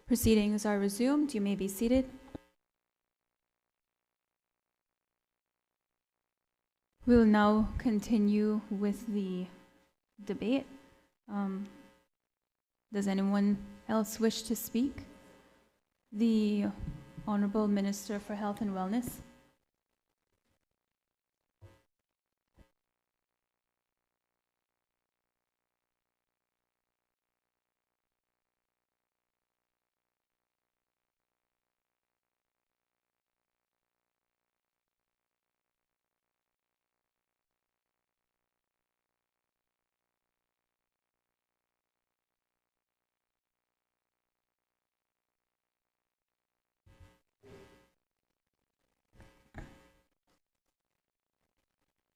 Proceedings are resumed. You may be seated. We will now continue with the debate. Does anyone else wish to speak? The Honorable Minister for Health and Wellness.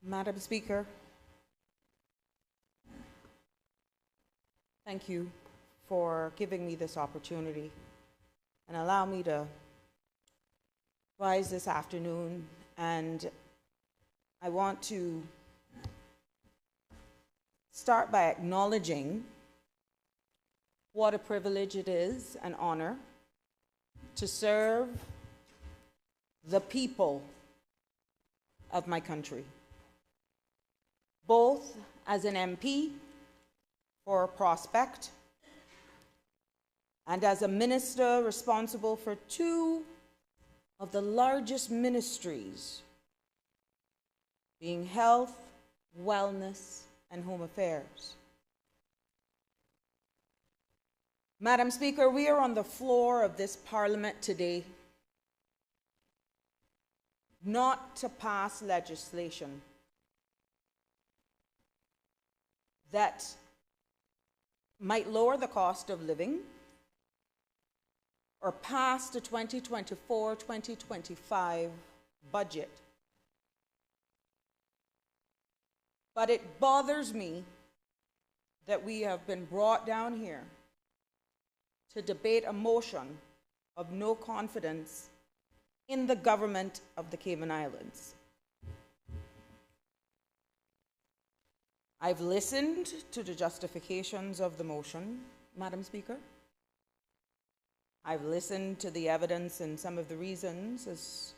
Madam Speaker, thank you for giving me this opportunity and allow me to rise this afternoon. And I want to start by acknowledging what a privilege it is, an honor, to serve the people of my country, both as an MP for Prospect and as a minister responsible for two of the largest ministries, being health, wellness, and home affairs. Madam Speaker, we are on the floor of this Parliament today not to pass legislation that might lower the cost of living or pass the 2024-2025 budget. But it bothers me that we have been brought down here to debate a motion of no confidence in the government of the Cayman Islands. I've listened to the justifications of the motion, Madam Speaker. I've listened to the evidence and some of the reasons as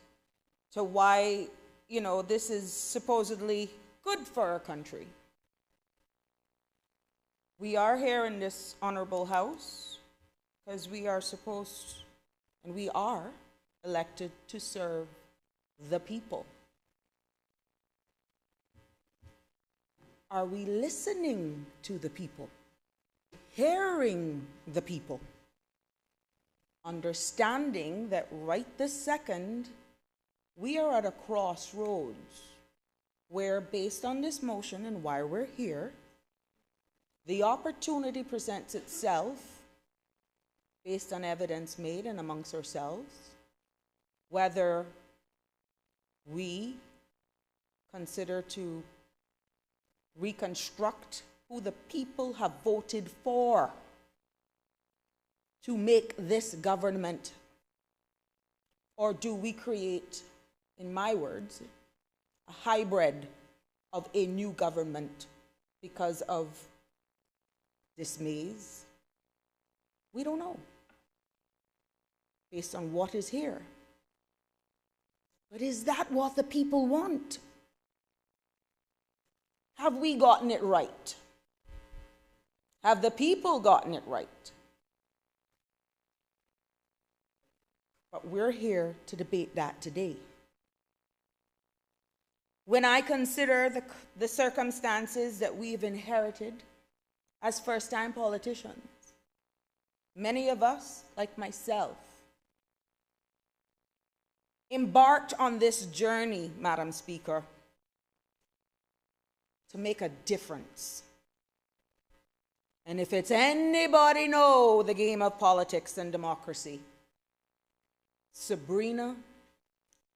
to why, this is supposedly good for our country. We are here in this honorable house because we are supposed, and we are elected to serve the people. Are we listening to the people? Hearing the people? Understanding that right this second, we are at a crossroads where, based on this motion and why we're here, the opportunity presents itself based on evidence made and amongst ourselves, whether we consider to reconstruct who the people have voted for to make this government, or do we create, in my words, a hybrid of a new government because of dismays? We don't know, based on what is here. But is that what the people want? Have we gotten it right? Have the people gotten it right? But we're here to debate that today. When I consider the circumstances that we've inherited as first-time politicians, many of us, like myself, embarked on this journey, Madam Speaker, to make a difference. And if it's anybody know the game of politics and democracy, Sabrina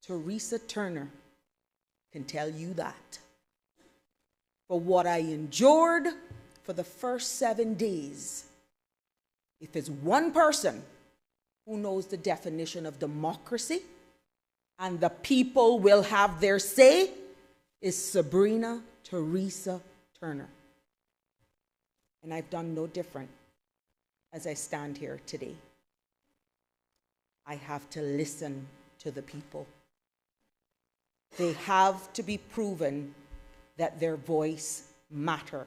Teresa Turner can tell you that. For what I endured for the first 7 days, if there's one person who knows the definition of democracy and the people will have their say, is Sabrina Teresa Turner. And I've done no different as I stand here today. I have to listen to the people. They have to be proven that their voice matters,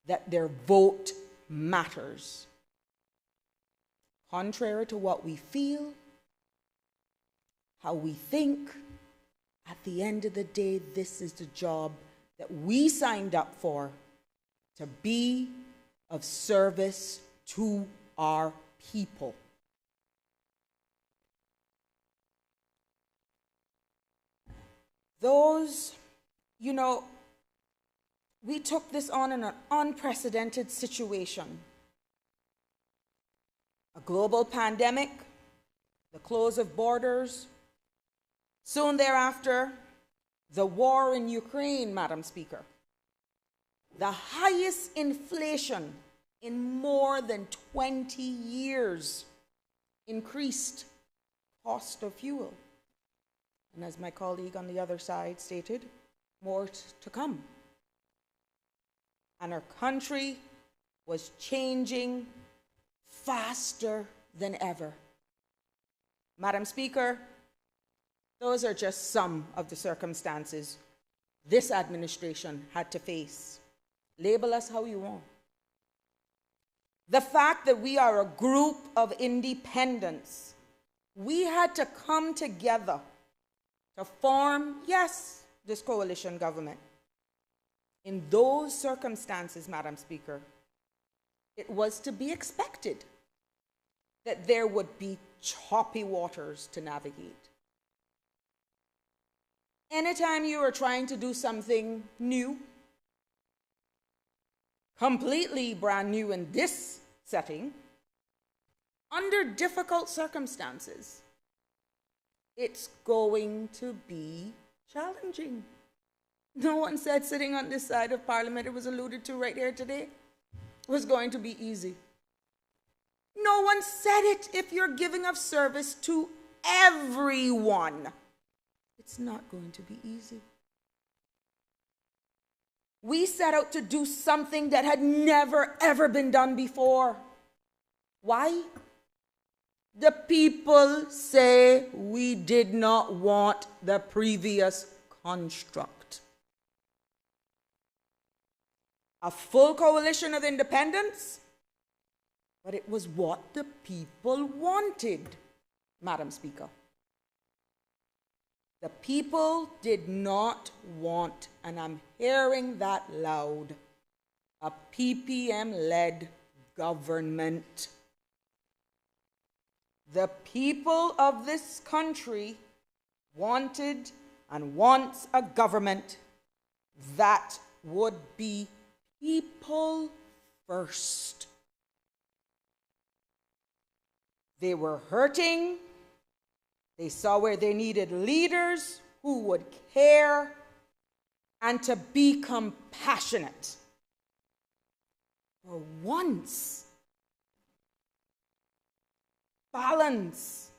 that their vote matters. Contrary to what we feel, how we think, at the end of the day, this is the job that we signed up for, to be of service to our people. We took this on in an unprecedented situation. A global pandemic, the close of borders, soon thereafter, the war in Ukraine, Madam Speaker. The highest inflation in more than 20 years, increased cost of fuel. And as my colleague on the other side stated, more to come. And our country was changing faster than ever. Madam Speaker, those are just some of the circumstances this administration had to face. Label us how you want. The fact that we are a group of independents, we had to come together to form, yes, this coalition government. In those circumstances, Madam Speaker, it was to be expected that there would be choppy waters to navigate. Anytime you are trying to do something new, completely brand new in this setting, under difficult circumstances, it's going to be challenging. No one said sitting on this side of Parliament, it was alluded to right here today, was going to be easy. No one said it. If you're giving of service to everyone, it's not going to be easy. We set out to do something that had never, ever been done before. Why? The people say we did not want the previous construct. A full coalition of independents, but it was what the people wanted, Madam Speaker. The people did not want, and I'm hearing that loud, a PPM-led government. The people of this country wanted and wants a government that would be people first. They were hurting. They saw where they needed leaders who would care and to be compassionate. For once, balance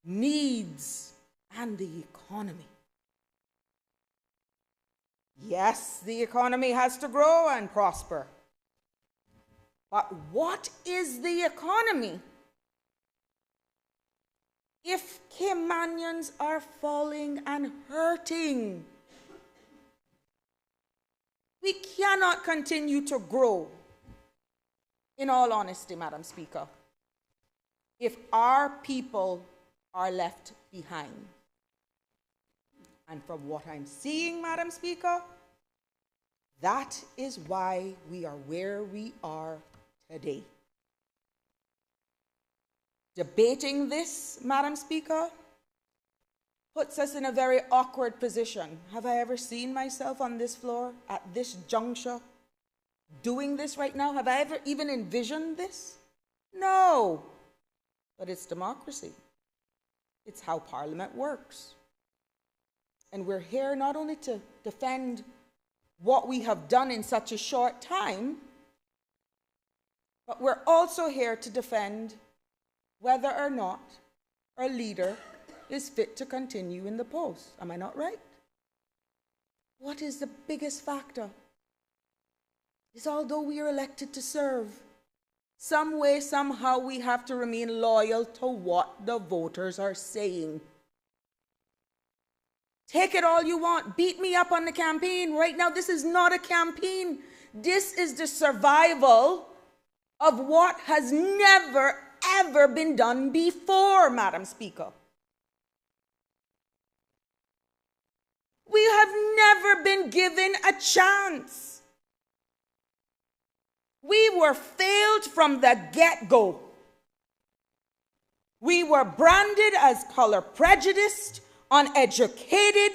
needs and the economy. Yes, the economy has to grow and prosper. But what is the economy if Caymanians are falling and hurting? We cannot continue to grow, in all honesty, Madam Speaker, if our people are left behind. And from what I'm seeing, Madam Speaker, that is why we are where we are today. Debating this, Madam Speaker, puts us in a very awkward position. Have I ever seen myself on this floor at this juncture doing this right now? Have I ever even envisioned this? No. But it's democracy. It's how Parliament works. And we're here not only to defend what we have done in such a short time, but we're also here to defend whether or not our leader is fit to continue in the post. Am I not right? What is the biggest factor? Is although we are elected to serve, Some way, somehow, we have to remain loyal to what the voters are saying. Take it all you want. Beat me up on the campaign. Right now, this is not a campaign. This is the survival of what has never, ever been done before, Madam Speaker. We have never been given a chance. We were failed from the get-go. We were branded as color prejudiced, uneducated.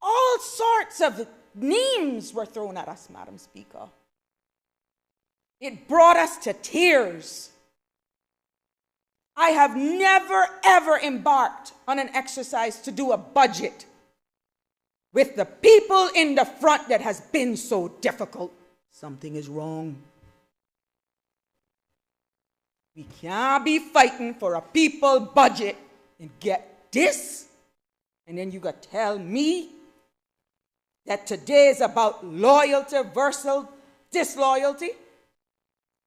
All sorts of names were thrown at us, Madam Speaker. It brought us to tears. I have never, ever embarked on an exercise to do a budget with the people in the front that has been so difficult. Something is wrong. We can't be fighting for a people budget and get this, and then you got to tell me that today is about loyalty versus disloyalty.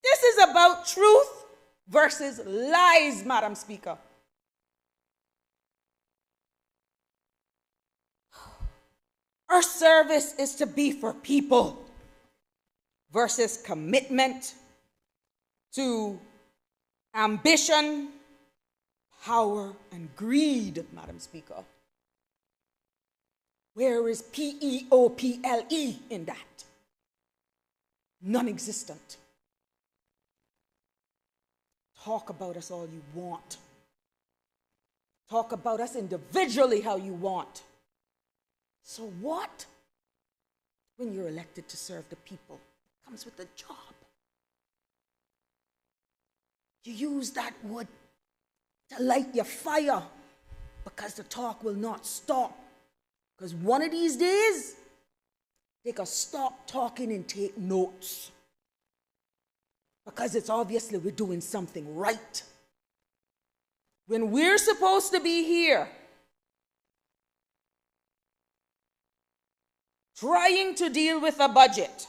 This is about truth versus lies, Madam Speaker. Our service is to be for people versus commitment to ambition, power, and greed, Madam Speaker. Where is PEOPLE in that? Non-existent. Talk about us all you want. Talk about us individually how you want. So what? When you're elected to serve the people, it comes with a job. You use that wood to light your fire because the talk will not stop. Because one of these days, they can stop talking and take notes. Because it's obviously we're doing something right. When we're supposed to be here trying to deal with a budget,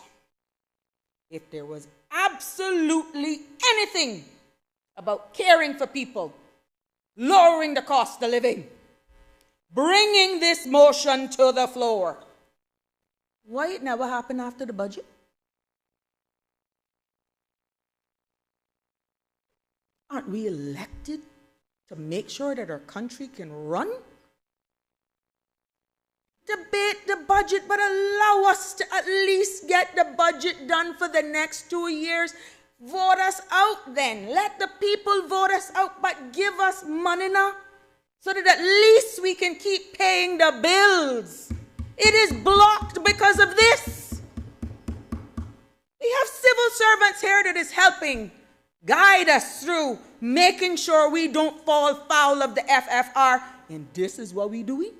if there was absolutely anything about caring for people, lowering the cost of living, bringing this motion to the floor, why it never happened after the budget? Aren't we elected to make sure that our country can run? Debate the budget, but allow us to at least get the budget done for the next 2 years. Vote us out then. Let the people vote us out, but give us money now so that at least we can keep paying the bills. It is blocked because of this. We have civil servants here that is helping guide us through making sure we don't fall foul of the FFR, and this is what we're doing.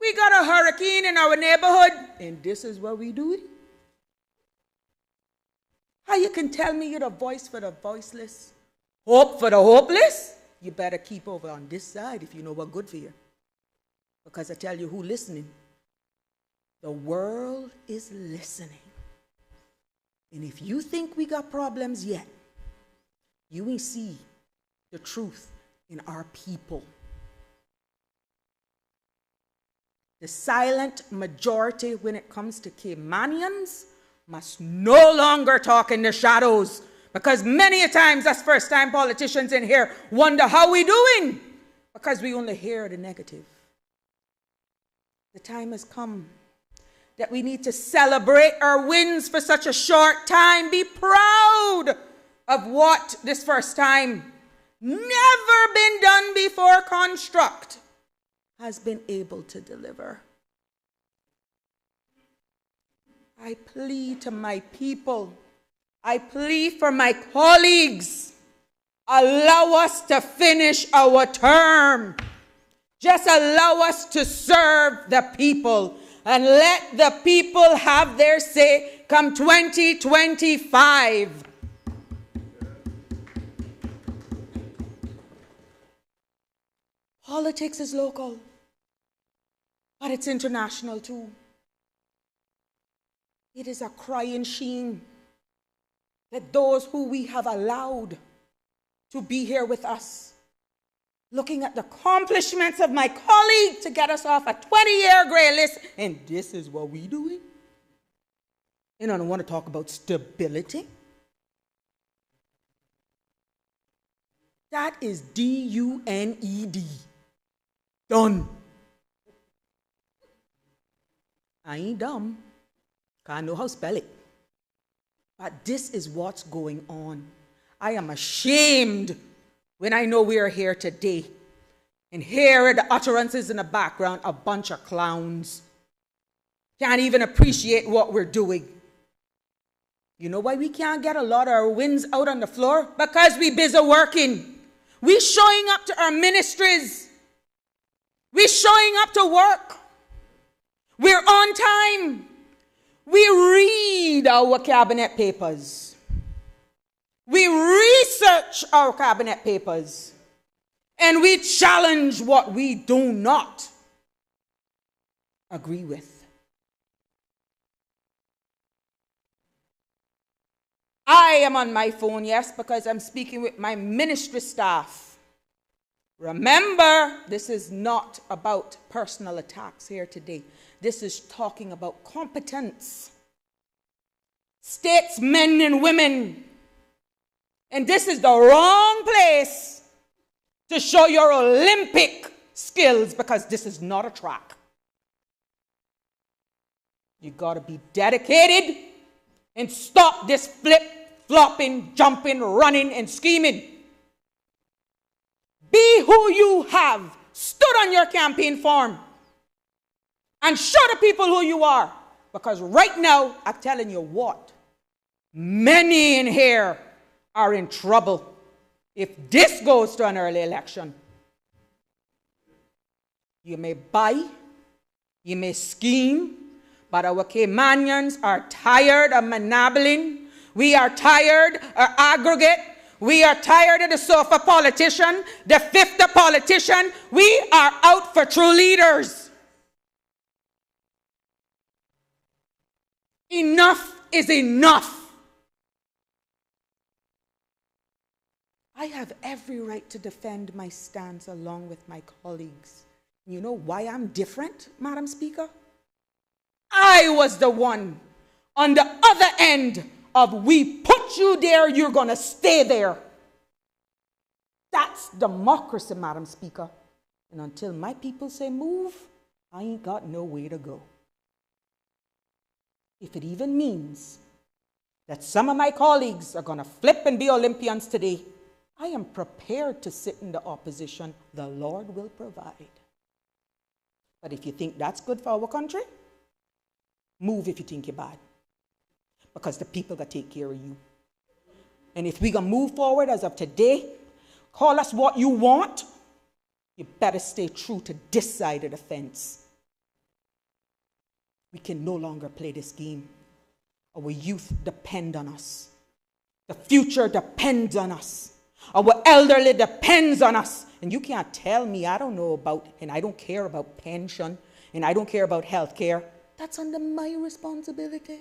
We got a hurricane in our neighborhood, and this is what we do. How you can tell me you're the voice for the voiceless, hope for the hopeless? You better keep over on this side if you know what's good for you. Because I tell you who listening. The world is listening. And if you think we got problems yet, you ain't see the truth in our people. The silent majority when it comes to Caymanians must no longer talk in the shadows, because many a times us first-time politicians in here wonder how we doing because we only hear the negative. The time has come that we need to celebrate our wins for such a short time. Be proud of what this first time, never been done before construct, has been able to deliver. I plead to my people, I plead for my colleagues, allow us to finish our term. Just allow us to serve the people and let the people have their say come 2025. Politics is local, but it's international too. It is a crying shame that those who we have allowed to be here with us, looking at the accomplishments of my colleague to get us off a 20-year gray list, and this is what we doing? And I don't want to talk about stability. That is D-U-N-E-D. Done. I ain't dumb. I know how to spell it. But this is what's going on. I am ashamed when I know we are here today and hear the utterances in the background, a bunch of clowns. Can't even appreciate what we're doing. You know why we can't get a lot of our wins out on the floor? Because we busy working. We showing up to our ministries. We showing up to work. We're on time. We read our cabinet papers. We research our cabinet papers. And we challenge what we do not agree with. I am on my phone, yes, because I'm speaking with my ministry staff. Remember, this is not about personal attacks here today. This is talking about competence. Statesmen and women. And this is the wrong place to show your Olympic skills, because this is not a track. You got to be dedicated and stop this flip-flopping, jumping, running, and scheming. Be who you have stood on your campaign form and show the people who you are. Because right now, I'm telling you what, many in here are in trouble if this goes to an early election. You may buy, you may scheme, but our Caymanians are tired of monopoly. We are tired of aggregate. We are tired of the sofa politician, the fifth politician. We are out for true leaders. Enough is enough. I have every right to defend my stance along with my colleagues. You know why I'm different, Madam Speaker? I was the one on the other end of we put you there, you're going to stay there. That's democracy, Madam Speaker. And until my people say move, I ain't got no way to go. If it even means that some of my colleagues are going to flip and be Olympians today, I am prepared to sit in the opposition. The Lord will provide. But if you think that's good for our country, move if you think you're bad. Because the people got to take care of you. And if we're going to move forward as of today, call us what you want, you better stay true to this side of the fence. We can no longer play this game. Our youth depend on us. The future depends on us. Our elderly depends on us. And you can't tell me I don't know about, and I don't care about pension, and I don't care about health care. That's under my responsibility.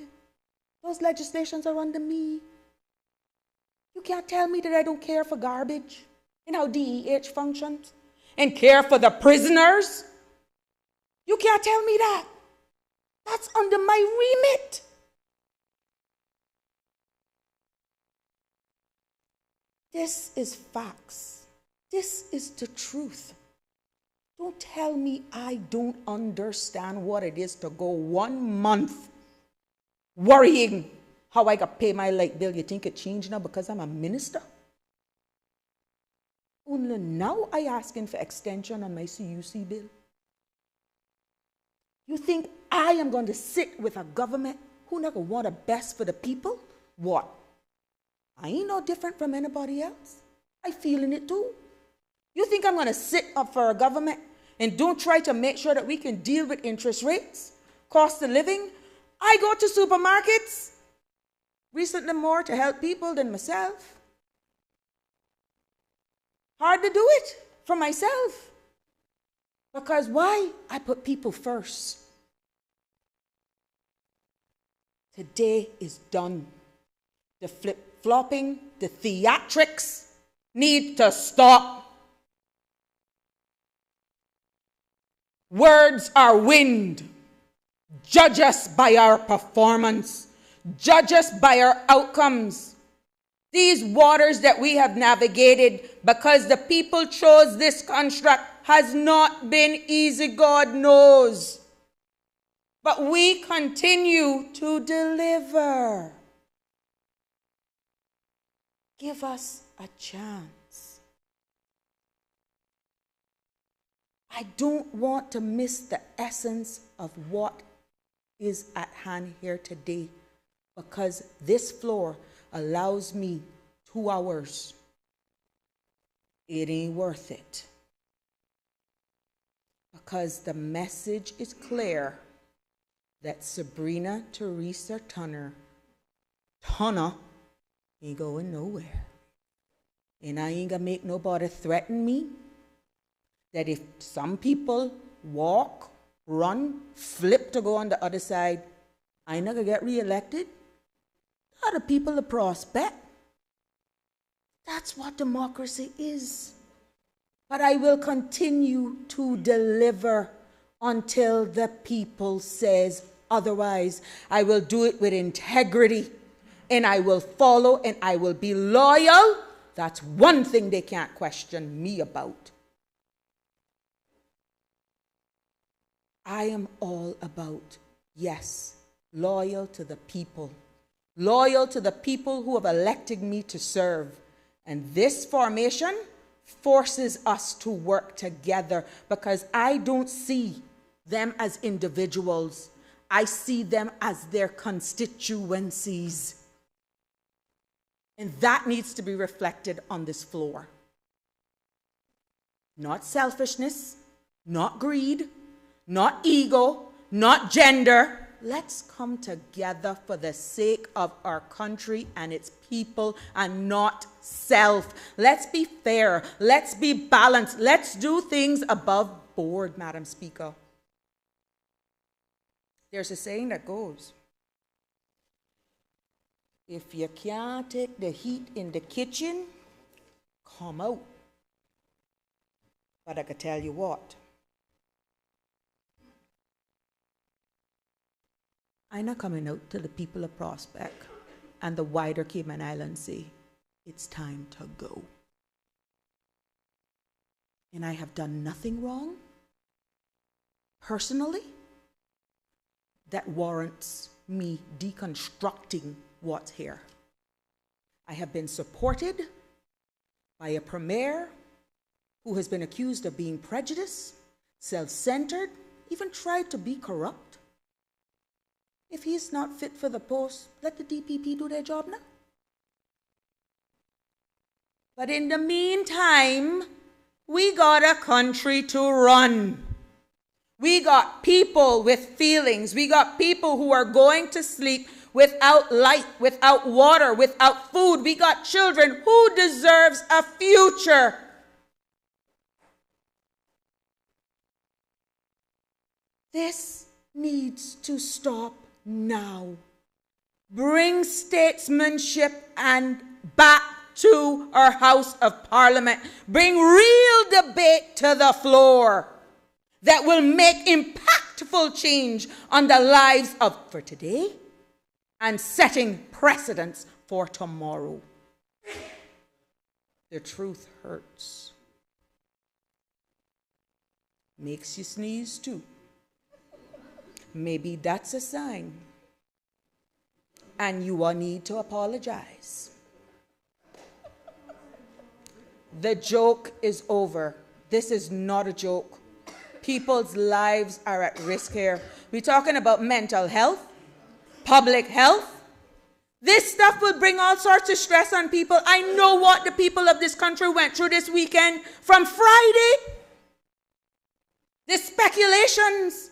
Those legislations are under me. You can't tell me that I don't care for garbage and how DEH functions and care for the prisoners. You can't tell me that. That's under my remit. This is facts. This is the truth. Don't tell me I don't understand what it is to go 1 month worrying how I got to pay my light bill. You think it changed now because I'm a minister? Only now I asking for extension on my CUC bill. You think I am going to sit with a government who never want the best for the people? What? I ain't no different from anybody else. I feeling it too. You think I'm going to sit up for a government and don't try to make sure that we can deal with interest rates, cost of living? I go to supermarkets recently more to help people than myself. Hard to do it for myself. Because why? I put people first. Today is done. The flip-flopping, the theatrics need to stop. Words are wind. Judge us by our performance. Judge us by our outcomes. These waters that we have navigated because the people chose this construct has not been easy, God knows. But we continue to deliver. Give us a chance. I don't want to miss the essence of what is at hand here today, because this floor allows me 2 hours. It ain't worth it. Because the message is clear that Sabrina Teresa Tunner ain't going nowhere. And I ain't gonna make nobody threaten me that if some people walk, run, flip to go on the other side, I ain't gonna get reelected. Other people a prospect. That's what democracy is. But I will continue to deliver until the people says otherwise. I will do it with integrity, and I will follow, and I will be loyal. That's one thing they can't question me about. I am all about, yes, loyal to the people. Loyal to the people who have elected me to serve. And this formation forces us to work together, because I don't see them as individuals. I see them as their constituencies. And that needs to be reflected on this floor. Not selfishness, not greed, not ego, not gender. Let's come together for the sake of our country and its people, and not self. Let's be fair. Let's be balanced. Let's do things above board, Madam Speaker. There's a saying that goes, if you can't take the heat in the kitchen, come out. But I can tell you what, I'm not coming out to the people of Prospect and the wider Cayman Islands say, it's time to go. And I have done nothing wrong, personally, that warrants me deconstructing what's here. I have been supported by a premier who has been accused of being prejudiced, self-centered, even tried to be corrupt. If he's not fit for the post, let the DPP do their job now. But in the meantime, we got a country to run. We got people with feelings. We got people who are going to sleep without light, without water, without food. We got children who deserves a future. This needs to stop now. Bring statesmanship and back to our House of Parliament. Bring real debate to the floor that will make impactful change on the lives of for today and setting precedents for tomorrow. The truth hurts. Makes you sneeze too. Maybe that's a sign. And you will need to apologize. The joke is over. This is not a joke. People's lives are at risk here. We're talking about mental health, public health. This stuff will bring all sorts of stress on people. I know what the people of this country went through this weekend from Friday. The speculations.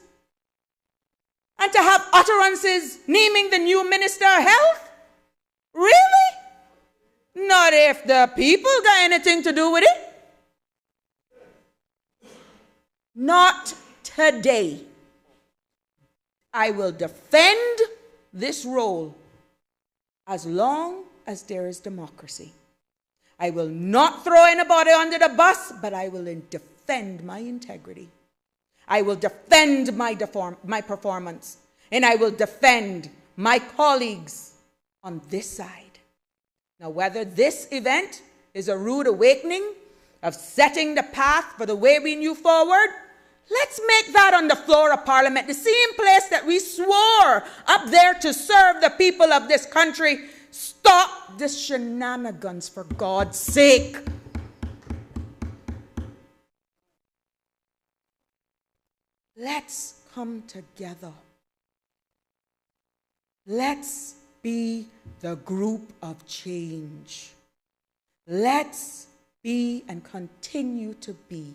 And to have utterances naming the new Minister of Health? Really? Not if the people got anything to do with it. Not today. I will defend this role as long as there is democracy. I will not throw anybody under the bus, but I will defend my integrity. I will defend my performance, and I will defend my colleagues on this side. Now, whether this event is a rude awakening of setting the path for the way we move forward, let's make that on the floor of Parliament, the same place that we swore up there to serve the people of this country. Stop this shenanigans, for God's sake. Let's come together. Let's be the group of change. Let's be and continue to be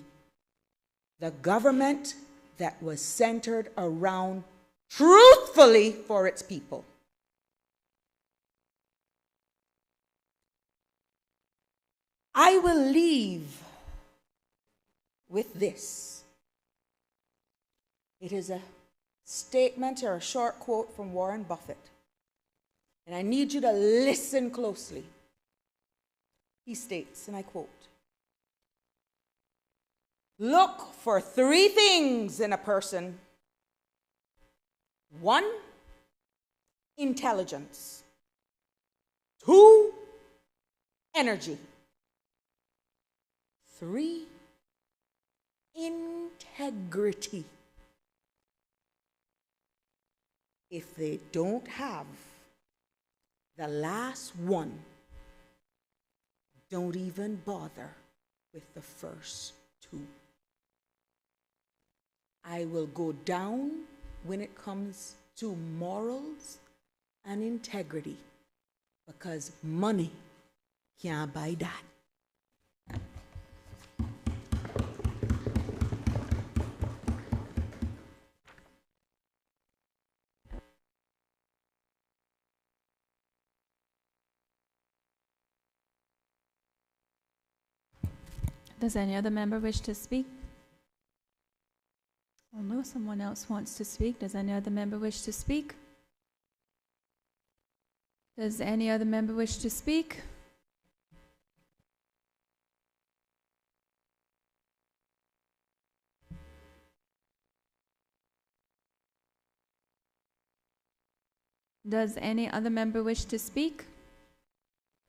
the government that was centered around truthfully for its people. I will leave with this. It is a statement or a short quote from Warren Buffett. And I need you to listen closely. He states, and I quote, "Look for 3 things in a person. 1, intelligence. 2, energy. 3, integrity. If they don't have the last one, don't even bother with the first 2. I will go down when it comes to morals and integrity, because money can't buy that." Does any other member wish to speak? Oh no, someone else wants to speak. Does any other member wish to speak? Does any other member wish to speak? Does any other member wish to speak?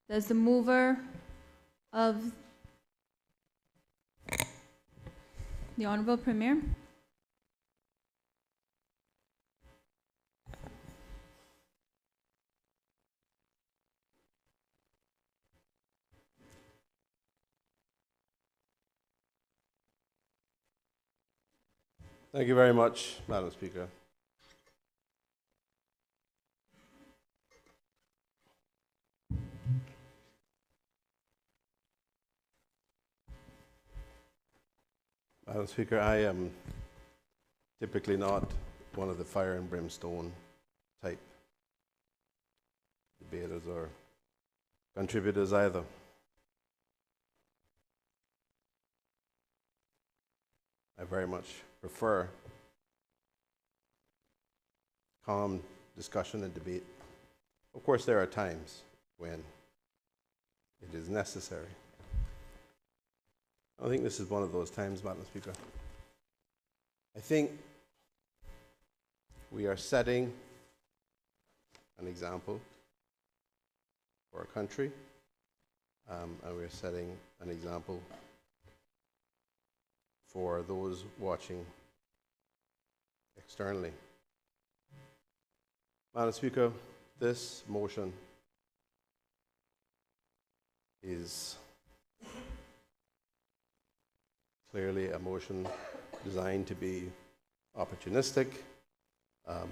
Does the mover of the Honorable Premier? Thank you very much, Madam Speaker. Madam Speaker, I am typically not one of the fire and brimstone type debaters or contributors either. I very much prefer calm discussion and debate. Of course, there are times when it is necessary. I think this is one of those times, Madam Speaker. I think we are setting an example for our country, and we're setting an example for those watching externally. Madam Speaker, this motion is clearly a motion designed to be opportunistic, but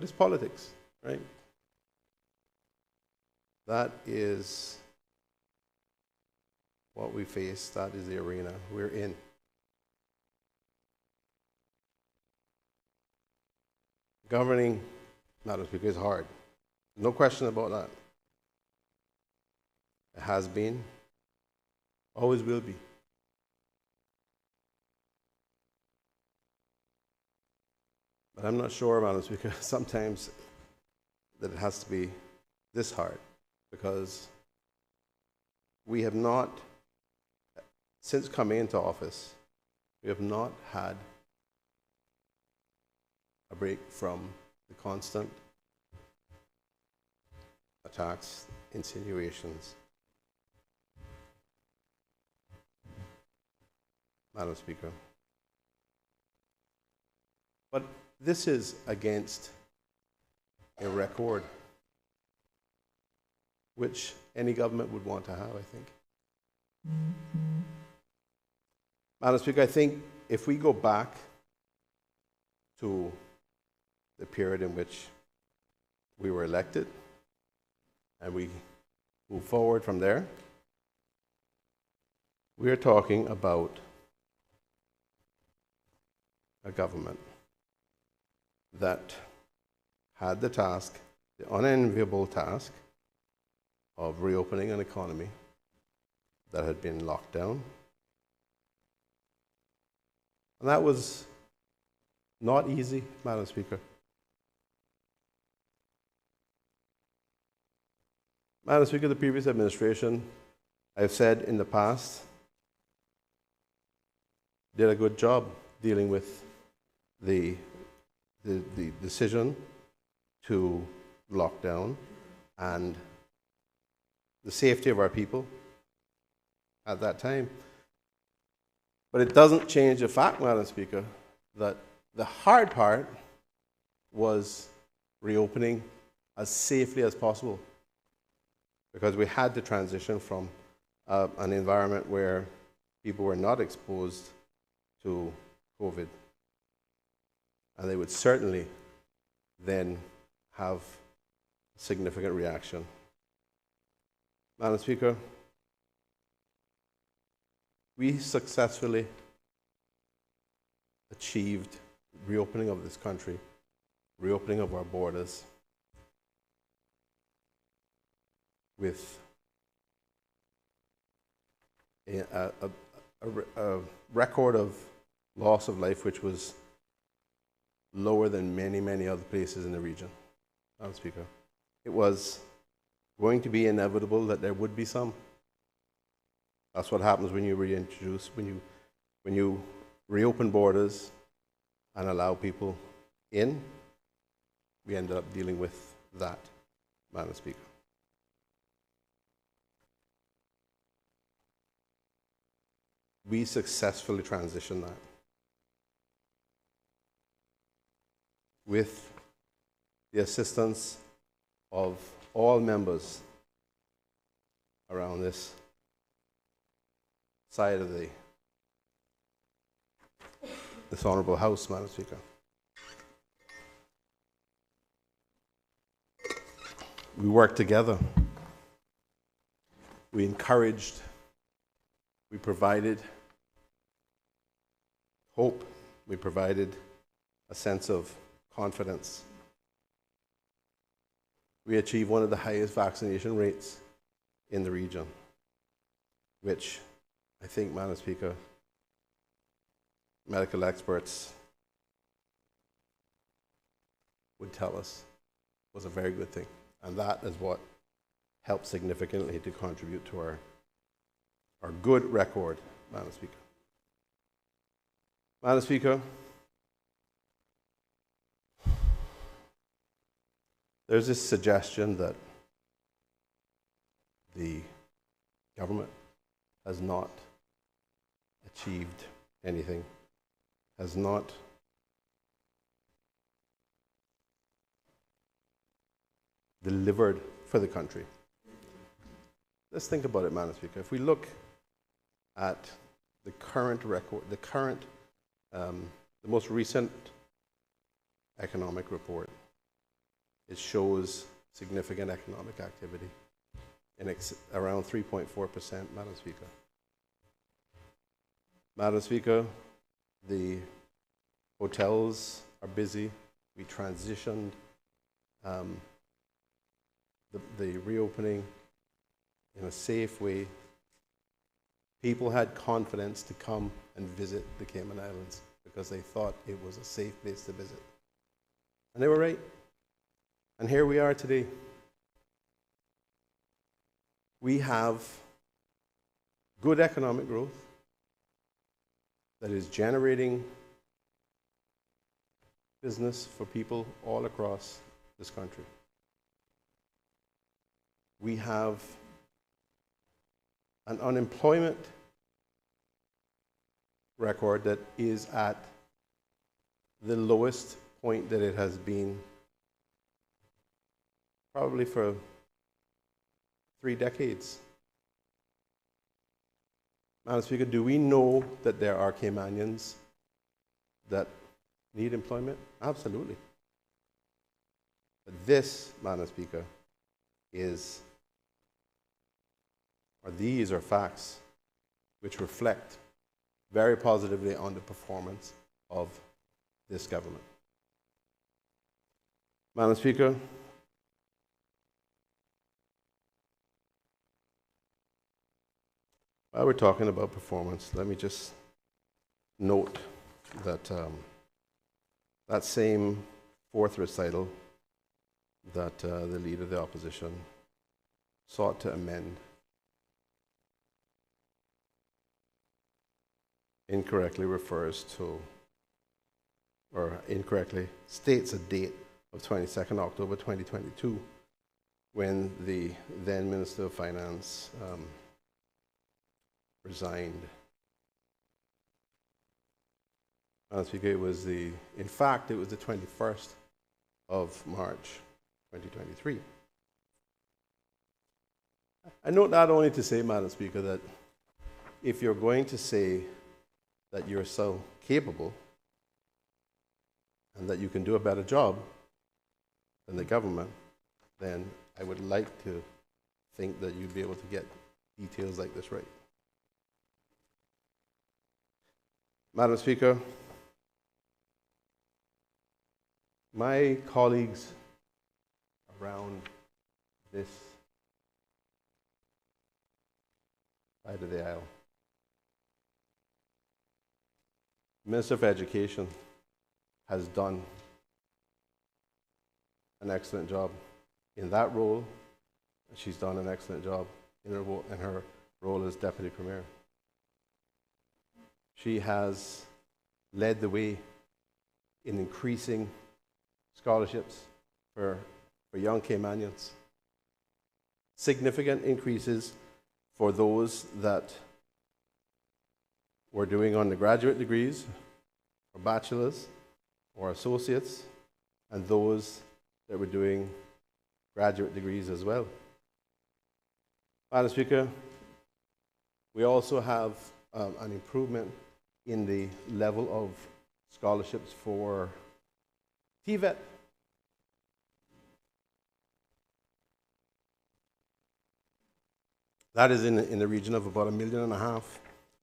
it's politics, right? That is what we face, that is the arena we're in. Governing, Madam Speaker, is hard. No question about that. It has been, always will be. But I'm not sure, Madam Speaker, sometimes that it has to be this hard, because we have not, since coming into office, we have not had a break from the constant attacks, insinuations. Madam Speaker. But this is against a record which any government would want to have, I think. Madam Speaker, I think if we go back to the period in which we were elected and we move forward from there, we are talking about a government that had the task, the unenviable task, of reopening an economy that had been locked down. And that was not easy, Madam Speaker. Madam Speaker, the previous administration, I've said in the past, did a good job dealing with the decision to lock down and the safety of our people at that time. But it doesn't change the fact, Madam Speaker, that the hard part was reopening as safely as possible, because we had to transition from an environment where people were not exposed to COVID. And they would certainly then have a significant reaction. Madam Speaker, we successfully achieved reopening of this country, reopening of our borders, with a record of loss of life which was lower than many, many other places in the region. Madam Speaker, it was going to be inevitable that there would be some. That's what happens when you reintroduce, when you reopen borders and allow people in. We ended up dealing with that, Madam Speaker. We successfully transitioned that with the assistance of all members around this side of this Honourable House, Madam Speaker. We worked together. We encouraged. We provided hope. We provided a sense of confidence. We achieved one of the highest vaccination rates in the region, which I think, Madam Speaker, medical experts would tell us was a very good thing. And that is what helped significantly to contribute to our good record, Madam Speaker. Madam Speaker, there's this suggestion that the government has not achieved anything, has not delivered for the country. Let's think about it, Madam Speaker. If we look at the current record, the most recent economic report, it shows significant economic activity in around 3.4%, Madam Speaker. Madam Speaker, the hotels are busy. We transitioned the reopening in a safe way. People had confidence to come and visit the Cayman Islands because they thought it was a safe place to visit. And they were right. And here we are today. We have good economic growth that is generating business for people all across this country. We have an unemployment record that is at the lowest point that it has been probably for 3 decades. Madam Speaker, do we know that there are Caymanians that need employment? Absolutely. But this, Madam Speaker, these are facts which reflect very positively on the performance of this government. Madam Speaker, while we're talking about performance, let me just note that that same fourth recital that the Leader of the Opposition sought to amend incorrectly refers to, or incorrectly states a date of 22nd October 2022 when the then Minister of Finance resigned. Madam Speaker, in fact, it was the 21st of March 2023. I note that only to say, Madam Speaker, that if you're going to say that you're so capable and that you can do a better job than the government, then I would like to think that you'd be able to get details like this right. Madam Speaker, my colleagues around this side of the aisle, the Minister of Education has done an excellent job in that role. She's done an excellent job in her role as Deputy Premier. She has led the way in increasing scholarships for young Caymanians. Significant increases for those that were doing undergraduate degrees, or bachelor's, or associates, and those that were doing graduate degrees as well. Madam Speaker, we also have an improvement in the level of scholarships for TVET. That is in the region of about $1.5 million,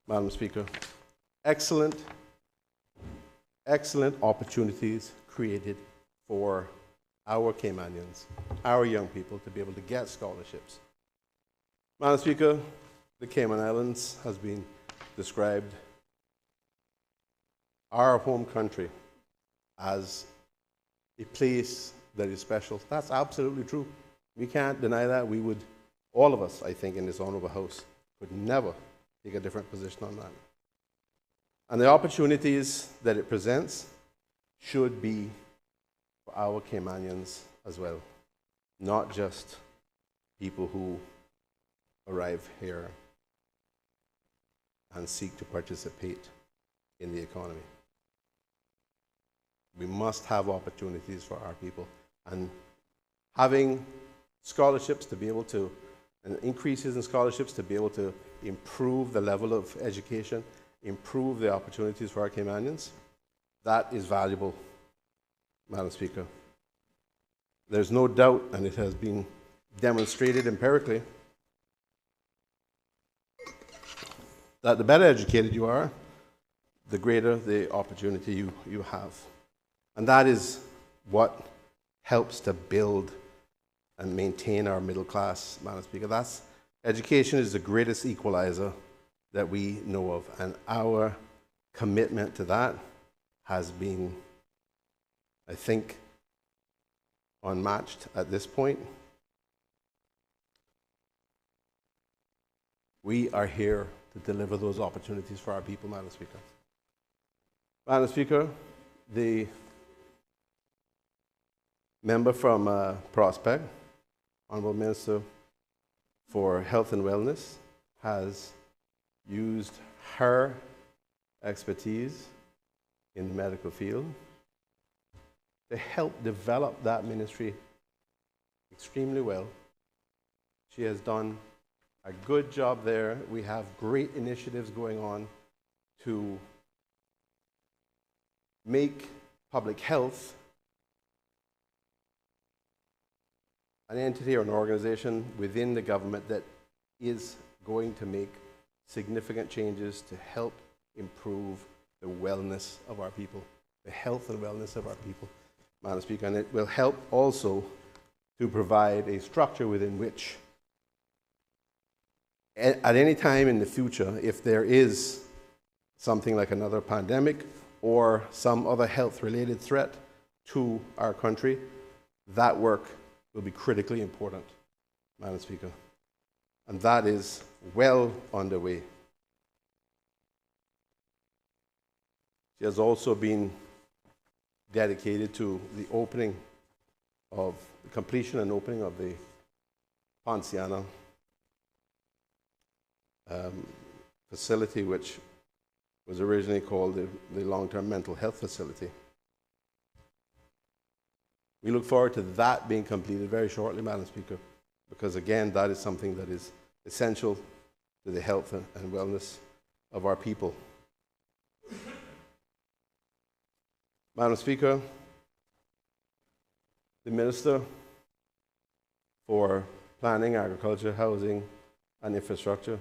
Madam Speaker. Excellent opportunities created for our Caymanians, our young people, to be able to get scholarships. Madam Speaker, the Cayman Islands has been described, our home country, as a place that is special. That's absolutely true. We can't deny that. We would, all of us, I think, in this honorable House, could never take a different position on that. And the opportunities that it presents should be for our Caymanians as well, not just people who arrive here and seek to participate in the economy. We must have opportunities for our people, and having scholarships to be able to, and increases in scholarships to be able to improve the level of education, improve the opportunities for our Caymanians, that is valuable, Madam Speaker. There's no doubt, and it has been demonstrated empirically, that the better educated you are, the greater the opportunity you have. And that is what helps to build and maintain our middle class, Madam Speaker. Education is the greatest equalizer that we know of, and our commitment to that has been, I think, unmatched at this point. We are here to deliver those opportunities for our people, Madam Speaker. Madam Speaker, the member from Prospect, Honourable Minister for Health and Wellness, has used her expertise in the medical field to help develop that ministry extremely well. She has done a good job there. We have great initiatives going on to make public health an entity or an organization within the government that is going to make significant changes to help improve the wellness of our people, the health and wellness of our people, Madam Speaker. And it will help also to provide a structure within which, at any time in the future, if there is something like another pandemic or some other health-related threat to our country, that work will be critically important, Madam Speaker. And that is well underway. She has also been dedicated to the completion and opening of the Ponciana facility, which was originally called the Long-Term Mental Health Facility. We look forward to that being completed very shortly, Madam Speaker, because again, that is something that is essential to the health and wellness of our people. Madam Speaker, the Minister for Planning, Agriculture, Housing and Infrastructure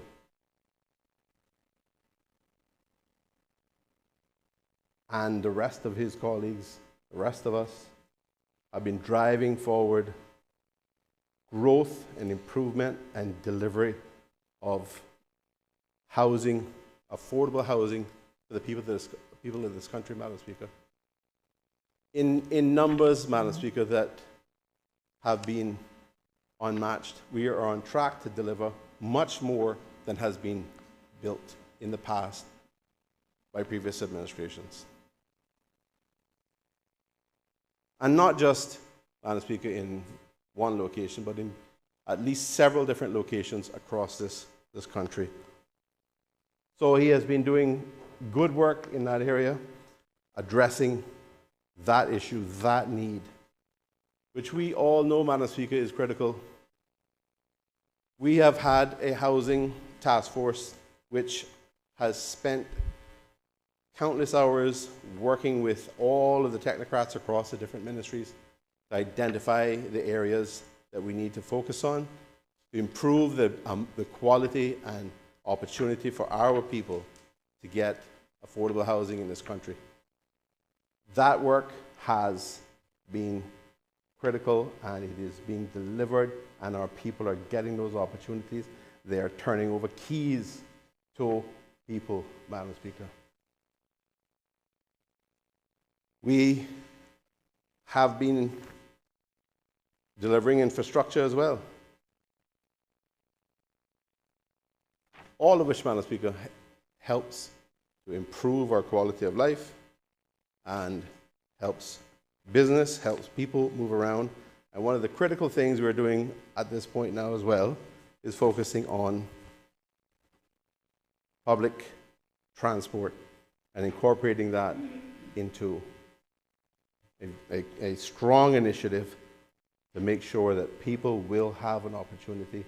and the rest of his colleagues, the rest of us, have been driving forward growth and improvement and delivery of housing, affordable housing for the people of this country, Madam Speaker. In numbers, Madam Speaker, that have been unmatched. We are on track to deliver much more than has been built in the past by previous administrations. And not just, Madam Speaker, in one location, but in at least several different locations across this country. So he has been doing good work in that area, addressing that issue, that need, which we all know, Madam Speaker, is critical. We have had a housing task force which has spent countless hours working with all of the technocrats across the different ministries to identify the areas that we need to focus on, to improve the quality and opportunity for our people to get affordable housing in this country. That work has been critical and it is being delivered, and our people are getting those opportunities. They are turning over keys to people, Madam Speaker. We have been delivering infrastructure as well. All of which, Madam Speaker, helps to improve our quality of life and helps business, helps people move around. And one of the critical things we're doing at this point now as well is focusing on public transport and incorporating that into a strong initiative to make sure that people will have an opportunity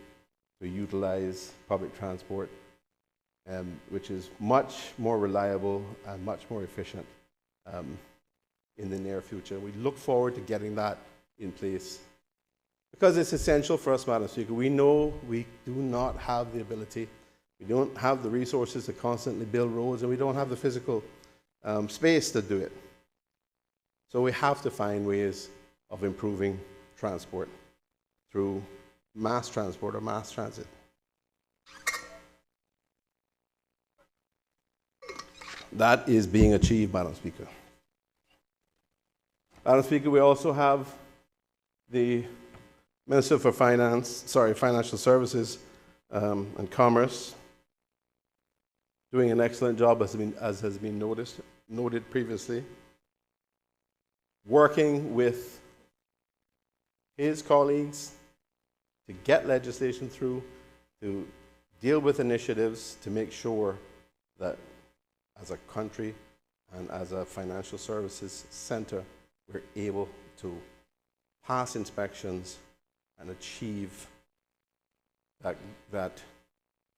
to utilize public transport, which is much more reliable and much more efficient in the near future. We look forward to getting that in place because it's essential for us, Madam Speaker. We know we do not have the ability, we don't have the resources to constantly build roads, and we don't have the physical space to do it. So we have to find ways of improving transport through mass transport or mass transit. That is being achieved, Madam Speaker. Madam Speaker, we also have The Minister for Financial Services and Commerce, doing an excellent job, as has been noted previously, working with his colleagues to get legislation through, to deal with initiatives to make sure that as a country and as a financial services center, we're able to pass inspections and achieve that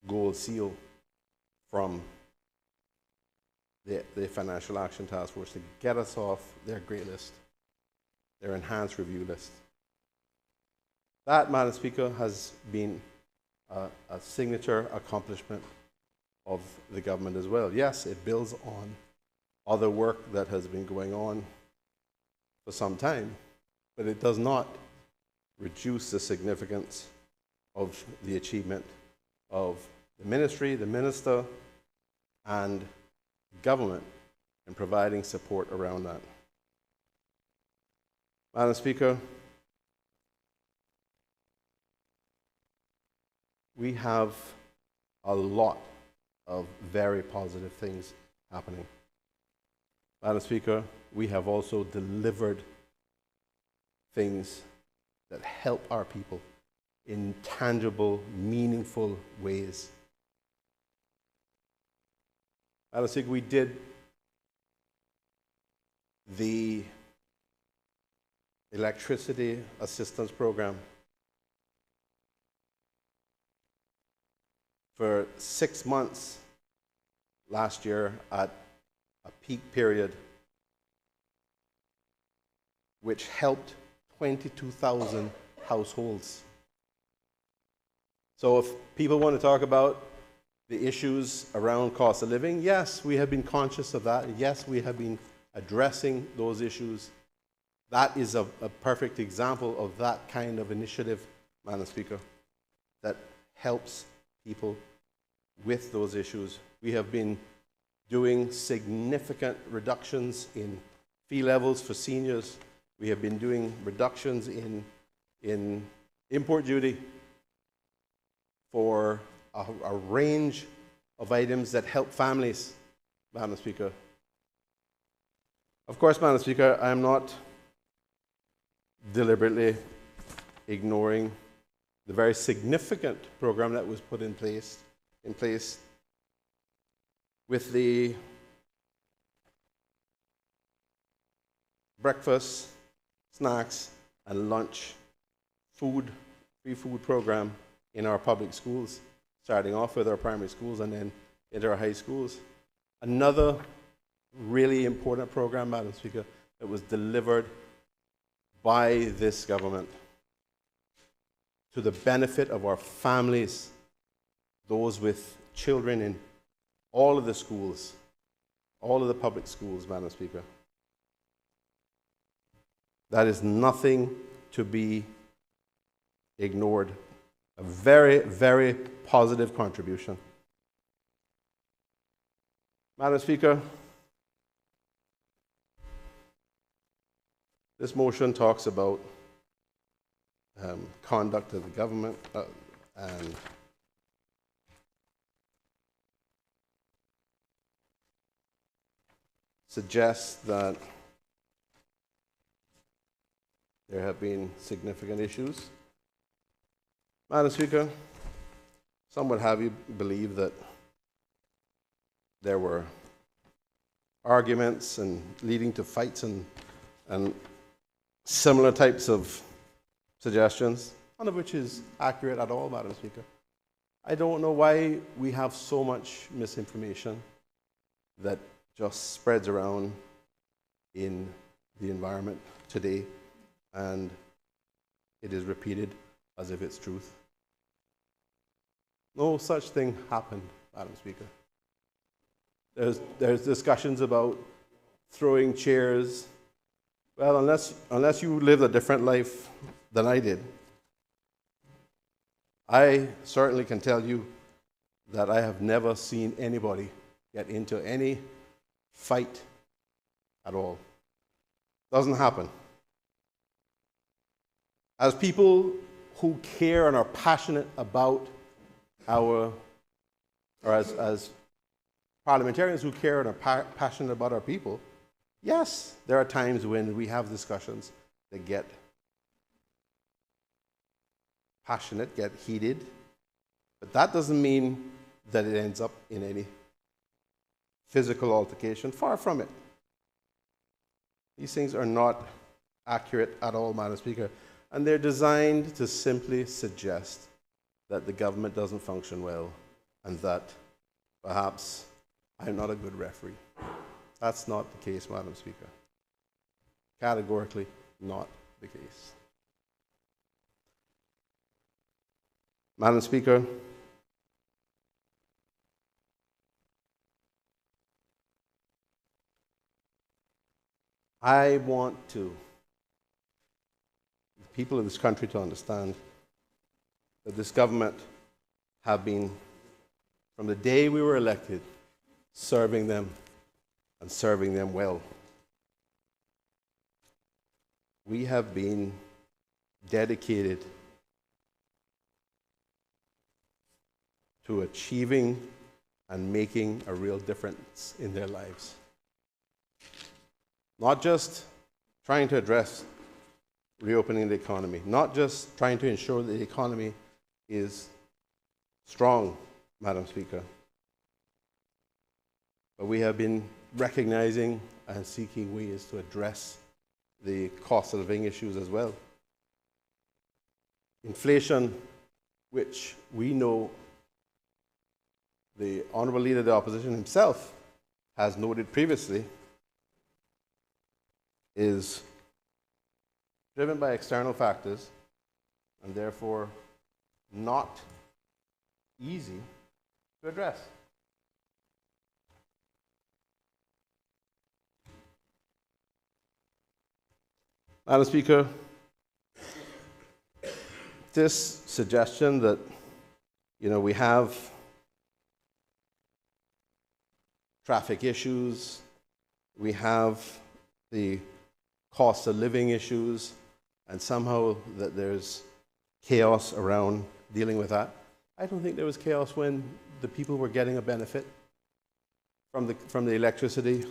gold seal from the Financial Action Task Force to get us off their grey list, their enhanced review list. That, Madam Speaker, has been a signature accomplishment of the government as well. Yes, it builds on other work that has been going on for some time, but it does not reduce the significance of the achievement of the ministry, the minister, and government in providing support around that. Madam Speaker, we have a lot of very positive things happening. Madam Speaker, we have also delivered things that help our people in tangible, meaningful ways. Madam Speaker, we did the electricity assistance program for 6 months last year at a peak period, which helped 22,000 households. So if people want to talk about the issues around cost of living, yes, we have been conscious of that. Yes, we have been addressing those issues. That is a perfect example of that kind of initiative, Madam Speaker, that helps people with those issues. We have been doing significant reductions in fee levels for seniors. We have been doing reductions in import duty for a range of items that help families, Madam Speaker. Of course, Madam Speaker, I am not deliberately ignoring the very significant program that was put in place with the breakfast, snacks, and lunch free food program in our public schools, starting off with our primary schools and then into our high schools. Another really important program, Madam Speaker, that was delivered by this government to the benefit of our families, those with children in all of the schools, all of the public schools, Madam Speaker. That is nothing to be ignored. A very, very positive contribution. Madam Speaker, this motion talks about conduct of the government and suggests that there have been significant issues. Madam Speaker, some would have you believe that there were arguments and leading to fights and similar types of suggestions, none of which is accurate at all, Madam Speaker. I don't know why we have so much misinformation that just spreads around in the environment today, and it is repeated as if it's truth. No such thing happened, Madam Speaker. There's discussions about throwing chairs. Well, unless you lived a different life than I did, I certainly can tell you that I have never seen anybody get into any fight at all. Doesn't happen. As people who care and are passionate about or as parliamentarians who care and are passionate about our people, yes, there are times when we have discussions that get passionate, get heated, but that doesn't mean that it ends up in any physical altercation. Far from it. These things are not accurate at all, Madam Speaker, and they're designed to simply suggest that the government doesn't function well and that perhaps I'm not a good referee. That's not the case, Madam Speaker. Categorically not the case. Madam Speaker, I want the people of this country to understand that this government have been, from the day we were elected, serving them and serving them well. We have been dedicated to achieving and making a real difference in their lives. Not just trying to address reopening the economy, not just trying to ensure that the economy is strong, Madam Speaker, but we have been recognizing and seeking ways to address the cost of living issues as well. Inflation, which we know the Honourable Leader of the Opposition himself has noted previously, is driven by external factors and therefore not easy to address. Madam Speaker, this suggestion that, we have traffic issues, we have the cost of living issues, and somehow that there's chaos around dealing with that. I don't think there was chaos when the people were getting a benefit from the electricity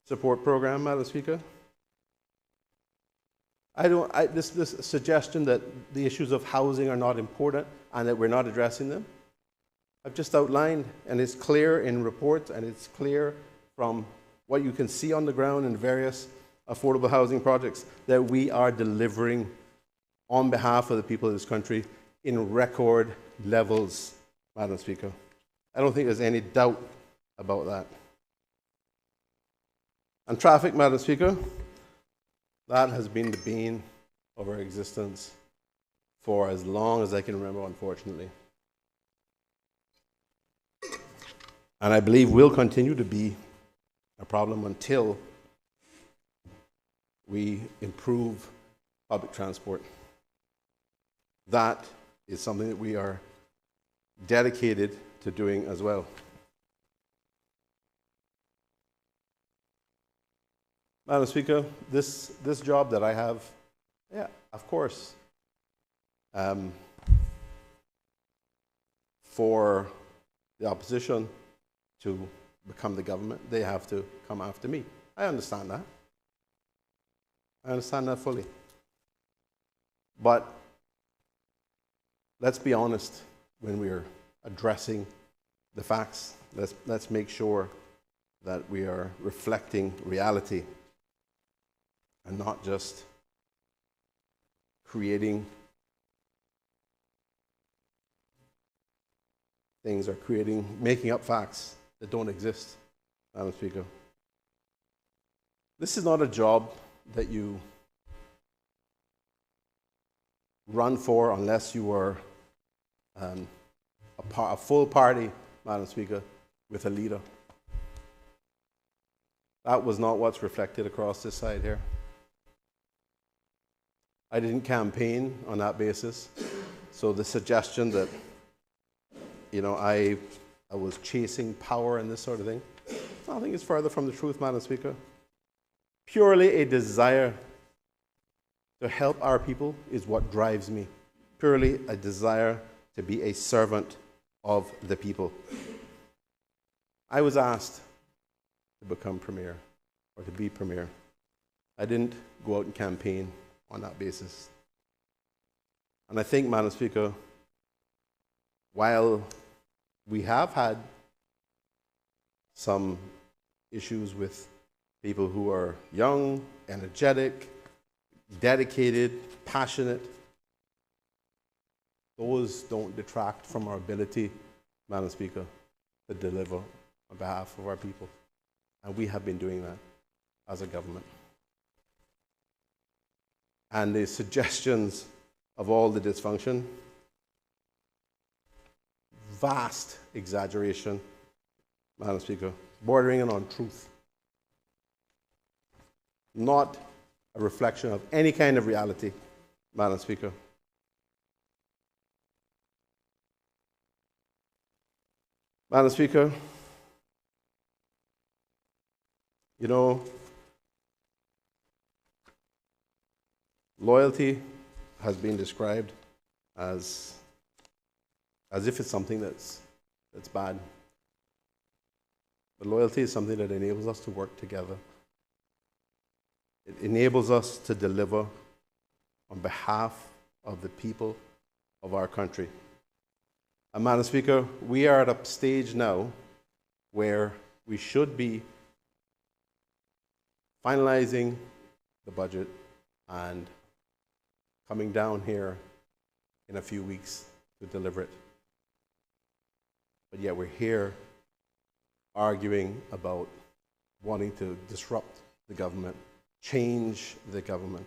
support program, Madam Speaker. This suggestion that the issues of housing are not important and that we're not addressing them, I've just outlined, and it's clear in reports and it's clear from what you can see on the ground in various affordable housing projects that we are delivering on behalf of the people of this country in record levels, Madam Speaker. I don't think there's any doubt about that. And traffic, Madam Speaker, that has been the bane of our existence for as long as I can remember, unfortunately. And I believe will continue to be a problem until we improve public transport. That is something that we are dedicated to doing as well. Madam Speaker, this job that I have, yeah, of course, for the opposition to become the government, they have to come after me. I understand that. I understand that fully. But let's be honest when we're addressing the facts. Let's make sure that we are reflecting reality and not just creating things or making up facts that don't exist, Madam Speaker. This is not a job that you run for unless you are a full party, Madam Speaker, with a leader. That was not what's reflected across this side here. I didn't campaign on that basis. So the suggestion that, I was chasing power and this sort of thing, I think it's further from the truth, Madam Speaker. Purely a desire to help our people is what drives me. Purely a desire to be a servant of the people. I was asked to become premier, or to be premier. I didn't go out and campaign on that basis. And I think, Madam Speaker, while we have had some issues with people who are young, energetic, dedicated, passionate, those don't detract from our ability, Madam Speaker, to deliver on behalf of our people. And we have been doing that as a government. And the suggestions of all the dysfunction, vast exaggeration, Madam Speaker, bordering on untruth. Not a reflection of any kind of reality, Madam Speaker. Madam Speaker, you know, loyalty has been described as if it's something that's bad. But loyalty is something that enables us to work together. It enables us to deliver on behalf of the people of our country. And Madam Speaker, we are at a stage now where we should be finalizing the budget and coming down here in a few weeks to deliver it. But yet we're here arguing about wanting to disrupt the government, change the government.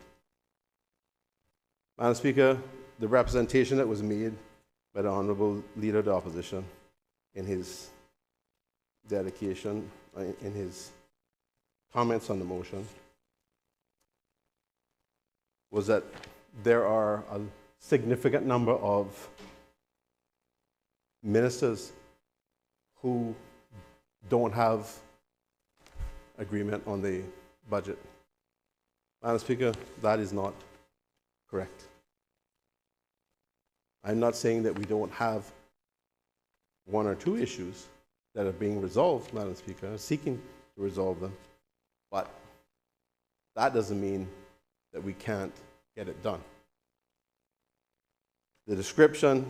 Madam Speaker, the representation that was made by the Honourable Leader of the Opposition in his dedication, in his comments on the motion, was that there are a significant number of ministers who don't have agreement on the budget. Madam Speaker, that is not correct. I'm not saying that we don't have one or two issues that are being resolved, Madam Speaker, seeking to resolve them, but that doesn't mean that we can't get it done. The description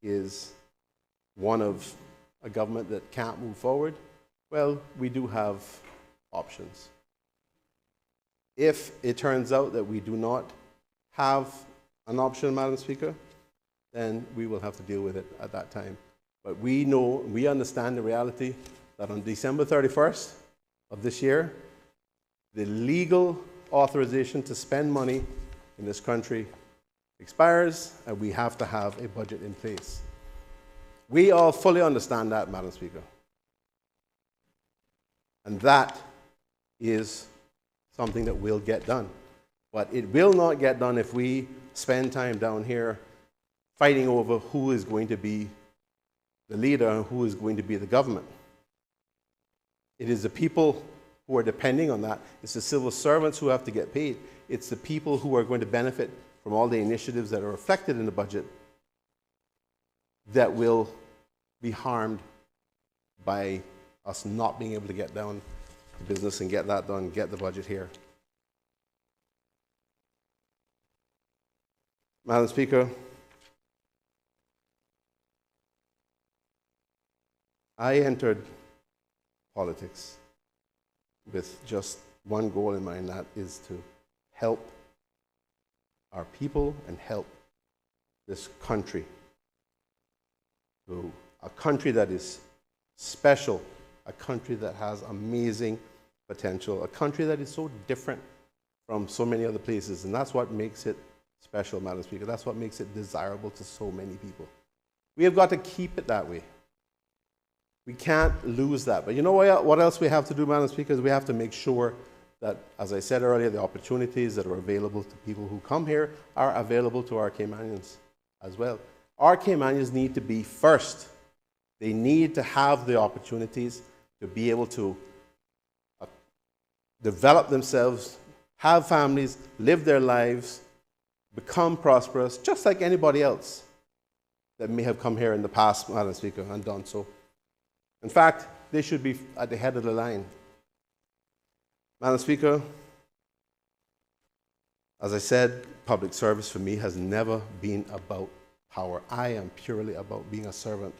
is one of a government that can't move forward. Well, we do have options. If it turns out that we do not have an option, Madam Speaker, then we will have to deal with it at that time. But we know, we understand the reality that on December 31st of this year, the legal authorization to spend money in this country expires, and we have to have a budget in place. We all fully understand that, Madam Speaker. And that is something that will get done. But it will not get done if we spend time down here fighting over who is going to be the leader and who is going to be the government. It is the people who are depending on that. It's the civil servants who have to get paid. It's the people who are going to benefit from all the initiatives that are reflected in the budget that will be harmed by us not being able to get down to business and get that done, get the budget here. Madam Speaker, I entered politics with just one goal in mind, that is to help our people and help this country. To a country that is special, a country that has amazing potential, a country that is so different from so many other places, and that's what makes it special, Madam Speaker. That's what makes it desirable to so many people. We have got to keep it that way. We can't lose that. But you know what else we have to do, Madam Speaker, is we have to make sure that, as I said earlier, the opportunities that are available to people who come here are available to our Caymanians as well. Our Caymanians need to be first. They need to have the opportunities to be able to develop themselves, have families, live their lives, become prosperous, just like anybody else that may have come here in the past, Madam Speaker, and done so. In fact, they should be at the head of the line. Madam Speaker, as I said, public service for me has never been about power. I am purely about being a servant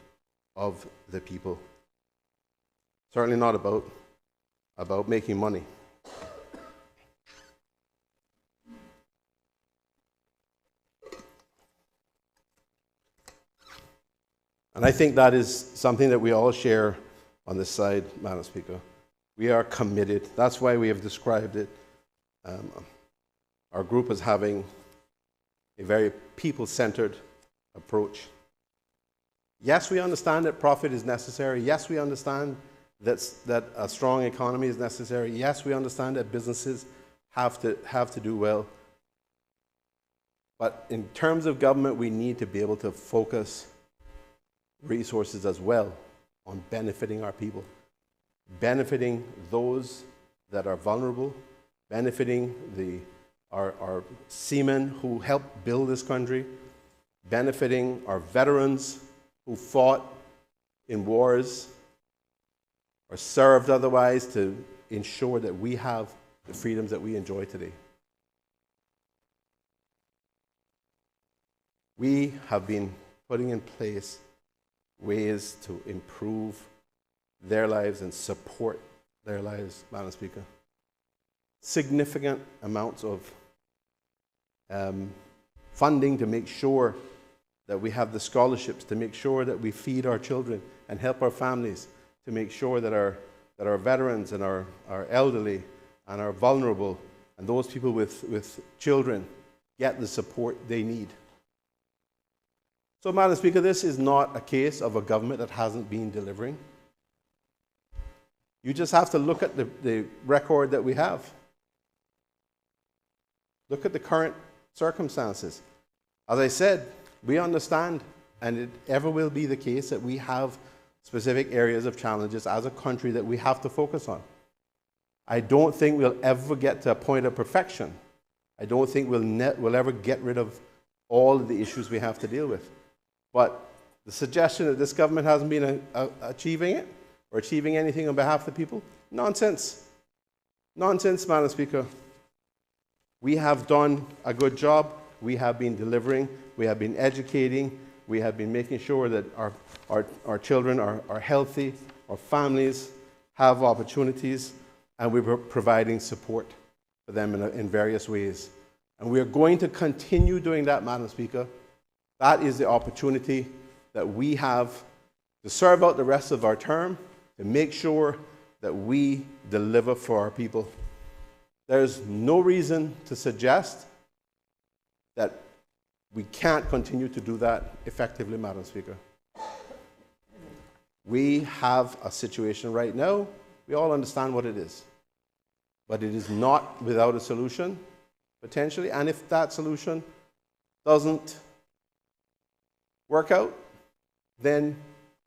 of the people. Certainly not about making money. And I think that is something that we all share on this side, Madam Speaker. We are committed. That's why we have described it, our group as having a very people-centered approach. Yes, we understand that profit is necessary. Yes, we understand that a strong economy is necessary. Yes, we understand that businesses have to do well. But in terms of government, we need to be able to focus resources as well on benefiting our people, benefiting those that are vulnerable, benefiting our seamen who helped build this country, benefiting our veterans who fought in wars or served otherwise to ensure that we have the freedoms that we enjoy today. We have been putting in place ways to improve their lives and support their lives, Madam Speaker. Significant amounts of funding to make sure that we have the scholarships, to make sure that we feed our children and help our families, to make sure that our veterans and our elderly and our vulnerable and those people with children get the support they need. So, Madam Speaker, this is not a case of a government that hasn't been delivering. You just have to look at the record that we have. Look at the current circumstances. As I said, we understand, and it ever will be the case, that we have specific areas of challenges as a country that we have to focus on. I don't think we'll ever get to a point of perfection. I don't think we'll ever get rid of all of the issues we have to deal with. But the suggestion that this government hasn't been achieving it or achieving anything on behalf of the people, nonsense. Nonsense, Madam Speaker. We have done a good job. We have been delivering. We have been educating. We have been making sure that our children are healthy, our families have opportunities, and we're providing support for them in various ways. And we are going to continue doing that, Madam Speaker. That is the opportunity that we have to serve out the rest of our term, to make sure that we deliver for our people. There's no reason to suggest that we can't continue to do that effectively, Madam Speaker. We have a situation right now. We all understand what it is. But it is not without a solution, potentially. And if that solution doesn't work out, then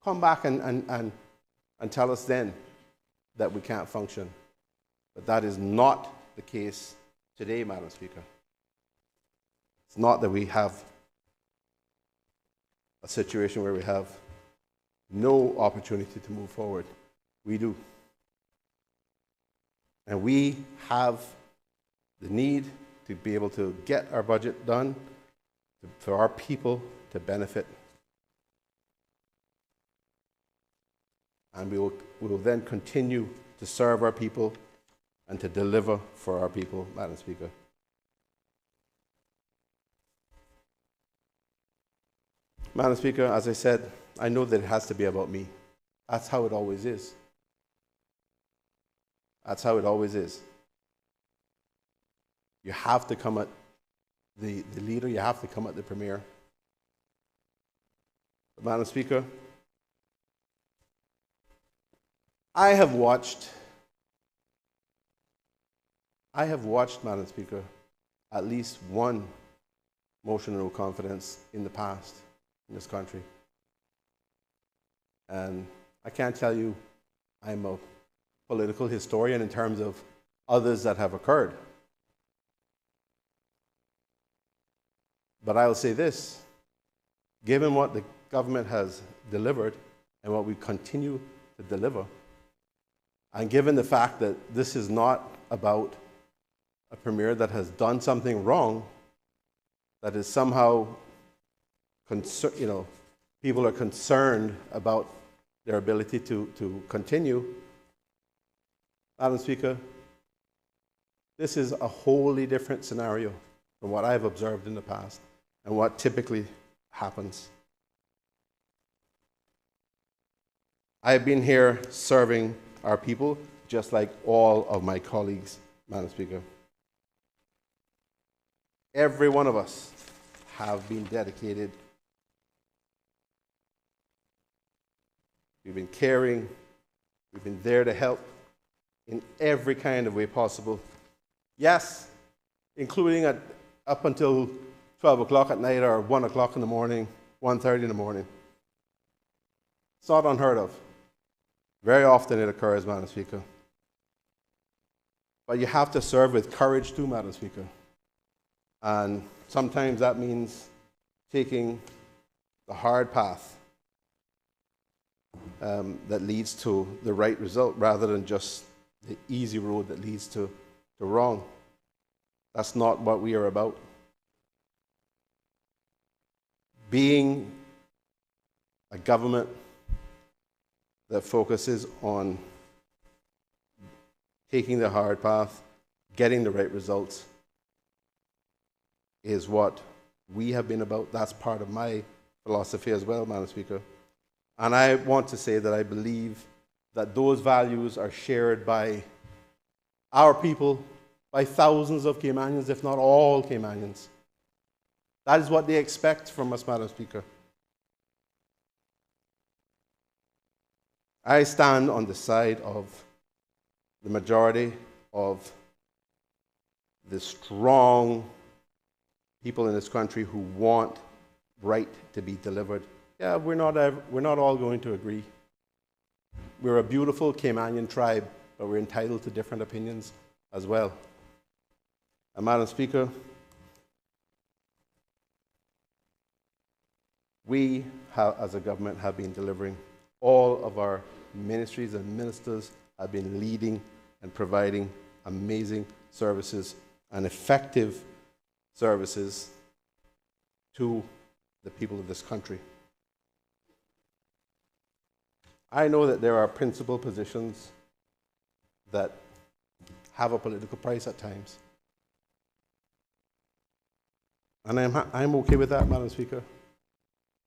come back and tell us then that we can't function. But that is not the case today, Madam Speaker. It's not that we have a situation where we have no opportunity to move forward. We do. And we have the need to be able to get our budget done for our people to benefit. And we will then continue to serve our people and to deliver for our people, Madam Speaker. Madam Speaker, as I said, I know that it has to be about me. That's how it always is. That's how it always is. You have to come at the leader, you have to come at the premier. But Madam Speaker, I have watched, Madam Speaker, at least one motion of no confidence in the past in this country. And I can't tell you I'm a political historian in terms of others that have occurred. But I'll say this, given what the government has delivered and what we continue to deliver, and given the fact that this is not about a premier that has done something wrong, that is somehow, people are concerned about their ability to continue. Madam Speaker, this is a wholly different scenario from what I've observed in the past and what typically happens. I've been here serving our people just like all of my colleagues, Madam Speaker. Every one of us have been dedicated. We've been caring. We've been there to help in every kind of way possible. Yes, including up until 12 o'clock at night or 1 o'clock in the morning, 1:30 in the morning. It's not unheard of. Very often it occurs, Madam Speaker. But you have to serve with courage too, Madam Speaker. And sometimes that means taking the hard path that leads to the right result rather than just the easy road that leads to wrong. That's not what we are about. Being a government that focuses on taking the hard path, getting the right results, is what we have been about. That's part of my philosophy as well, Madam Speaker. And I want to say that I believe that those values are shared by our people, by thousands of Caymanians, if not all Caymanians. That is what they expect from us, Madam Speaker. I stand on the side of the majority of the strong people in this country who want right to be delivered. Yeah, we're not all going to agree. We're a beautiful Caymanian tribe, but we're entitled to different opinions as well. And Madam Speaker, we as a government have been delivering. All of our ministries and ministers have been leading and providing amazing services and effective services to the people of this country. I know that there are principal positions that have a political price at times. And I'm okay with that, Madam Speaker.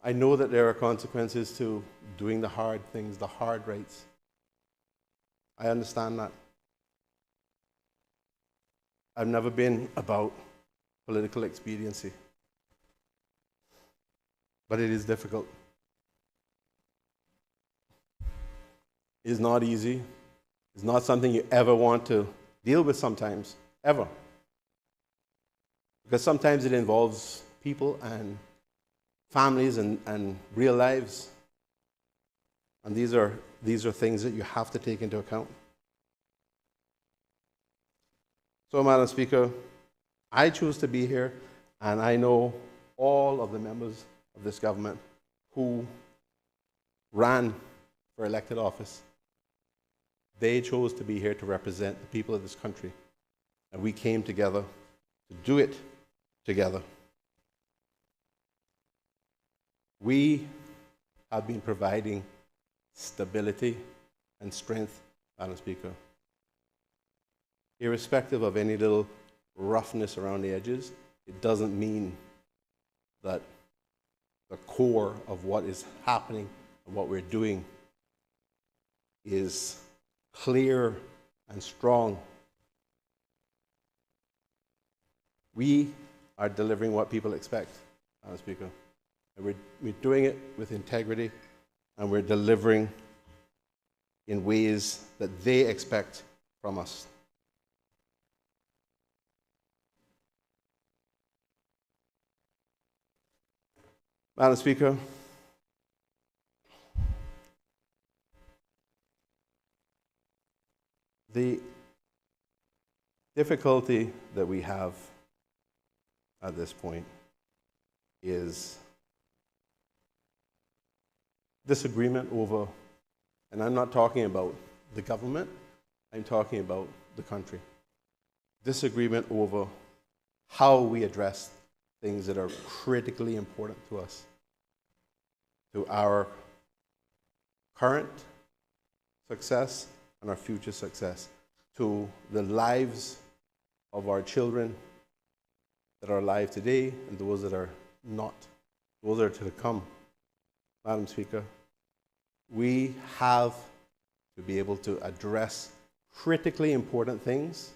I know that there are consequences to doing the hard things, the hard rights. I understand that. I've never been about political expediency. But it is difficult. It is not easy. It's not something you ever want to deal with sometimes, ever. Because sometimes it involves people and families and real lives. And these are things that you have to take into account. So, Madam Speaker, I choose to be here, and I know all of the members of this government who ran for elected office. They chose to be here to represent the people of this country. And we came together to do it together. We have been providing stability and strength, Madam Speaker. Irrespective of any little roughness around the edges, it doesn't mean that the core of what is happening and what we're doing is clear and strong. We are delivering what people expect, Madam Speaker. And we're doing it with integrity, and we're delivering in ways that they expect from us. Madam Speaker, the difficulty that we have at this point is disagreement over, and I'm not talking about the government, I'm talking about the country. Disagreement over how we address things that are critically important to us, to our current success and our future success, to the lives of our children that are alive today and those that are not, those that are to come. Madam Speaker, we have to be able to address critically important things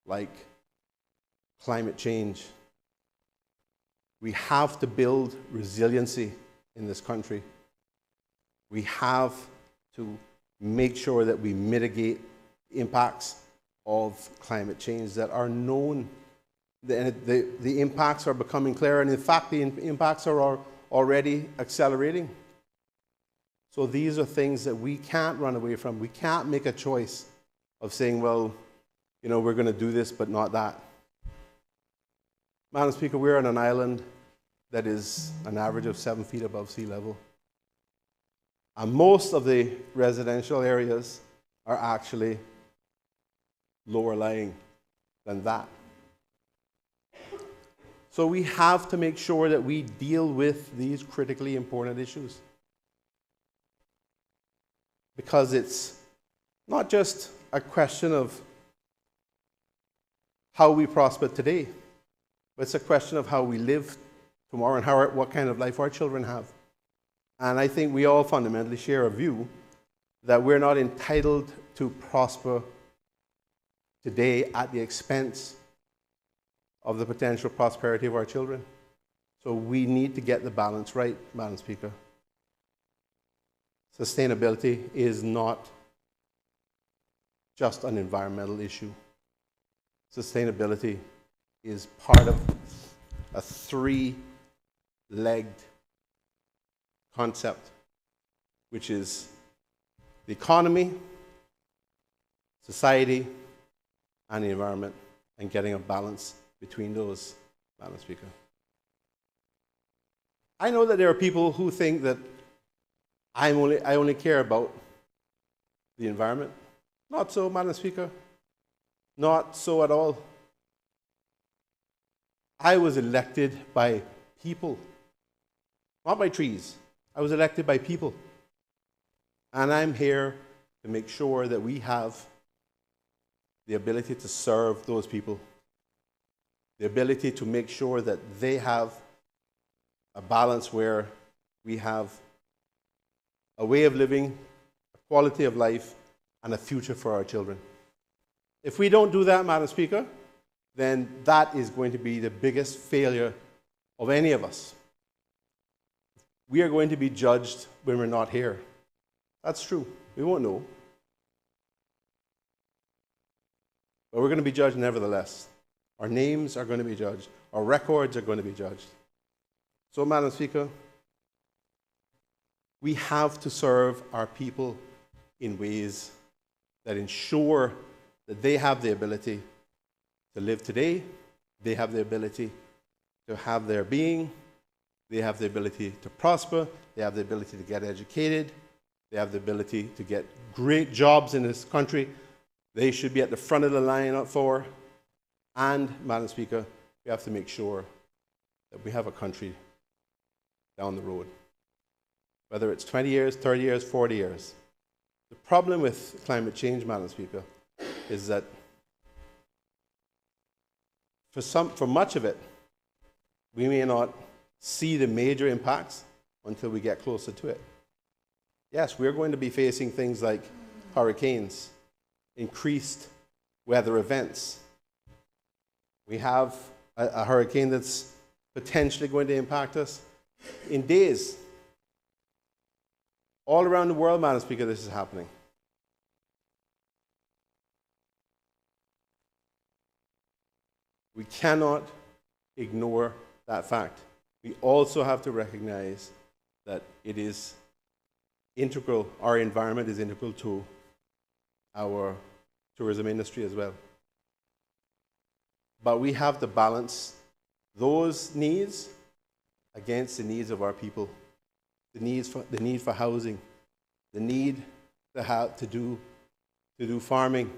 like climate change. We have to build resiliency in this country. We have to make sure that we mitigate impacts of climate change that are known. The impacts are becoming clearer, and in fact, the impacts are already accelerating. So these are things that we can't run away from. We can't make a choice of saying, well, you know, we're going to do this, but not that. Madam Speaker, we're on an island that is an average of 7 feet above sea level. And most of the residential areas are actually lower lying than that. So we have to make sure that we deal with these critically important issues. Because it's not just a question of how we prosper today, but it's a question of how we live tomorrow and what kind of life our children have. And I think we all fundamentally share a view that we're not entitled to prosper today at the expense of the potential prosperity of our children. So we need to get the balance right, Madam Speaker. Sustainability is not just an environmental issue. Sustainability is part of a three-legged concept, which is the economy, society, and the environment, and getting a balance between those, Madam Speaker. I know that there are people who think that I only care about the environment. Not so, Madam Speaker. Not so at all. I was elected by people, not by trees. I was elected by people. And I'm here to make sure that we have the ability to serve those people, the ability to make sure that they have a balance where we have a way of living, a quality of life, and a future for our children. If we don't do that, Madam Speaker, then that is going to be the biggest failure of any of us. We are going to be judged when we're not here. That's true. We won't know. But we're going to be judged nevertheless. Our names are going to be judged. Our records are going to be judged. So, Madam Speaker, we have to serve our people in ways that ensure that they have the ability to live today, they have the ability to have their being, they have the ability to prosper, they have the ability to get educated, they have the ability to get great jobs in this country. They should be at the front of the line for. And, Madam Speaker, we have to make sure that we have a country down the road. Whether it's 20 years, 30 years, 40 years. The problem with climate change, Madam Speaker, is that for much of it, we may not see the major impacts until we get closer to it. Yes, we're going to be facing things like hurricanes, increased weather events. We have a hurricane that's potentially going to impact us in days. All around the world, Madam Speaker, this is happening. We cannot ignore that fact. We also have to recognize that it is integral, our environment is integral to our tourism industry as well. But we have to balance those needs against the needs of our people, the need for housing, the need to do farming,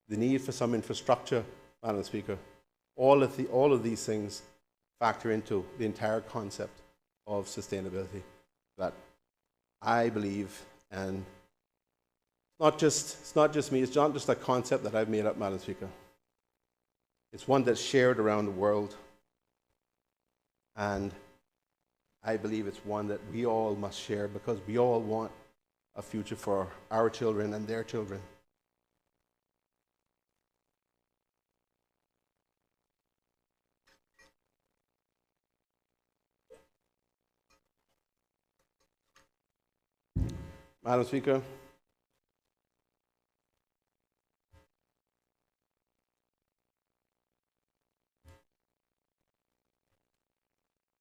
the need for some infrastructure, Madam Speaker. All of these things factor into the entire concept of sustainability that I believe, and it's not just me, it's not just a concept that I've made up, Madam Speaker. It's one that's shared around the world, and I believe it's one that we all must share because we all want a future for our children and their children. Madam Speaker,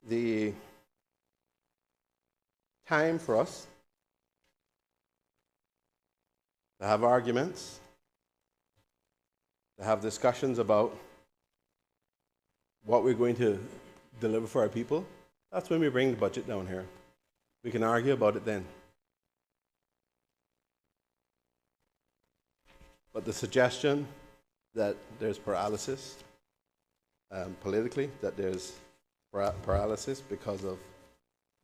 the time for us to have arguments, to have discussions about what we're going to deliver for our people, that's when we bring the budget down here. We can argue about it then. But the suggestion that there's paralysis politically, that there's paralysis because of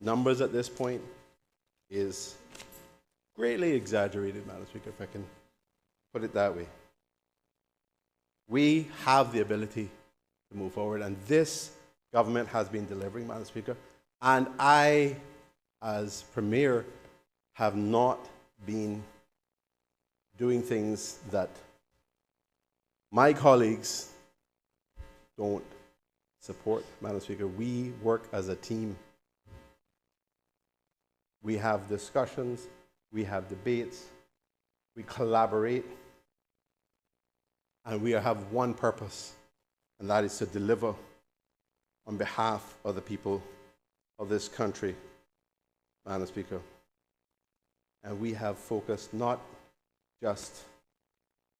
numbers at this point is greatly exaggerated, Madam Speaker, if I can put it that way. We have the ability to move forward, and this government has been delivering, Madam Speaker, and I, as Premier, have not been doing things that my colleagues don't support, Madam Speaker. We work as a team. We have discussions, we have debates, we collaborate, and we have one purpose, and that is to deliver on behalf of the people of this country, Madam Speaker. And we have focused not just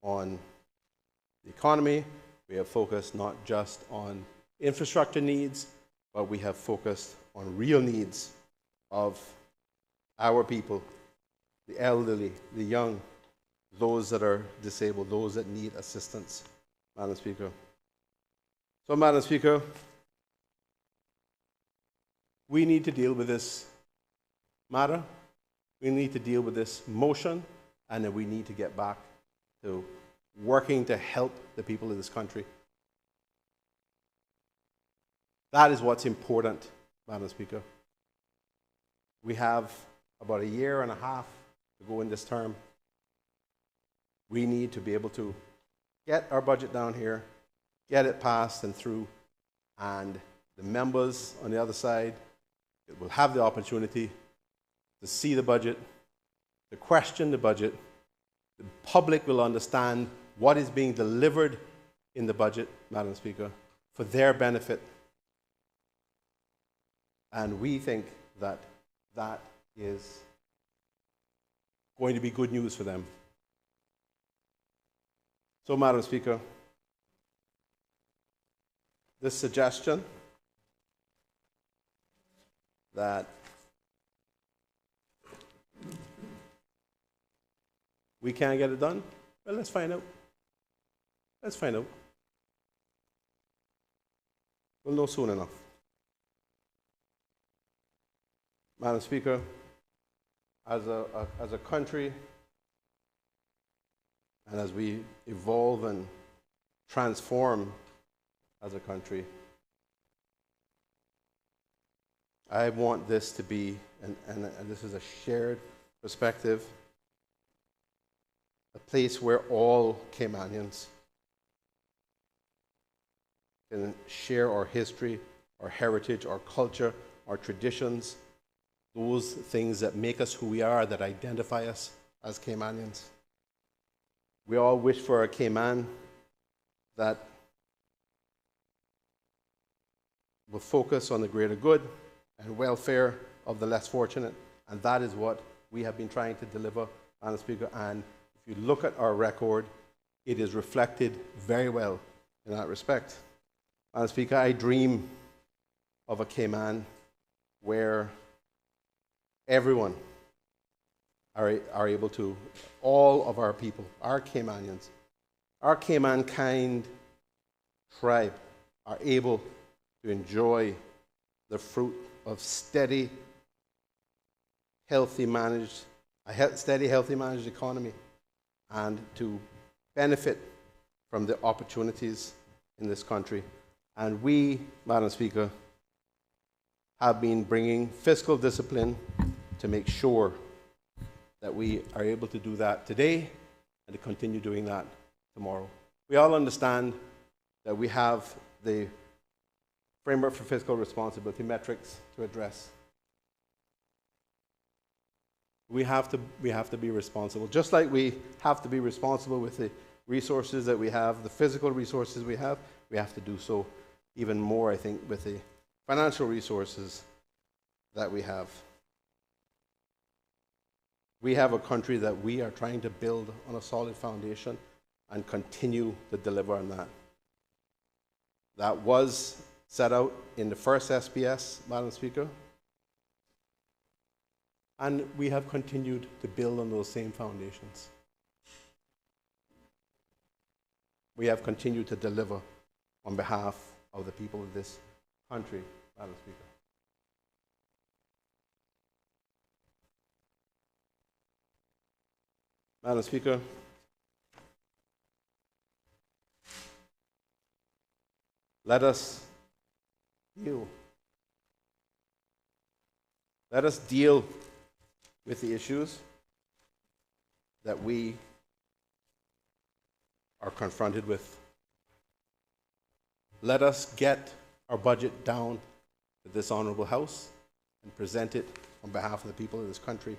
on the economy, we have focused not just on infrastructure needs, but we have focused on real needs of our people, the elderly, the young, those that are disabled, those that need assistance, Madam Speaker. So, Madam Speaker, we need to deal with this matter. We need to deal with this motion, and then we need to get back to working to help the people of this country. That is what's important, Madam Speaker. We have about a year and a half to go in this term. We need to be able to get our budget down here, get it passed and through, and the members on the other side will have the opportunity to see the budget, to question the budget. The public will understand what is being delivered in the budget, Madam Speaker, for their benefit. And we think that that is going to be good news for them. So, Madam Speaker, this suggestion that we can't get it done, well, let's find out. Let's find out. We'll know soon enough. Madam Speaker, as a country, and as we evolve and transform as a country, I want this to be, and this is a shared perspective, a place where all Caymanians can share our history, our heritage, our culture, our traditions, those things that make us who we are, that identify us as Caymanians. We all wish for a Cayman that will focus on the greater good and welfare of the less fortunate, and that is what we have been trying to deliver, Madam Speaker. And if you look at our record, it is reflected very well in that respect. Madam Speaker, I dream of a Cayman where everyone are able to, all of our people, our Caymanians, our Caymankind tribe are able to enjoy the fruit of steady, healthy managed economy, and to benefit from the opportunities in this country. And we, Madam Speaker, have been bringing fiscal discipline to make sure that we are able to do that today and to continue doing that tomorrow. We all understand that we have the framework for fiscal responsibility metrics to address. We have to be responsible. Just like we have to be responsible with the resources that we have, the physical resources we have to do so even more, I think, with the financial resources that we have. We have a country that we are trying to build on a solid foundation and continue to deliver on that. That was set out in the first SPS, Madam Speaker, and we have continued to build on those same foundations. We have continued to deliver on behalf of the people of this country, Madam Speaker. Madam Speaker, let us deal with the issues that we are confronted with. Let us get our budget down to this honorable House and present it on behalf of the people of this country,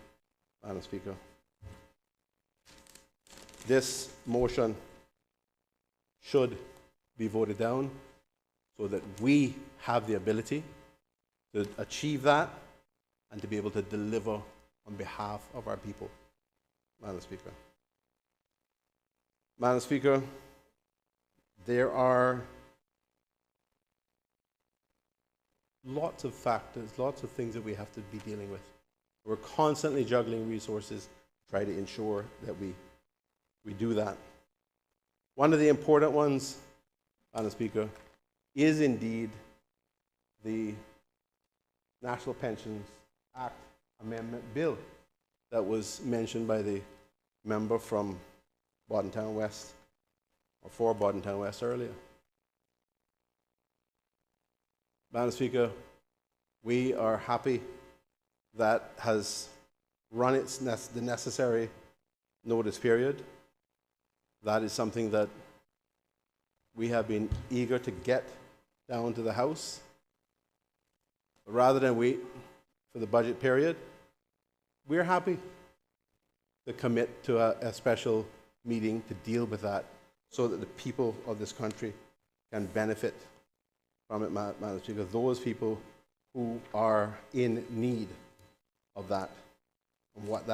Madam Speaker. This motion should be voted down so that we have the ability to achieve that and to be able to deliver on behalf of our people, Madam Speaker. Madam Speaker, there are lots of factors, lots of things that we have to be dealing with. We're constantly juggling resources to try to ensure that we do that. One of the important ones, Madam Speaker, is indeed the National Pensions Act Amendment Bill that was mentioned by the member from Boddentown West, or for Boddentown West earlier. Madam Speaker, we are happy that has run the necessary notice period. That is something that we have been eager to get down to the House. But rather than wait for the budget period, we're happy to commit to a special meeting to deal with that so that the people of this country can benefit from it, Madam Speaker. Those people who are in need of that and what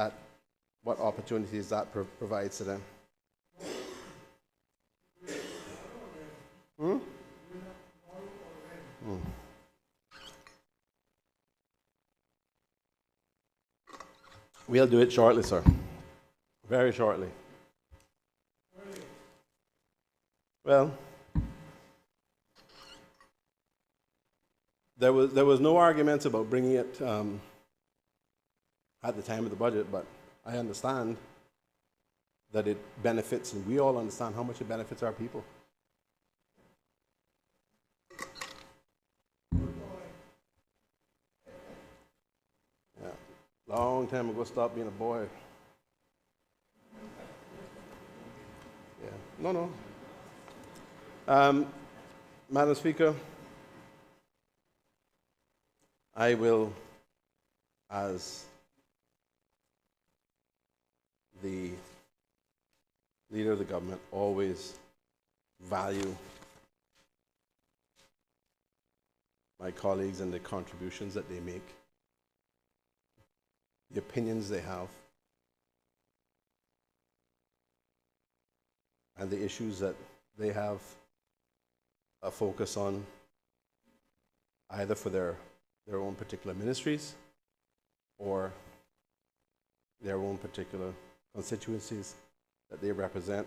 opportunities that provides to them. We'll do it shortly, sir. Very shortly. Well, there was no arguments about bringing it at the time of the budget, but I understand that it benefits, and we all understand how much it benefits our people. Yeah, long time ago, stop being a boy. Yeah, no. Madam Speaker, I will, as the leader of the government, always value my colleagues and the contributions that they make, the opinions they have, and the issues that they have a focus on either for their own particular ministries or their own particular constituencies that they represent.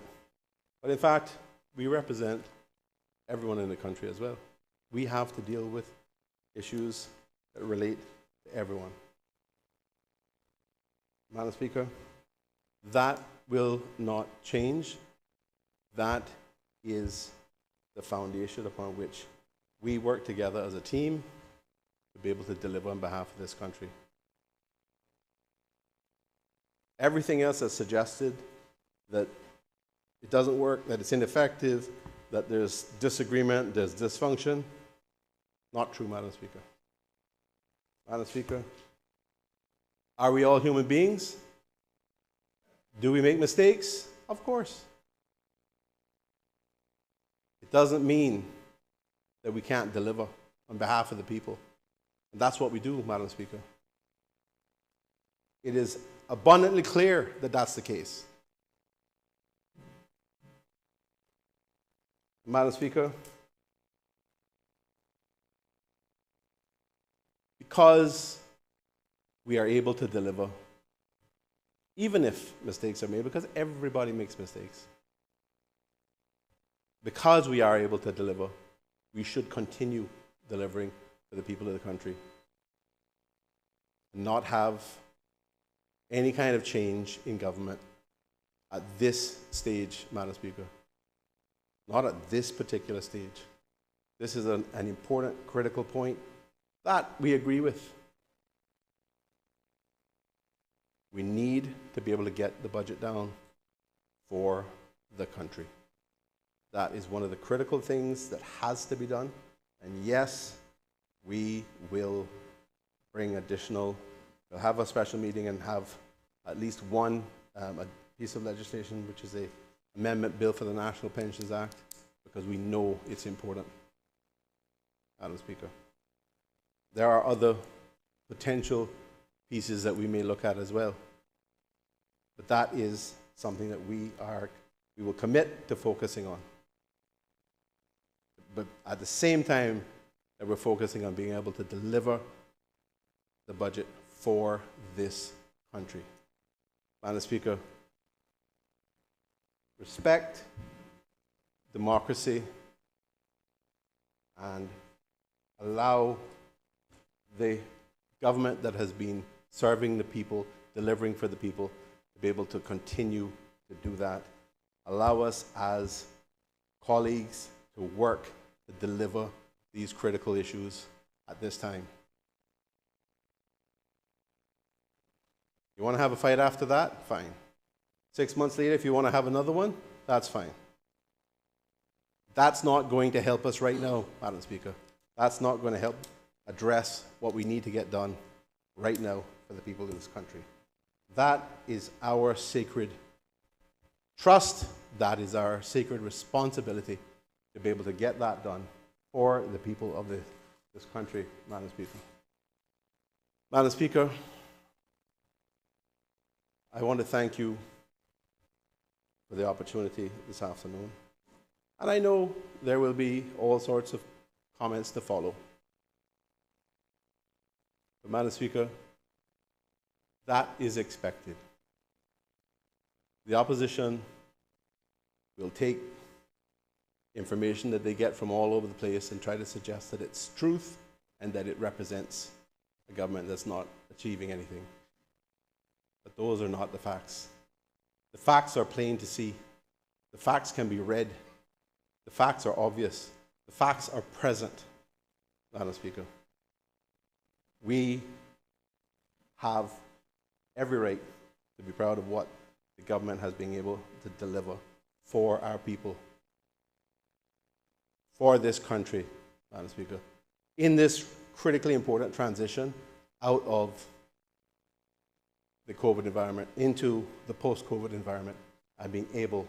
But in fact, we represent everyone in the country as well. We have to deal with issues that relate to everyone. Madam Speaker, that will not change. That is the foundation upon which we work together as a team to be able to deliver on behalf of this country. Everything else that's suggested, that it doesn't work, that it's ineffective, that there's disagreement, there's dysfunction, not true, Madam Speaker. Madam Speaker, are we all human beings? Do we make mistakes? Of course. It doesn't mean that we can't deliver on behalf of the people. And that's what we do, Madam Speaker. It is abundantly clear that that's the case. Madam Speaker, because we are able to deliver, even if mistakes are made, because everybody makes mistakes, because we are able to deliver, we should continue delivering for the people of the country. Not have any kind of change in government at this stage, Madam Speaker. Not at this particular stage. This is an important, critical point that we agree with. We need to be able to get the budget down for the country. That is one of the critical things that has to be done. And yes, we will bring additional, we'll have a special meeting and have at least one a piece of legislation, which is an amendment bill for the National Pensions Act, because we know it's important. Madam Speaker, there are other potential pieces that we may look at as well. But that is something that we will commit to focusing on. But at the same time that we're focusing on being able to deliver the budget for this country. Madam Speaker, respect democracy and allow the government that has been serving the people, delivering for the people, to be able to continue to do that. Allow us as colleagues to work to deliver these critical issues at this time. You want to have a fight after that? Fine. 6 months later, if you want to have another one, that's fine. That's not going to help us right now, Madam Speaker. That's not going to help address what we need to get done right now for the people of this country. That is our sacred trust. That is our sacred responsibility to be able to get that done for the people of this country, Madam Speaker. Madam Speaker, I want to thank you for the opportunity this afternoon. And I know there will be all sorts of comments to follow. But Madam Speaker, that is expected. The opposition will take information that they get from all over the place and try to suggest that it's truth and that it represents a government that's not achieving anything. But those are not the facts. The facts are plain to see. The facts can be read. The facts are obvious. The facts are present, Madam Speaker. We have every right to be proud of what the government has been able to deliver for our people, for this country, Madam Speaker, in this critically important transition out of the COVID environment into the post-COVID environment, and being able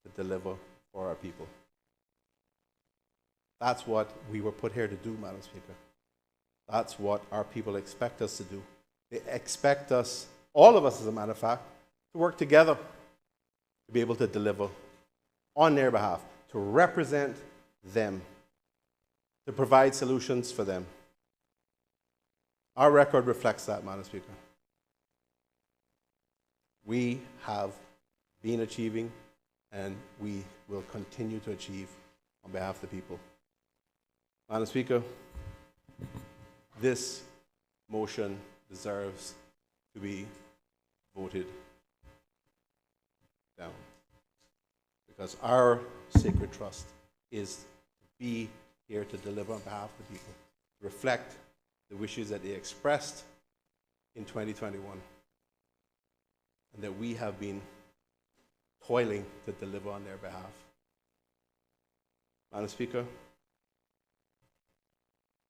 to deliver for our people. That's what we were put here to do, Madam Speaker. That's what our people expect us to do. They expect us, all of us as a matter of fact, to work together to be able to deliver on their behalf, to represent them, to provide solutions for them. Our record reflects that, Madam Speaker. We have been achieving, and we will continue to achieve on behalf of the people. Madam Speaker, this motion deserves to be voted down, because our sacred trust is to be here to deliver on behalf of the people, reflect the wishes that they expressed in 2021, and that we have been toiling to deliver on their behalf. Madam Speaker,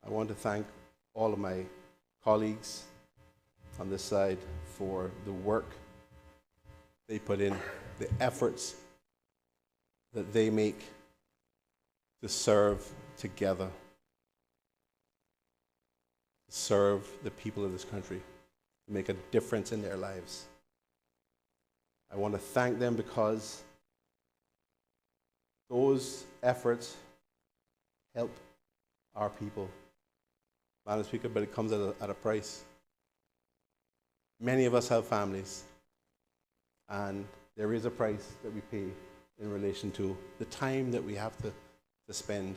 I want to thank all of my colleagues on this side for the work they put in, the efforts that they make to serve together, to serve the people of this country, to make a difference in their lives. I want to thank them because those efforts help our people, Madam Speaker, but it comes at a price. Many of us have families, and there is a price that we pay in relation to the time that we have to spend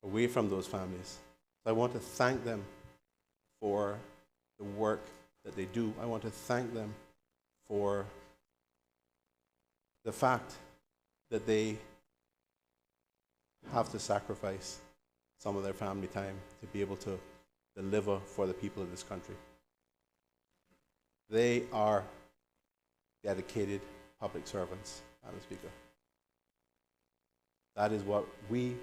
away from those families. So I want to thank them for the work that they do. I want to thank them for the fact that they have to sacrifice some of their family time to be able to deliver for the people of this country. They are dedicated public servants, Madam Speaker. That is what we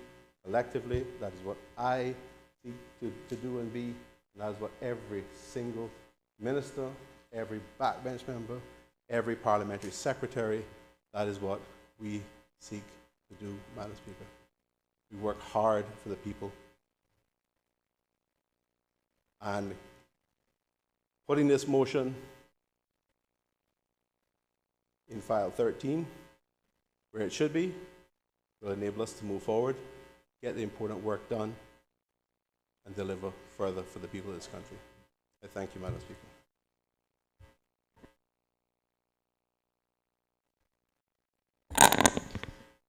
collectively, that is what I seek to do and be, and that is what every single minister, every backbench member, every parliamentary secretary, that is what we seek to do, Madam Speaker. We work hard for the people. And putting this motion in file 13, where it should be, will enable us to move forward, get the important work done, and deliver further for the people of this country. I thank you, Madam Speaker.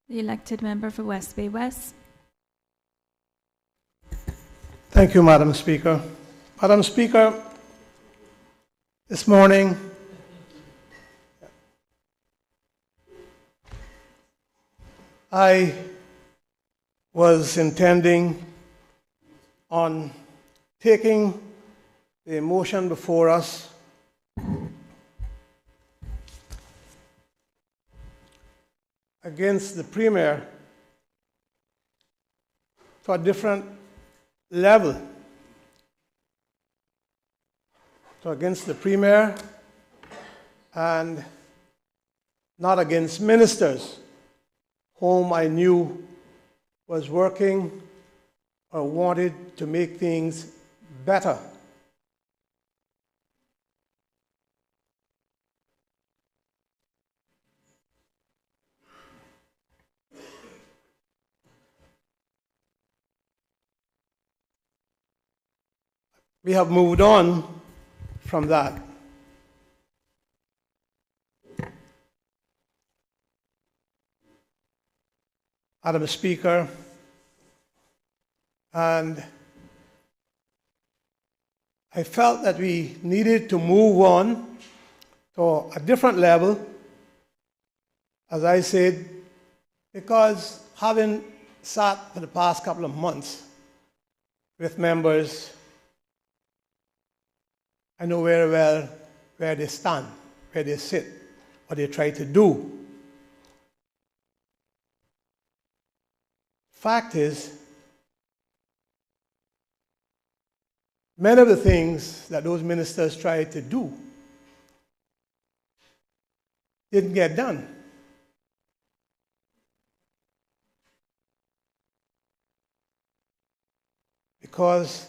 The elected member for West Bay West. Thank you, Madam Speaker. Madam Speaker, this morning, I was intending on taking the motion before us against the Premier to a different level, so against the Premier and not against ministers whom I knew was working or wanted to make things better. We have moved on from that. Madam Speaker, and I felt that we needed to move on to a different level, as I said, because having sat for the past couple of months with members, I know very well where they stand, where they sit, what they try to do. Fact is, many of the things that those ministers tried to do didn't get done. Because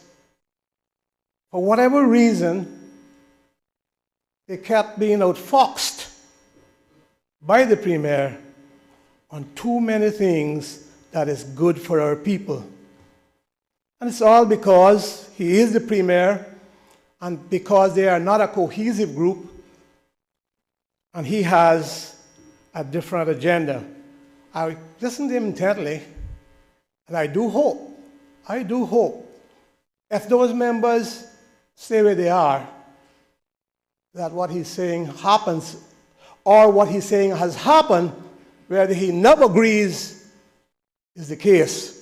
for whatever reason, they kept being outfoxed by the Premier on too many things that is good for our people. And it's all because he is the premier and because they are not a cohesive group and he has a different agenda. I listened to him intently, and I do hope, if those members stay where they are, that what he's saying happens, or what he's saying has happened, whether he never agrees is the case.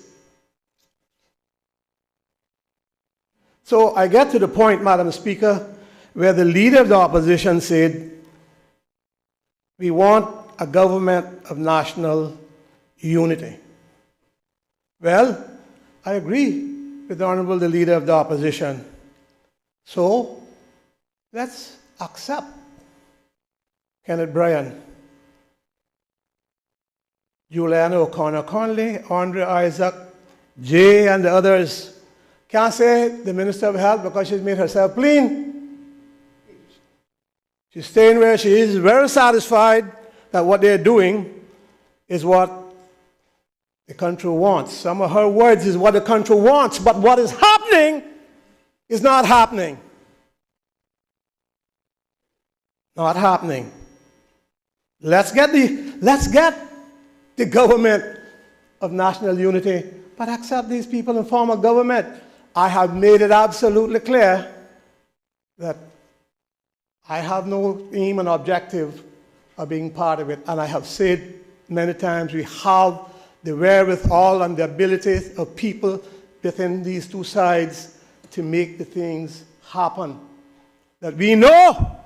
So I get to the point, Madam Speaker, where the leader of the opposition said, we want a government of national unity. Well, I agree with the Honorable the Leader of the Opposition. So, let's accept Kenneth Bryan, Juliana O'Connor Conley, Andre Isaac, Jay, and the others. Can't say the Minister of Health because she's made herself clean. She's staying where she is, very satisfied that what they're doing is what the country wants. Some of her words is what the country wants, but what is happening is not happening. Not happening. Let's get the government of national unity, but accept these people and form a government. I have made it absolutely clear that I have no aim and objective of being part of it, and I have said many times we have the wherewithal and the abilities of people within these two sides to make the things happen that we know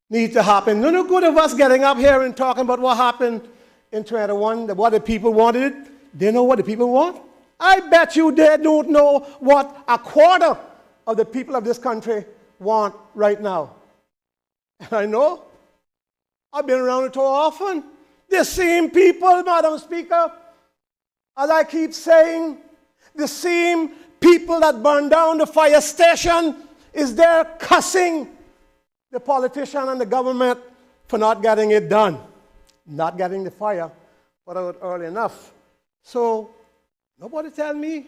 need to happen. No good of us getting up here and talking about what happened in 21, what the people wanted. They know what the people want. I bet you they don't know what a quarter of the people of this country want right now. And I know. I've been around it too often. The same people, Madam Speaker, as I keep saying, the same people that burned down the fire station is there cussing the politician and the government for not getting it done, not getting the fire put out early enough. So nobody tell me.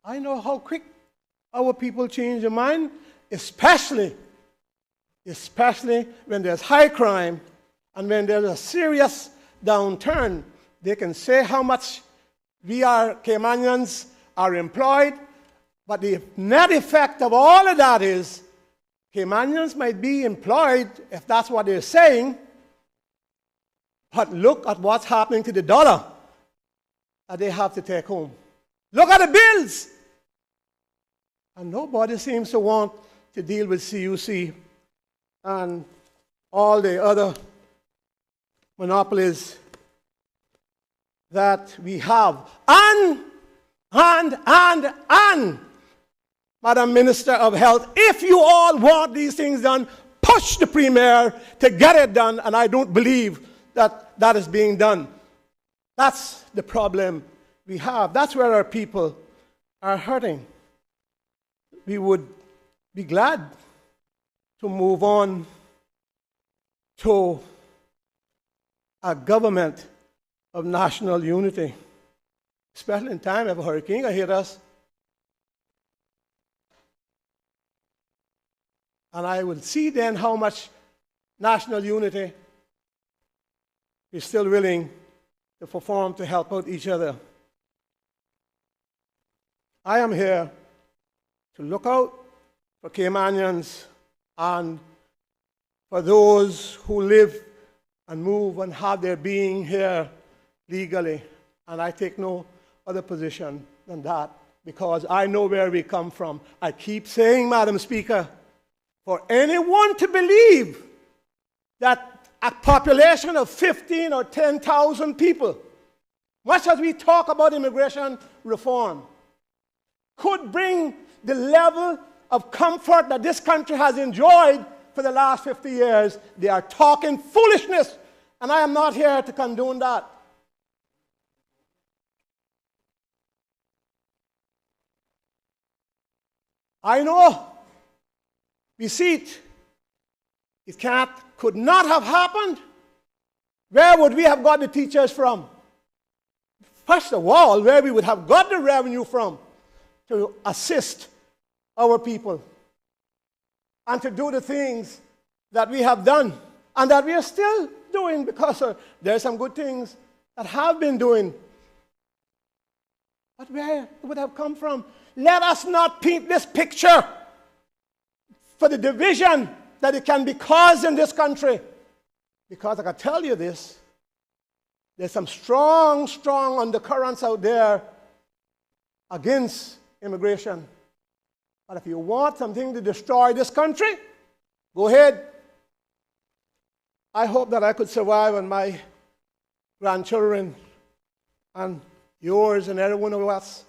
I know how quick our people change their mind, especially when there's high crime and when there's a serious downturn. They can say how much Caymanians are employed, but the net effect of all of that is Caymanians might be employed, if that's what they're saying, but look at what's happening to the dollar that they have to take home. Look at the bills. And nobody seems to want to deal with CUC and all the other monopolies that we have. And, Madam Minister of Health, if you all want these things done, push the Premier to get it done, and I don't believe that that is being done. That's the problem we have. That's where our people are hurting. We would be glad to move on to a government of national unity, especially in time of a hurricane that hit us. And I will see then how much national unity is still willing to perform to help out each other. I am here to look out for Caymanians and for those who live and move and have their being here legally. And I take no other position than that because I know where we come from. I keep saying, Madam Speaker, for anyone to believe that a population of 15 or 10,000 people, much as we talk about immigration reform, could bring the level of comfort that this country has enjoyed for the last 50 years, they are talking foolishness, and I am not here to condone that. I know, we see it. It could not have happened. Where would we have got the teachers from? First of all, where we would have got the revenue from. to assist our people and to do the things that we have done and that we are still doing, because there are some good things that have been doing. But where it would have come from? Let us not paint this picture for the division that it can be caused in this country. Because I can tell you this, there's some strong, strong undercurrents out there against immigration. But if you want something to destroy this country, go ahead. I hope that I could survive and my grandchildren and yours and every one of us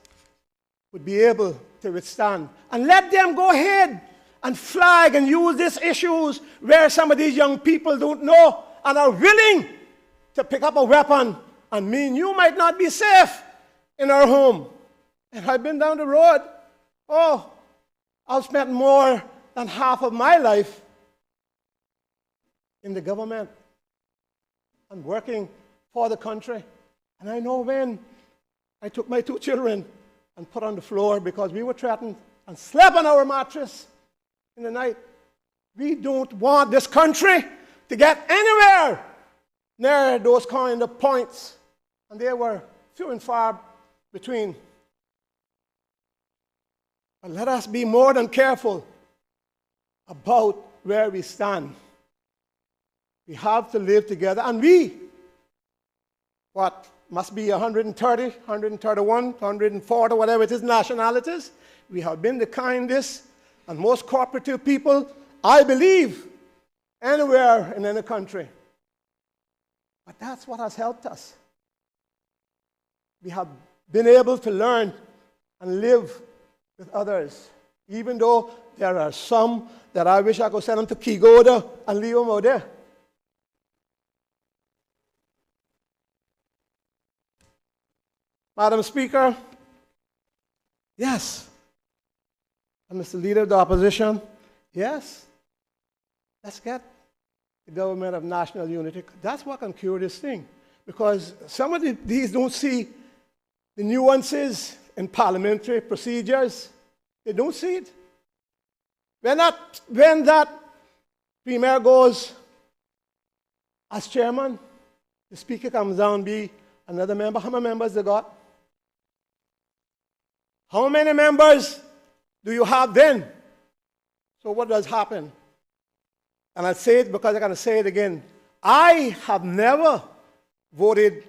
would be able to withstand. And let them go ahead and flag and use these issues where some of these young people don't know and are willing to pick up a weapon and mean you might not be safe in our home. And I've been down the road. Oh, I've spent more than half of my life in the government and working for the country. And I know when I took my 2 children and put on the floor because we were threatened and slept on our mattress in the night. We don't want this country to get anywhere near those kind of points. And they were few and far between. But let us be more than careful about where we stand. We have to live together. And we, must be 130, 131, 140, whatever it is, nationalities. We have been the kindest and most cooperative people, I believe, anywhere in any country. But that's what has helped us. We have been able to learn and live with others, even though there are some that I wish I could send them to Kigoda and leave them out there. Madam Speaker, yes. And Mr. Leader of the Opposition, yes. Let's get the government of national unity. That's what can cure this thing. Because some of these don't see the nuances in parliamentary procedures. They don't see it. When that premier goes as chairman, the speaker comes down, be another member. How many members they got? How many members do you have then? So what does happen? And I say it because I'm going to say it again. I have never voted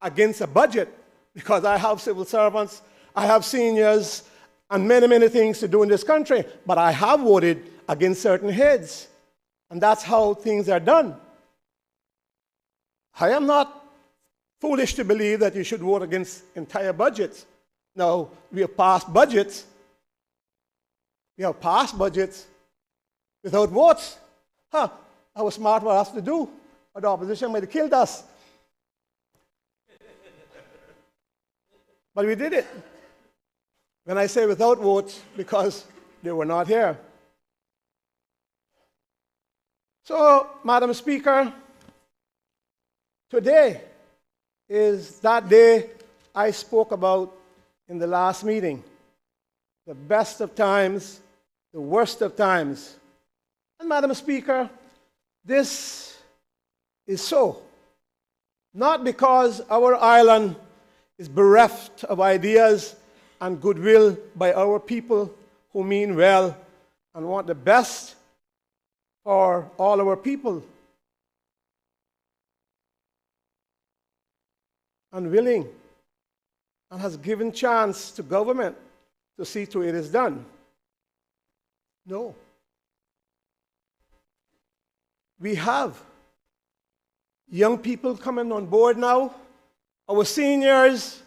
against a budget because I have civil servants, I have seniors, and many, many things to do in this country. But I have voted against certain heads. And that's how things are done. I am not foolish to believe that you should vote against entire budgets. Now, we have passed budgets. We have passed budgets without votes. That was smart for us to do, or the opposition might have killed us. But we did it. When I say without votes, because they were not here. So, Madam Speaker, today is that day I spoke about in the last meeting. The best of times, the worst of times. And Madam Speaker, this is so. Not because our island is bereft of ideas and goodwill by our people who mean well and want the best for all our people. And willing and has given chance to government to see to it is done. No. We have young people coming on board now, our seniors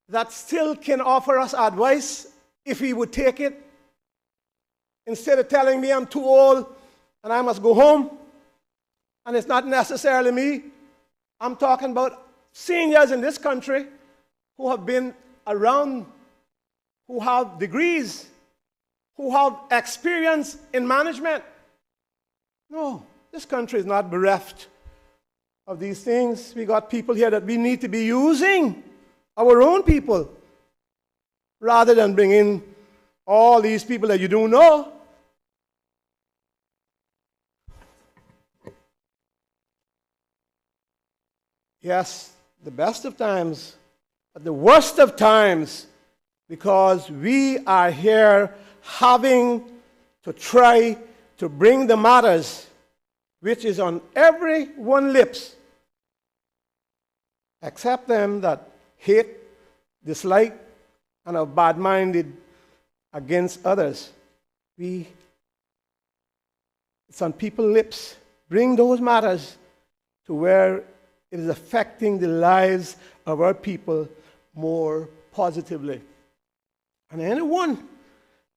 that still can offer us advice if we would take it. Instead of telling me I'm too old and I must go home, and it's not necessarily me. I'm talking about seniors in this country who have been around, who have degrees, who have experience in management. No, this country is not bereft of these things. We got people here that we need to be using, our own people. rather than bring in all these people that you don't know. Yes, the best of times, but the worst of times, because we are here having to try to bring the matters which is on everyone's lips, except them that hate, dislike, and are bad-minded against others. It's on people's lips. Bring those matters to where it is affecting the lives of our people more positively. And anyone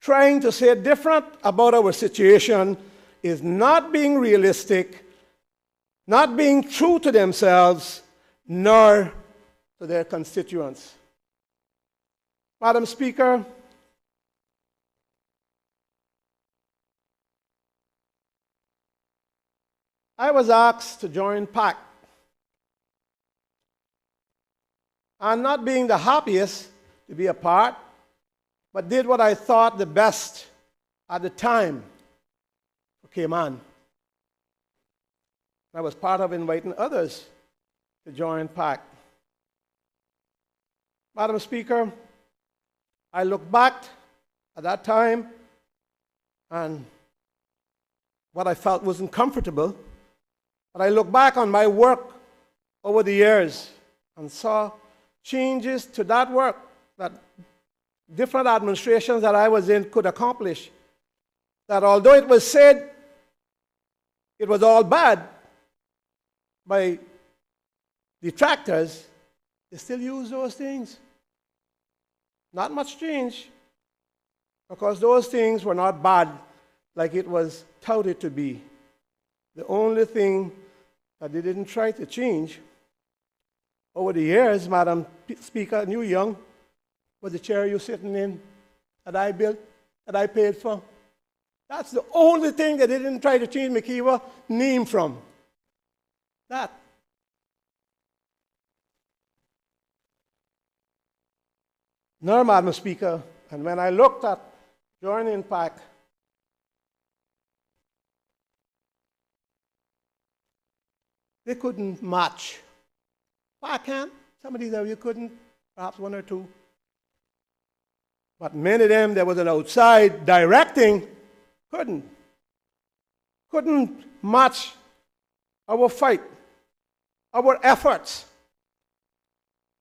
trying to say different about our situation is not being realistic, not being true to themselves, nor to their constituents. Madam Speaker, I was asked to join PAC. And not being the happiest to be a part, but did what I thought the best at the time for Cayman. I was part of inviting others to join PAC. Madam Speaker, I look back at that time and what I felt wasn't comfortable, but I look back on my work over the years and saw changes to that work that different administrations that I was in could accomplish. That although it was said it was all bad by detractors, they still use those things. Not much change, because those things were not bad like it was touted to be. The only thing that they didn't try to change over the years, Madam Speaker, and you young, was the chair you're sitting in that I built, that I paid for. That's the only thing that they didn't try to change McKeever name from. That. No, Madam Speaker, and when I looked at joining PAC, they couldn't match. PAC can. Some of these you couldn't, perhaps one or two. But many of them that was an outside directing couldn't match our fight, our efforts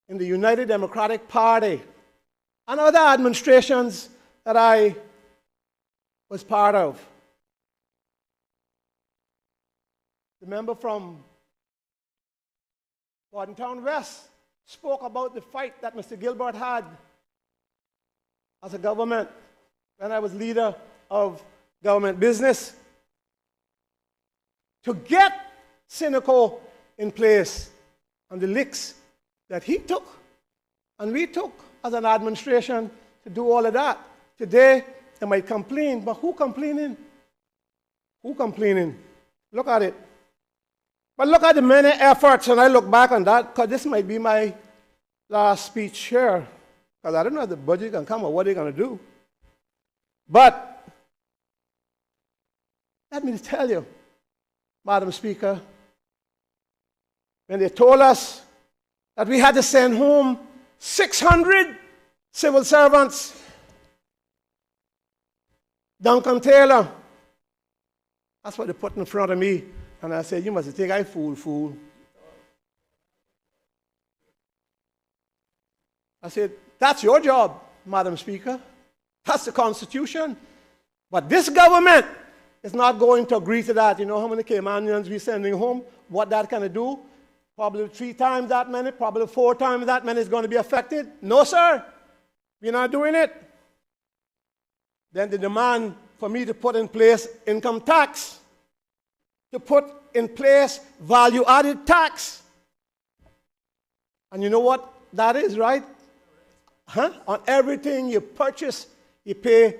in the United Democratic Party and other administrations that I was part of. The member from Town West spoke about the fight that Mr. Gilbert had as a government when I was leader of government business to get Synaco in place, and the licks that he took and we took as an administration to do all of that. Today, they might complain, but who complaining? Who complaining? Look at it. But look at the many efforts, and I look back on that, because this might be my last speech here, because I don't know if the budget can come or what they're going to do. But let me tell you, Madam Speaker, when they told us that we had to send home 600 civil servants, Duncan Taylor, that's what they put in front of me. And I said, you must think I fool. I said, that's your job, Madam Speaker. That's the Constitution. But this government is not going to agree to that. You know how many Caymanians we're sending home? What that can do? Probably 3 times that many, probably 4 times that many is going to be affected. No, sir. We're not doing it. Then the demand for me to put in place income tax, to put in place value-added tax. And you know what that is, right? On everything you purchase, you pay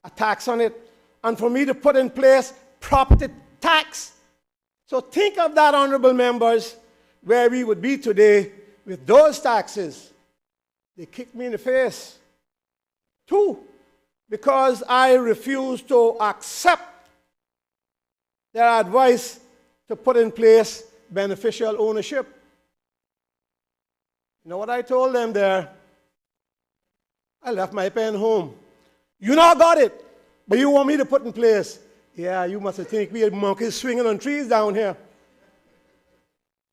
a tax on it. And for me to put in place property tax. So think of that, honorable members, where we would be today with those taxes. They kicked me in the face. Two, because I refuse to accept their advice to put in place beneficial ownership. You know what I told them there? I left my pen home. You now got it, but you want me to put in place. Yeah, you must think we are monkeys swinging on trees down here.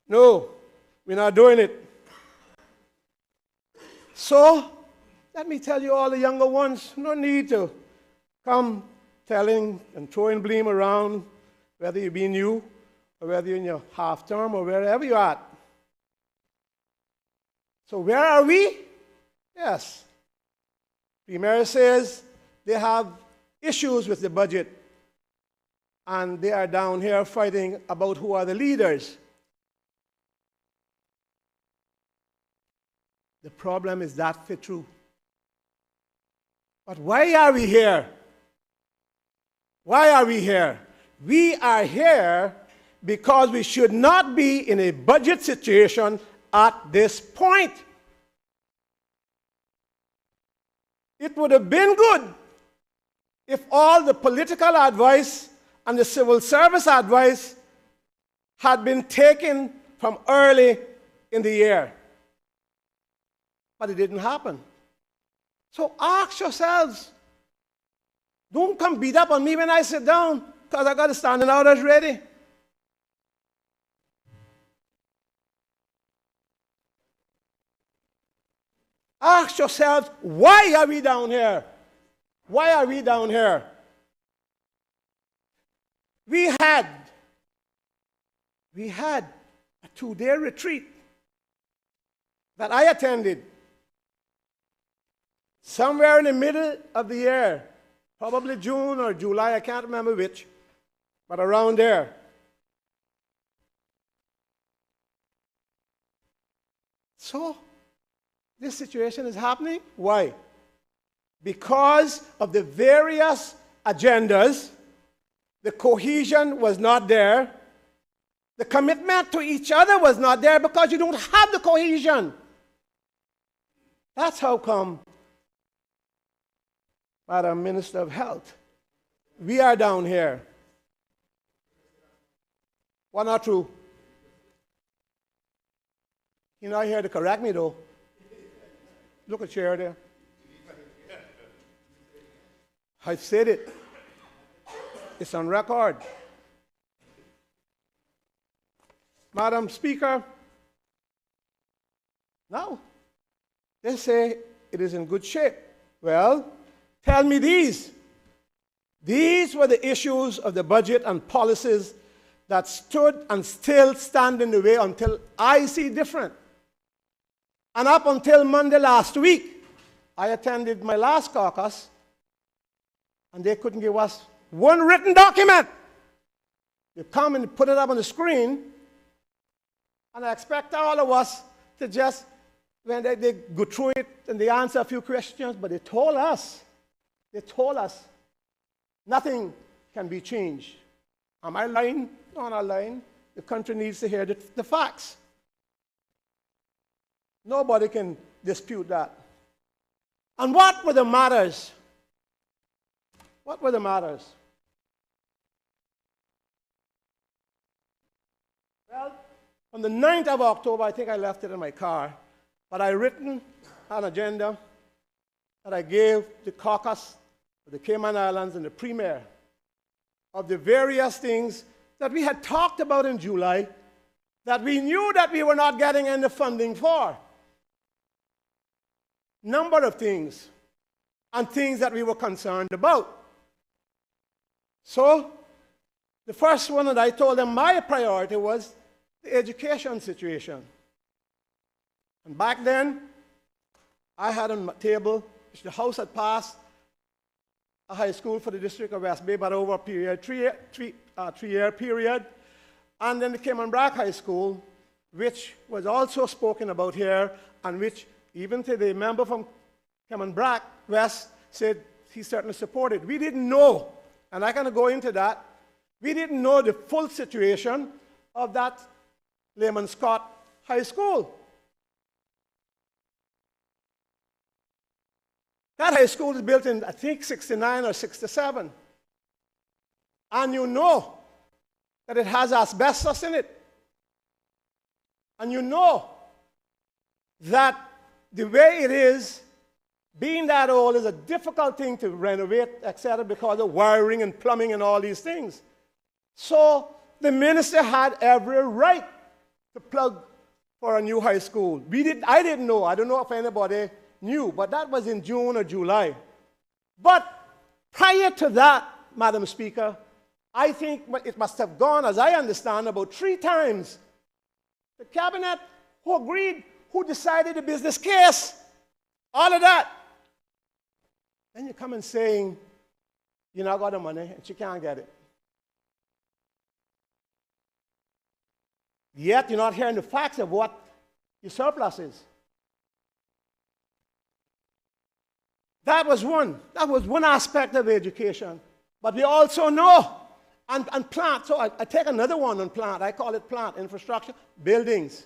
No, we're not doing it. So, let me tell you all the younger ones, no need to come telling and throwing blame around, whether you be new or whether you're in your half term or wherever you're at. So where are we? Yes. Premier says they have issues with the budget, and they are down here fighting about who are the leaders. The problem is that fit true. But why are we here? Why are we here? We are here because we should not be in a budget situation at this point. It would have been good if all the political advice and the civil service advice had been taken from early in the year. But it didn't happen. So ask yourselves. Don't come beat up on me when I sit down, because I got to stand in orders ready. Ask yourselves, why are we down here? Why are we down here? We had a 2-day retreat that I attended somewhere in the middle of the year, probably June or July, I can't remember which, but around there. So, this situation is happening. Why? Because of the various agendas, the cohesion was not there. The commitment to each other was not there because you don't have the cohesion. That's how come, Madam Minister of Health, we are down here. One or two. You're not here to correct me, though. Look at chair there. I've said it. It's on record. Madam Speaker, now, they say it is in good shape. Well, tell me these. These were the issues of the budget and policies that stood and still stand in the way until I see different. And up until Monday last week, I attended my last caucus, and they couldn't give us one written document. You come and put it up on the screen, and I expect all of us to just, when they go through it and they answer a few questions, but they told us, nothing can be changed. Am I lying? No, I'm not lying. The country needs to hear the facts. Nobody can dispute that. And what were the matters? What were the matters? Well, on the 9th of October, I think I left it in my car, but I written an agenda that I gave the caucus of the Cayman Islands and the Premier of the various things that we had talked about in July that we knew that we were not getting any funding for. Number of things, and things that we were concerned about. So, the first one that I told them my priority was the education situation. And back then, I had on my table, which the House had passed, a high school for the District of West Bay, but over a period, three-year period. And then the Cayman Brac High School, which was also spoken about here, and which even to the member from Cayman Brac West said he certainly supported. We didn't know, and I can go into that, we didn't know the full situation of that Lehman Scott High School. That high school is built in, I think, 69 or 67. And you know that it has asbestos in it. And you know that the way it is, being that old, is a difficult thing to renovate, etc., because of wiring and plumbing and all these things. So the minister had every right to plug for a new high school. I didn't know. I don't know if anybody knew, but that was in June or July. But prior to that, Madam Speaker, I think it must have gone, as I understand, about 3 times. The cabinet, who agreed, who decided the business case, all of that. Then you come and saying, you not got the money, and you can't get it. Yet you're not hearing the facts of what your surplus is. That was one aspect of education. But we also know, and plant, so I take another one on plant, I call it plant, infrastructure, buildings,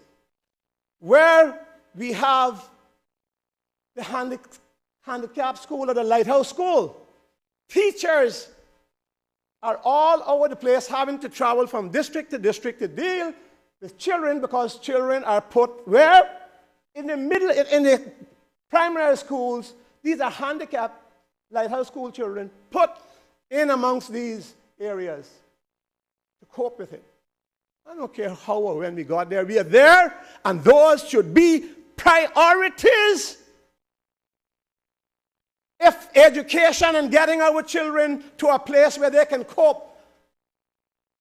where we have the handicap school or the lighthouse school. Teachers are all over the place having to travel from district to district to deal with children, because children are put where? In the middle, in the primary schools. These are handicapped lighthouse school children put in amongst these areas to cope with it. I don't care how or when we got there. We are there, and those should be priorities. If education and getting our children to a place where they can cope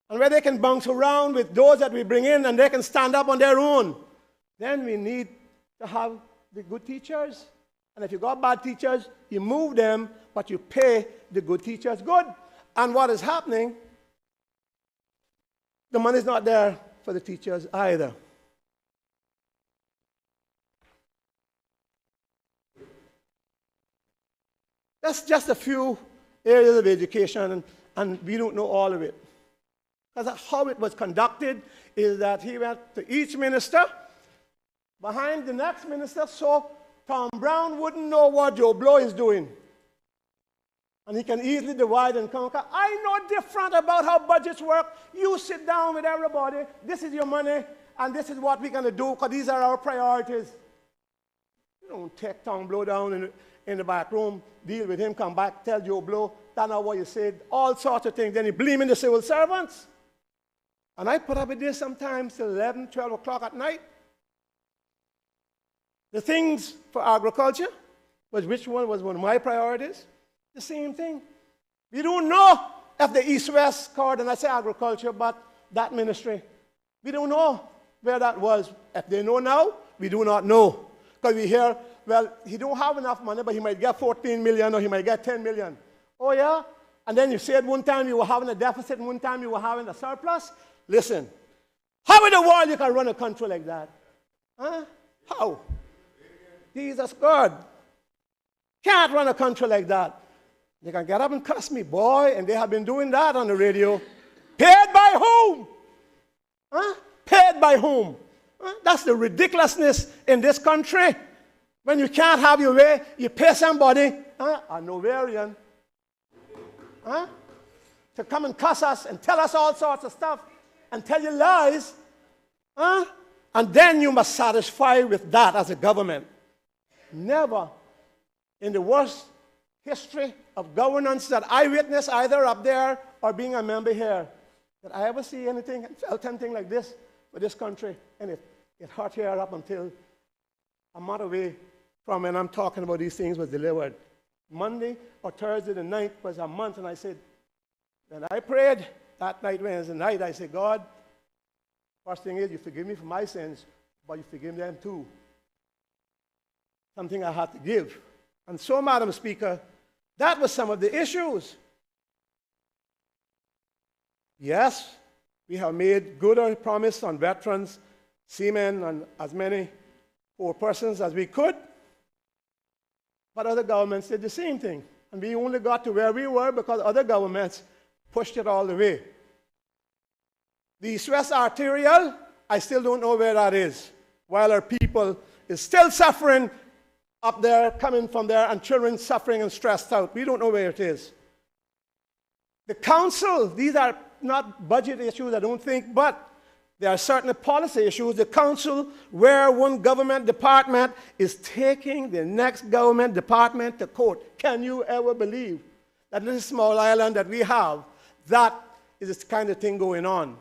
and where they can bounce around with those that we bring in and they can stand up on their own, then we need to have the good teachers. And if you got bad teachers, you move them, but you pay the good teachers good. And what is happening, the money's not there for the teachers either. That's just a few areas of education, and we don't know all of it. Because how it was conducted is that he went to each minister, behind the next minister, so Tom Brown wouldn't know what Joe Blow is doing. And he can easily divide and conquer. I know different about how budgets work. You sit down with everybody. This is your money, and this is what we're going to do, because these are our priorities. You don't take Tom Blow down in the back room, deal with him, come back, tell Joe Blow, that's not what you said, all sorts of things. Then you blame the civil servants. And I put up with this sometimes till 11, 12 o'clock at night. The things for agriculture, which one was one of my priorities, the same thing. We don't know if the East-West corridor, and I say agriculture, but that ministry, we don't know where that was. If they know now, we do not know. Because we hear, well, he don't have enough money, but he might get 14 million or he might get 10 million. Oh, yeah? And then you said one time you were having a deficit and one time you were having a surplus. Listen, how in the world you can run a country like that? Huh? How? Jesus God. Can't run a country like that. They can get up and cuss me, boy, and they have been doing that on the radio. Paid by whom? Huh? Paid by whom? Huh? That's the ridiculousness in this country. When you can't have your way, you pay somebody, a Novarian, to come and cuss us and tell us all sorts of stuff and tell you lies, and then you must satisfy with that as a government. Never in the worst history of governance that I witnessed, either up there or being a member here, did I ever see anything, felt anything like this for this country. And it hurt here up until a month away from when I'm talking about these things was delivered. Monday or Thursday the 9th was a month, and I said, when I prayed that night, Wednesday night, I said, God, first thing is you forgive me for my sins, but you forgive them too. Something I had to give. And so, Madam Speaker, that was some of the issues. Yes, we have made good on promise on veterans, seamen, and as many poor persons as we could. But other governments did the same thing. And we only got to where we were because other governments pushed it all the way. The East-West Arterial, I still don't know where that is. While our people is still suffering up there, coming from there, and children suffering and stressed out. We don't know where it is. The council, these are not budget issues, I don't think, but there are certain policy issues. The council, where one government department is taking the next government department to court. Can you ever believe that in this small island that we have, that is this kind of thing going on?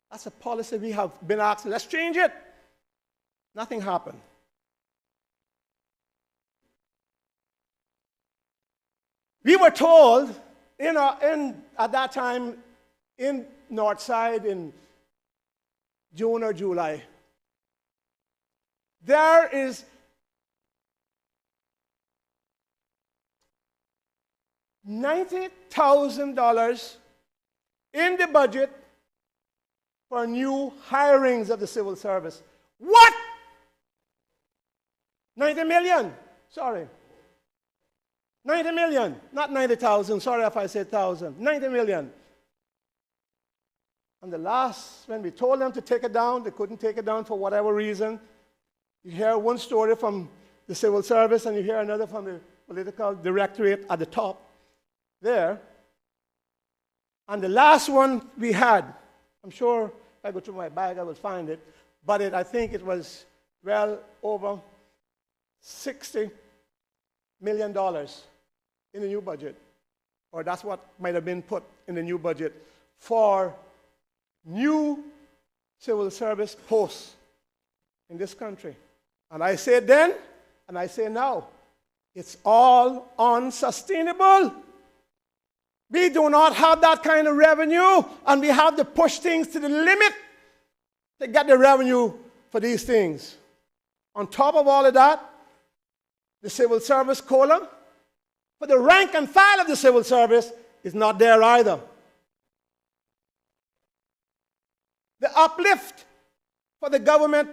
That's a policy we have been asked, let's change it. Nothing happened. We were told at that time in Northside in June or July, there is $90,000 in the budget for new hirings of the civil service. What? 90 million. Sorry. 90 million, not 90,000. Sorry if I said 1,000. 90 million. And the last, when we told them to take it down, they couldn't take it down for whatever reason. You hear one story from the civil service and you hear another from the political directorate at the top there. And the last one we had, I'm sure if I go through my bag I will find it, but I think it was well over $60 million in the new budget, or that's what might have been put in the new budget for new civil service posts in this country. And I said then, and I say now, it's all unsustainable. We do not have that kind of revenue, and we have to push things to the limit to get the revenue for these things. On top of all of that, the civil service COLA for the rank and file of the civil service is not there either. The uplift for the government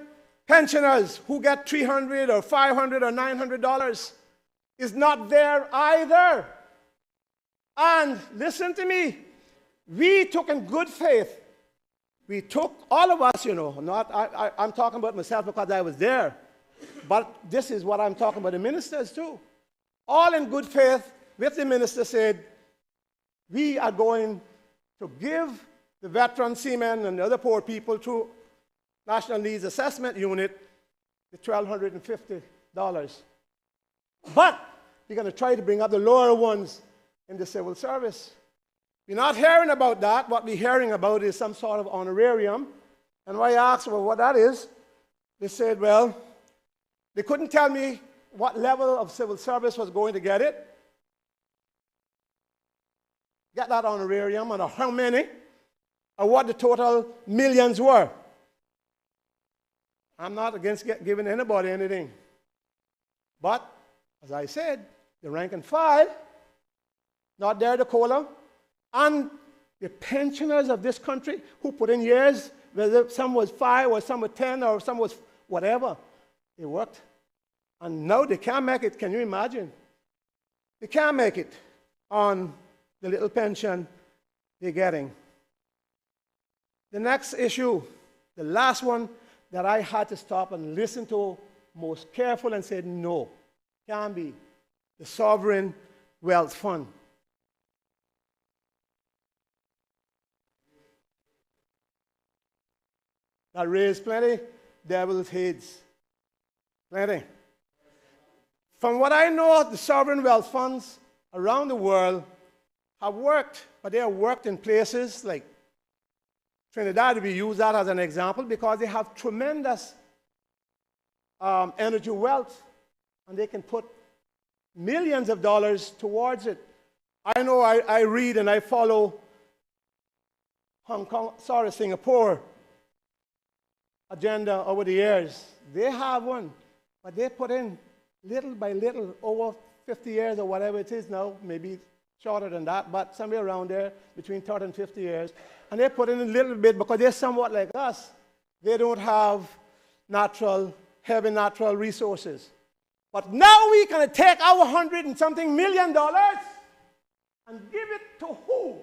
pensioners who get $300 or $500 or $900 is not there either. And listen to me, we took in good faith. We took, all of us, I'm talking about myself because I was there. But this is what I'm talking about, the ministers too. All in good faith with the minister said, we are going to give the veteran seamen and the other poor people through National Needs Assessment Unit the $1,250. But we're going to try to bring up the lower ones in the civil service. We're not hearing about that. What we're hearing about is some sort of honorarium. And when I asked them what that is, they said, well, they couldn't tell me what level of civil service was going to get it. Get that honorarium, and how many, or what the total millions were. I'm not against giving anybody anything. But, as I said, the rank and file, not there, the COLA, and the pensioners of this country who put in years, whether some was 5 or some was 10 or some was whatever, they worked. And now they can't make it. Can you imagine? They can't make it on the little pension they're getting. The next issue, the last one that I had to stop and listen to most careful and said, no, can't be. The Sovereign Wealth Fund. That raised plenty devil's heads. Plenty. From what I know, the sovereign wealth funds around the world have worked, but they have worked in places like Trinidad. We use that as an example because they have tremendous energy wealth, and they can put millions of dollars towards it. I know I read and I follow Singapore agenda over the years. They have one, but they put in little by little over 50 years or whatever it is now, maybe shorter than that, but somewhere around there, between 30 and 50 years. And they put in a little bit because they're somewhat like us. They don't have heavy natural resources. But now we can take our $100 and something million and give it to who?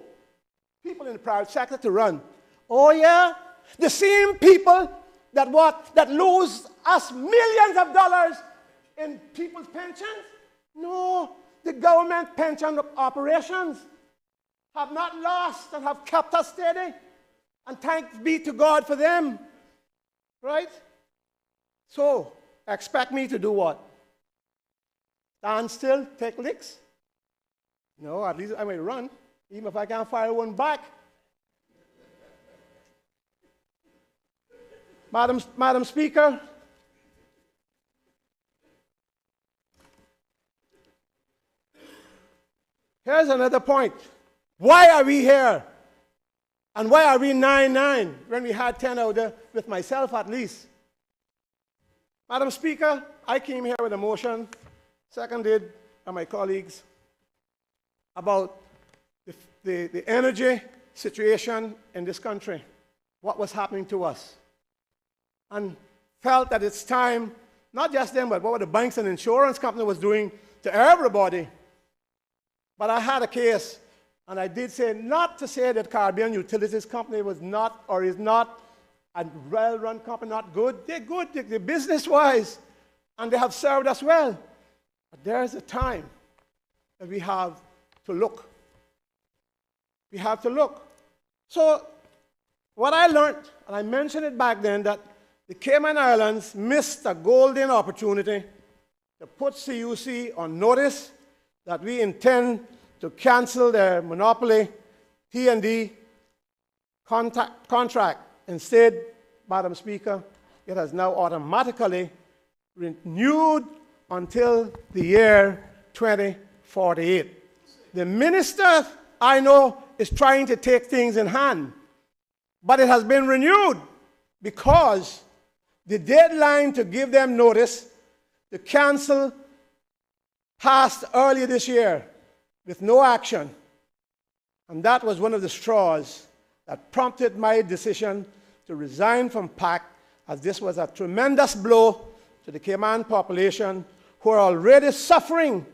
People in the private sector to run. Oh yeah? The same people that lose us millions of dollars in people's pensions? No, the government pension operations have not lost and have kept us steady. And thanks be to God for them. Right? So, expect me to do what? Stand still, take licks? No, at least I may run, even if I can't fire one back. Madam Speaker, here's another point. Why are we here? And why are we 9-9 when we had 10 out there, with myself at least? Madam Speaker, I came here with a motion, seconded by my colleagues, about the energy situation in this country, what was happening to us, and felt that it's time, not just them, but what the banks and insurance company was doing to everybody. But I had a case, and I did say, not to say that Caribbean Utilities Company was not or is not a well-run company, not good. They're good, they're business-wise, and they have served us well. But there's a time that we have to look. We have to look. So what I learned, and I mentioned it back then, that the Cayman Islands missed a golden opportunity to put CUC on notice that we intend to cancel their monopoly T&D contract. Instead, Madam Speaker, it has now automatically renewed until the year 2048. The minister, I know, is trying to take things in hand, but it has been renewed because the deadline to give them notice to cancel passed earlier this year with no action. And that was one of the straws that prompted my decision to resign from PAC, as this was a tremendous blow to the Cayman population who are already suffering.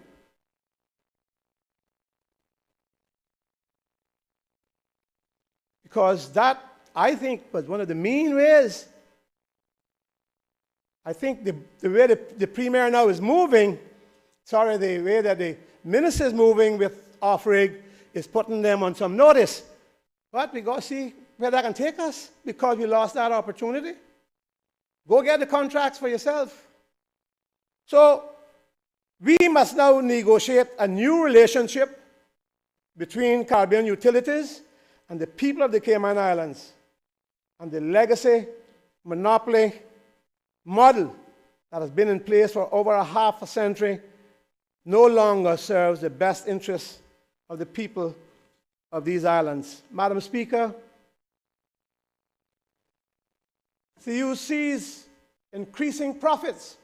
Because that, I think, was one of the main ways. I think the way the Premier now is moving, the way that the minister is moving with off-rig is putting them on some notice. But we got to see where that can take us, because we lost that opportunity. Go get the contracts for yourself. So we must now negotiate a new relationship between Caribbean Utilities and the people of the Cayman Islands. And the legacy monopoly model that has been in place for over a half a century no longer serves the best interests of the people of these islands. Madam Speaker, CUC's increasing profits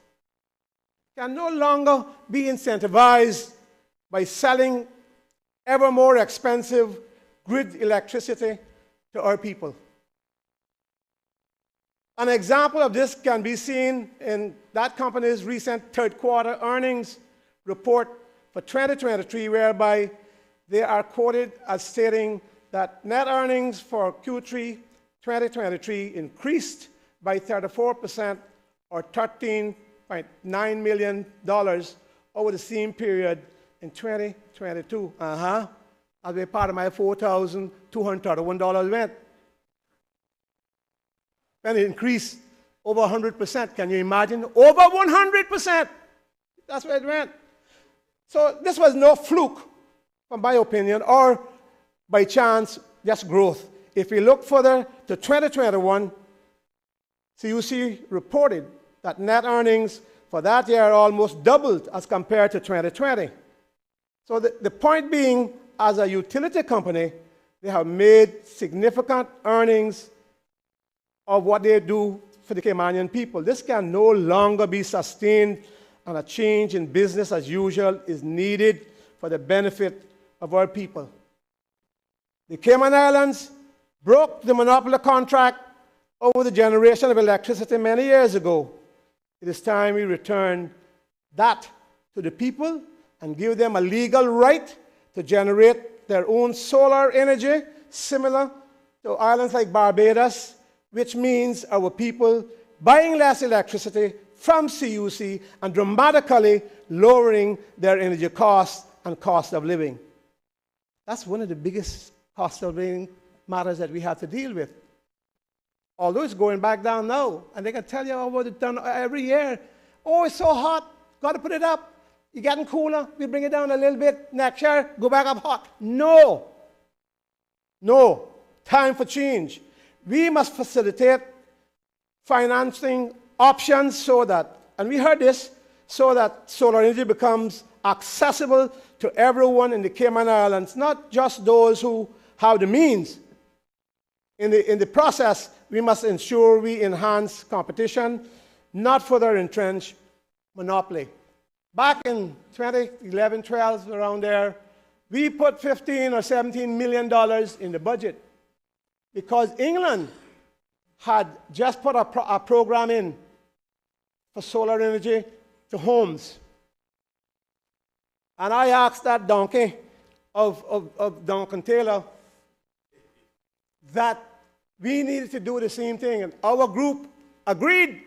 can no longer be incentivized by selling ever more expensive grid electricity to our people. An example of this can be seen in that company's recent third quarter earnings report for 2023, whereby they are quoted as stating that net earnings for Q3 2023 increased by 34%, or $13.9 million over the same period in 2022. As a part of my $4,231 went. And it increased over 100%. Can you imagine? Over 100%. That's where it went. So this was no fluke, from my opinion, or by chance, just growth. If we look further to 2021, CUC reported that net earnings for that year almost doubled as compared to 2020. So the point being, as a utility company, they have made significant earnings of what they do for the Caymanian people. This can no longer be sustained, and a change in business as usual is needed for the benefit of our people. The Cayman Islands broke the monopoly contract over the generation of electricity many years ago. It is time we return that to the people and give them a legal right to generate their own solar energy, similar to islands like Barbados, which means our people buying less electricity from CUC and dramatically lowering their energy costs and cost of living. That's one of the biggest cost of living matters that we have to deal with. Although it's going back down now, and they can tell you about it done every year. Oh, it's so hot, got to put it up. You're getting cooler, we bring it down a little bit. Next year, go back up hot. No. No. Time for change. We must facilitate financing options so that, and we heard this, so that solar energy becomes accessible to everyone in the Cayman Islands, not just those who have the means. In the process, we must ensure we enhance competition, not further entrench monopoly. Back in 2011, 12, around there, we put $15 or $17 million in the budget because England had just put a program in for solar energy to homes. And I asked that donkey of Duncan Taylor that we needed to do the same thing, and our group agreed.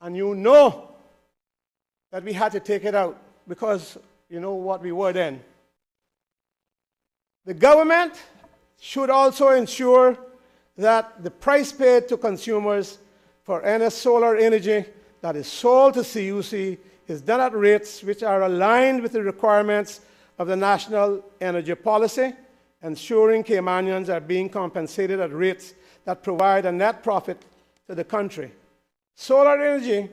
And you know that we had to take it out because you know what we were then. The government should also ensure that the price paid to consumers for any solar energy that is sold to CUC is done at rates which are aligned with the requirements of the National Energy Policy, ensuring Caymanians are being compensated at rates that provide a net profit to the country. Solar energy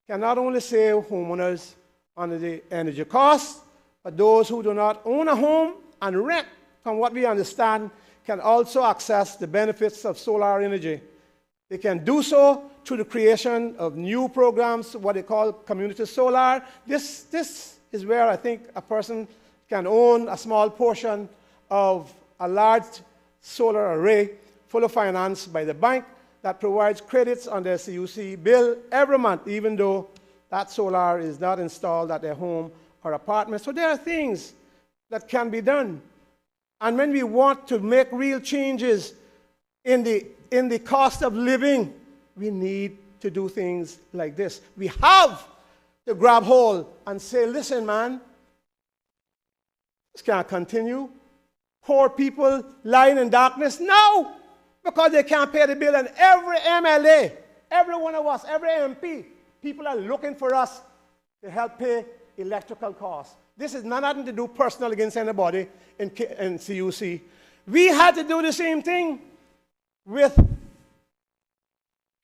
can not only save homeowners on the energy costs, but those who do not own a home and rent, from what we understand, can also access the benefits of solar energy. They can do so through the creation of new programs, what they call community solar. This is where I think a person can own a small portion of a large solar array fully financed by the bank that provides credits on their CUC bill every month, even though that solar is not installed at their home or apartment. So there are things that can be done. And when we want to make real changes in the cost of living, we need to do things like this. We have to grab hold and say, listen, man, this can't continue. Poor people lying in darkness now because they can't pay the bill. And every MLA, every one of us, every MP, people are looking for us to help pay electrical costs. This is nothing to do personal against anybody in CUC. We had to do the same thing with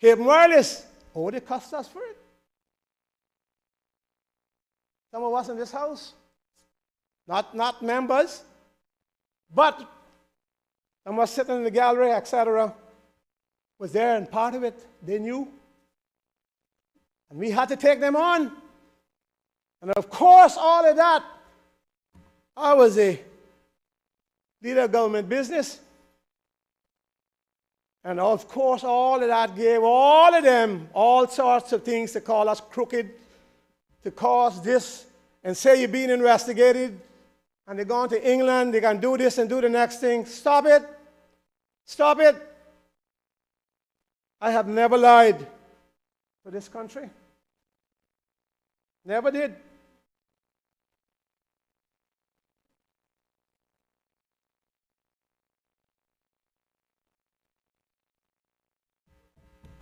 Cayman Wireless. Oh, they cost us for it. Some of us in this house, not members, but some of us sitting in the gallery, etc., was there and part of it, they knew. And we had to take them on. And of course, all of that, I was a leader of government business. And of course, all of that gave all of them all sorts of things to call us crooked, to cause this, and say you're being investigated, and they're going to England, they can do this and do the next thing. Stop it. Stop it. I have never lied for this country. Never did.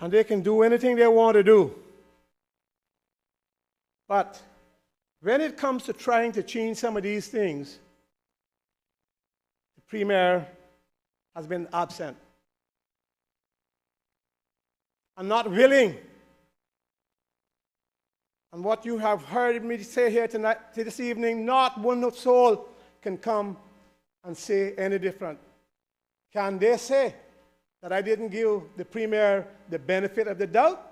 And they can do anything they want to do. But when it comes to trying to change some of these things, the Premier has been absent and not willing. And what you have heard me say here tonight, this evening, not one soul can come and say any different. Can they say that I didn't give the Premier the benefit of the doubt?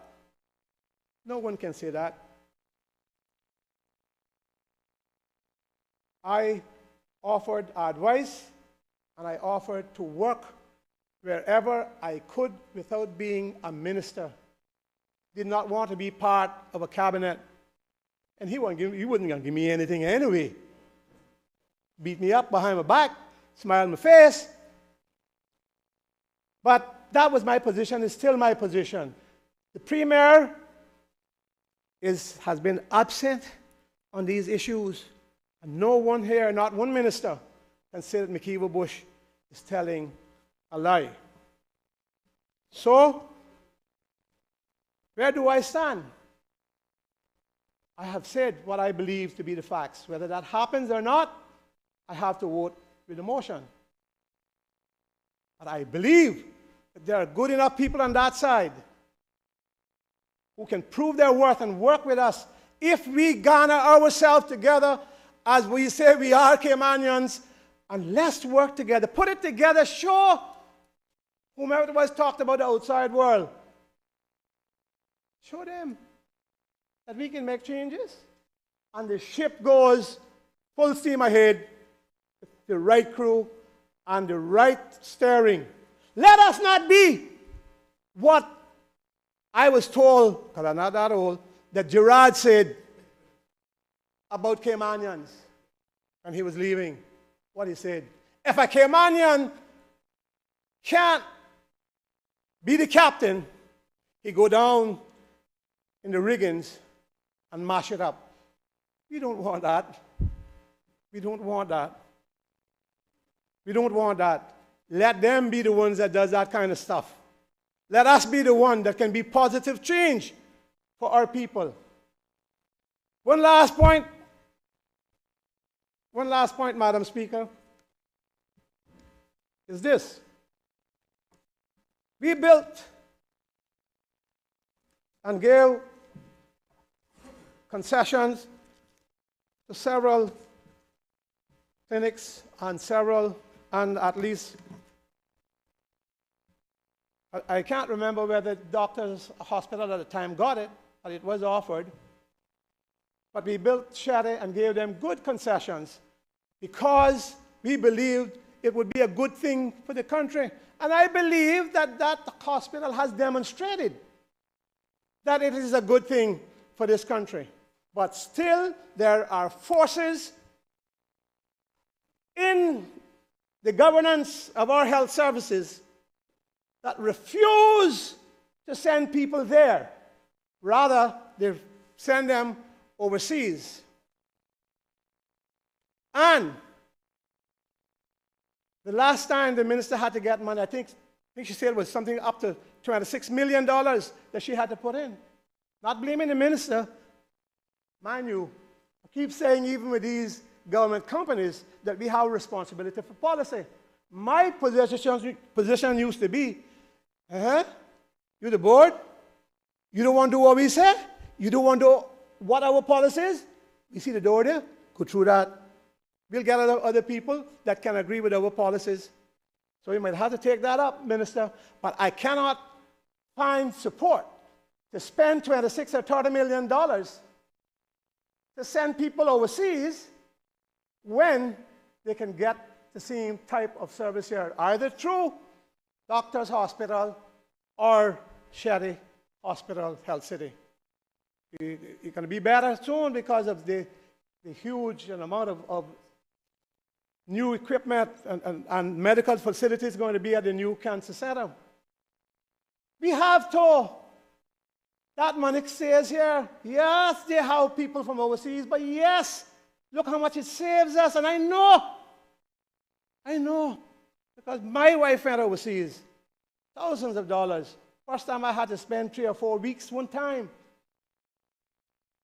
No one can say that. I offered advice, and I offered to work wherever I could without being a minister. Did not want to be part of a cabinet. And he wouldn't give me anything anyway. Beat me up behind my back, smile in my face. But that was my position, is still my position. The Premier has been absent on these issues, and no one here, not one minister, can say that McKeever Bush is telling a lie. So, where do I stand? I have said what I believe to be the facts. Whether that happens or not, I have to vote with the motion. But I believe that there are good enough people on that side who can prove their worth and work with us if we garner ourselves together as we say we are Caymanians, and let's work together. Put it together, show whomever it was talked about the outside world. Show them that we can make changes, and the ship goes full steam ahead with the right crew and the right steering. Let us not be what I was told, because I'm not that old, that Gerard said about Caymanians when he was leaving. What he said, if a Caymanian can't be the captain, he go down in the riggings and mash it up. We don't want that. We don't want that. We don't want that. Let them be the ones that does that kind of stuff. Let us be the one that can be positive change for our people. One last point, Madam Speaker, is this. We built and gave concessions to several clinics and at least, I can't remember whether the doctor's hospital at the time got it, but it was offered. But we built Sherry and gave them good concessions because we believed it would be a good thing for the country. And I believe that that hospital has demonstrated that it is a good thing for this country. But still, there are forces in the governance of our health services that refuse to send people there. Rather, they send them overseas. And the last time the minister had to get money, I think she said it was something up to $26 million that she had to put in. Not blaming the minister. Mind you, I keep saying even with these government companies that we have responsibility for policy. My position used to be, you the board? You don't want to do what we say? You don't want to do what our policy is? You see the door there? Go through that. We'll get other people that can agree with our policies. So you might have to take that up, Minister. But I cannot find support to spend $26 or $30 million to send people overseas when they can get the same type of service here, either through Doctors Hospital or Sherry Hospital, Health City. It's going to be better soon because of the huge amount of new equipment and medical facilities going to be at the new cancer center. We have to. That money stays here. Yes, they have people from overseas, but yes, look how much it saves us. And I know, because my wife went overseas, thousands of dollars. First time I had to spend 3 or 4 weeks one time.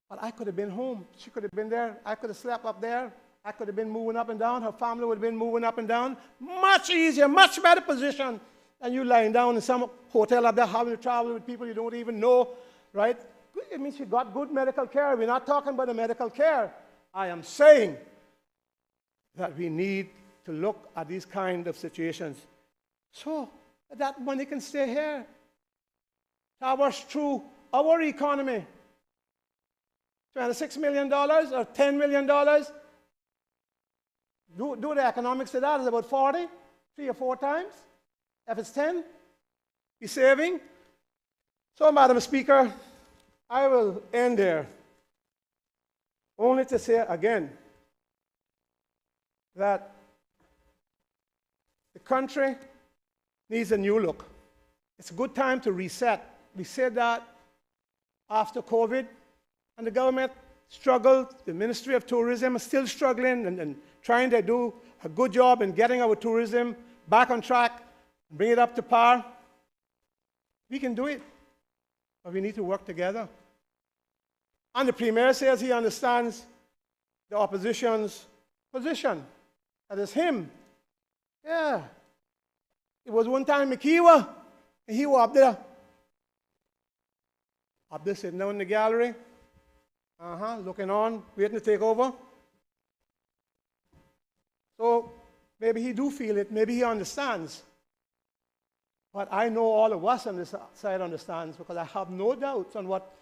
But I could have been home. She could have been there. I could have slept up there. I could have been moving up and down. Her family would have been moving up and down. Much easier, much better position than you lying down in some hotel up there having to travel with people you don't even know, right? It means you got good medical care. We're not talking about the medical care. I am saying that we need to look at these kind of situations so that money can stay here. Towers through our economy. $26 million or $10 million. Do the economics of that. It's about 40, 3 or 4 times. If it's 10, you're saving. So, Madam Speaker, I will end there. Only to say again that the country needs a new look. It's a good time to reset. We said that after COVID, and the government struggled. The Ministry of Tourism is still struggling and trying to do a good job in getting our tourism back on track, bring it up to par. We can do it, but we need to work together. And the Premier says he understands the opposition's position. That is him. Yeah. It was one time McKeewa, and he was up there sitting down in the gallery, looking on, waiting to take over. So maybe he do feel it, maybe he understands. But I know all of us on this side understands, because I have no doubts on what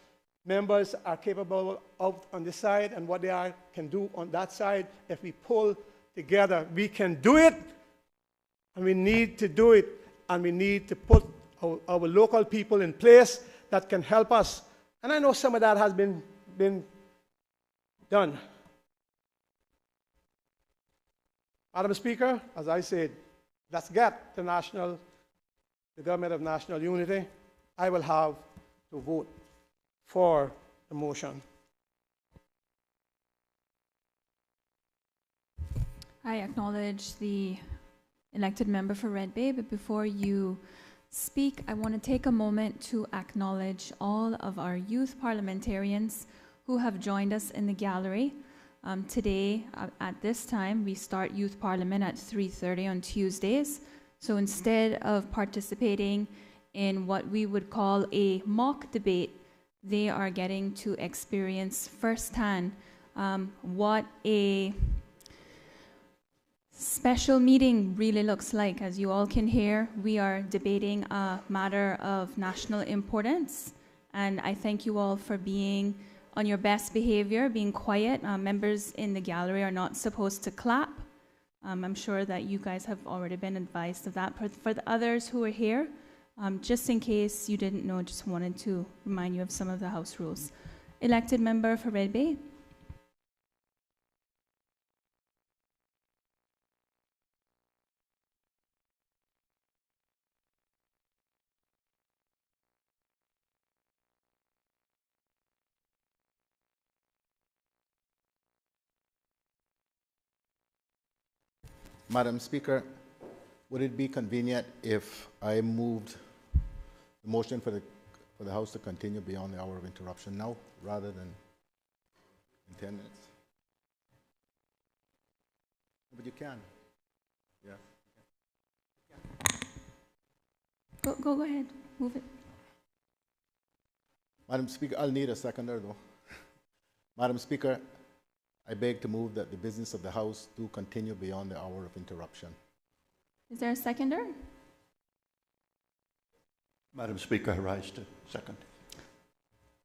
members are capable of on this side and what they can do on that side. If we pull together, we can do it, and we need to do it, and we need to put our local people in place that can help us. And I know some of that has been done. Madam Speaker, as I said, let's get the government of national unity. I will have to vote for the motion. I acknowledge the elected member for Red Bay, but before you speak, I want to take a moment to acknowledge all of our youth parliamentarians who have joined us in the gallery. Today, at this time, we start Youth Parliament at 3:30 on Tuesdays. So instead of participating in what we would call a mock debate, they are getting to experience firsthand what a special meeting really looks like. As you all can hear, we are debating a matter of national importance, and I thank you all for being on your best behavior, being quiet. Members in the gallery are not supposed to clap. I'm sure that you guys have already been advised of that. For the others who are here, just in case you didn't know, just wanted to remind you of some of the House rules. Elected member for Red Bay. Madam Speaker, would it be convenient if I moved the motion for the House to continue beyond the hour of interruption now, rather than in 10 minutes? But you can. Yeah. Go ahead, move it. Madam Speaker, I'll need a seconder though. Madam Speaker, I beg to move that the business of the House do continue beyond the hour of interruption. Is there a seconder? Madam Speaker, I rise to second.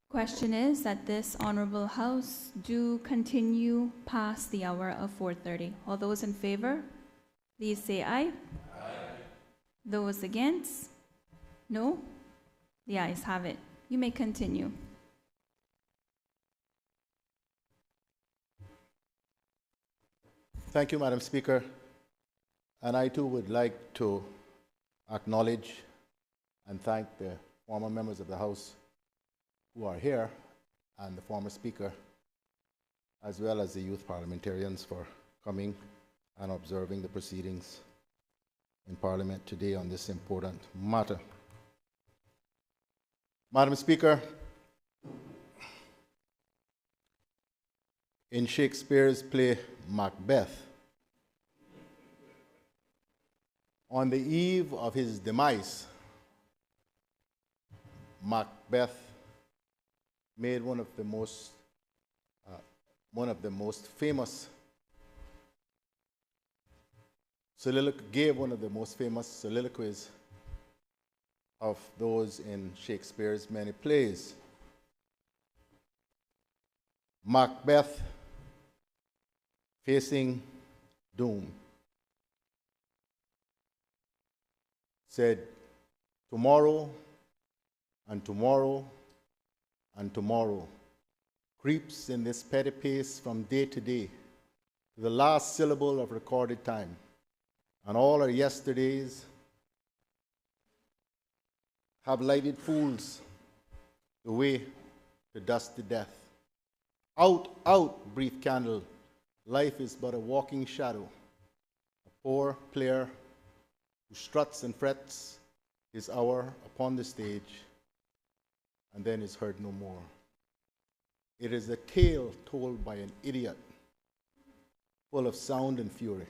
Question is that this honorable House do continue past the hour of 4:30. All those in favor, please say aye. Aye. Those against? No? The ayes have it. You may continue. Thank you, Madam Speaker. And I too would like to acknowledge and thank the former members of the House who are here and the former Speaker, as well as the youth parliamentarians, for coming and observing the proceedings in Parliament today on this important matter. Madam Speaker, in Shakespeare's play Macbeth, on the eve of his demise, Macbeth made one of the most famous soliloquies of those in Shakespeare's many plays. Macbeth, facing doom, said, "Tomorrow and tomorrow and tomorrow creeps in this petty pace from day to day, to the last syllable of recorded time, and all our yesterdays have lighted fools the way to dust to death. Out, out, brief candle, life is but a walking shadow. A poor player who struts and frets his hour upon the stage and then is heard no more. It is a tale told by an idiot, full of sound and fury,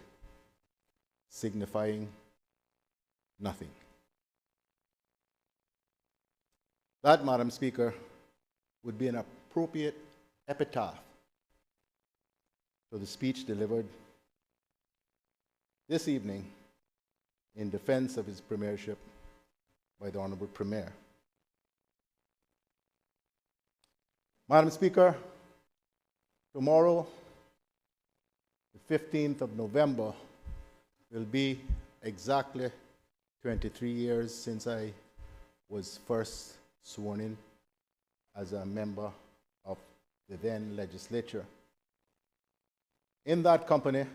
signifying nothing. That, Madam Speaker, would be an appropriate epitaph to the speech delivered this evening in defense of his premiership by the Honorable Premier. Madam Speaker, tomorrow, the 15th of November, will be exactly 23 years since I was first sworn in as a member of the then legislature. In that company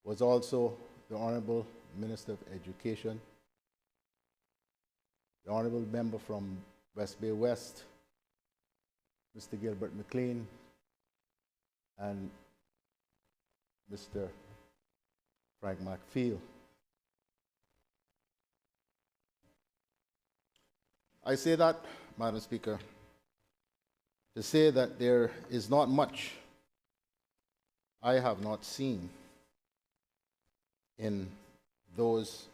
was also the Honorable Minister of Education, the Honorable Member from West Bay West, Mr. Gilbert McLean, and Mr. Frank McPhail. I say that, Madam Speaker, to say that there is not much I have not seen in those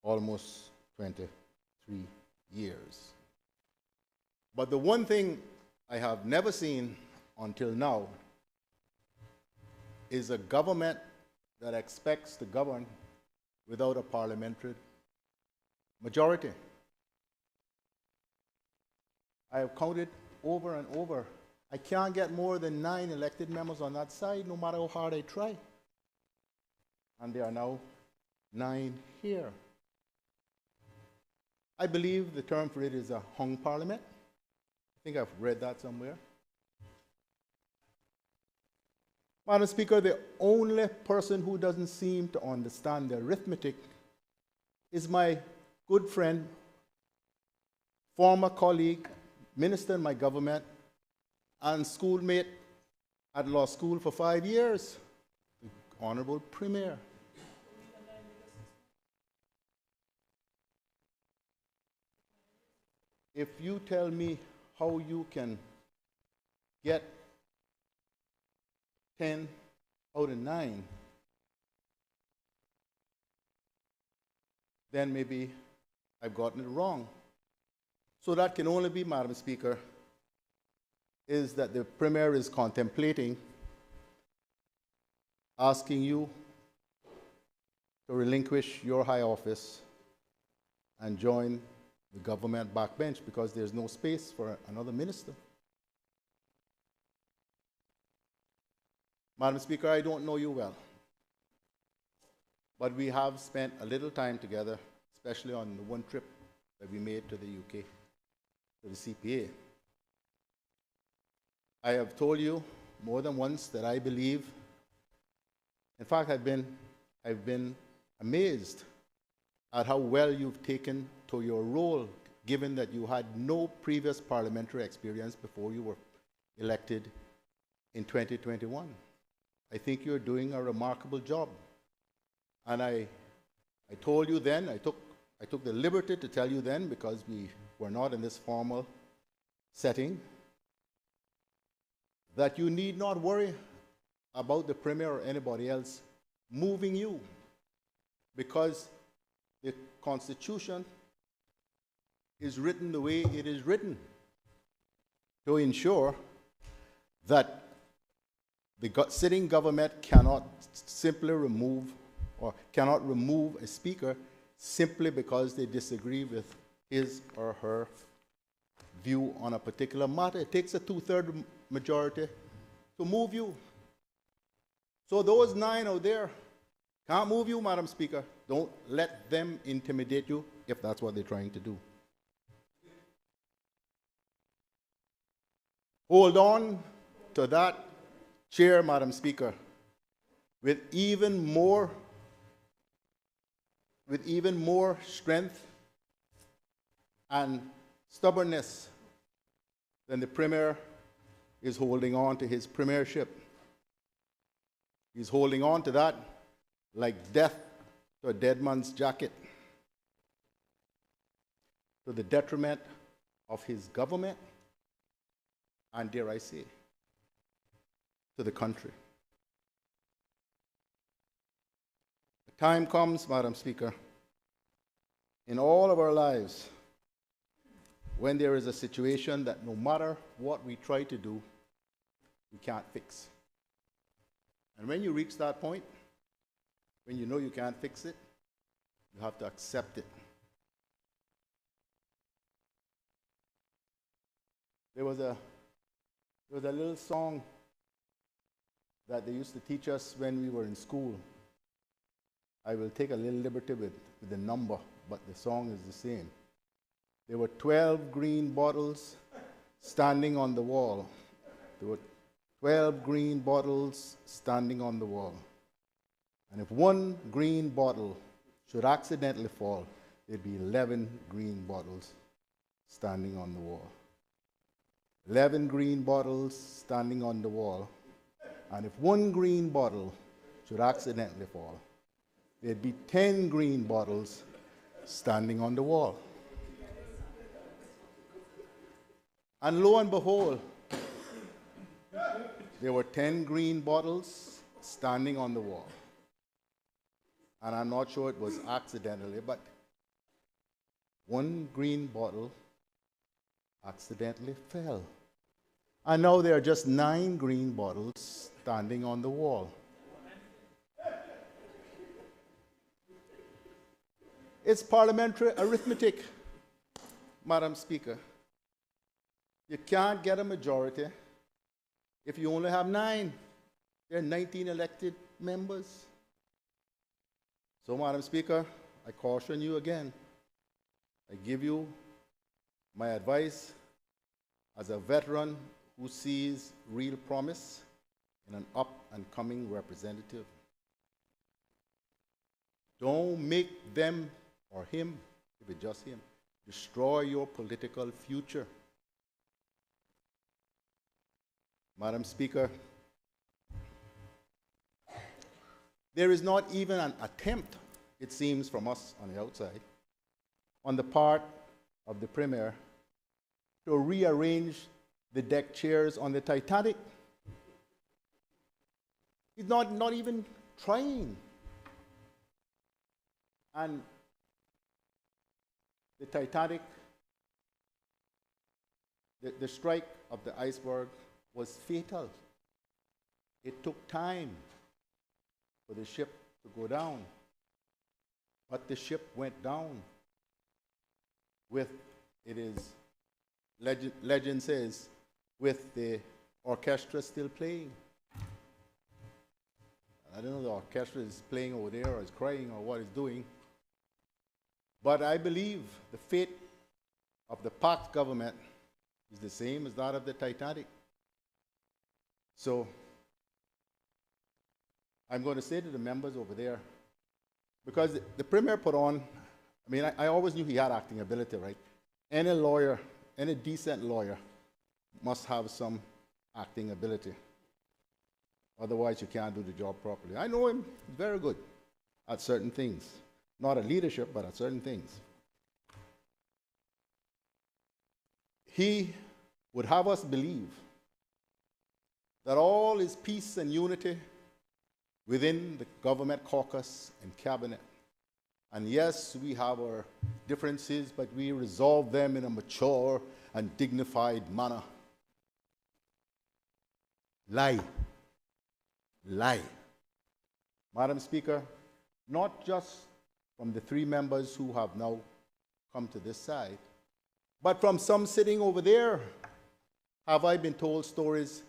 almost 23 years. But the one thing I have never seen until now is a government that expects to govern without a parliamentary majority. I have counted over and over. I can't get more than 9 elected members on that side, no matter how hard I try. And there are now 9 here. I believe the term for it is a hung parliament. I think I've read that somewhere. Madam Speaker, the only person who doesn't seem to understand the arithmetic is my good friend, former colleague, minister in my government, and schoolmate at law school for 5 years, the Honorable Premier. If you tell me how you can get 10 out of 9, then maybe I've gotten it wrong. So that can only be, Madam Speaker, is that the Premier is contemplating asking you to relinquish your high office and join the government backbench because there's no space for another minister. Madam Speaker, I don't know you well, but we have spent a little time together, especially on the one trip that we made to the UK, to the CPA. I have told you more than once that I believe, in fact, I've been amazed at how well you've taken to your role, given that you had no previous parliamentary experience before you were elected in 2021. I think you're doing a remarkable job. And I told you then, I took the liberty to tell you then, because we were not in this formal setting, that you need not worry about the Premier or anybody else moving you, because the Constitution is written the way it is written to ensure that the sitting government cannot simply remove or cannot remove a speaker simply because they disagree with his or her view on a particular matter. It takes a 2/3 majority to move you. So those 9 out there can't move you, Madam Speaker. Don't let them intimidate you if that's what they're trying to do. Hold on to that chair, Madam Speaker, with even more strength and stubbornness, then the Premier is holding on to his premiership. He's holding on to that like death to a dead man's jacket, to the detriment of his government and, dare I say, to the country. The time comes, Madam Speaker, in all of our lives when there is a situation that no matter what we try to do, we can't fix. And when you reach that point, when you know you can't fix it, you have to accept it. There was a little song that they used to teach us when we were in school. I will take a little liberty with the number, but the song is the same. There were 12 green bottles standing on the wall. There were 12 green bottles standing on the wall. And if one green bottle should accidentally fall, there'd be 11 green bottles standing on the wall. 11 green bottles standing on the wall. And if one green bottle should accidentally fall, there'd be 10 green bottles standing on the wall. And lo and behold, there were 10 green bottles standing on the wall. And I'm not sure it was accidentally, but one green bottle accidentally fell. And now there are just 9 green bottles standing on the wall. It's parliamentary arithmetic, Madam Speaker. You can't get a majority if you only have 9. There are 19 elected members. So, Madam Speaker, I caution you again. I give you my advice as a veteran who sees real promise in an up-and-coming representative. Don't make them or him, if it's just him, destroy your political future. Madam Speaker, there is not even an attempt, it seems from us on the outside, on the part of the Premier to rearrange the deck chairs on the Titanic. He's not even trying. And the Titanic, the strike of the iceberg was fatal. It took time for the ship to go down. But the ship went down with, it is, legend says, with the orchestra still playing. I don't know if the orchestra is playing over there or is crying or what it's doing. But I believe the fate of the Pact government is the same as that of the Titanic. So I'm going to say to the members over there, because the Premier put on, I mean, I always knew he had acting ability, right? Any lawyer, any decent lawyer must have some acting ability. Otherwise, you can't do the job properly. I know him, he's very good at certain things. Not at leadership, but at certain things. He would have us believe that all is peace and unity within the government caucus and cabinet. And yes, we have our differences, but we resolve them in a mature and dignified manner. Lie. Lie. Madam Speaker, not just from the 3 members who have now come to this side, but from some sitting over there, have I been told stories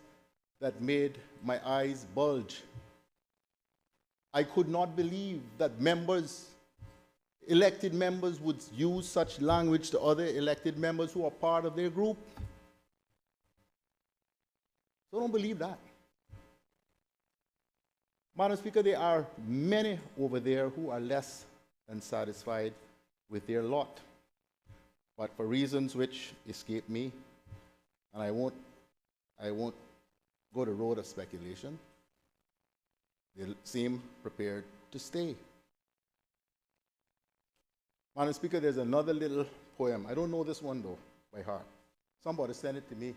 that made my eyes bulge. I could not believe that members, elected members, would use such language to other elected members who are part of their group. So don't believe that. Madam Speaker, there are many over there who are less than satisfied with their lot. but for reasons which escape me, and I won't go the road of speculation, they seem prepared to stay. Madam Speaker, there's another little poem. I don't know this one though, by heart. Somebody sent it to me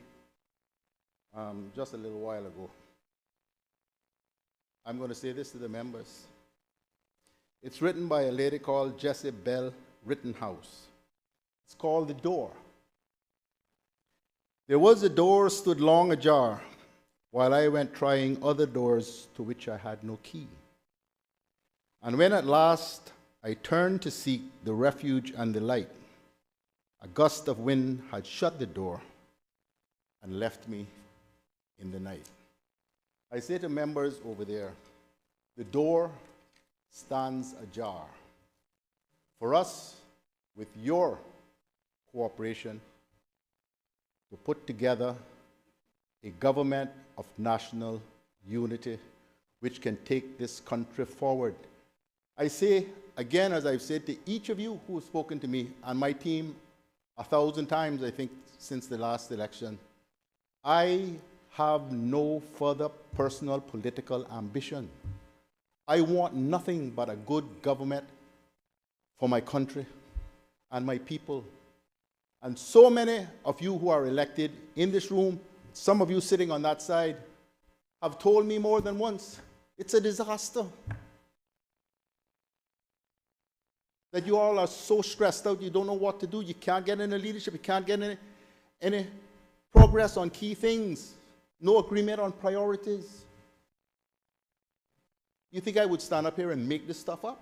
just a little while ago. I'm going to say this to the members. It's written by a lady called Jessie Bell Rittenhouse. It's called The Door. There was a door stood long ajar, while I went trying other doors to which I had no key. And when at last I turned to seek the refuge and the light, a gust of wind had shut the door and left me in the night. I say to members over there, the door stands ajar. For us, with your cooperation, to put together a government of national unity which can take this country forward. I say again, as I've said to each of you who have spoken to me and my team 1,000 times, I think, since the last election, I have no further personal political ambition. I want nothing but a good government for my country and my people. And so many of you who are elected in this room, some of you sitting on that side, have told me more than once, it's a disaster. That you all are so stressed out, you don't know what to do, you can't get any leadership, you can't get any progress on key things, no agreement on priorities. You think I would stand up here and make this stuff up?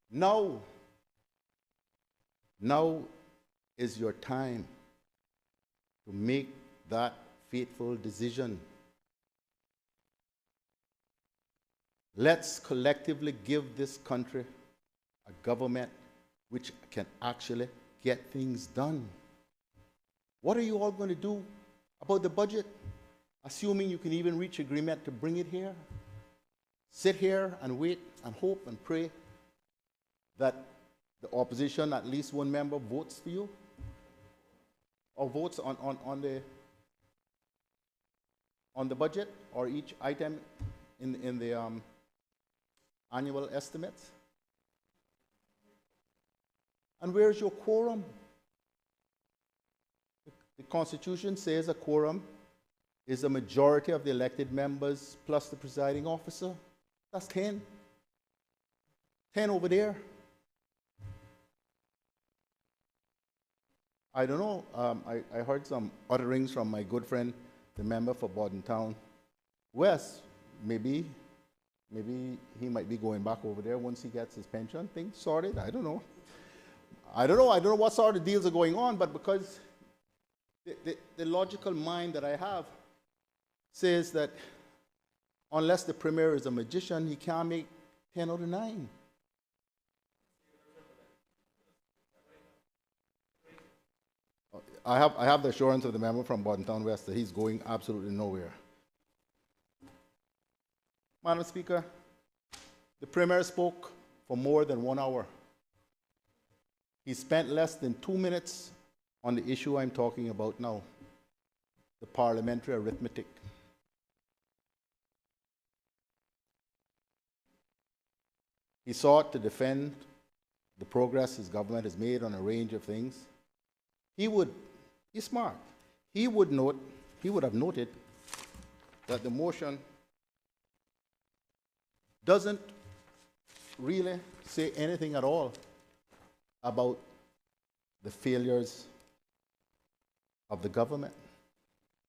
Now is your time to make that fateful decision. Let's collectively give this country a government which can actually get things done. What are you all going to do about the budget? Assuming you can even reach agreement to bring it here. Sit here and wait and hope and pray that the opposition, at least one member, votes for you or votes on the budget or each item in the annual estimates. And where's your quorum? The Constitution says a quorum is a majority of the elected members plus the presiding officer. That's 10. 10 over there. I don't know. I heard some utterings from my good friend, the member for Bordentown West. Maybe he might be going back over there once he gets his pension thing sorted. I don't know. I don't know what sort of deals are going on, but because the logical mind that I have says that unless the premier is a magician, he can't make 10 out of 9. I have the assurance of the member from Bordentown West that he's going absolutely nowhere. Madam Speaker, the Premier spoke for more than 1 hour. He spent less than 2 minutes on the issue I'm talking about now, the parliamentary arithmetic. He sought to defend the progress his government has made on a range of things. He's smart. He would have noted that the motion doesn't really say anything at all about the failures of the government.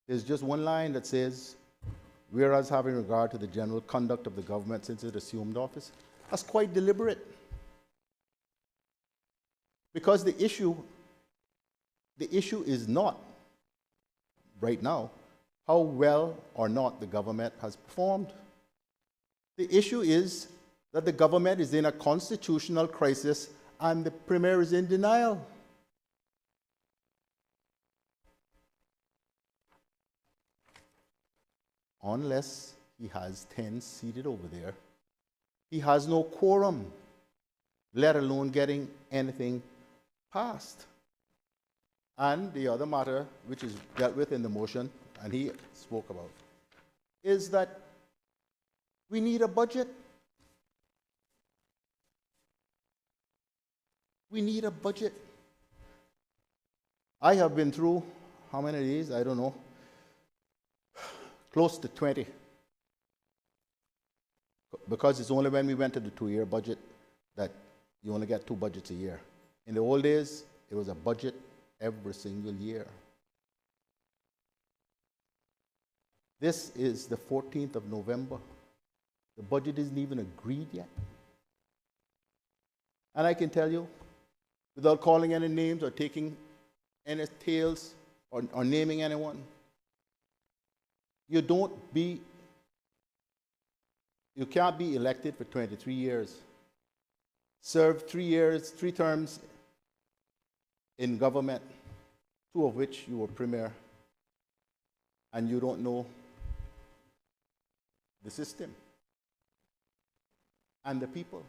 There's just one line that says, whereas having regard to the general conduct of the government since it assumed office. That's quite deliberate. Because the issue is not, right now, how well or not the government has performed. The issue is that the government is in a constitutional crisis and the Premier is in denial. Unless he has 10 seated over there, he has no quorum. let alone getting anything passed. And the other matter, which is dealt with in the motion, and he spoke about, is that we need a budget. We need a budget. I have been through, how many days? I don't know. Close to 20. Because it's only when we went to the 2-year budget that you only get 2 budgets a year. In the old days, it was a budget every single year. This is the 14th of November. The budget isn't even agreed yet. And I can tell you, without calling any names or taking any tales or naming anyone, you can't be elected for 23 years, serve 3 years, 3 terms in government, 2 of which you were premier, and you don't know the system and the people.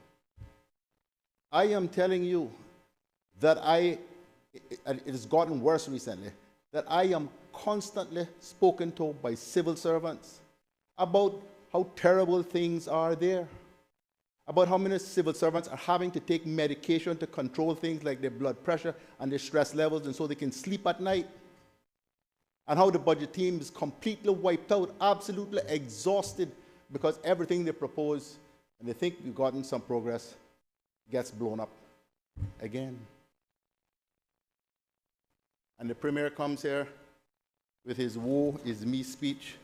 I am telling you that it has gotten worse recently, that I am constantly spoken to by civil servants about how terrible things are there, about how many civil servants are having to take medication to control things like their blood pressure and their stress levels, and so they can sleep at night, and how the budget team is completely wiped out, absolutely exhausted, because everything they propose, and they think we've gotten some progress, gets blown up again. And the premier comes here with his woe is me speech,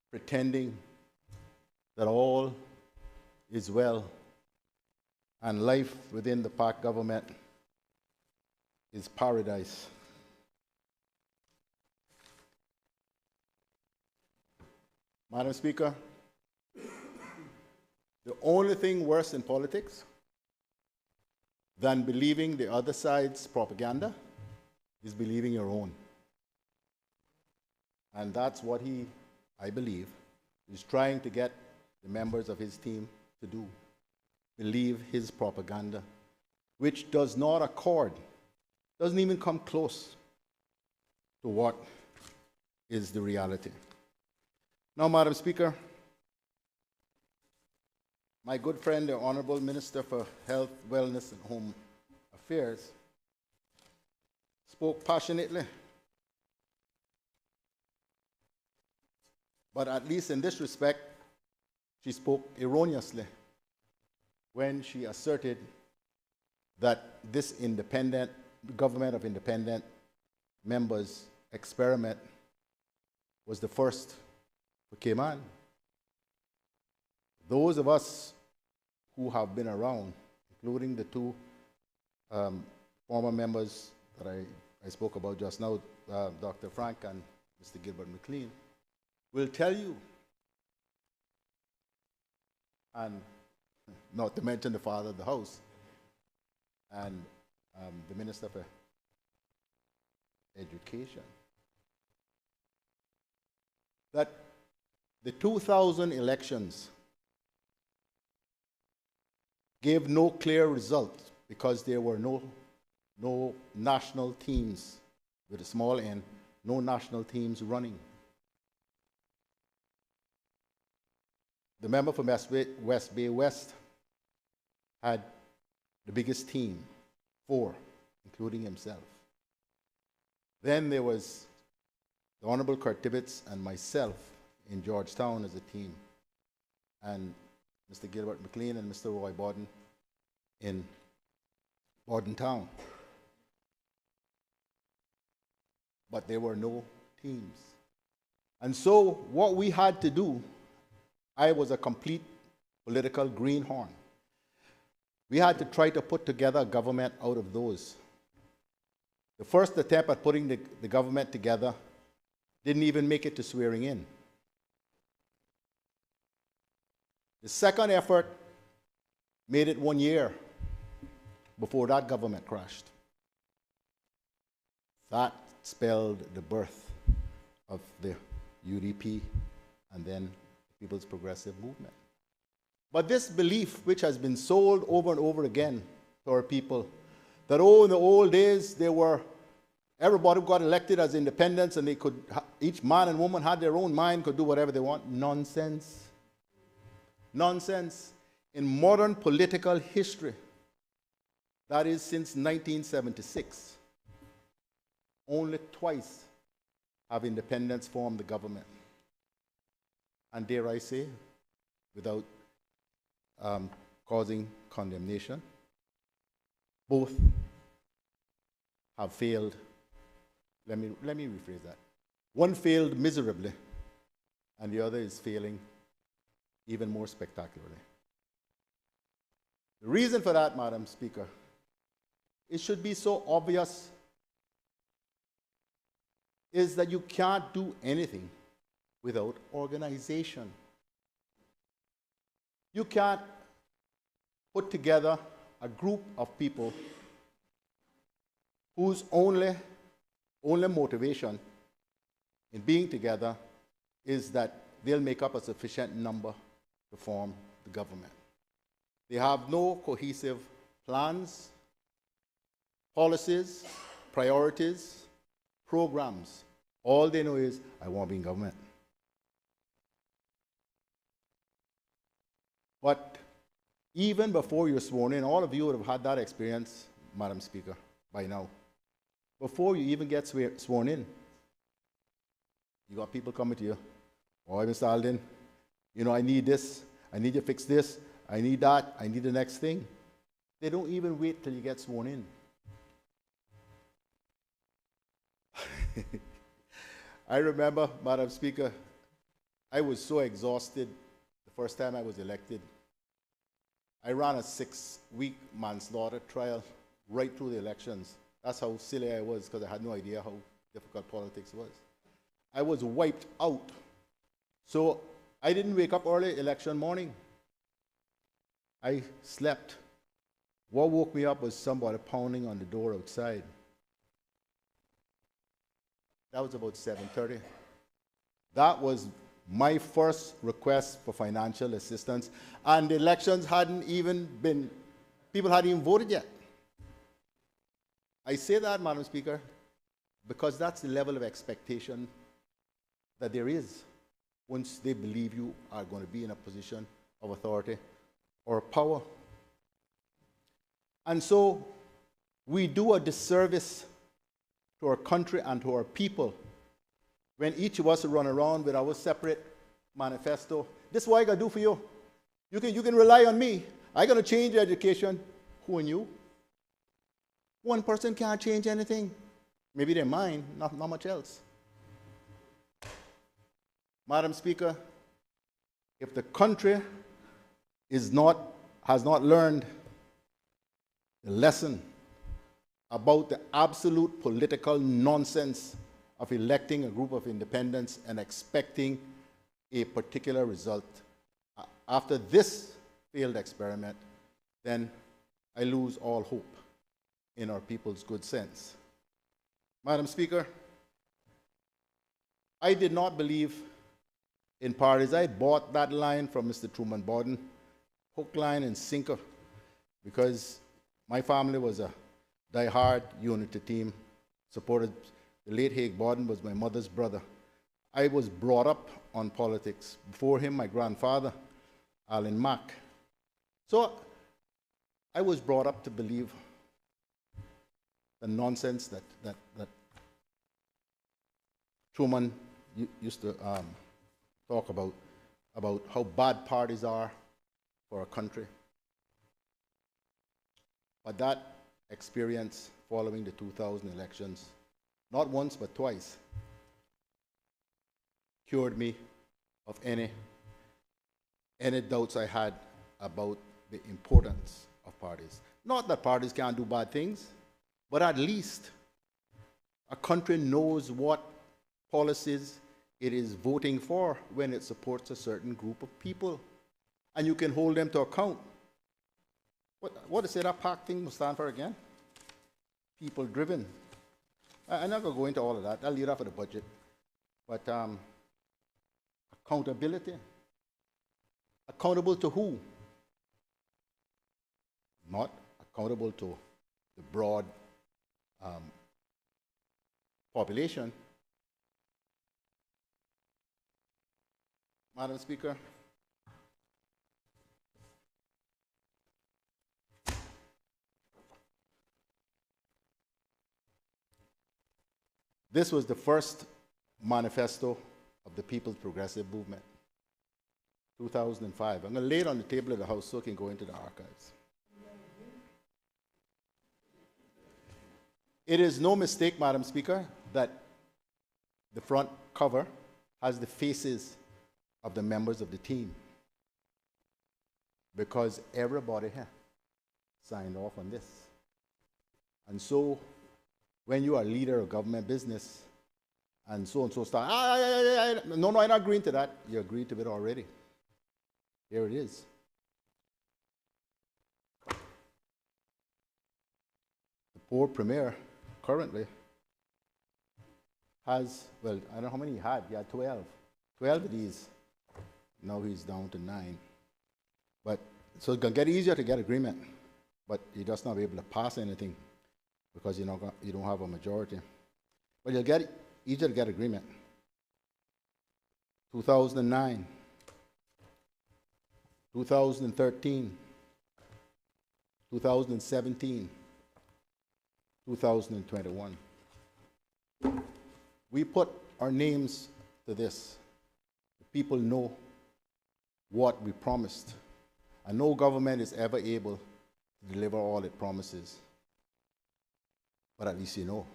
pretending that all is well and life within the Park government is paradise. Madam Speaker, the only thing worse in politics than believing the other side's propaganda is believing your own. And that's what he, I believe, is trying to get the members of his team to do. Believe his propaganda, which does not accord, doesn't even come close to what is the reality. Now, Madam Speaker, my good friend, the Honorable Minister for Health, Wellness and Home Affairs, spoke passionately. But at least in this respect, she spoke erroneously when she asserted that this independent, government of independent members experiment was the first for Cayman. Those of us who have been around, including the 2 former members that I spoke about just now, Dr. Frank and Mr. Gilbert McLean, will tell you, and not to mention the father of the house and the Minister for Education, that the 2000 elections gave no clear result because there were no national teams, with a small n, no national teams running. The member from West Bay West had the biggest team, 4, including himself. Then there was the Honorable Kurt Tibbetts and myself in Georgetown as a team, and Mr. Gilbert McLean and Mr. Roy Borden in Bordentown. But there were no teams. And so what we had to do, I was a complete political greenhorn. We had to try to put together a government out of those. The first attempt at putting the government together didn't even make it to swearing in. The second effort made it 1 year before that government crashed. That spelled the birth of the UDP and then People's Progressive Movement. But this belief, which has been sold over and over again to our people, that, oh, in the old days, everybody got elected as independents and each man and woman had their own mind, could do whatever they want. Nonsense. Nonsense. In modern political history, that is since 1976, only twice have independents formed the government. And dare I say, without causing condemnation, both have failed. Let me rephrase that. One failed miserably, and the other is failing even more spectacularly. The reason for that, Madam Speaker, it should be so obvious, is that you can't do anything without organization. You can't put together a group of people whose only motivation in being together is that they'll make up a sufficient number to form the government. They have no cohesive plans, policies, priorities, programs. All they know is, I want to be in government. But even before you're sworn in, all of you would have had that experience, Madam Speaker, by now. Before you even get sworn in, you got people coming to you. Oh, Mr. Alden, I need this. I need you to fix this. I need that. I need the next thing. They don't even wait till you get sworn in. I remember, Madam Speaker, I was so exhausted the first time I was elected. I ran a 6-week manslaughter trial right through the elections. That's how silly I was, because I had no idea how difficult politics was. I was wiped out. So I didn't wake up early election morning. I slept. What woke me up was somebody pounding on the door outside. That was about 7:30. That was my first request for financial assistance, and the elections people hadn't even voted yet. I say that, Madam Speaker, because that's the level of expectation that there is once they believe you are going to be in a position of authority or power. And so we do a disservice to our country and to our people when each of us run around with our separate manifesto. This is what I got to do for you. You can rely on me. I'm going to change your education. Who and you? One person can't change anything. Maybe their mind, not much else. Madam Speaker, if the country has not learned the lesson about the absolute political nonsense of electing a group of independents and expecting a particular result, after this failed experiment, then I lose all hope in our people's good sense. Madam Speaker, I did not believe in parties. I bought that line from Mr. Truman Borden, hook, line, and sinker, because my family was a die-hard unity team, supported the late Haig Borden, was my mother's brother. I was brought up on politics. Before him, my grandfather, Allen Mack. So I was brought up to believe the nonsense that Truman used to talk about how bad parties are for a country. But that experience following the 2000 elections, not once but twice, cured me of any doubts I had about the importance of parties. Not that parties can't do bad things, but at least a country knows what policies it is voting for when it supports a certain group of people, and you can hold them to account. What does that PAC thing stand for again? People driven. I'm not going to go into all of that. I'll leave that for the budget. But accountability. Accountable to who? not accountable to the broad population. Madam Speaker, this was the first manifesto of the People's Progressive Movement, 2005. I'm going to lay it on the table of the House so it can go into the archives. It is no mistake, Madam Speaker, that the front cover has the faces of the members of the team, because everybody here signed off on this. And so when you are a leader of government business and so start, no, I'm not agreeing to that. You agreed to it already. Here it is. The poor premier currently has, well, I don't know how many he had. He had 12. 12 of these. Now he's down to 9. But so it's going to get easier to get agreement, but you're just not able to pass anything because you don't have a majority. But you'll get easier to get agreement. 2009, 2013, 2017, 2021. We put our names to this. The people know what we promised. And no government is ever able to deliver all it promises. But at least you know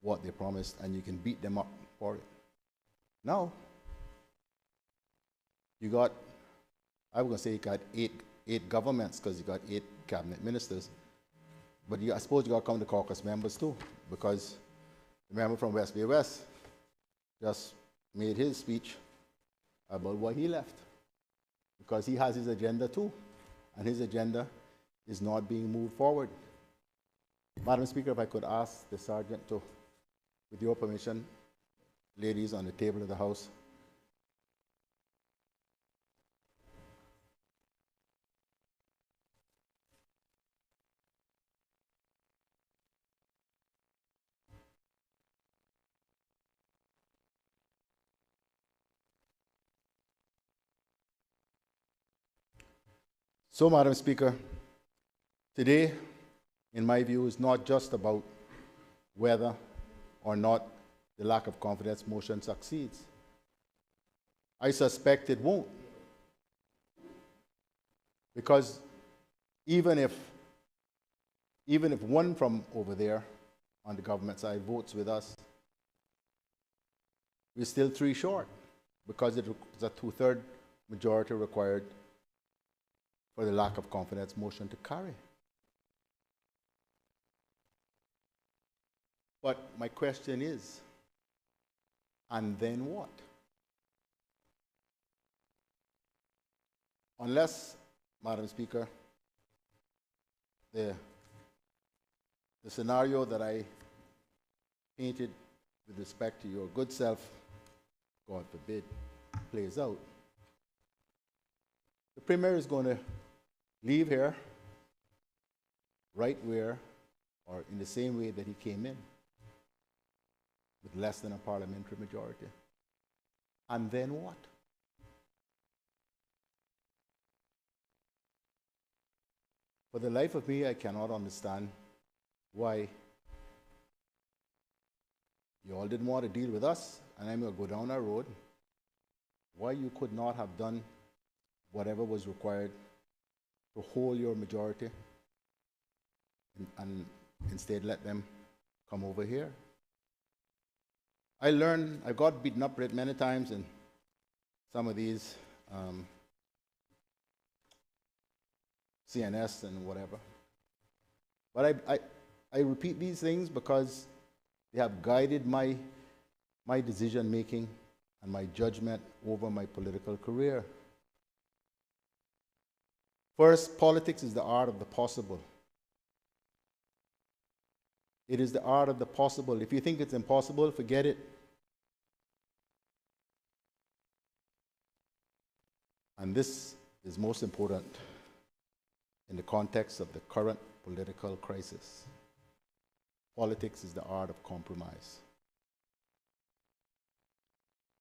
what they promised, and you can beat them up for it. Now, you got, I was going to say you got eight governments, because you got 8 cabinet ministers. But I suppose you got to come to caucus members too, because the member from West Bay West just made his speech about why he left. Because he has his agenda too, and his agenda is not being moved forward. Madam Speaker, if I could ask the Sergeant to, with your permission, lay these on the table of the House. So, Madam Speaker, today, in my view, is not just about whether or not the lack of confidence motion succeeds. I suspect it won't. Because even if one from over there on the government side votes with us, we're still 3 short, because it's a 2/3 majority required for the lack of confidence motion to carry. But my question is, and then what? Unless, Madam Speaker, the scenario that I painted with respect to your good self, God forbid, plays out, the Premier is going to leave here right where, or in the same way that he came in, with less than a parliamentary majority. And then what? For the life of me, I cannot understand why you all didn't want to deal with us, and I'm going to go down our road, why you could not have done whatever was required to hold your majority and instead let them come over here. I got beaten up many times in some of these CNS and whatever. But I repeat these things because they have guided my decision making and my judgment over my political career. First, politics is the art of the possible. It is the art of the possible. If you think it's impossible, forget it. And this is most important in the context of the current political crisis. Politics is the art of compromise.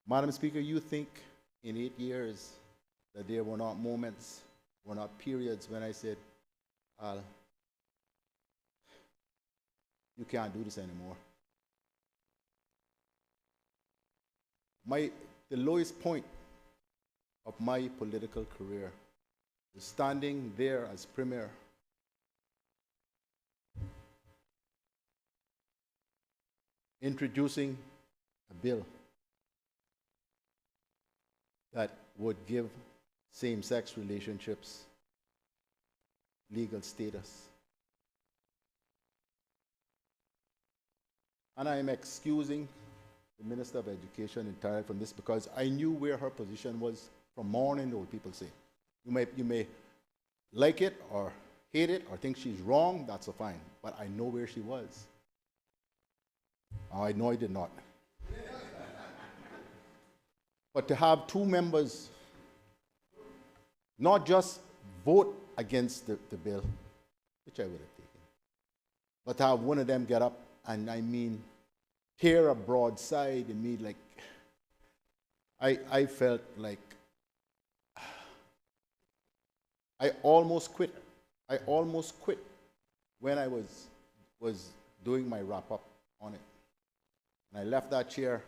Madam Speaker, you think in 8 years that there were not moments, were not periods when I said, Al, you can't do this anymore. The lowest point of my political career is standing there as Premier, introducing a bill that would give same-sex relationships legal status. And I'm excusing the Minister of Education entirely from this because I knew where her position was from morning, old people say. You may like it or hate it or think she's wrong, that's fine. But I know where she was. I know I did not. But to have two members not just vote against the bill, which I would have taken, but to have one of them get up and, I mean, tear a broadside in me, like, I felt like I almost quit. I almost quit when I was doing my wrap-up on it. And I left that chair,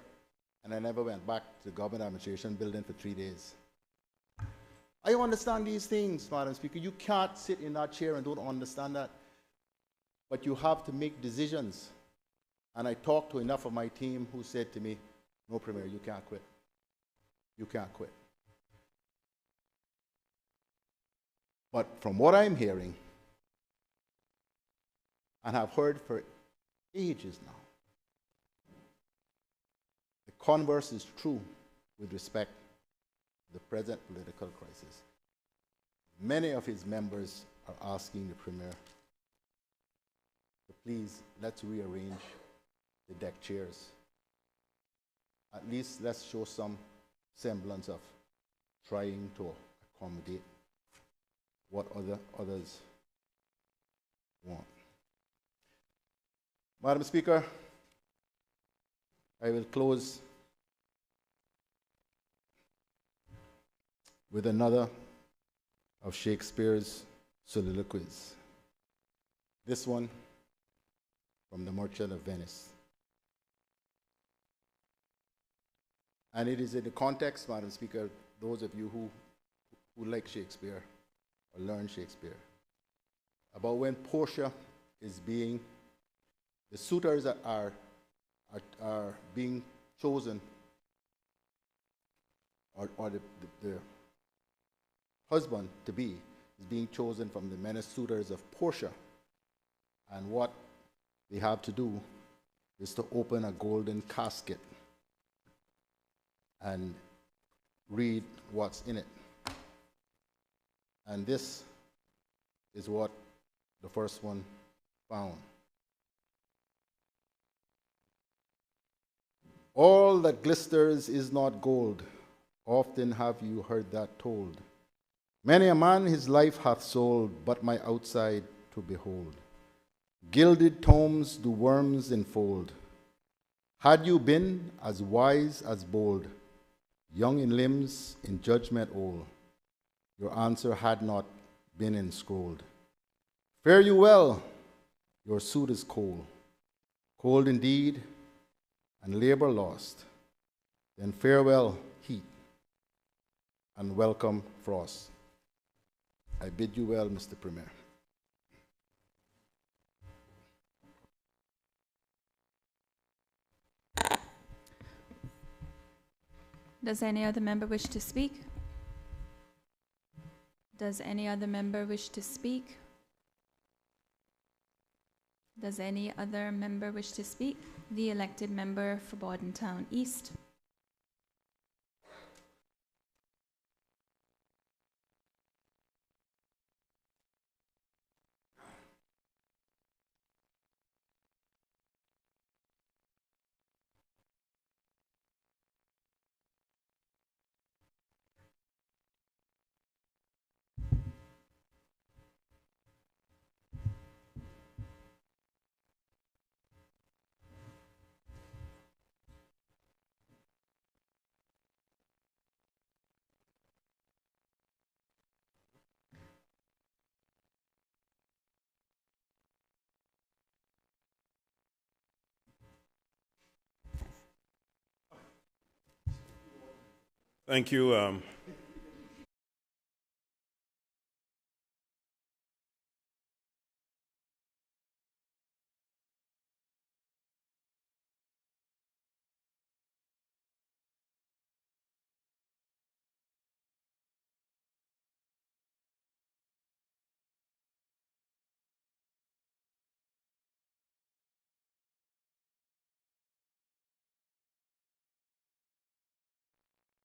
and I never went back to the government administration building for 3 days. I understand these things, Madam Speaker. You can't sit in that chair and don't understand that. But you have to make decisions. And I talked to enough of my team who said to me, no, Premier, you can't quit. You can't quit. But from what I'm hearing, and have heard for ages now, the converse is true with respect to the present political crisis. Many of his members are asking the Premier to please, let's rearrange the deck chairs. At least let's show some semblance of trying to accommodate what others want. Madam Speaker, I will close with another of Shakespeare's soliloquies. This one from The Merchant of Venice. And it is in the context, Madam Speaker, those of you who like Shakespeare or learn Shakespeare, about when Portia is being, the suitors are being chosen, or the husband to be is being chosen from the many suitors of Portia. And what they have to do is to open a golden casket and read what's in it. And this is what the first one found. All that glisters is not gold. Often have you heard that told. Many a man his life hath sold, but my outside to behold. Gilded tomes do worms enfold. Had you been as wise as bold, young in limbs, in judgment old, your answer had not been enscrolled. Fare you well, your suit is cold. Cold indeed, and labor lost. Then farewell, heat, and welcome, frost. I bid you well, Mr. Premier. Does any other member wish to speak? Does any other member wish to speak? Does any other member wish to speak? The elected member for Bordentown East. Thank you.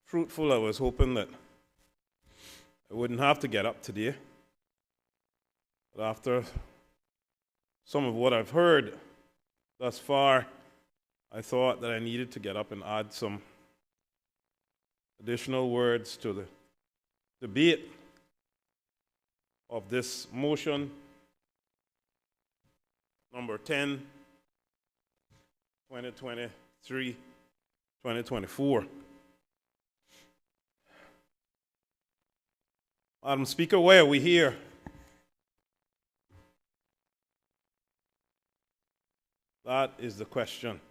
Fruitful, I was hoping that I wouldn't have to get up today. But after some of what I've heard thus far, I thought that I needed to get up and add some additional words to the debate of this motion, number 10, 2023, 2024. Madam Speaker, why are we here? That is the question.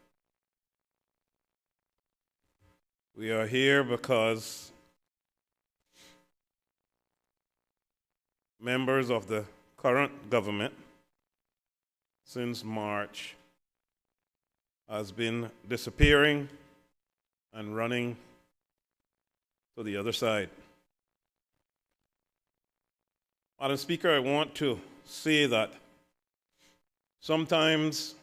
We are here because members of the current government since March has been disappearing and running to the other side. Madam Speaker, I want to say that sometimes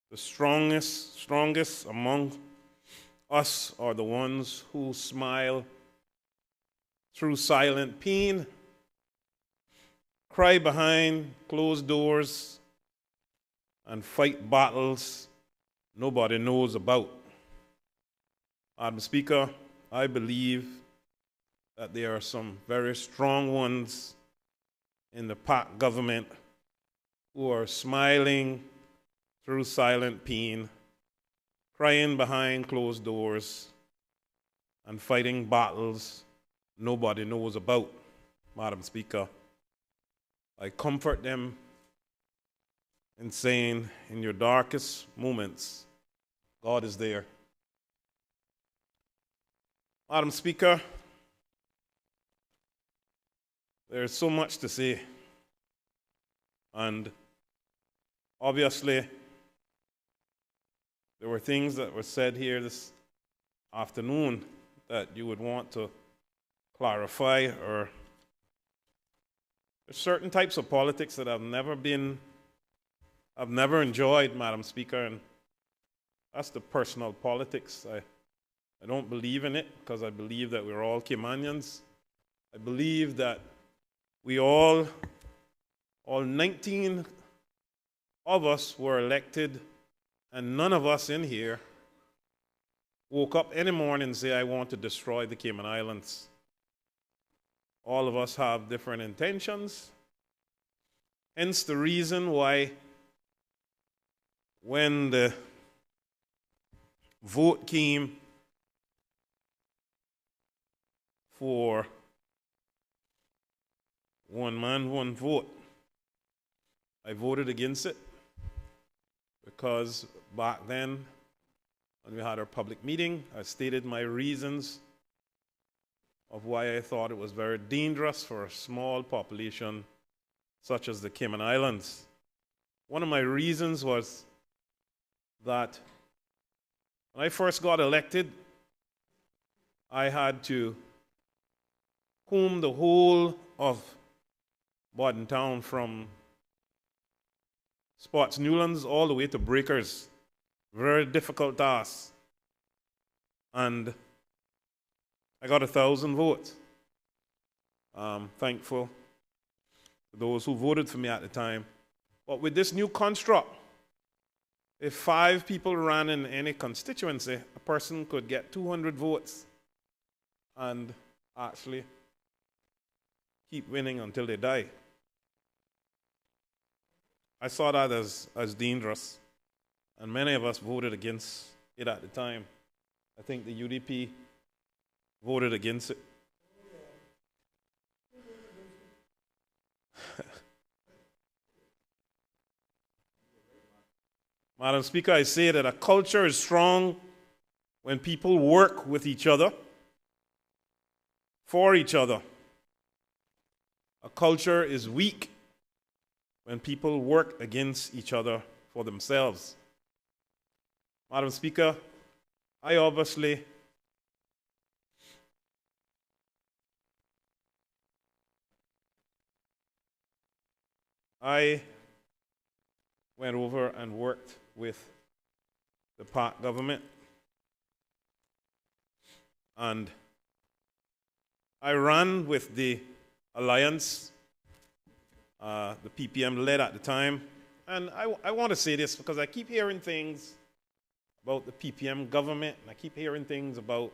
the strongest among us are the ones who smile through silent pain, cry behind closed doors, and fight battles nobody knows about. Madam Speaker, I believe that there are some very strong ones in the PAC government who are smiling through silent pain, crying behind closed doors, and fighting battles nobody knows about. Madam Speaker, I comfort them in saying, in your darkest moments, God is there. Madam Speaker, there's so much to say, and obviously there were things that were said here this afternoon that you would want to clarify, or there's certain types of politics that I've never enjoyed, Madam Speaker, and that's the personal politics. I don't believe in it because I believe that we're all Caymanians. I believe that we all 19 of us were elected, and none of us in here woke up any morning and say, I want to destroy the Cayman Islands. All of us have different intentions. Hence the reason why when the vote came for one man, one vote, I voted against it because back then, when we had our public meeting, I stated my reasons of why I thought it was very dangerous for a small population such as the Cayman Islands. One of my reasons was that when I first got elected, I had to comb the whole of Bodden Town from Spots Newlands all the way to Breakers. Very difficult task. And I got 1,000 votes. I'm thankful to those who voted for me at the time. But with this new construct, if 5 people ran in any constituency, a person could get 200 votes and actually keep winning until they die. I saw that as dangerous, and many of us voted against it at the time. I think the UDP voted against it. Madam Speaker, I say that a culture is strong when people work with each other, for each other. A culture is weak when people work against each other for themselves. Madam Speaker, I obviously went over and worked with the Park government, and I ran with the alliance the PPM led at the time. And I want to say this because I keep hearing things about the PPM government, and I keep hearing things about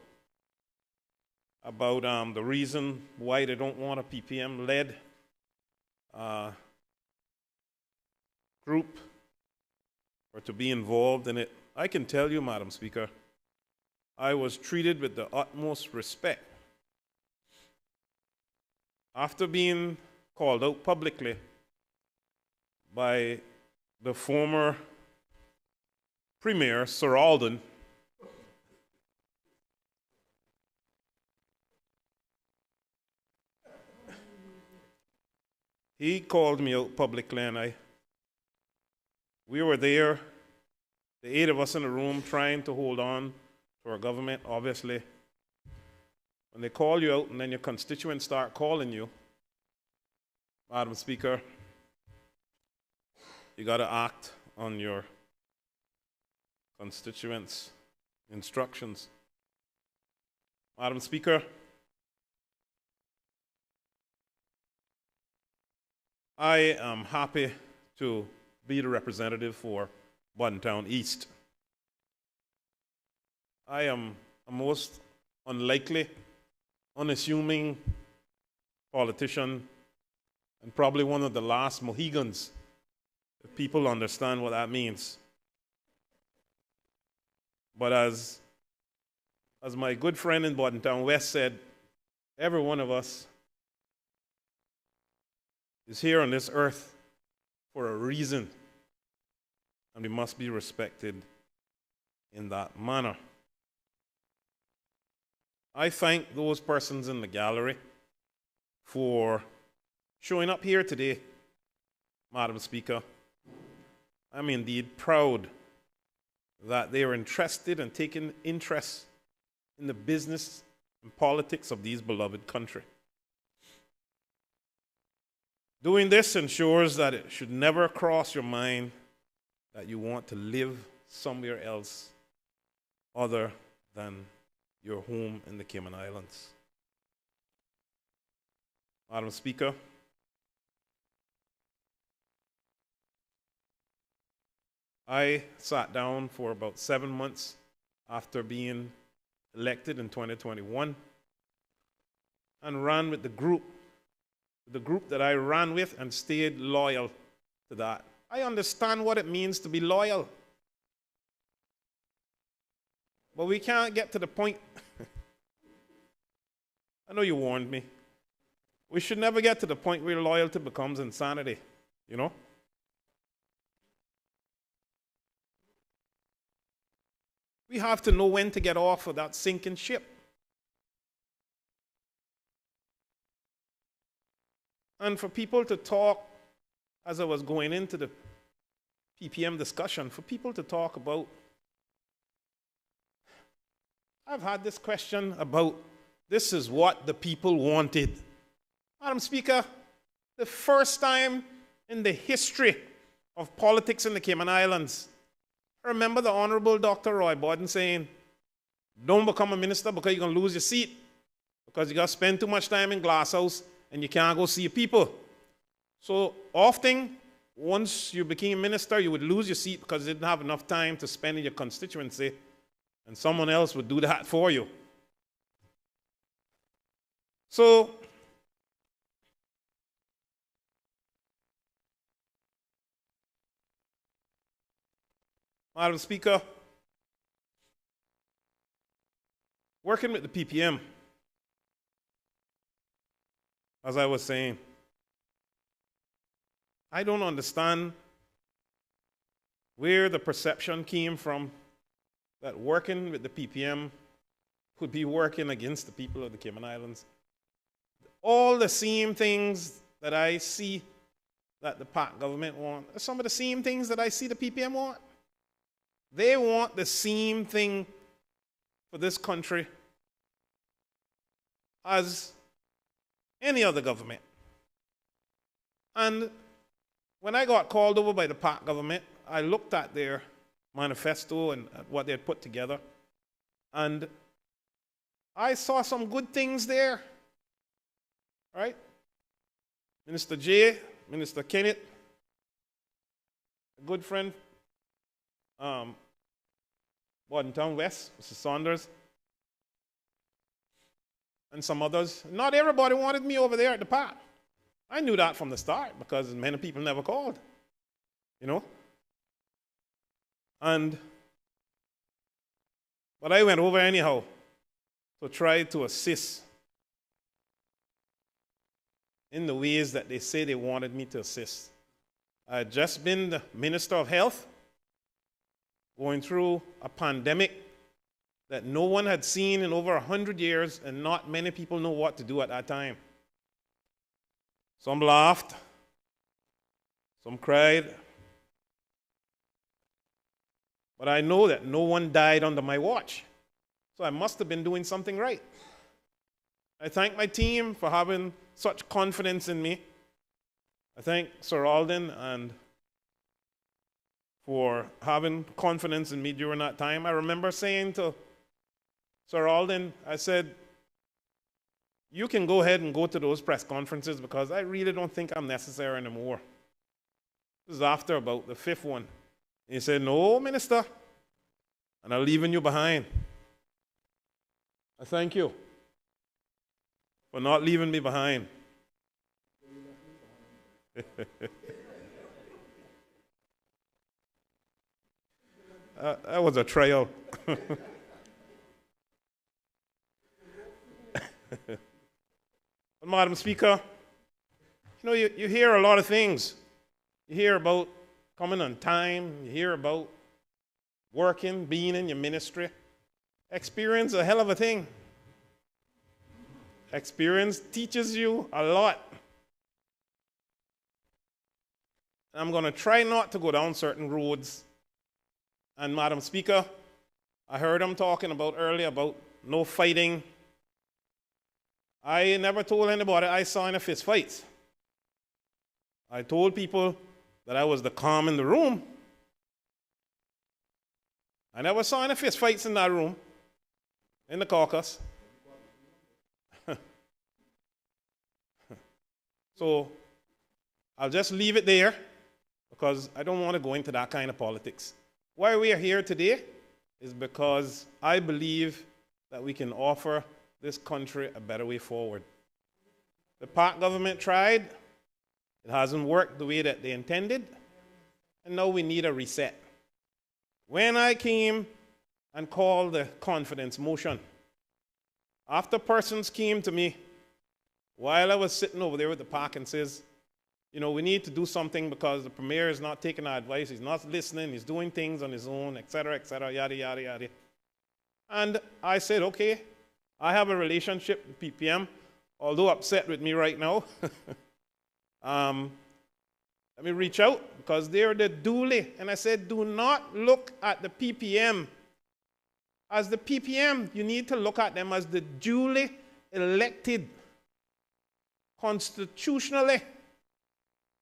the reason why they don't want a PPM-led group or to be involved in it. I can tell you, Madam Speaker, I was treated with the utmost respect. After being called out publicly by the former Premier, Sir Alden, he called me out publicly, and we were there, the 8 of us in the room, trying to hold on to our government. Obviously, when they call you out and then your constituents start calling you, Madam Speaker, you got to act on your constituents' instructions. Madam Speaker, I am happy to be the representative for Town East. I am a most unlikely, unassuming politician, and probably one of the last Mohegans, if people understand what that means. But as my good friend in Town West said, every one of us is here on this earth for a reason, and we must be respected in that manner. I thank those persons in the gallery for showing up here today, Madam Speaker. I'm indeed proud that they are interested and taking interest in the business and politics of these beloved country. Doing this ensures that it should never cross your mind that you want to live somewhere else other than your home in the Cayman Islands. Madam Speaker, I sat down for about 7 months after being elected in 2021 and ran with the group that I ran with, and stayed loyal to that. I understand what it means to be loyal. But we can't get to the point. I know you warned me. We should never get to the point where loyalty becomes insanity, you know? We have to know when to get off of that sinking ship. And for people to talk, as I was going into the PPM discussion, for people to talk about, I've had this question about, this is what the people wanted. Madam Speaker, the first time in the history of politics in the Cayman Islands, I remember the Honorable Dr. Roy Borden saying, don't become a minister because you're going to lose your seat, because you got to spend too much time in Glasshouse and you can't go see your people. So often, once you became minister, you would lose your seat because you didn't have enough time to spend in your constituency, and someone else would do that for you. So, Madam Speaker, working with the PPM, as I was saying, I don't understand where the perception came from that working with the PPM could be working against the people of the Cayman Islands. All the same things that I see that the PAC government want are some of the same things that I see the PPM want. They want the same thing for this country as any other government. And when I got called over by the PAC government, I looked at their manifesto and at what they had put together, and I saw some good things there, right? Minister J, Minister Kenneth, a good friend, Borden Town West, Mr. Saunders, and some others. Not everybody wanted me over there at the PAC. I knew that from the start because many people never called, you know? But I went over anyhow to try to assist in the ways that they say they wanted me to assist. I had just been the Minister of Health, going through a pandemic that no one had seen in over 100 years, and not many people know what to do at that time. Some laughed, some cried, but I know that no one died under my watch, so I must have been doing something right. I thank my team for having such confidence in me. I thank Sir Alden and for having confidence in me during that time. I remember saying to Sir Alden, I said, you can go ahead and go to those press conferences because I really don't think I'm necessary anymore. This is after about the 5th one. And he said, no, Minister, and I'm leaving you behind. I thank you for not leaving me behind. That was a trial. Madam Speaker, you know, you hear a lot of things. You hear about coming on time. You hear about working, being in your ministry. Experience is a hell of a thing. Experience teaches you a lot. I'm going to try not to go down certain roads. And Madam Speaker, I heard him talking about earlier about no fighting. I never told anybody I saw any fist fights. I told people that I was the calm in the room. I never saw any fist fights in that room, in the caucus. So I'll just leave it there because I don't want to go into that kind of politics. Why we are here today is because I believe that we can offer this country a better way forward. The PAC government tried. It hasn't worked the way that they intended. And now we need a reset. When I came and called the confidence motion, after persons came to me while I was sitting over there with the PAC and says, you know, we need to do something because the Premier is not taking our advice, he's not listening, he's doing things on his own, etc., yada, yada, yada. And I said, okay, I have a relationship with PPM, although upset with me right now. Let me reach out because they're the duly. And I said, do not look at the PPM as the PPM. You need to look at them as the duly elected, constitutionally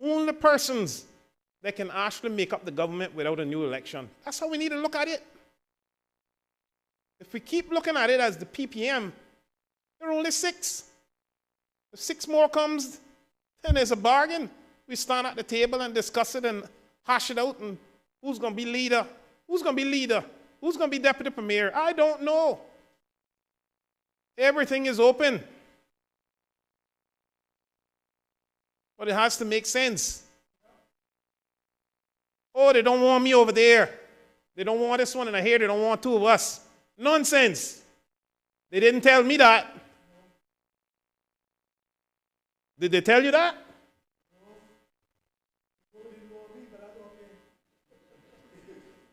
only persons that can actually make up the government without a new election. That's how we need to look at it. If we keep looking at it as the PPM, there are only 6. If 6 more comes, then there's a bargain. We stand at the table and discuss it and hash it out, and who's going to be leader? Who's going to be leader? Who's going to be deputy premier? I don't know. Everything is open. But it has to make sense. Oh, they don't want me over there. They don't want this one in here. They don't want 2 of us. Nonsense. They didn't tell me that. Did they tell you that?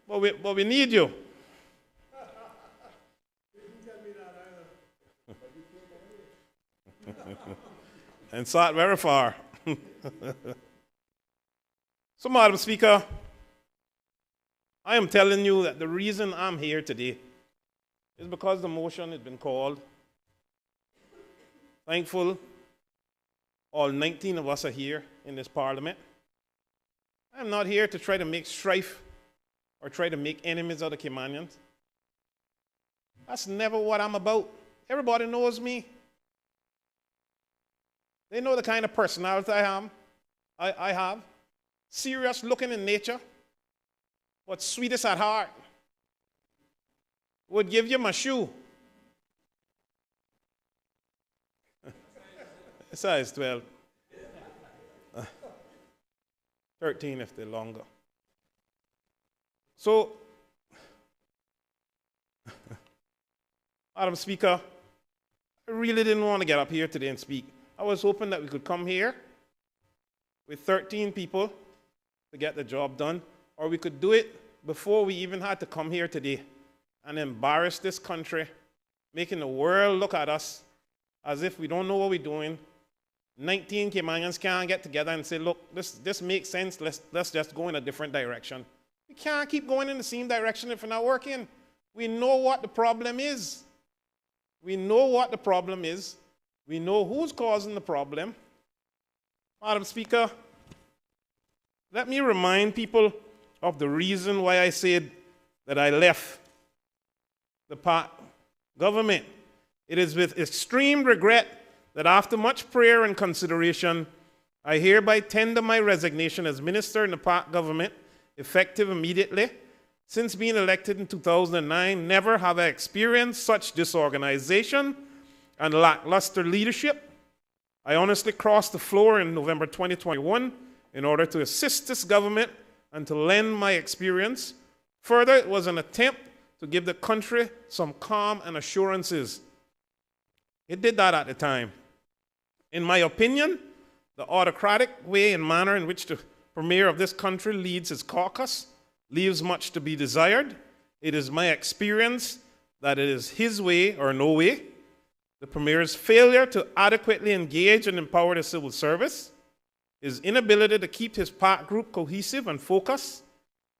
But we need you. and start very far. So, Madam Speaker, I am telling you that the reason I'm here today is because the motion has been called. Thankful all 19 of us are here in this parliament. I'm not here to try to make strife or try to make enemies of the Caymanians. That's never what I'm about. Everybody knows me. They know the kind of personality I have. Serious looking in nature, but sweetest at heart. Would give you my shoe. Size 12. 13 if they're longer. So, Madam Speaker, I really didn't want to get up here today and speak. I was hoping that we could come here with 13 people to get the job done, or we could do it before we even had to come here today and embarrass this country, making the world look at us as if we don't know what we're doing. 19 Caymanians can't get together and say, look, this makes sense, let's just go in a different direction. We can't keep going in the same direction if we're not working. We know what the problem is. We know what the problem is. We know who's causing the problem. Madam Speaker, let me remind people of the reason why I said that I left the PAC government. It is with extreme regret that after much prayer and consideration, I hereby tender my resignation as minister in the PAC government, effective immediately. Since being elected in 2009, never have I experienced such disorganization and lackluster leadership. I honestly crossed the floor in November 2021 in order to assist this government and to lend my experience. Further, it was an attempt to give the country some calm and assurances. It did that at the time. In my opinion, the autocratic way and manner in which the Premier of this country leads his caucus leaves much to be desired. It is my experience that it is his way or no way. The Premier's failure to adequately engage and empower the civil service, his inability to keep his PAC group cohesive and focused,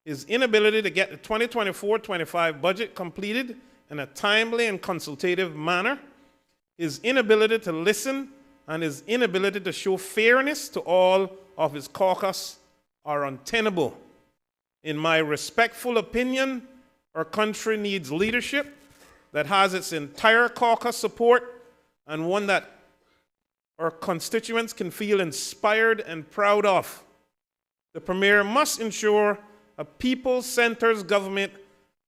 his inability to get the 2024-25 budget completed in a timely and consultative manner, his inability to listen, and his inability to show fairness to all of his caucus are untenable. In my respectful opinion, our country needs leadership that has its entire caucus support and one that our constituents can feel inspired and proud of. The Premier must ensure a people-centered government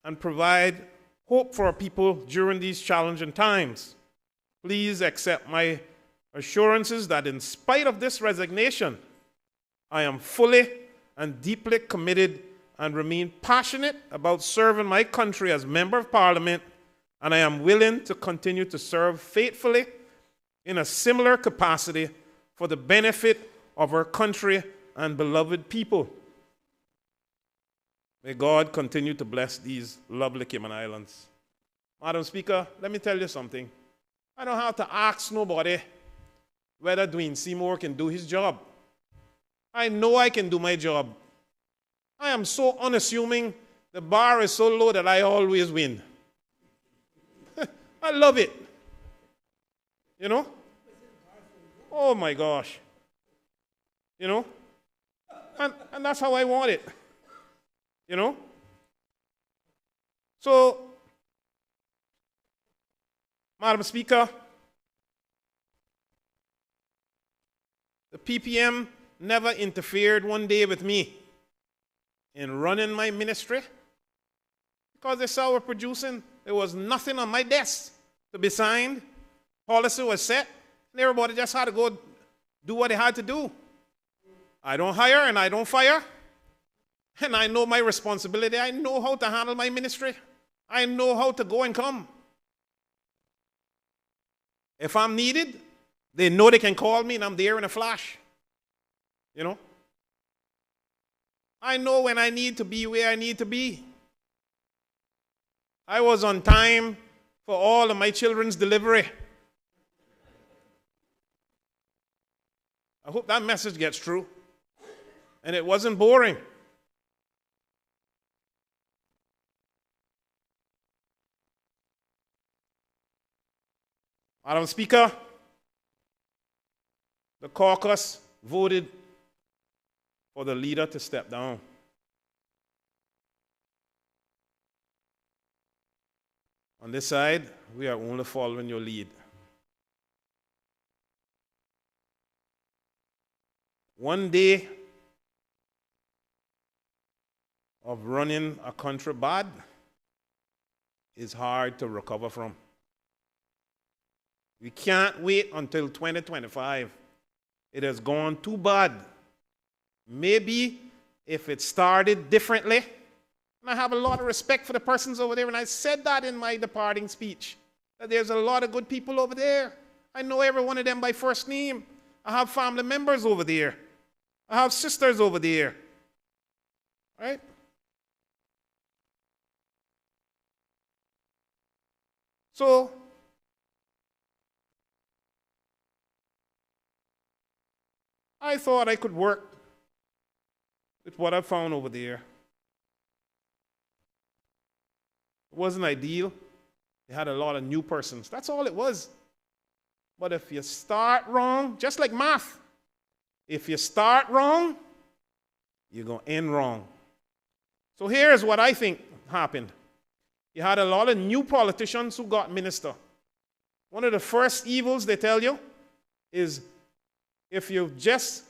and provide hope for our people during these challenging times. Please accept my assurances that in spite of this resignation, I am fully and deeply committed and remain passionate about serving my country as Member of Parliament, and I am willing to continue to serve faithfully in a similar capacity for the benefit of our country and beloved people. May God continue to bless these lovely Cayman Islands. Madam Speaker, let me tell you something. I don't have to ask nobody whether Dwayne Seymour can do his job. I know I can do my job. I am so unassuming, the bar is so low that I always win. I love it. You know? Oh my gosh. You know? And that's how I want it. You know? So, Madam Speaker, the PPM never interfered one day with me in running my ministry because they saw we're producing. There was nothing on my desk to be signed. Policy was set, and everybody just had to go do what they had to do. I don't hire and I don't fire, and I know my responsibility. I know how to handle my ministry. I know how to go and come. If I'm needed, they know they can call me and I'm there in a flash. You know? I know when I need to be where I need to be. I was on time for all of my children's delivery. I hope that message gets through. And it wasn't boring. Madam Speaker, the caucus voted for the leader to step down. On this side, we are only following your lead. One day of running a country bad is hard to recover from. We can't wait until 2025. It has gone too bad. Maybe if it started differently, and I have a lot of respect for the persons over there, and I said that in my departing speech, that there's a lot of good people over there. I know every one of them by first name. I have family members over there. I have sisters over there. Right? So, I thought I could work with what I found over there. It wasn't ideal. They had a lot of new persons. That's all it was. But if you start wrong, just like math, if you start wrong, you're going to end wrong. So here's what I think happened. You had a lot of new politicians who got minister. One of the first evils they tell you is if you just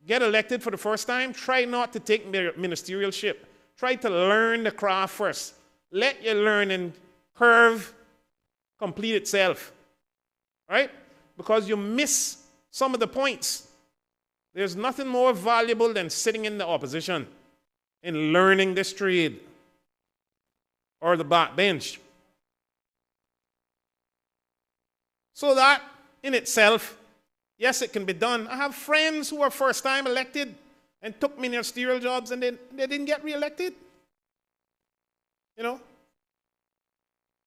get elected for the first time, try not to take ministerialship. Try to learn the craft first. Let your learning curve complete itself. Right? Because you miss some of the points. There's nothing more valuable than sitting in the opposition and learning this trade or the back bench. So that in itself, yes, it can be done. I have friends who were first time elected and took ministerial jobs and they didn't get reelected. You know,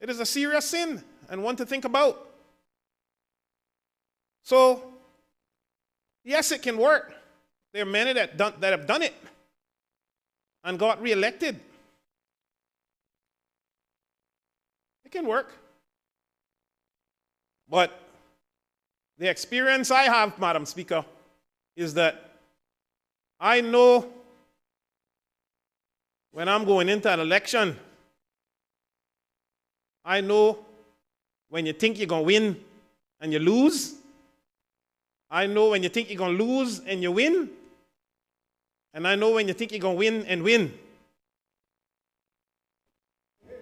it is a serious sin and one to think about. So, yes, it can work. There are many that have done it and got reelected. It can work. But the experience I have, Madam Speaker, is that I know when I'm going into an election, I know when you think you're going to win and you lose. I know when you think you're going to lose and you win. And I know when you think you're going to win and win.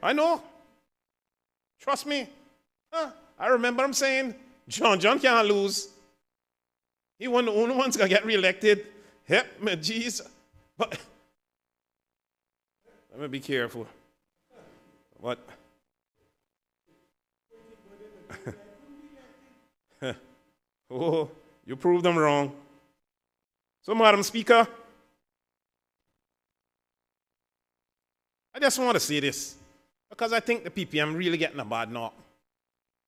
I know. Trust me. I remember him saying, John can't lose. He was the only one's going to get reelected. Help me, Jesus. But let me be careful. What? Oh, you proved them wrong. So, Madam Speaker, I just want to say this because I think the PPM really getting a bad knock.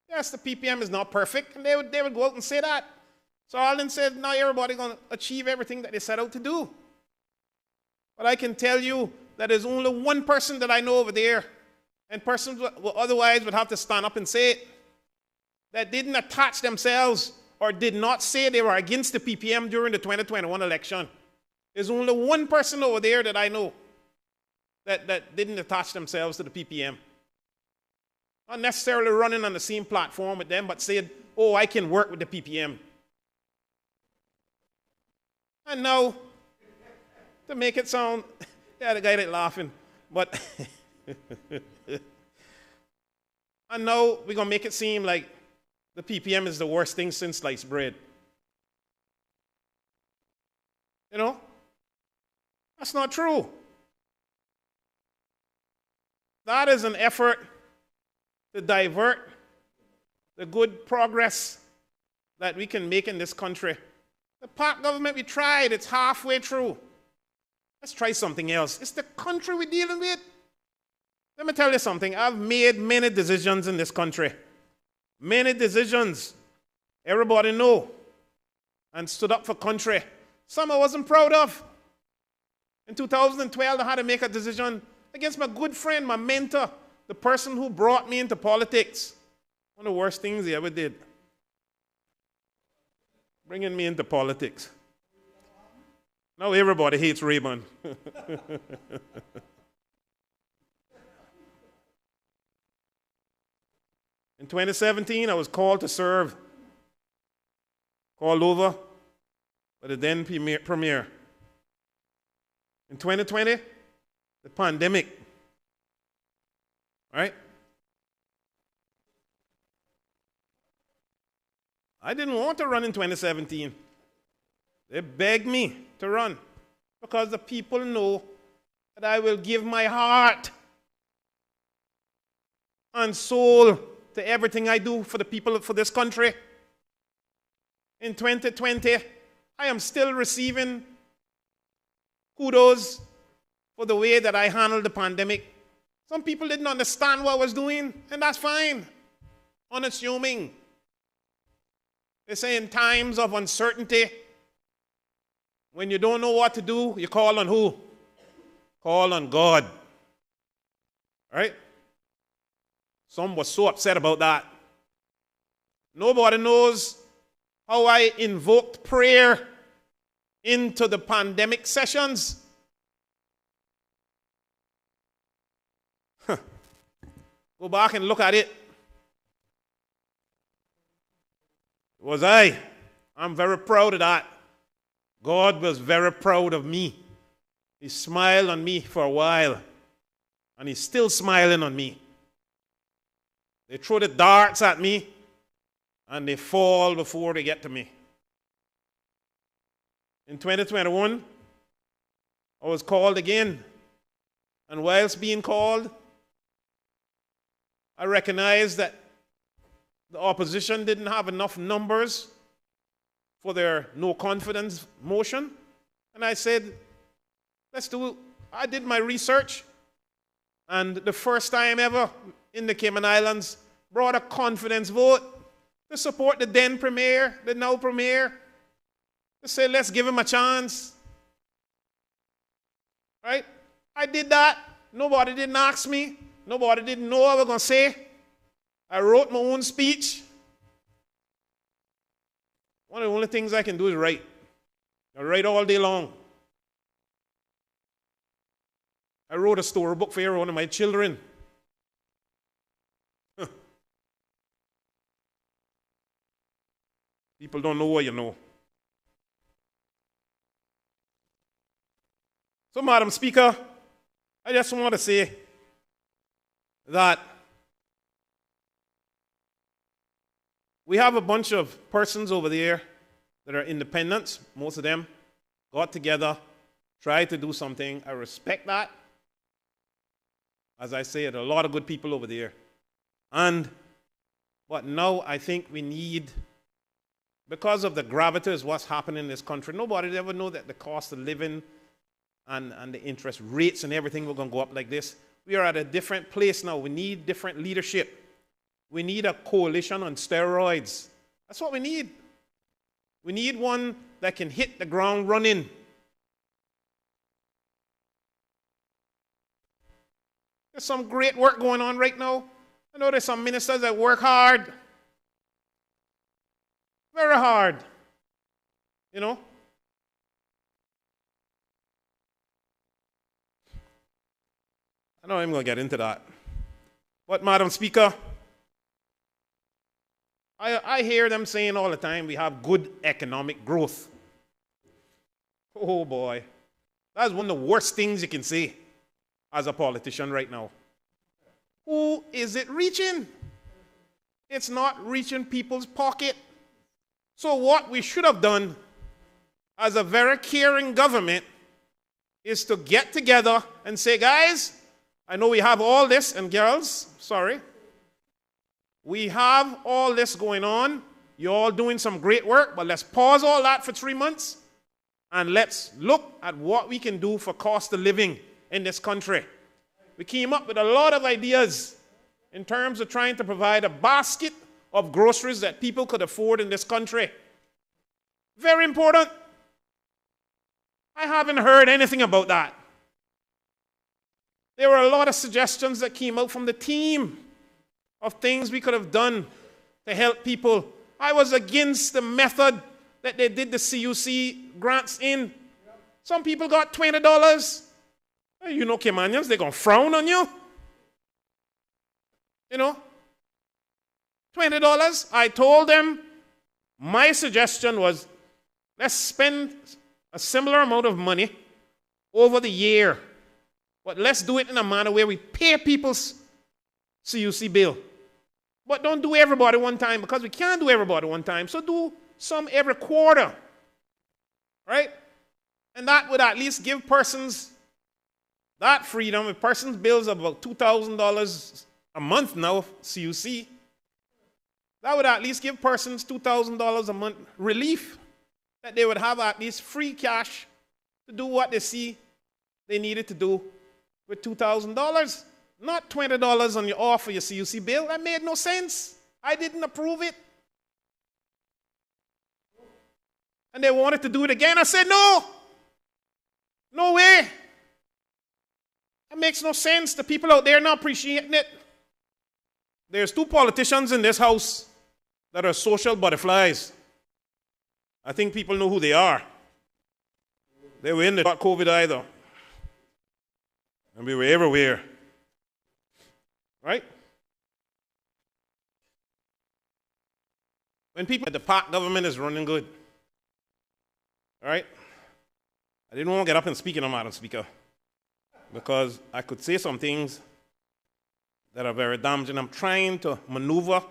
Yes, the PPM is not perfect, and they would go out and say that. So Alden said, not everybody going to achieve everything that they set out to do. But I can tell you that there's only one person that I know over there, and persons otherwise would have to stand up and say it, that didn't attach themselves or did not say they were against the PPM during the 2021 election. There's only one person over there that I know that didn't attach themselves to the PPM. Not necessarily running on the same platform with them, but said, oh, I can work with the PPM. And now, to make it sound, yeah, the guy that laughing, but, and now we're going to make it seem like the PPM is the worst thing since sliced bread. You know? That's not true. That is an effort to divert the good progress that we can make in this country. The Park government, we tried. It's halfway through. Let's try something else. It's the country we're dealing with. Let me tell you something. I've made many decisions in this country. Many decisions. Everybody know. and stood up for country. Some I wasn't proud of. In 2012, I had to make a decision against my good friend, my mentor, the person who brought me into politics. One of the worst things he ever did. Bringing me into politics. Now everybody hates Raymond. In 2017, I was called to serve. Called over by the then premier. In 2020, the pandemic. Right? I didn't want to run in 2017. They begged me to run because the people know that I will give my heart and soul to everything I do for the people for this country. In 2020, I am still receiving kudos for the way that I handled the pandemic. Some people didn't understand what I was doing, and that's fine. Unassuming. They say in times of uncertainty, when you don't know what to do, you call on who? Call on God. Right? Some were so upset about that. Nobody knows how I invoked prayer into the pandemic sessions. Go back and look at it. Was I? I'm very proud of that. God was very proud of me. He smiled on me for a while, and he's still smiling on me. They throw the darts at me, and they fall before they get to me. In 2021, I was called again, and whilst being called, I recognized that the opposition didn't have enough numbers for their no confidence motion. And I said, let's do it. I did my research. And the first time ever in the Cayman Islands, brought a confidence vote to support the then premier, the now premier. To say, let's give him a chance. Right? I did that. Nobody didn't ask me. Nobody didn't know what I was going to say. I wrote my own speech. One of the only things I can do is write. I write all day long. I wrote a storybook for one of my children. People don't know what you know. So, Madam Speaker, I just want to say that we have a bunch of persons over there that are independents. Most of them got together, tried to do something. I respect that. As I said, a lot of good people over there. But now I think we need, because of the gravity of what's happening in this country, nobody ever know that the cost of living and the interest rates and everything were going to go up like this. We are at a different place now. We need different leadership. We need a coalition on steroids. That's what we need. We need one that can hit the ground running. There's some great work going on right now. I know there's some ministers that work hard. Very hard. You know? I know I'm going to get into that. But, Madam Speaker, I hear them saying all the time we have good economic growth. Oh, boy. That's one of the worst things you can say as a politician right now. Who is it reaching? It's not reaching people's pocket. So what we should have done as a very caring government is to get together and say, guys, I know we have all this, and girls, sorry. We have all this going on. You're all doing some great work, but let's pause all that for 3 months and let's look at what we can do for cost of living in this country. We came up with a lot of ideas in terms of trying to provide a basket of groceries that people could afford in this country. Very important. I haven't heard anything about that. There were a lot of suggestions that came out from the team of things we could have done to help people. I was against the method that they did the CUC grants in. Some people got $20. You know, Caymanians, they're going to frown on you. You know, $20. I told them, my suggestion was, let's spend a similar amount of money over the year, but let's do it in a manner where we pay people's CUC bill. But don't do everybody one time, because we can't do everybody one time. So do some every quarter, right? And that would at least give persons that freedom. If persons' bills are about $2,000 a month now, CUC, that would at least give persons $2,000 a month relief, that they would have at least free cash to do what they see they needed to do with $2,000. Not $20 on your off for your CUC bill. That made no sense. I didn't approve it. And they wanted to do it again. I said, no. No way. That makes no sense. The people out there not appreciating it. There's two politicians in this house that are social butterflies. I think people know who they are. They were in the COVID either. And we were everywhere. Right? When people, the Park government is running good. All right? I didn't want to get up and speak in a Madam Speaker, because I could say some things that are very damaging. I'm trying to maneuver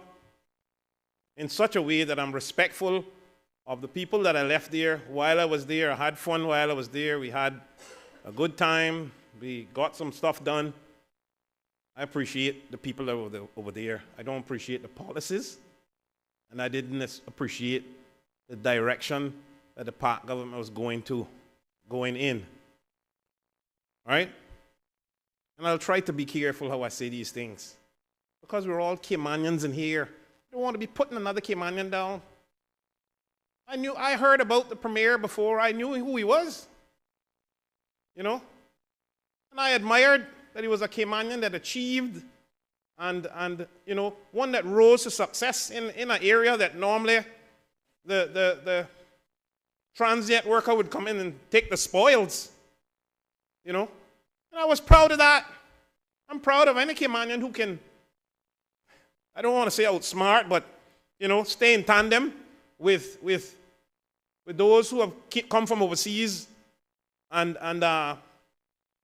in such a way that I'm respectful of the people that I left there while I was there. I had fun while I was there. We had a good time. We got some stuff done. I appreciate the people that were over there. I don't appreciate the policies, and I didn't appreciate the direction that the Park government was going in. All right? And I'll try to be careful how I say these things, because we're all Caymanians in here. I don't want to be putting another Caymanian down. I heard about the premier before I knew who he was. You know? And I admired that he was a Caymanian that achieved and you know, one that rose to success in an area that normally the transient worker would come in and take the spoils. You know? And I was proud of that. I'm proud of any Caymanian who can, I don't want to say outsmart, but, you know, stay in tandem with those who have come from overseas and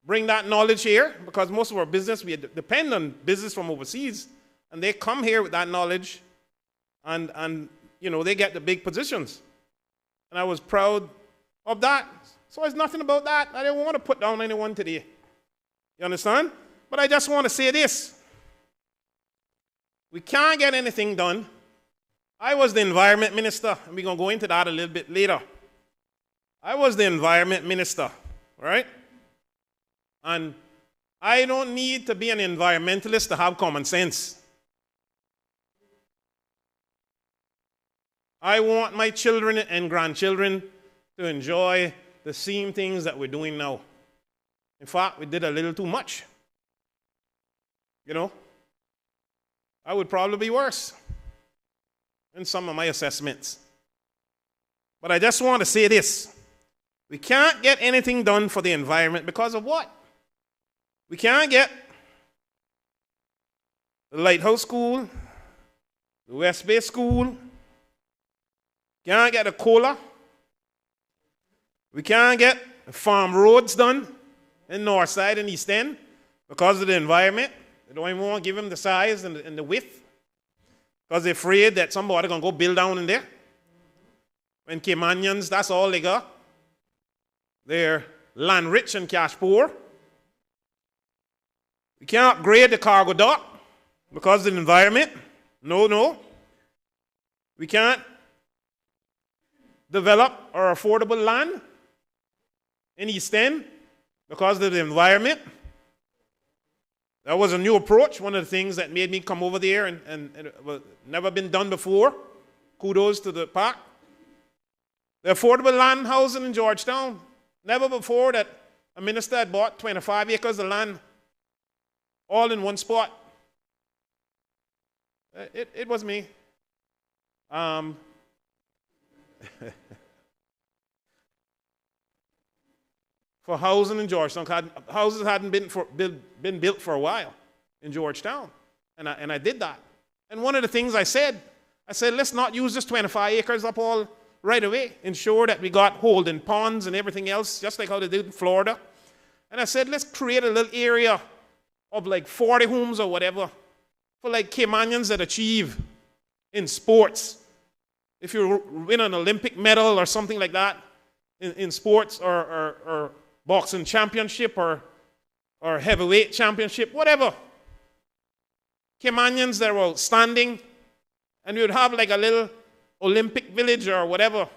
bring that knowledge here, because most of our business, we depend on business from overseas, and they come here with that knowledge, and you know, they get the big positions. And I was proud of that. So there's nothing about that. I didn't want to put down anyone today. You understand? But I just want to say this. We can't get anything done. I was the environment minister, and we're going to go into that a little bit later. I was the environment minister, right? And I don't need to be an environmentalist to have common sense. I want my children and grandchildren to enjoy the same things that we're doing now. In fact, we did a little too much. You know? I would probably be worse in some of my assessments. But I just want to say this. We can't get anything done for the environment because of what? We can't get the Lighthouse School, the West Bay School, can't get the COLA, we can't get the farm roads done in North Side and East End because of the environment. They don't even want to give them the size and the width because they're afraid that somebody going to go build down in there. When Caymanians, that's all they got. They're land rich and cash poor. We can't upgrade the cargo dock because of the environment. No. We can't develop our affordable land in East End because of the environment. That was a new approach, one of the things that made me come over there, and it was never been done before. Kudos to the park. The affordable land housing in Georgetown. Never before that a minister had bought 25 acres of land all in one spot. It was me. For housing in Georgetown. Houses hadn't been built for a while in Georgetown. And I did that. And one of the things I said, let's not use this 25 acres up all right away. Ensure that we got holding ponds and everything else, just like how they did in Florida. And I said, let's create a little area of like 40 homes or whatever for like Caymanians that achieve in sports. If you win an Olympic medal or something like that in sports or boxing championship or heavyweight championship, whatever. Caymanians that were outstanding, and we would have like a little Olympic village or whatever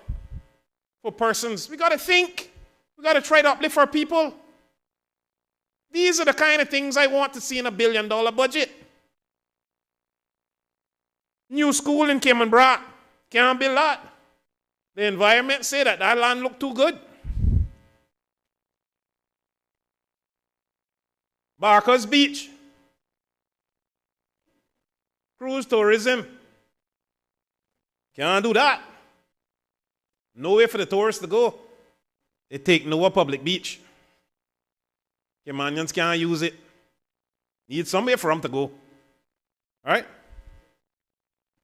for persons. We got to think. We got to try to uplift our people. These are the kind of things I want to see in $1 billion budget. New school in Cayman Brat. Can't build that. The environment say that land look too good. Barker's Beach. Cruise tourism. Can't do that. Nowhere for the tourists to go. They take no public beach. Caymanians can't use it. Need somewhere for them to go. All right?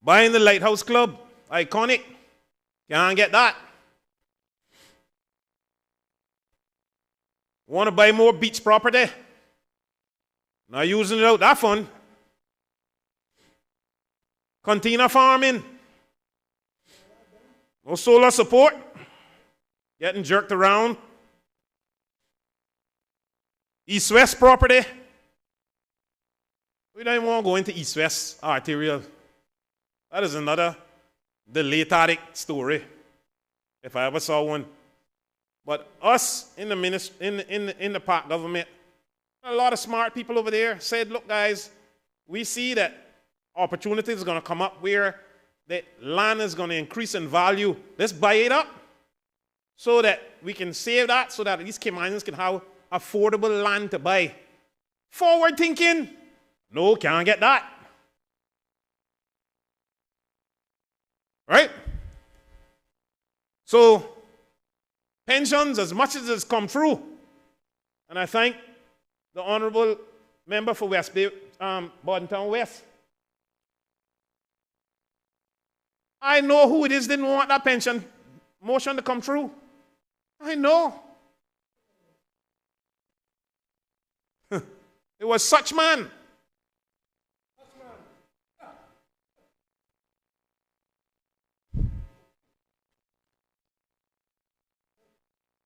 Buying the Lighthouse Club. Iconic. Can't get that. Want to buy more beach property? Not using it out that fund. Container farming. No solar support. Getting jerked around. East-West property. We don't even want to go into East-West arterial. That is another dilatoric story, if I ever saw one. But us in the park government, a lot of smart people over there said, look guys, we see that opportunities are going to come up where the land is going to increase in value. Let's buy it up so that we can save that, so that these Caymanians can have affordable land to buy. Forward thinking? No, can't get that. Right? So, pensions, as much as it's come through, and I thank the Honorable Member for West Bay, Bordentown West. I know who it is didn't want that pension motion to come through. I know. It was such man.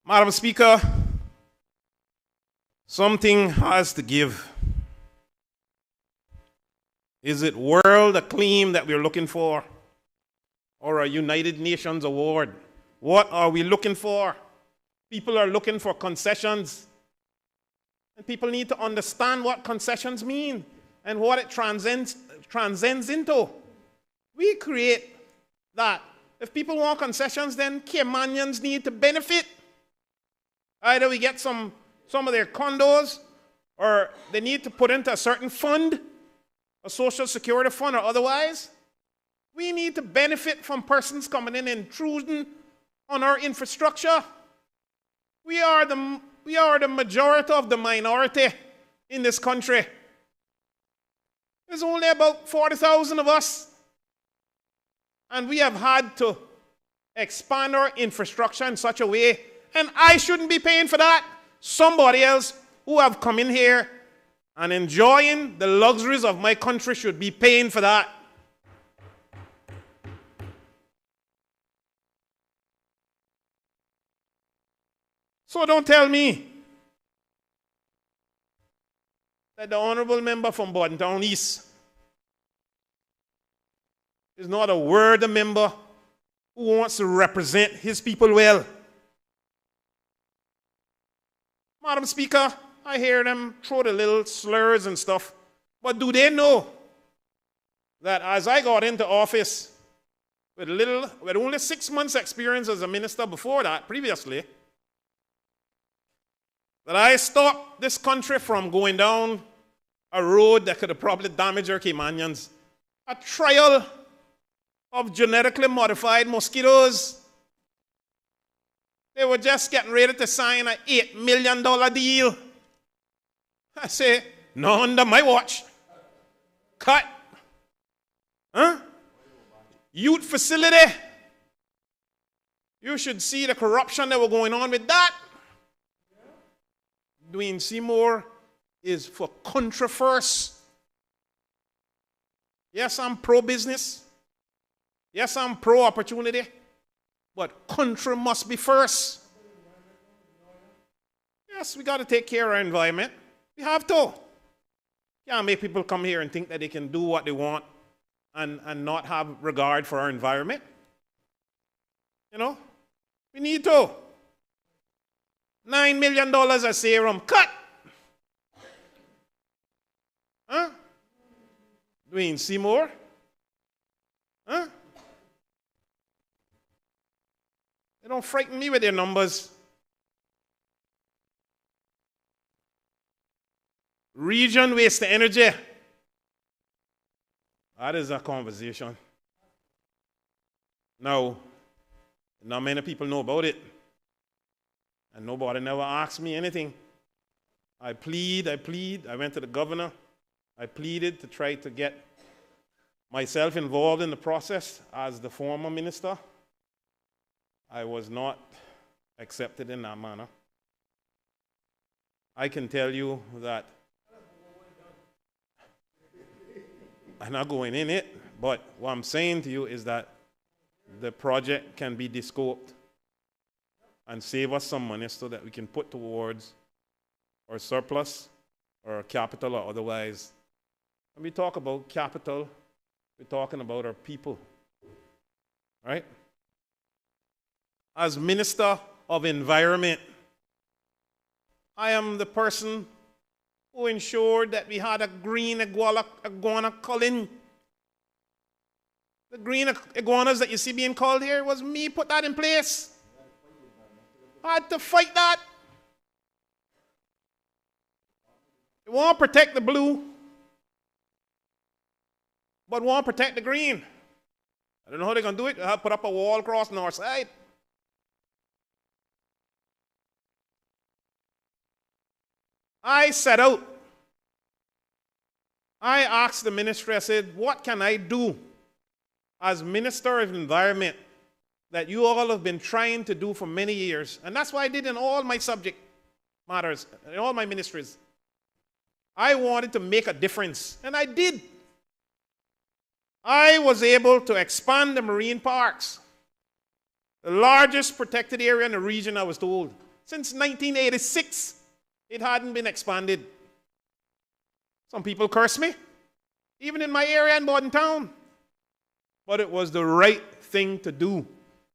Madam Speaker, something has to give. Is it world acclaim that we're looking for? Or a United Nations award? What are we looking for? People are looking for concessions. And people need to understand what concessions mean and what it transcends into. We create that. If people want concessions, then Caymanians need to benefit. Either we get some of their condos, or they need to put into a certain fund, a social security fund or otherwise. We need to benefit from persons coming in and intruding on our infrastructure. We are the majority of the minority in this country. There's only about 40,000 of us. And we have had to expand our infrastructure in such a way, and I shouldn't be paying for that. Somebody else who have come in here and enjoying the luxuries of my country should be paying for that. So don't tell me that the Honorable Member from Bordentown East is not a word member who wants to represent his people well. Madam Speaker, I hear them throw the little slurs and stuff, but do they know that as I got into office, with only 6 months experience as a minister before that, previously, that I stopped this country from going down a road that could have probably damaged our Caymanians. A trial of genetically modified mosquitoes. They were just getting ready to sign an $8 million deal. I say, not under my watch. Cut. Huh? Youth facility. You should see the corruption that was going on with that. Dwayne Seymour is for country first. Yes, I'm pro-business. Yes, I'm pro-opportunity. But country must be first. Yes, we got to take care of our environment. We have to. Can't make people come here and think that they can do what they want and not have regard for our environment. You know? We need to. $9 million a serum. Cut! Huh? Dwayne Seymour? Huh? They don't frighten me with their numbers. Region waste the energy. That is a conversation. Now, not many people know about it. And nobody never asked me anything. I plead. I went to the governor. I pleaded to try to get myself involved in the process as the former minister. I was not accepted in that manner. I can tell you that I'm not going in it, but what I'm saying to you is that the project can be descoped and save us some money so that we can put towards our surplus or our capital or otherwise. When we talk about capital, we're talking about our people, right? As Minister of Environment, I am the person who ensured that we had a green iguana culling. The green iguanas that you see being called here, was me put that in place. I had to fight that. You want to protect the blue, but want to protect the green. I don't know how they're going to do it. They'll have to put up a wall across the north side. I set out. I asked the ministry, I said, what can I do as Minister of Environment that you all have been trying to do for many years? And that's what I did in all my subject matters, in all my ministries. I wanted to make a difference, and I did. I was able to expand the marine parks, the largest protected area in the region, I was told. Since 1986, it hadn't been expanded. Some people curse me, even in my area in Bordentown. But it was the right thing to do.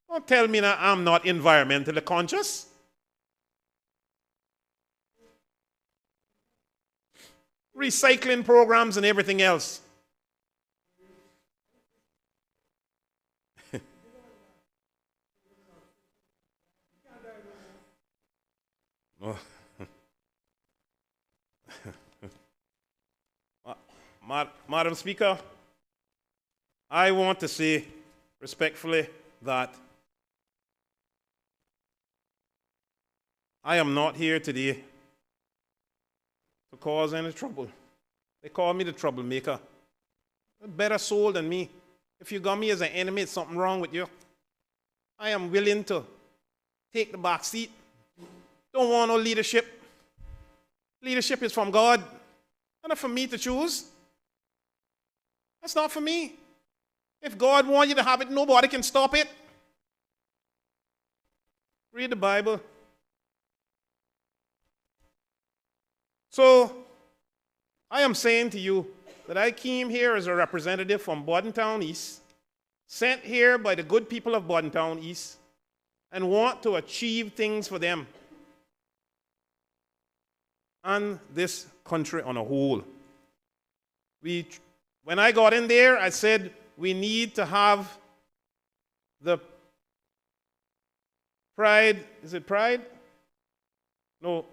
Don't tell me that I'm not environmentally conscious. Recycling programs and everything else. Madam Speaker, I want to say respectfully that I am not here today to cause any trouble. They call me the troublemaker. A better soul than me. If you got me as an enemy, it's something wrong with you. I am willing to take the back seat. Don't want no leadership. Leadership is from God, and not for me to choose. That's not for me. If God wants you to have it, nobody can stop it. Read the Bible. So, I am saying to you that I came here as a representative from Bordentown East, sent here by the good people of Bordentown East, and want to achieve things for them and this country on a whole. When I got in there, I said we need to have the Pride, is it Pride? No,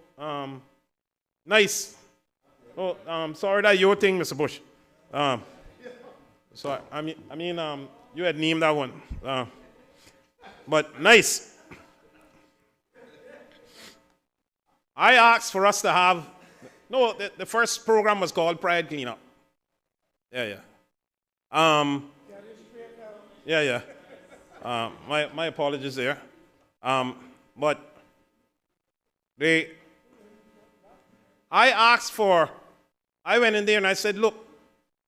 Nice. Oh, sorry, that your thing, Mr. Bush. So I mean, you had named that one. But Nice. I asked for us to have, no, the first program was called Pride Cleanup. Yeah. My apologies there. But I went in there and I said, look,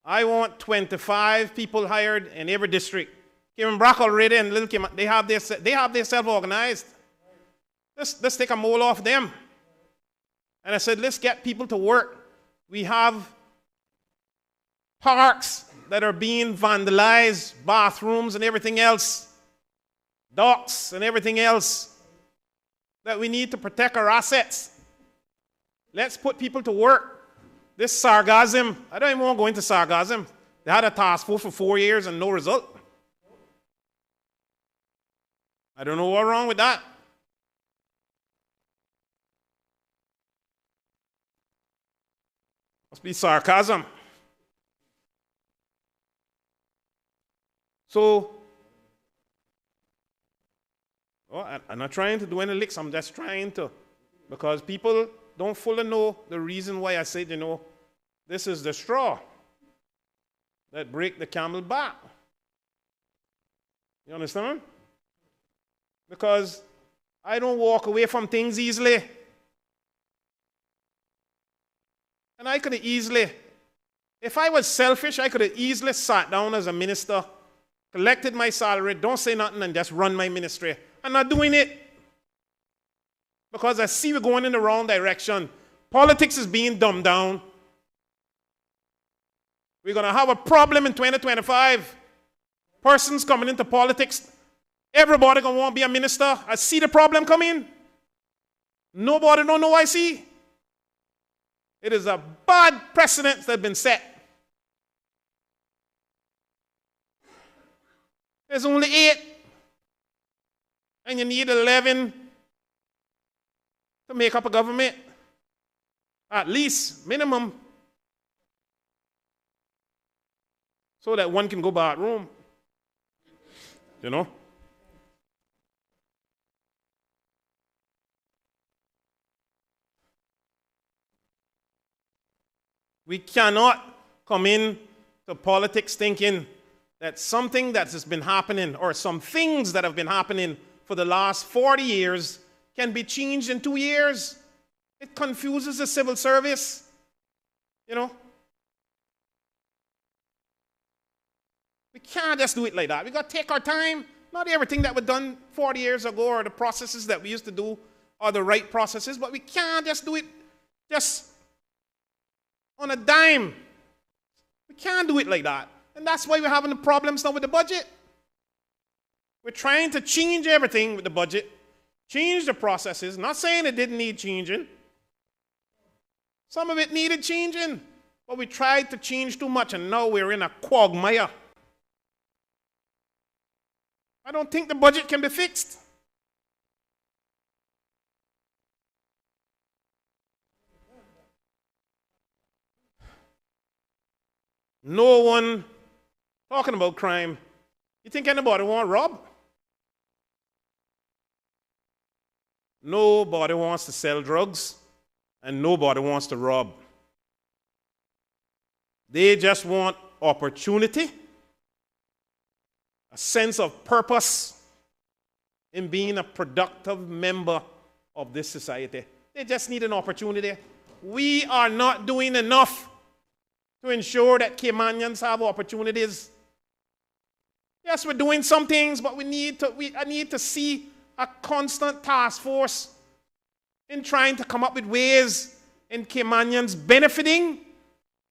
I want 25 people hired in every district. Cayman Brack already and Little Cayman, they have their self-organized. Let's take a mole off them. And I said, let's get people to work. We have parks that are being vandalized, bathrooms and everything else, docks and everything else, that we need to protect our assets. Let's put people to work. This sarcasm, I don't even want to go into sarcasm. They had a task force for 4 years and no result. I don't know what's wrong with that. Must be sarcasm. So, I'm not trying to do any licks, I'm just trying to, because people don't fully know the reason why I said, this is the straw that break the camel back. You understand? Because I don't walk away from things easily. And I could have easily, if I was selfish, I could have easily sat down as a minister, collected my salary, don't say nothing, and just run my ministry. I'm not doing it. Because I see we're going in the wrong direction. Politics is being dumbed down. We're going to have a problem in 2025. Persons coming into politics, everybody going to want to be a minister. I see the problem coming. Nobody don't know I see. It is a bad precedent that's been set. There's only 8, and you need 11 to make up a government. At least, minimum. So that one can go back home. We cannot come in to politics thinking that something that has been happening, or some things that have been happening for the last 40 years, can be changed in 2 years. It confuses the civil service. We can't just do it like that. We got to take our time. Not everything that was done 40 years ago or the processes that we used to do are the right processes, but we can't just do it just on a dime. We can't do it like that. And that's why we're having the problems now with the budget. We're trying to change everything with the budget, change the processes. Not saying it didn't need changing. Some of it needed changing, but we tried to change too much, and now we're in a quagmire. I don't think the budget can be fixed. No one talking about crime. You think anybody want to rob? Nobody wants to sell drugs, and nobody wants to rob. They just want opportunity, a sense of purpose in being a productive member of this society. They just need an opportunity. We are not doing enough to ensure that Caymanians have opportunities. Yes, we're doing some things, but I need to see a constant task force in trying to come up with ways in Caymanians benefiting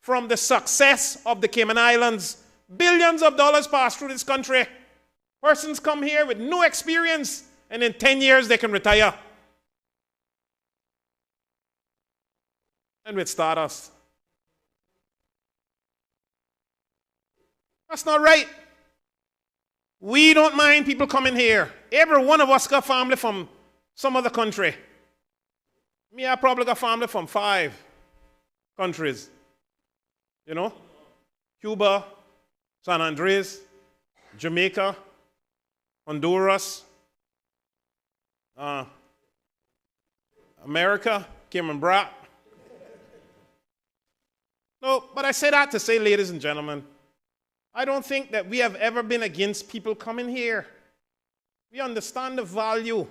from the success of the Cayman Islands. Billions of dollars pass through this country. Persons come here with no experience, and in 10 years they can retire. And with stardust. That's not right. We don't mind people coming here. Every one of us got family from some other country. Me, I probably got family from 5 countries. You know? Cuba, San Andres, Jamaica, Honduras, America, Cayman. No, but I say that to say, ladies and gentlemen, I don't think that we have ever been against people coming here. We understand the value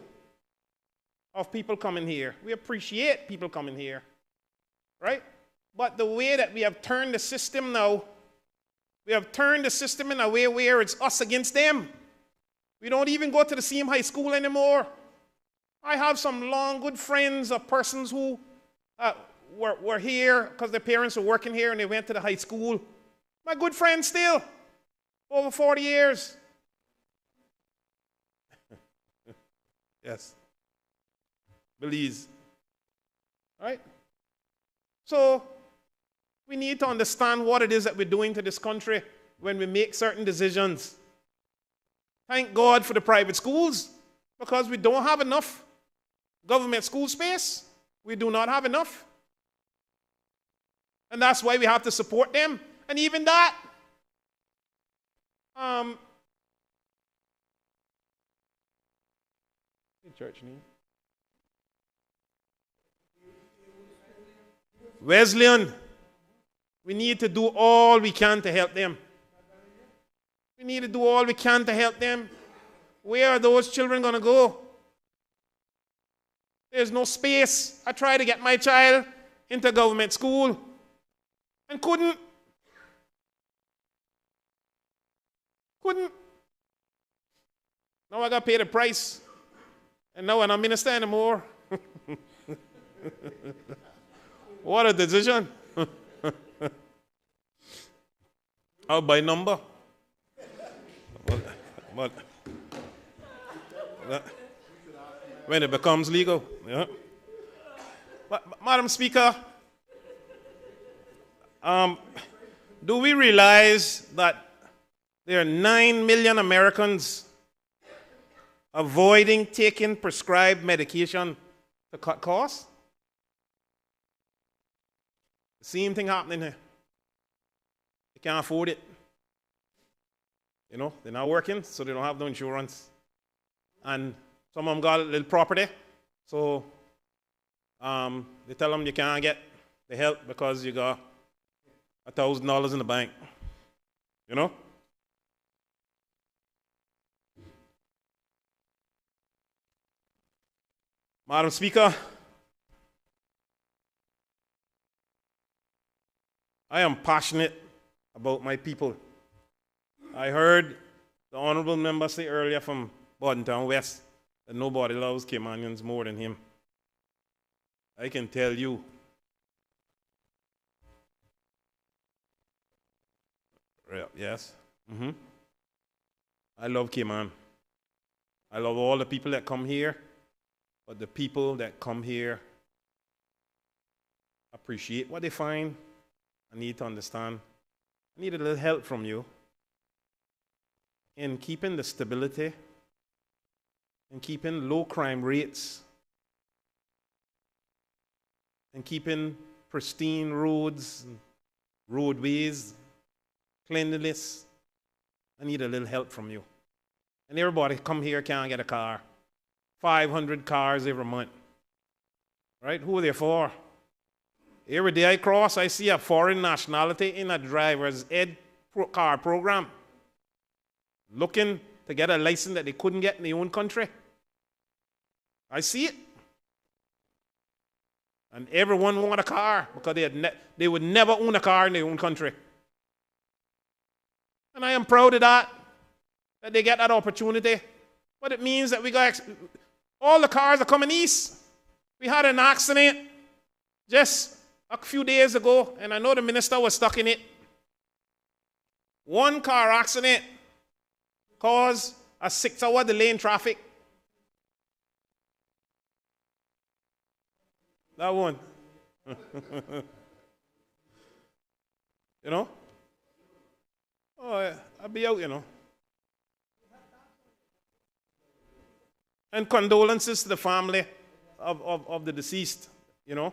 of people coming here. We appreciate people coming here, right? But the way that we have turned the system now, we have turned the system in a way where it's us against them. We don't even go to the same high school anymore. I have some long good friends of persons who were here because their parents were working here and they went to the high school. My good friends still, over 40 years. Yes. Belize. Right? So, we need to understand what it is that we're doing to this country when we make certain decisions. Thank God for the private schools, because we don't have enough government school space. We do not have enough. And that's why we have to support them. And even that, church name? Wesleyan. We need to do all we can to help them. We need to do all we can to help them. Where are those children going to go? There's no space. I tried to get my child into government school and couldn't. Now I got to pay the price. And now I'm not minister anymore. What a decision. Out by number. But when it becomes legal. Yeah. But Madam Speaker, do we realize that there are 9 million Americans avoiding taking prescribed medication to cut costs? The same thing happening here. They can't afford it. You know, they're not working, so they don't have no insurance. And some of them got a little property, so they tell them you can't get the help because you got $1,000 in the bank. You know? Madam Speaker, I am passionate about my people. I heard the honorable member say earlier from Bordentown West that nobody loves Caymanians more than him. I can tell you, yes, I love Cayman. I love all the people that come here, but the people that come here appreciate what they find. I need to understand. I need a little help from you in keeping the stability and keeping low crime rates and keeping pristine roads and roadways, cleanliness. I need a little help from you. And everybody come here can't get a car. 500 cars every month. Right? Who are they for? Every day I cross, I see a foreign nationality in a driver's ed car program looking to get a license that they couldn't get in their own country. I see it. And everyone want a car because they would never own a car in their own country. And I am proud of that they get that opportunity. But it means that we got all the cars are coming east. We had an accident just a few days ago, and I know the minister was stuck in it. One car accident caused a 6-hour delay in traffic. That one. You know? Oh, I'll be out, you know. And condolences to the family of the deceased, you know.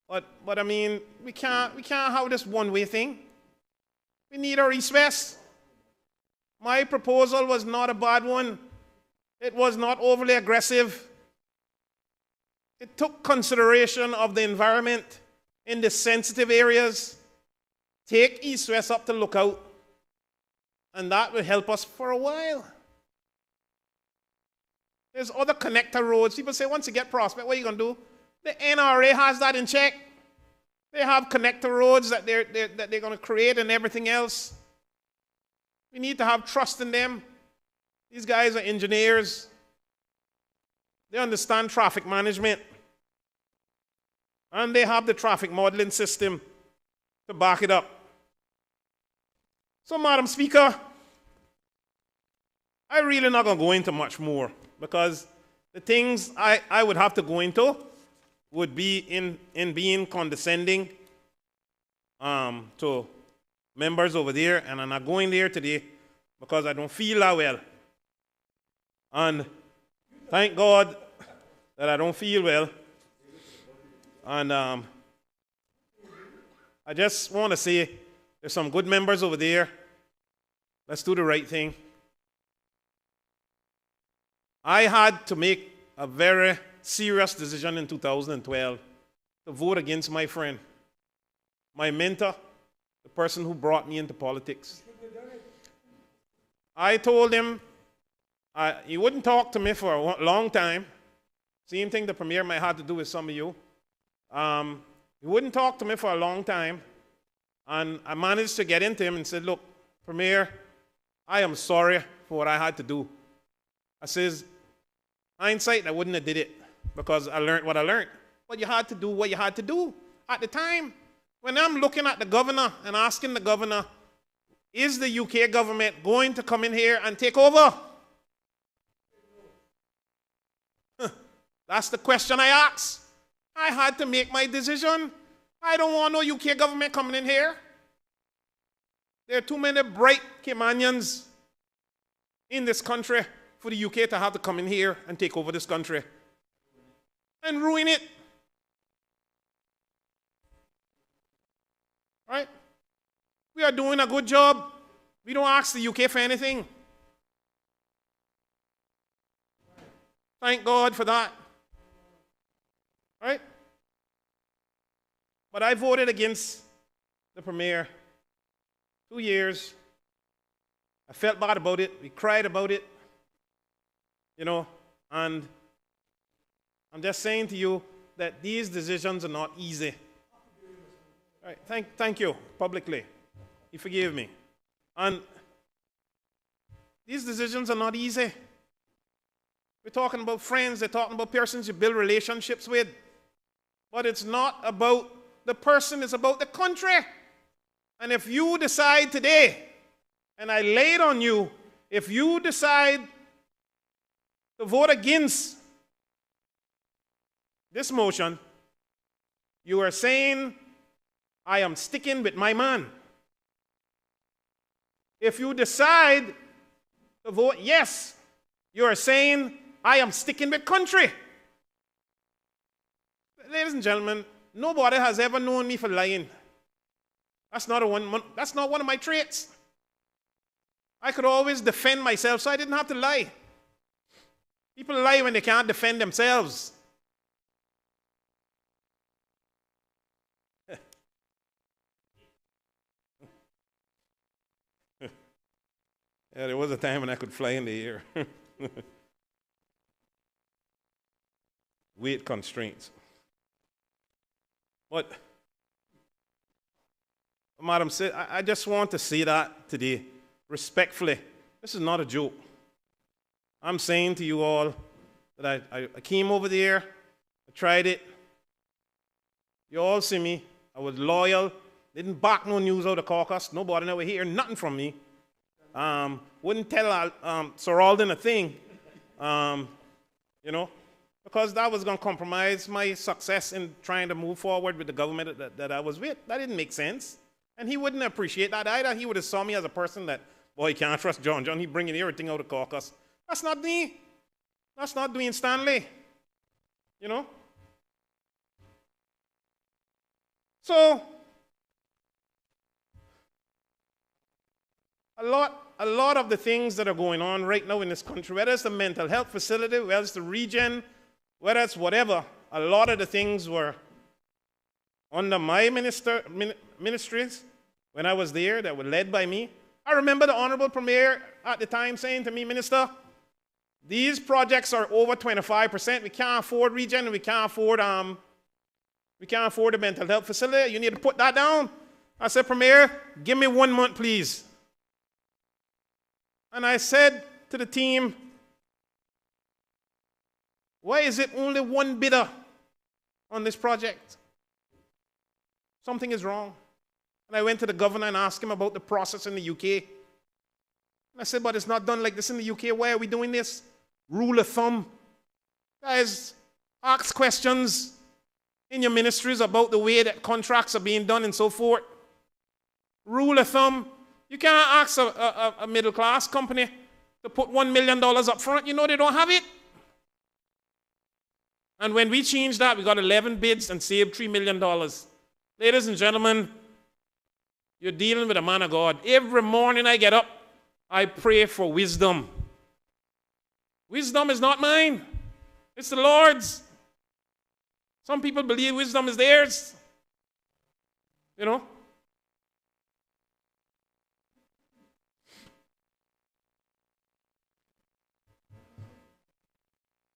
But I mean, we can't have this one-way thing. We need our East-West. My proposal was not a bad one. It was not overly aggressive. It took consideration of the environment in the sensitive areas. Take East-West up to Lookout, and that will help us for a while. There's other connector roads. People say, once you get Prospect, what are you going to do? The NRA has that in check. They have connector roads that they're going to create and everything else. We need to have trust in them. These guys are engineers. They understand traffic management. And they have the traffic modeling system to back it up. So, Madam Speaker, I'm really not going to go into much more, because the things I would have to go into would be in being condescending to members over there, and I'm not going there today because I don't feel that well. And thank God that I don't feel well. And I just want to say there's some good members over there. Let's do the right thing. I had to make a very serious decision in 2012 to vote against my friend, my mentor, the person who brought me into politics. I told him he wouldn't talk to me for a long time. Same thing the Premier might have to do with some of you. He wouldn't talk to me for a long time. And I managed to get into him and said, look, Premier, I am sorry for what I had to do. I says, hindsight, I wouldn't have did it because I learned what I learned. But you had to do what you had to do at the time. When I'm looking at the governor and asking the governor, is the UK government going to come in here and take over? That's the question I asked. I had to make my decision. I don't want no UK government coming in here. There are too many bright Caymanians in this country for the UK to have to come in here and take over this country and ruin it. Right? We are doing a good job. We don't ask the UK for anything. Thank God for that. Right? But I voted against the Premier 2 years. I felt bad about it. We cried about it. You know, and I'm just saying to you that these decisions are not easy. All right, thank you publicly. You forgive me. And these decisions are not easy. We're talking about friends. They're talking about persons you build relationships with. But it's not about the person. It's about the country. And if you decide today, and I lay it on you, if you decide to vote against this motion, you are saying, I am sticking with my man. If you decide to vote yes, you are saying, I am sticking with country. Ladies and gentlemen, nobody has ever known me for lying. That's not one of my traits. I could always defend myself, so I didn't have to lie. People lie when they can't defend themselves. Yeah, there was a time when I could fly in the air. Weight constraints. But, Madam, I just want to say that today, respectfully. This is not a joke. I'm saying to you all that I came over there, I tried it. You all see me. I was loyal. Didn't back no news out of caucus. Nobody never hear nothing from me. Wouldn't tell Sir Alden a thing, you know, because that was going to compromise my success in trying to move forward with the government that I was with. That didn't make sense. And he wouldn't appreciate that either. He would have saw me as a person that, boy, you can't trust John. John, he bringing everything out of caucus. That's not me. That's not Dwayne Stanley, you know. So, a lot of the things that are going on right now in this country, whether it's the mental health facility, whether it's the region, whether it's whatever, a lot of the things were under my ministries when I was there that were led by me. I remember the Honorable Premier at the time saying to me, Minister, these projects are over 25%. We can't afford region, and we can't afford the mental health facility. You need to put that down. I said, Premier, give me 1 month, please. And I said to the team, why is it only one bidder on this project? Something is wrong. And I went to the governor and asked him about the process in the UK. And I said, but it's not done like this in the UK. Why are we doing this? Rule of thumb. Guys, ask questions in your ministries about the way that contracts are being done and so forth. Rule of thumb. You can't ask a middle-class company to put $1 million up front. You know they don't have it. And when we changed that, we got 11 bids and saved $3 million. Ladies and gentlemen, you're dealing with a man of God. Every morning I get up, I pray for wisdom. Wisdom is not mine. It's the Lord's. Some people believe wisdom is theirs. You know?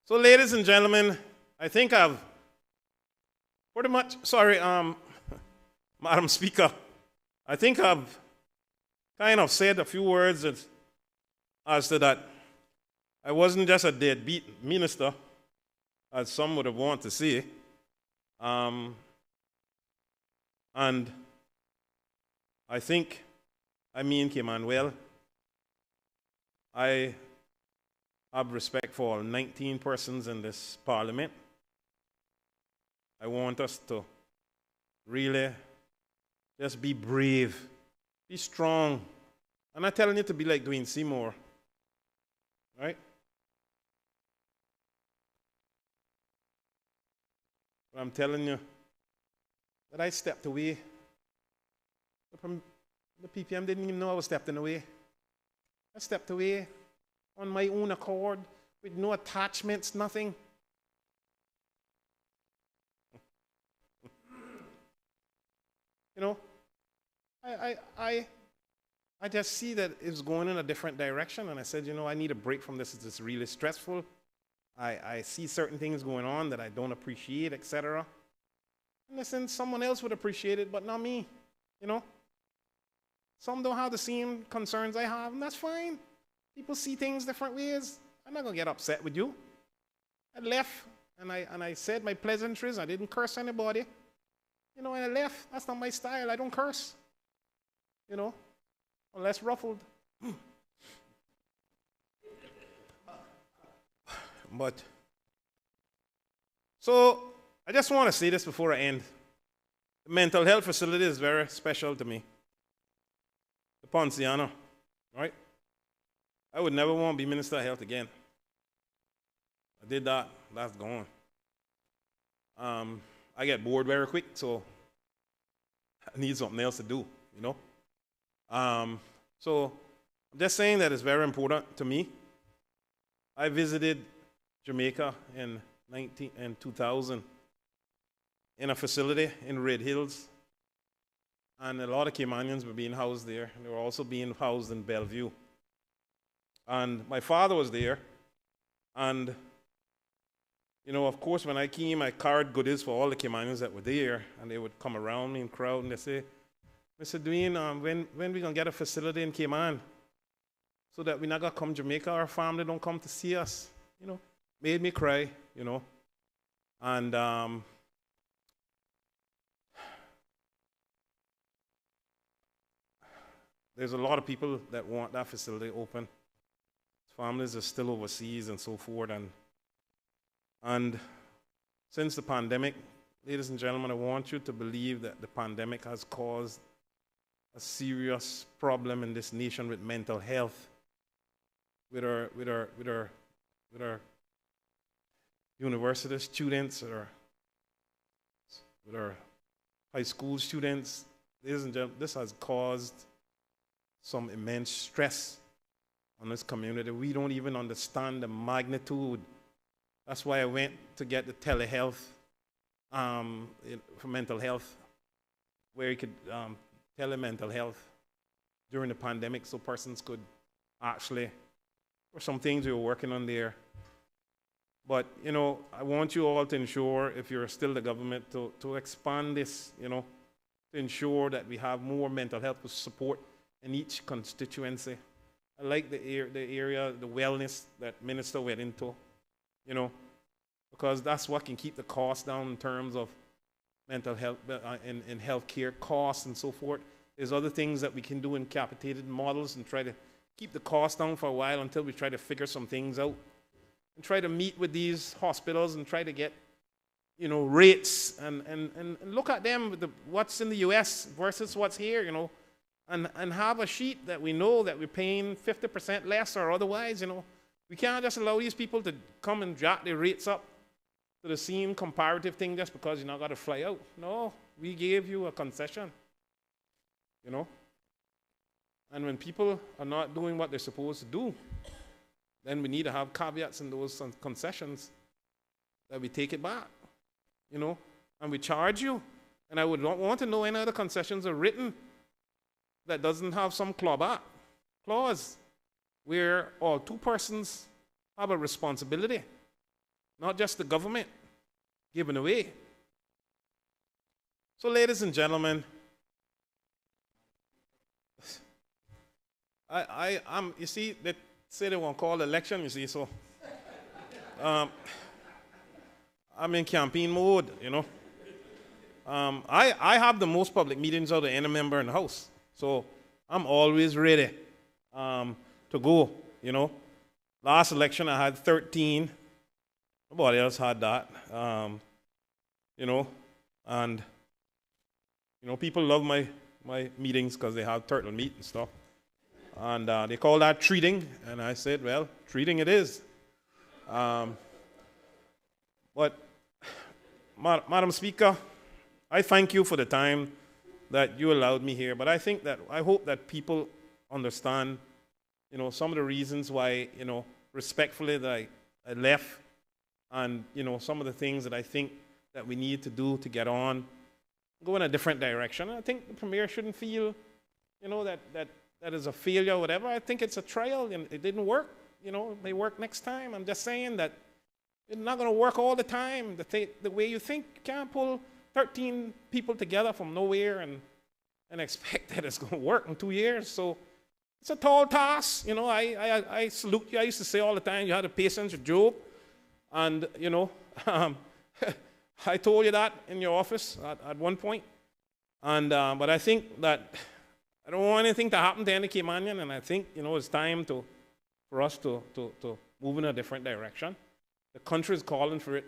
So, ladies and gentlemen, I think I've pretty much, Madam Speaker, I think I've kind of said a few words as to that. I wasn't just a deadbeat minister, as some would have wanted to say. And I think I mean Cayman well. I have respect for all 19 persons in this parliament. I want us to really just be brave, be strong. I'm not telling you to be like Dwayne Seymour, right? But I'm telling you that I stepped away. The PPM didn't even know I was stepping away. I stepped away on my own accord with no attachments, nothing. You know, I just see that it's going in a different direction, and I said, you know, I need a break from this. It's really stressful. I see certain things going on that I don't appreciate, etc. And listen, someone else would appreciate it, but not me. You know, some don't have the same concerns I have, and that's fine. People see things different ways. I'm not gonna get upset with you. I left, and I said my pleasantries. I didn't curse anybody. You know, and I left. That's not my style. I don't curse. You know, unless ruffled. But, so, I just want to say this before I end. The mental health facility is very special to me. The Ponciano, right? I would never want to be Minister of Health again. I did that. That's gone. I get bored very quick, so I need something else to do, you know? So I'm just saying that it's very important to me. I visited Jamaica in 2000 in a facility in Red Hills, and a lot of Caymanians were being housed there. They were also being housed in Bellevue. And my father was there, and you know, of course, when I came, I carried goodies for all the Caymanians that were there, and they would come around me and crowd, and they say, Mr. Dwayne, when we gonna get a facility in Cayman so that we're not gonna come to Jamaica, our family don't come to see us, you know? Made me cry, you know? And there's a lot of people that want that facility open. Families are still overseas and so forth, and since the pandemic, ladies and gentlemen, I want you to believe that the pandemic has caused a serious problem in this nation with mental health, with our university students or with our high school students. Ladies and gentlemen, this has caused some immense stress on this community. We don't even understand the magnitude. That's why I went to get the telehealth for mental health, where you could telemental health during the pandemic so persons could actually, or some things we were working on there. But, you know, I want you all to ensure, if you're still the government, to expand this, you know, to ensure that we have more mental health support in each constituency. I like the area, the wellness that Minister went into, you know, because that's what can keep the costs down in terms of mental health, in healthcare costs and so forth. There's other things that we can do in capitated models and try to keep the cost down for a while until we try to figure some things out. And try to meet with these hospitals and try to get, you know, rates and look at them with what's in the US versus what's here, you know, and have a sheet that we know that we're paying 50% less or otherwise, you know. We can't just allow these people to come and jack their rates up to the same comparative thing just because you're not got to fly out. No, we gave you a concession, you know. And when people are not doing what they're supposed to do, then we need to have caveats in those concessions that we take it back, you know, and we charge you. And I would not want to know any other concessions are written that doesn't have some clause where all two persons have a responsibility, not just the government giving away. So, ladies and gentlemen, I'm, you see, that say they won't call election, you see, so I'm in campaign mode, you know. I have the most public meetings out of any member in the House, so I'm always ready to go, you know. Last election I had 13. Nobody else had that, you know, and, you know, people love my meetings because they have turtle meat and stuff. And they call that treating, and I said, well, treating it is. But, Madam Speaker, I thank you for the time that you allowed me here, but I hope that people understand, you know, some of the reasons why, you know, respectfully that I left, and, you know, some of the things that I think that we need to do to get on, go in a different direction. I think the Premier shouldn't feel, you know, that is a failure or whatever. I think it's a trial and it didn't work. You know, it may work next time. I'm just saying that it's not going to work all the time. The way you think, you can't pull 13 people together from nowhere and expect that it's going to work in 2 years. So it's a tall task. You know, I salute you. I used to say all the time, you had the patience of Job. And, you know, I told you that in your office at one point. And, but I think that I don't want anything to happen to any Caymanian, and I think, you know, it's time for us to move in a different direction. The country is calling for it.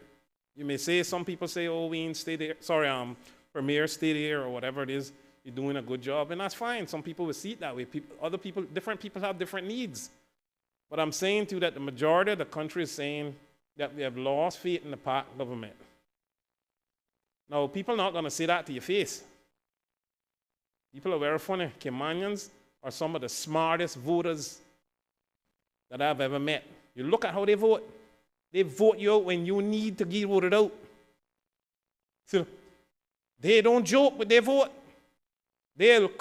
You may say, some people say, oh, Wayne, stay there. Sorry, Premier, stay there, or whatever it is. You're doing a good job, and that's fine. Some people will see it that way. Other people, different people have different needs. But I'm saying to you that the majority of the country is saying that we have lost faith in the PAC government. Now, people are not going to say that to your face. People are very funny. Caymanians are some of the smartest voters that I've ever met. You look at how they vote. They vote you out when you need to get voted out. So they don't joke with their vote.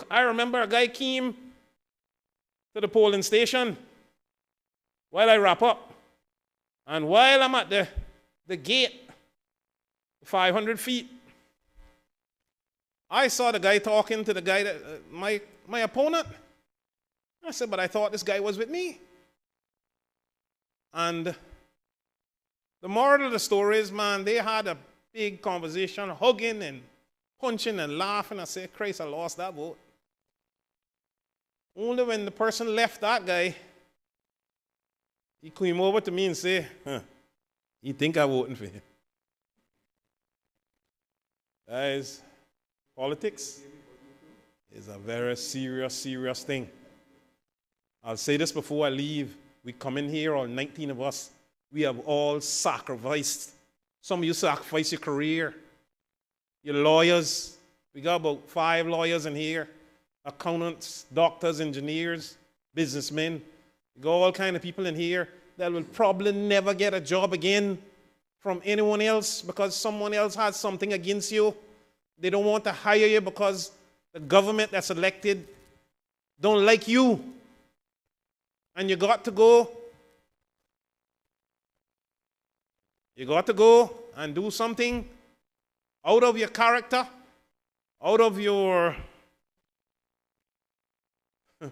I remember a guy came to the polling station while I wrap up. And while I'm at the gate, 500 feet, I saw the guy talking to the guy, that my opponent. I said, but I thought this guy was with me. And the moral of the story is, man, they had a big conversation, hugging and punching and laughing. I said, Christ, I lost that vote. Only when the person left that guy, he came over to me and said, you think I'm voting for him? Guys, politics is a very serious, serious thing. I'll say this before I leave. We come in here, all 19 of us, we have all sacrificed Some of you sacrifice your career. Your lawyers. We got about 5 lawyers in here. Accountants, doctors, engineers, businessmen. We got all kind of people in here that will probably never get a job again from anyone else because someone else has something against you. They don't want to hire you because the government that's elected don't like you. And you got to go. You got to go and do something out of your character, out of your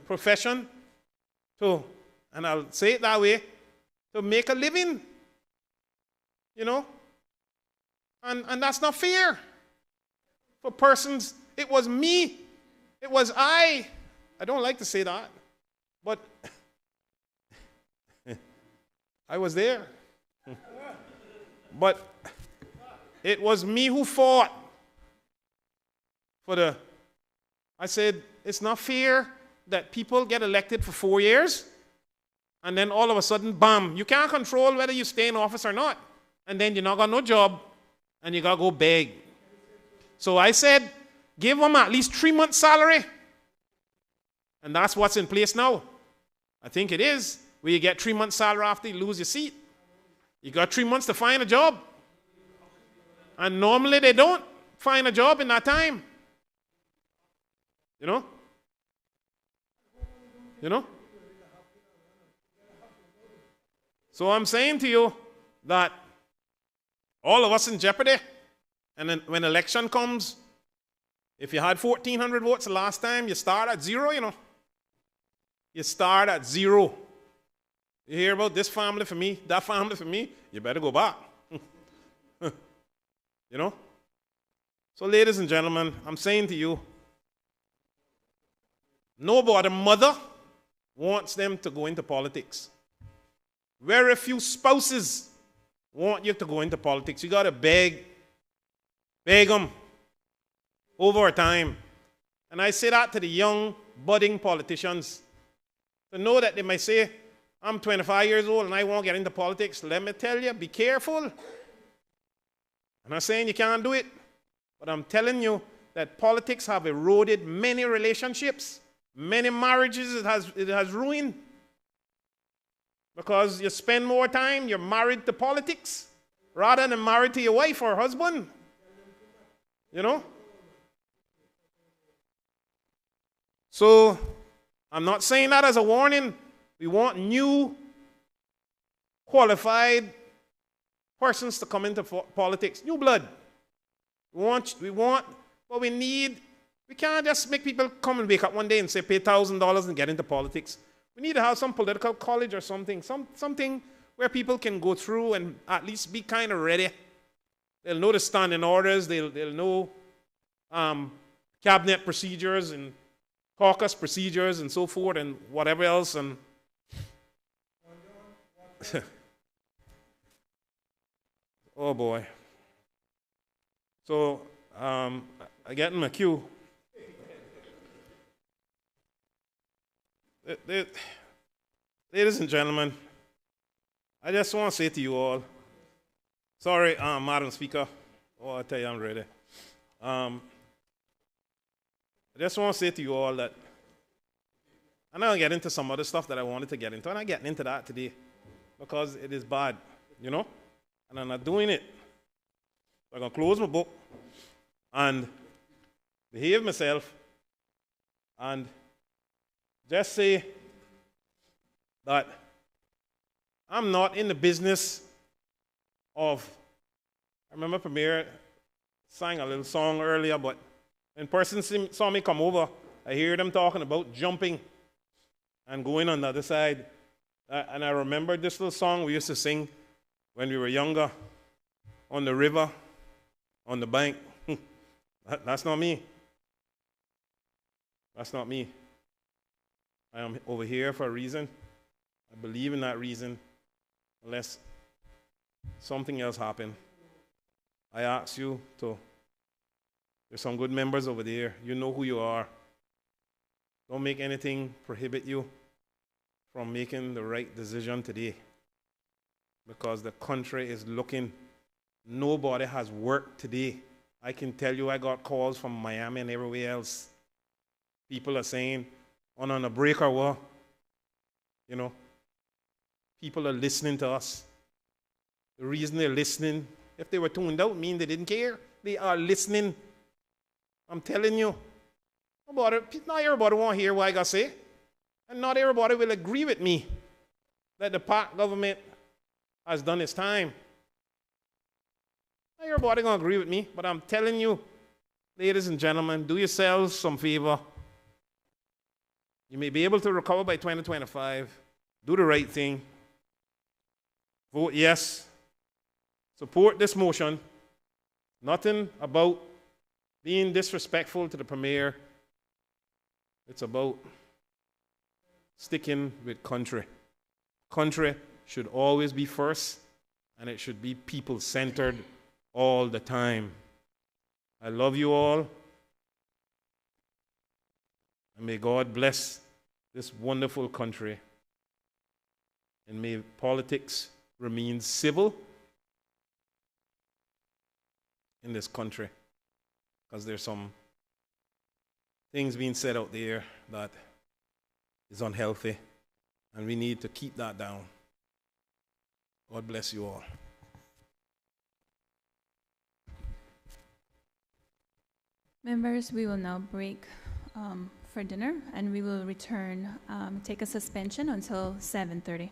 profession, and I'll say it that way, to make a living. You know? And that's not fair for persons. It was me. It was I. I don't like to say that, but I was there. But it was me who fought for I said, it's not fair that people get elected for 4 years and then all of a sudden, bam, you can't control whether you stay in office or not. And then you not got no job and you got to go beg. So I said, give them at least 3 months' salary. And that's what's in place now. I think it is, where you get 3 months' salary after you lose your seat. You got 3 months to find a job. And normally they don't find a job in that time. You know? You know? So I'm saying to you that all of us in jeopardy. And then when election comes, if you had 1,400 votes the last time, you start at 0, you know. You start at 0. You hear about this family for me, that family for me, you better go back. You know? So ladies and gentlemen, I'm saying to you, nobody, mother, wants them to go into politics. Very few spouses want you to go into politics. You got to beg them over time. And I say that to the young, budding politicians, to know that they might say, I'm 25 years old and I won't get into politics. Let me tell you, be careful. I'm not saying you can't do it, but I'm telling you that politics have eroded many relationships, many marriages it has ruined. Because you spend more time, you're married to politics, rather than married to your wife or husband. You know? So, I'm not saying that as a warning. We want new, qualified persons to come into politics. New blood. We want what we need. We can't just make people come and wake up one day and say, pay $1,000 and get into politics. We need to have some political college or something. Something where people can go through and at least be kind of ready. They'll know the standing orders. They'll know cabinet procedures and caucus procedures and so forth and whatever else. And oh boy. So I get in my queue. Ladies and gentlemen, I just want to say to you all, sorry, Madam Speaker. Oh, I tell you, I'm ready. I just want to say to you all that I'm going to get into some other stuff that I wanted to get into, and I'm getting into that today because it is bad, you know, and I'm not doing it. So I'm going to close my book and behave myself and just say that I'm not in the business of, I remember Premier sang a little song earlier, but when person saw me come over, I hear them talking about jumping and going on the other side. And I remember this little song we used to sing when we were younger, on the river, on the bank. That's not me. That's not me. I am over here for a reason. I believe in that reason, unless something else happens. I ask you to, there's some good members over there. You know who you are. Don't make anything prohibit you from making the right decision today, because the country is looking Nobody has worked today. I can tell you I got calls from Miami and everywhere else. People are saying, on a break or what? You know, people are listening to us. The reason they're listening, if they were tuned out, mean they didn't care. They are listening. I'm telling you. Not everybody want to hear what I got to say. And not everybody will agree with me that the Park government has done its time. Not everybody going to agree with me, but I'm telling you, ladies and gentlemen, do yourselves some favor. You may be able to recover by 2025. Do the right thing. Vote yes. Support this motion. Nothing about being disrespectful to the Premier. It's about sticking with country. Country should always be first, and it should be people-centered all the time. I love you all. And may God bless this wonderful country. And may politics remain civil in this country. Because there's some things being said out there that is unhealthy. And we need to keep that down. God bless you all. Members, we will now break for dinner, and we will return, take a suspension until 7:30.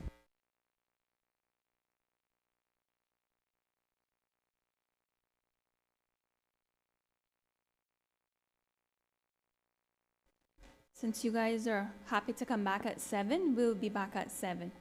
Since you guys are happy to come back at 7, we'll be back at 7.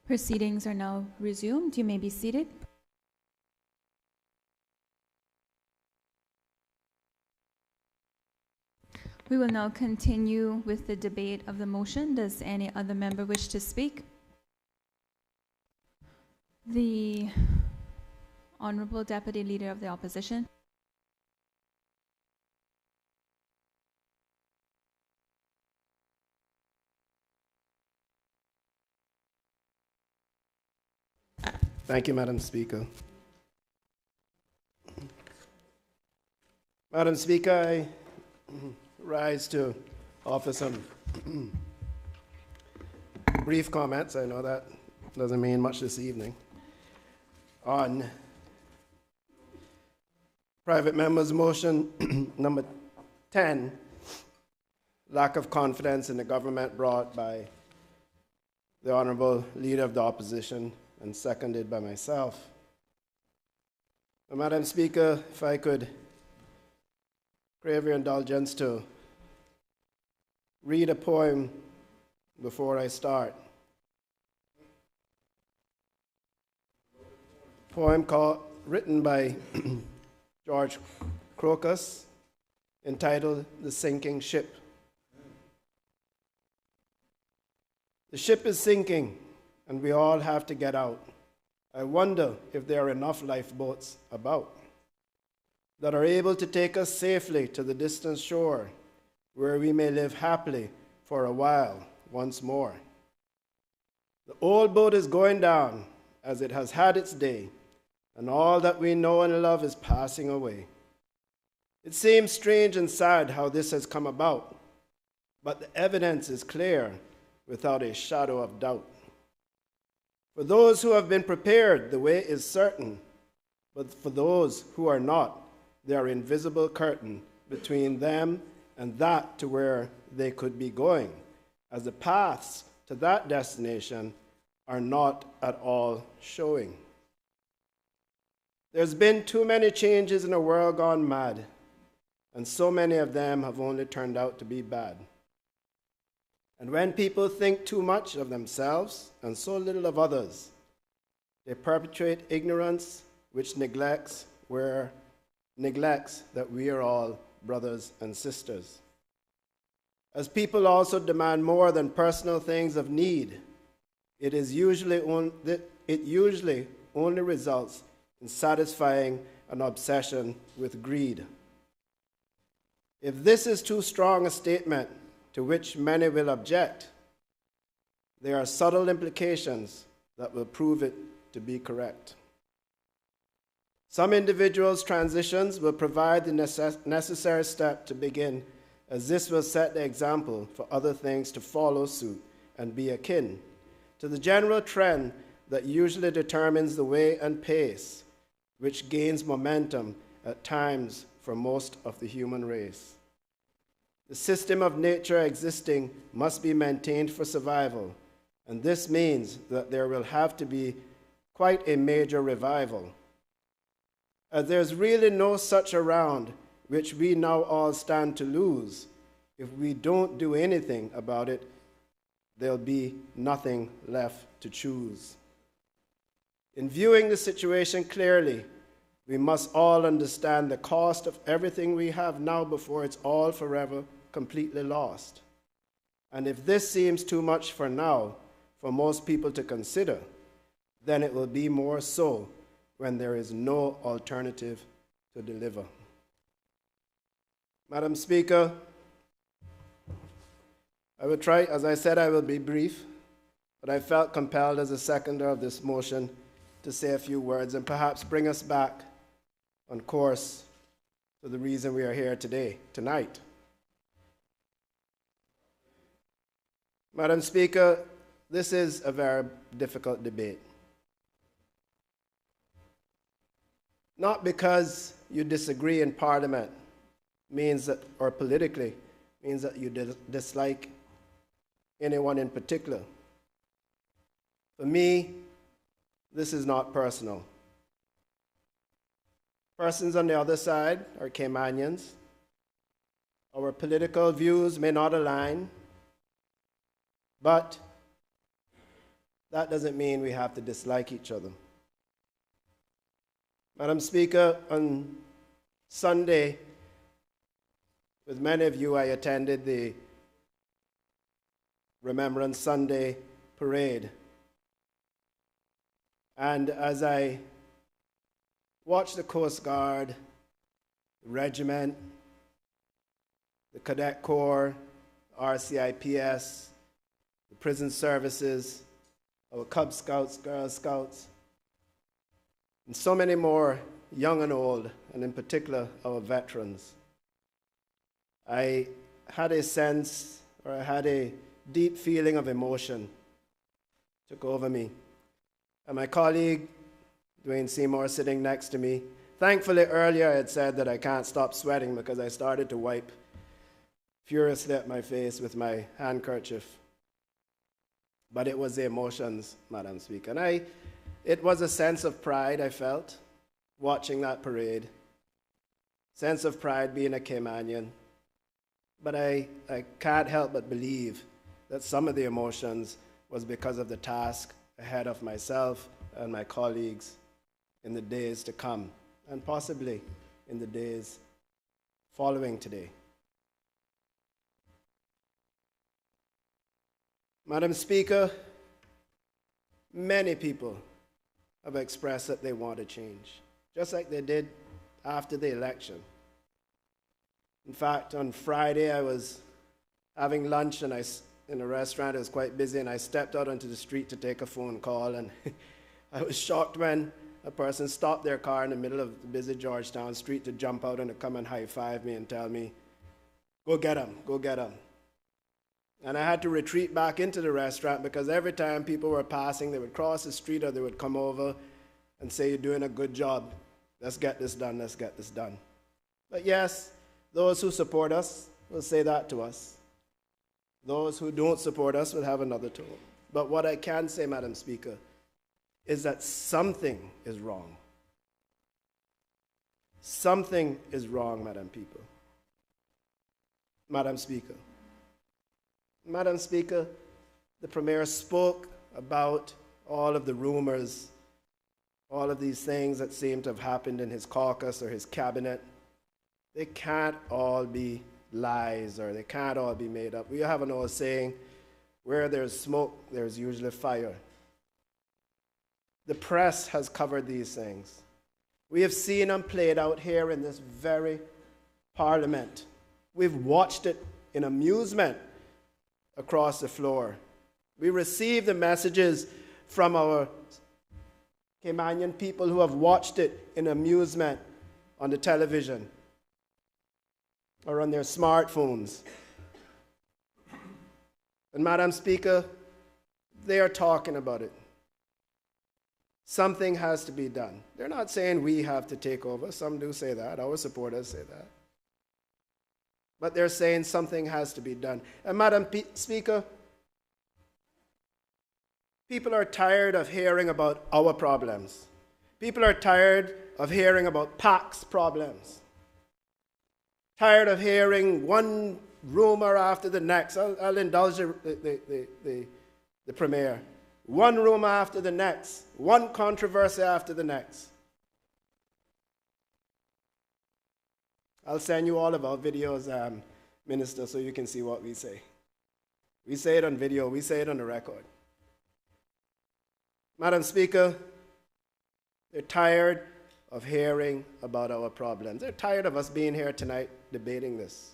Proceedings are now resumed. You may be seated. We will now continue with the debate of the motion. Does any other member wish to speak? The Honorable Deputy Leader of the Opposition. Thank you, Madam Speaker. Madam Speaker, I rise to offer some brief comments. I know that doesn't mean much this evening. On private member's motion number 10, lack of confidence in the government, brought by the Honorable Leader of the Opposition and seconded by myself. Madam Speaker, if I could crave your indulgence to read a poem before I start. A poem written by George Crocus, entitled "The Sinking Ship." The ship is sinking, and we all have to get out. I wonder if there are enough lifeboats about that are able to take us safely to the distant shore, where we may live happily for a while once more. The old boat is going down, as it has had its day, and all that we know and love is passing away. It seems strange and sad how this has come about, but the evidence is clear without a shadow of doubt. For those who have been prepared, the way is certain, but for those who are not, there are invisible curtain between them and that to where they could be going, as the paths to that destination are not at all showing. There's been too many changes in a world gone mad, and so many of them have only turned out to be bad. And when people think too much of themselves and so little of others, they perpetuate ignorance which neglects that we are all brothers and sisters. As people also demand more than personal things of need, it usually only results in satisfying an obsession with greed. If this is too strong a statement to which many will object, there are subtle implications that will prove it to be correct. Some individuals' transitions will provide the necessary step to begin, as this will set the example for other things to follow suit and be akin to the general trend that usually determines the way and pace, which gains momentum at times for most of the human race. The system of nature existing must be maintained for survival, and this means that there will have to be quite a major revival. As there's really no such around which we now all stand to lose, if we don't do anything about it, there'll be nothing left to choose. In viewing the situation clearly, we must all understand the cost of everything we have now before it's all forever completely lost. And if this seems too much for now for most people to consider, then it will be more so when there is no alternative to deliver. Madam Speaker, I will try, as I said, I will be brief, but I felt compelled as a seconder of this motion to say a few words and perhaps bring us back on course to the reason we are here tonight. Madam Speaker, this is a very difficult debate. Not because you disagree in Parliament means that, or politically, means that you dislike anyone in particular. For me, this is not personal. Persons on the other side are Caymanians. Our political views may not align, but that doesn't mean we have to dislike each other. Madam Speaker, on Sunday, with many of you, I attended the Remembrance Sunday parade. And as I watched the Coast Guard, the regiment, the Cadet Corps, RCIPS, the prison services, our Cub Scouts, Girl Scouts, and so many more, young and old, and in particular our veterans, I had a sense, or I had a deep feeling of emotion took over me. And my colleague, Dwayne Seymour, sitting next to me, thankfully earlier I had said that I can't stop sweating because I started to wipe furiously at my face with my handkerchief. But it was the emotions, Madam Speaker. And it was a sense of pride I felt watching that parade. Sense of pride being a Caymanian. But I can't help but believe that some of the emotions was because of the task ahead of myself and my colleagues in the days to come, and possibly in the days following today. Madam Speaker, many people have expressed that they want to change, just like they did after the election. In fact, on Friday, I was having lunch in a restaurant. It was quite busy, and I stepped out onto the street to take a phone call, and I was shocked when a person stopped their car in the middle of the busy Georgetown street to jump out and to come and high-five me and tell me, "Go get him, go get him." And I had to retreat back into the restaurant because every time people were passing, they would cross the street or they would come over and say, "You're doing a good job. Let's get this done, let's get this done." But yes, those who support us will say that to us. Those who don't support us will have another tone. But what I can say, Madam Speaker, is that something is wrong. Something is wrong, Madam Speaker. Madam Speaker, the Premier spoke about all of the rumors, all of these things that seem to have happened in his caucus or his cabinet. They can't all be lies, or they can't all be made up. We have an old saying, where there's smoke, there's usually fire. The press has covered these things. We have seen them played out here in this very parliament. We've watched it in amusement across the floor. We receive the messages from our Caymanian people who have watched it in amusement on the television or on their smartphones. And Madam Speaker, they are talking about it. Something has to be done. They're not saying we have to take over. Some do say that. Our supporters say that. But they're saying something has to be done. And Madam Speaker, people are tired of hearing about our problems. People are tired of hearing about PAC's problems. Tired of hearing one rumor after the next. I'll indulge the Premier. One rumor after the next. One controversy after the next. I'll send you all of our videos, Minister, so you can see what we say. We say it on video. We say it on the record. Madam Speaker, they're tired of hearing about our problems. They're tired of us being here tonight debating this.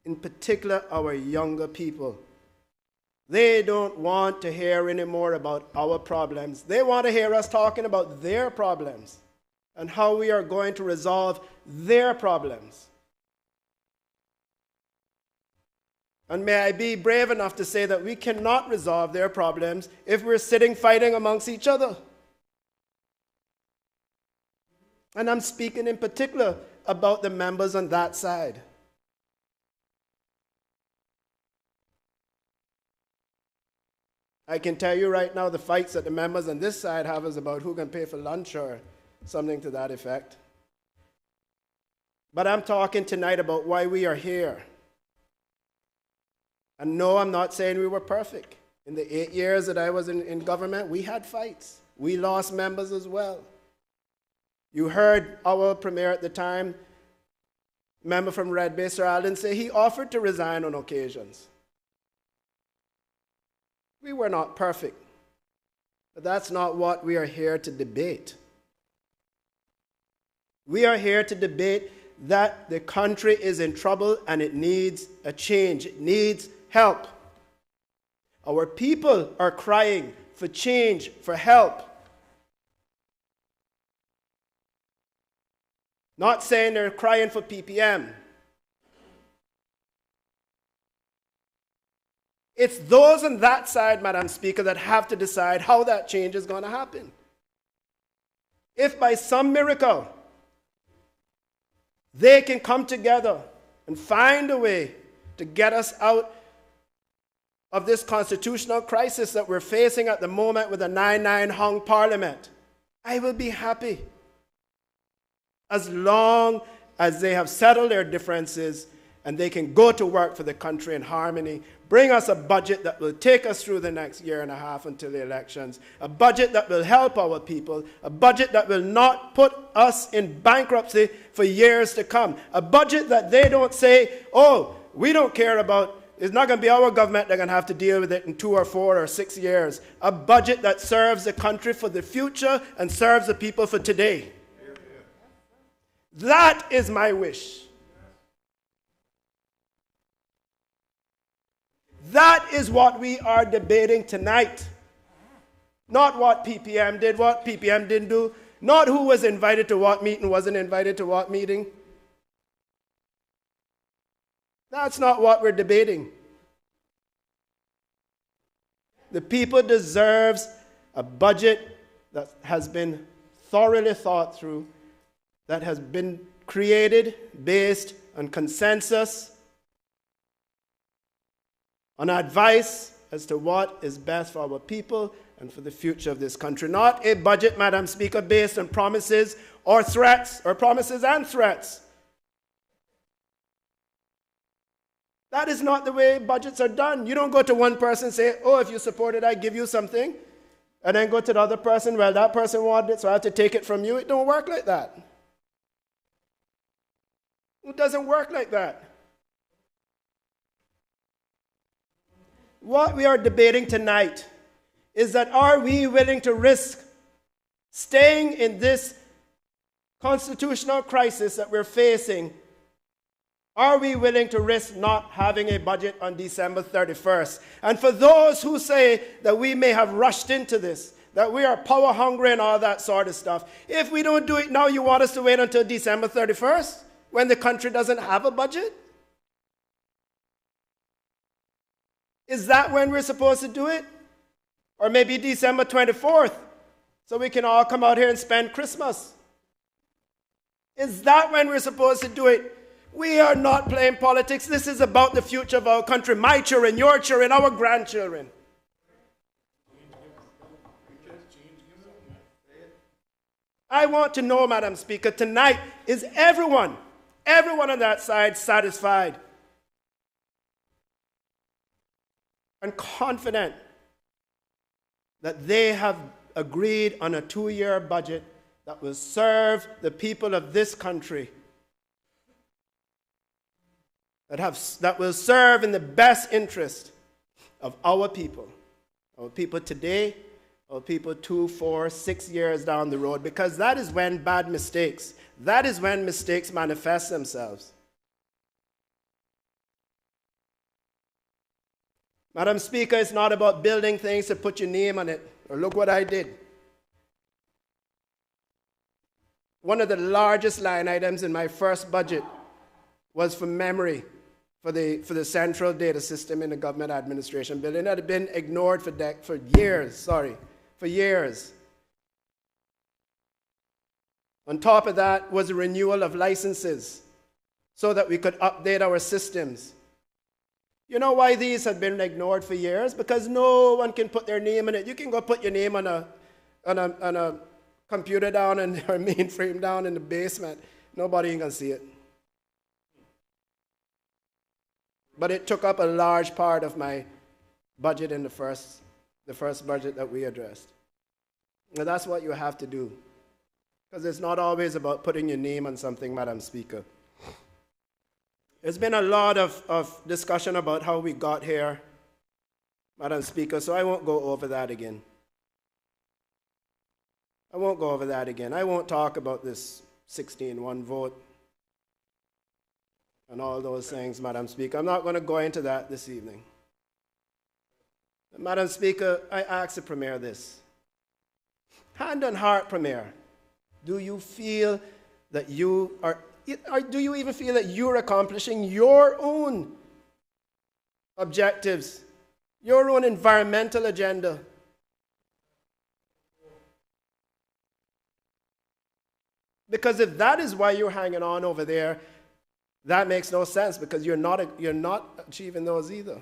In particular, our younger people. They don't want to hear anymore about our problems. They want to hear us talking about their problems and how we are going to resolve their problems. And may I be brave enough to say that we cannot resolve their problems if we're sitting fighting amongst each other. And I'm speaking in particular about the members on that side. I can tell you right now the fights that the members on this side have is about who can pay for lunch or something to that effect. But I'm talking tonight about why we are here. And no, I'm not saying we were perfect. In the 8 years that I was in government, we had fights. We lost members as well. You heard our premier at the time, member from Red Bay, Sir Alden, say he offered to resign on occasions. We were not perfect, but that's not what we are here to debate. We are here to debate that the country is in trouble and it needs a change. It needs help. Our people are crying for change, for help. Not saying they're crying for PPM. It's those on that side, Madam Speaker, that have to decide how that change is going to happen. If by some miracle they can come together and find a way to get us out of this constitutional crisis that we're facing at the moment with a 9-9 hung parliament, I will be happy. As long as they have settled their differences and they can go to work for the country in harmony, bring us a budget that will take us through the next year and a half until the elections, a budget that will help our people, a budget that will not put us in bankruptcy for years to come, a budget that they don't say, oh, we don't care about. It's not going to be our government that's going to have to deal with it in 2 or 4 or 6 years. A budget that serves the country for the future and serves the people for today. That is my wish. That is what we are debating tonight. Not what PPM did, what PPM didn't do. Not who was invited to what meeting, wasn't invited to what meeting. That's not what we're debating. The people deserves a budget that has been thoroughly thought through, that has been created based on consensus, on advice as to what is best for our people and for the future of this country. Not a budget, Madam Speaker, based on promises or threats, or promises and threats. That is not the way budgets are done. You don't go to one person and say, oh, if you support it, I give you something. And then go to the other person, well, that person wanted it, so I have to take it from you. It don't work like that. It doesn't work like that. What we are debating tonight is that are we willing to risk staying in this constitutional crisis that we're facing? Are we willing to risk not having a budget on December 31st? And for those who say that we may have rushed into this, that we are power hungry and all that sort of stuff, if we don't do it now, you want us to wait until December 31st when the country doesn't have a budget? Is that when we're supposed to do it? Or maybe December 24th, so we can all come out here and spend Christmas? Is that when we're supposed to do it? We are not playing politics. This is about the future of our country. My children, your children, our grandchildren. I want to know, Madam Speaker, tonight, is everyone on that side satisfied and confident that they have agreed on a 2-year budget that will serve the people of this country, that will serve in the best interest of our people today, our people 2, 4, 6 years down the road, because that is when mistakes manifest themselves. Madam Speaker, it's not about building things to put your name on it, or look what I did. One of the largest line items in my first budget was for memory, for the central data system in the government administration building. It had been ignored for years. On top of that was a renewal of licenses so that we could update our systems. You know why these had been ignored for years? Because no one can put their name in it. You can go put your name on a computer down and or mainframe down in the basement. Nobody ain't gonna see it. But it took up a large part of my budget in the first budget that we addressed. And that's what you have to do. Because it's not always about putting your name on something, Madam Speaker. There's been a lot of discussion about how we got here, Madam Speaker, so I won't go over that again. I won't go over that again. I won't talk about this 16-1 vote and all those things, Madam Speaker. I'm not going to go into that this evening. Madam Speaker, I ask the Premier this. Hand on heart, Premier, do you feel that you are, or do you even feel that you're accomplishing your own objectives, your own environmental agenda? Because if that is why you're hanging on over there, that makes no sense, because you're not achieving those either.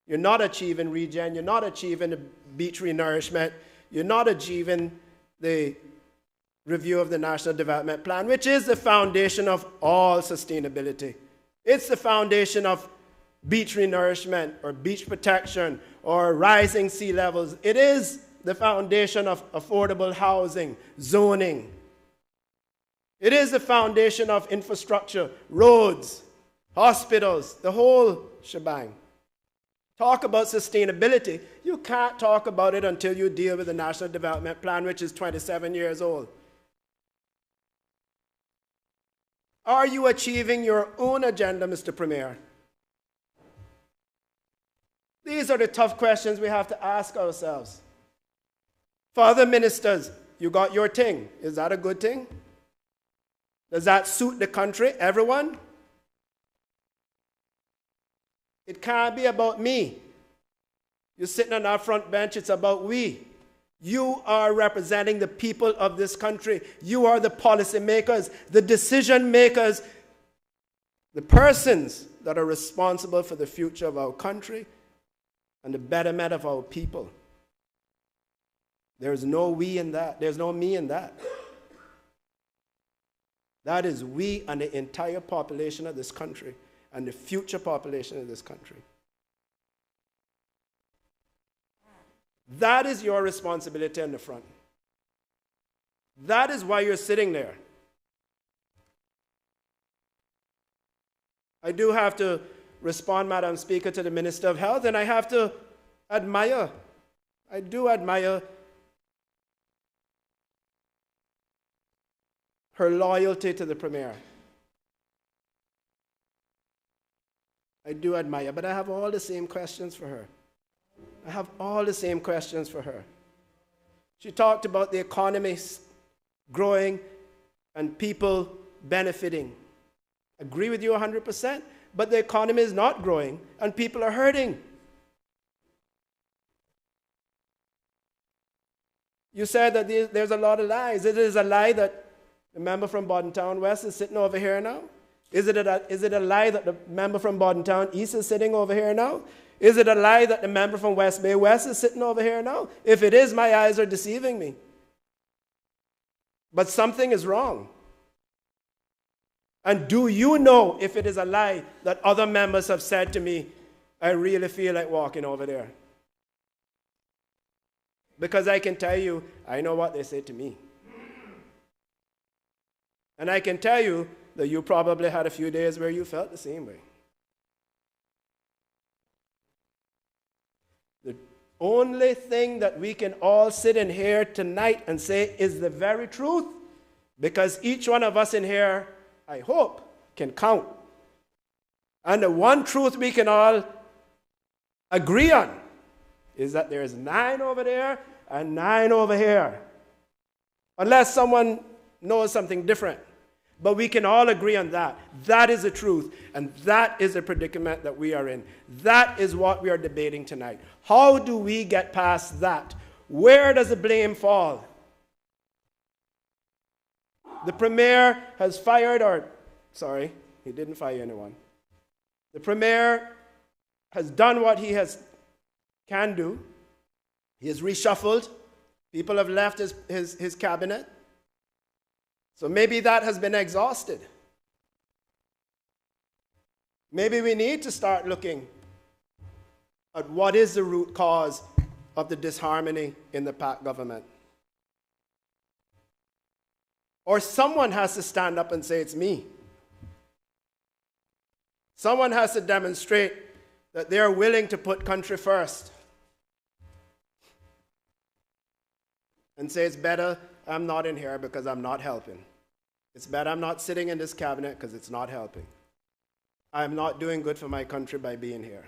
You're not achieving regen, you're not achieving the beach renourishment, you're not achieving the review of the National Development Plan, which is the foundation of all sustainability. It's the foundation of beach renourishment or beach protection or rising sea levels. It is the foundation of affordable housing, zoning. It is the foundation of infrastructure, roads, hospitals, the whole shebang. Talk about sustainability. You can't talk about it until you deal with the National Development Plan, which is 27 years old. Are you achieving your own agenda, Mr. Premier? These are the tough questions we have to ask ourselves. For other ministers, you got your thing. Is that a good thing? Does that suit the country, everyone? It can't be about me. You're sitting on our front bench, it's about we. You are representing the people of this country. You are the policy makers, the decision makers, the persons that are responsible for the future of our country and the betterment of our people. There's no we in that. There's no me in that. That is we and the entire population of this country and the future population of this country. That is your responsibility in the front. That is why you're sitting there. I do have to respond, Madam Speaker, to the Minister of Health, and I have to admire, I do admire her loyalty to the Premier. I do admire, but I have all the same questions for her. I have all the same questions for her. She talked about the economy growing and people benefiting. I agree with you 100%, but the economy is not growing and people are hurting. You said that there's a lot of lies. It is a lie that the member from Bordentown West is sitting over here now? Is it a lie that the member from Bordentown East is sitting over here now? Is it a lie that the member from West Bay West is sitting over here now? If it is, my eyes are deceiving me. But something is wrong. And do you know if it is a lie that other members have said to me, I really feel like walking over there? Because I can tell you, I know what they said to me. And I can tell you that you probably had a few days where you felt the same way. The only thing that we can all sit in here tonight and say is the very truth, because each one of us in here, I hope, can count. And the one truth we can all agree on is that there's 9 over there and 9 over here. Unless someone knows something different. But we can all agree on that. That is the truth. And that is the predicament that we are in. That is what we are debating tonight. How do we get past that? Where does the blame fall? The Premier has fired, sorry, he didn't fire anyone. The Premier has done what he can do. He has reshuffled. People have left his cabinet. So maybe that has been exhausted. Maybe we need to start looking at what is the root cause of the disharmony in the PAC government. Or someone has to stand up and say, it's me. Someone has to demonstrate that they are willing to put country first. And say, it's better I'm not in here because I'm not helping. It's better I'm not sitting in this cabinet because it's not helping. I'm not doing good for my country by being here.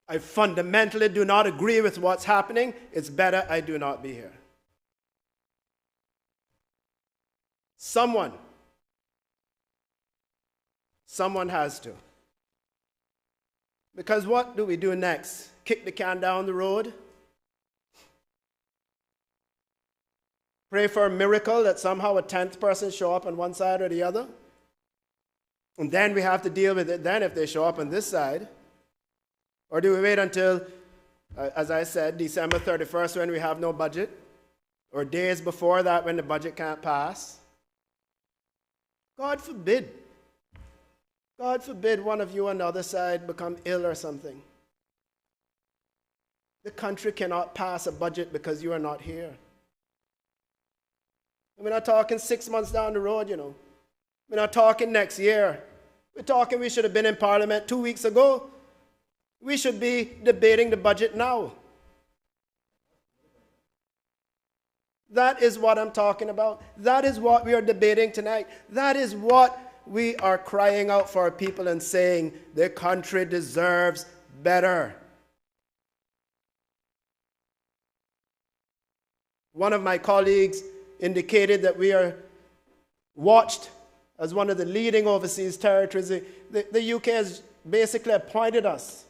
I fundamentally do not agree with what's happening. It's better I do not be here. Someone has to. Because what do we do next? Kick the can down the road? Pray for a miracle that somehow a 10th person show up on one side or the other? And then we have to deal with it then if they show up on this side? Or do we wait until, as I said, December 31st when we have no budget? Or days before that when the budget can't pass? God forbid. God forbid one of you on the other side become ill or something. The country cannot pass a budget because you are not here. And we're not talking 6 months down the road, you know. We're not talking next year. We're talking we should have been in Parliament 2 weeks ago. We should be debating the budget now. That is what I'm talking about. That is what we are debating tonight. That is what we are crying out for our people and saying the country deserves better. One of my colleagues indicated that we are watched as one of the leading overseas territories. The UK has basically appointed us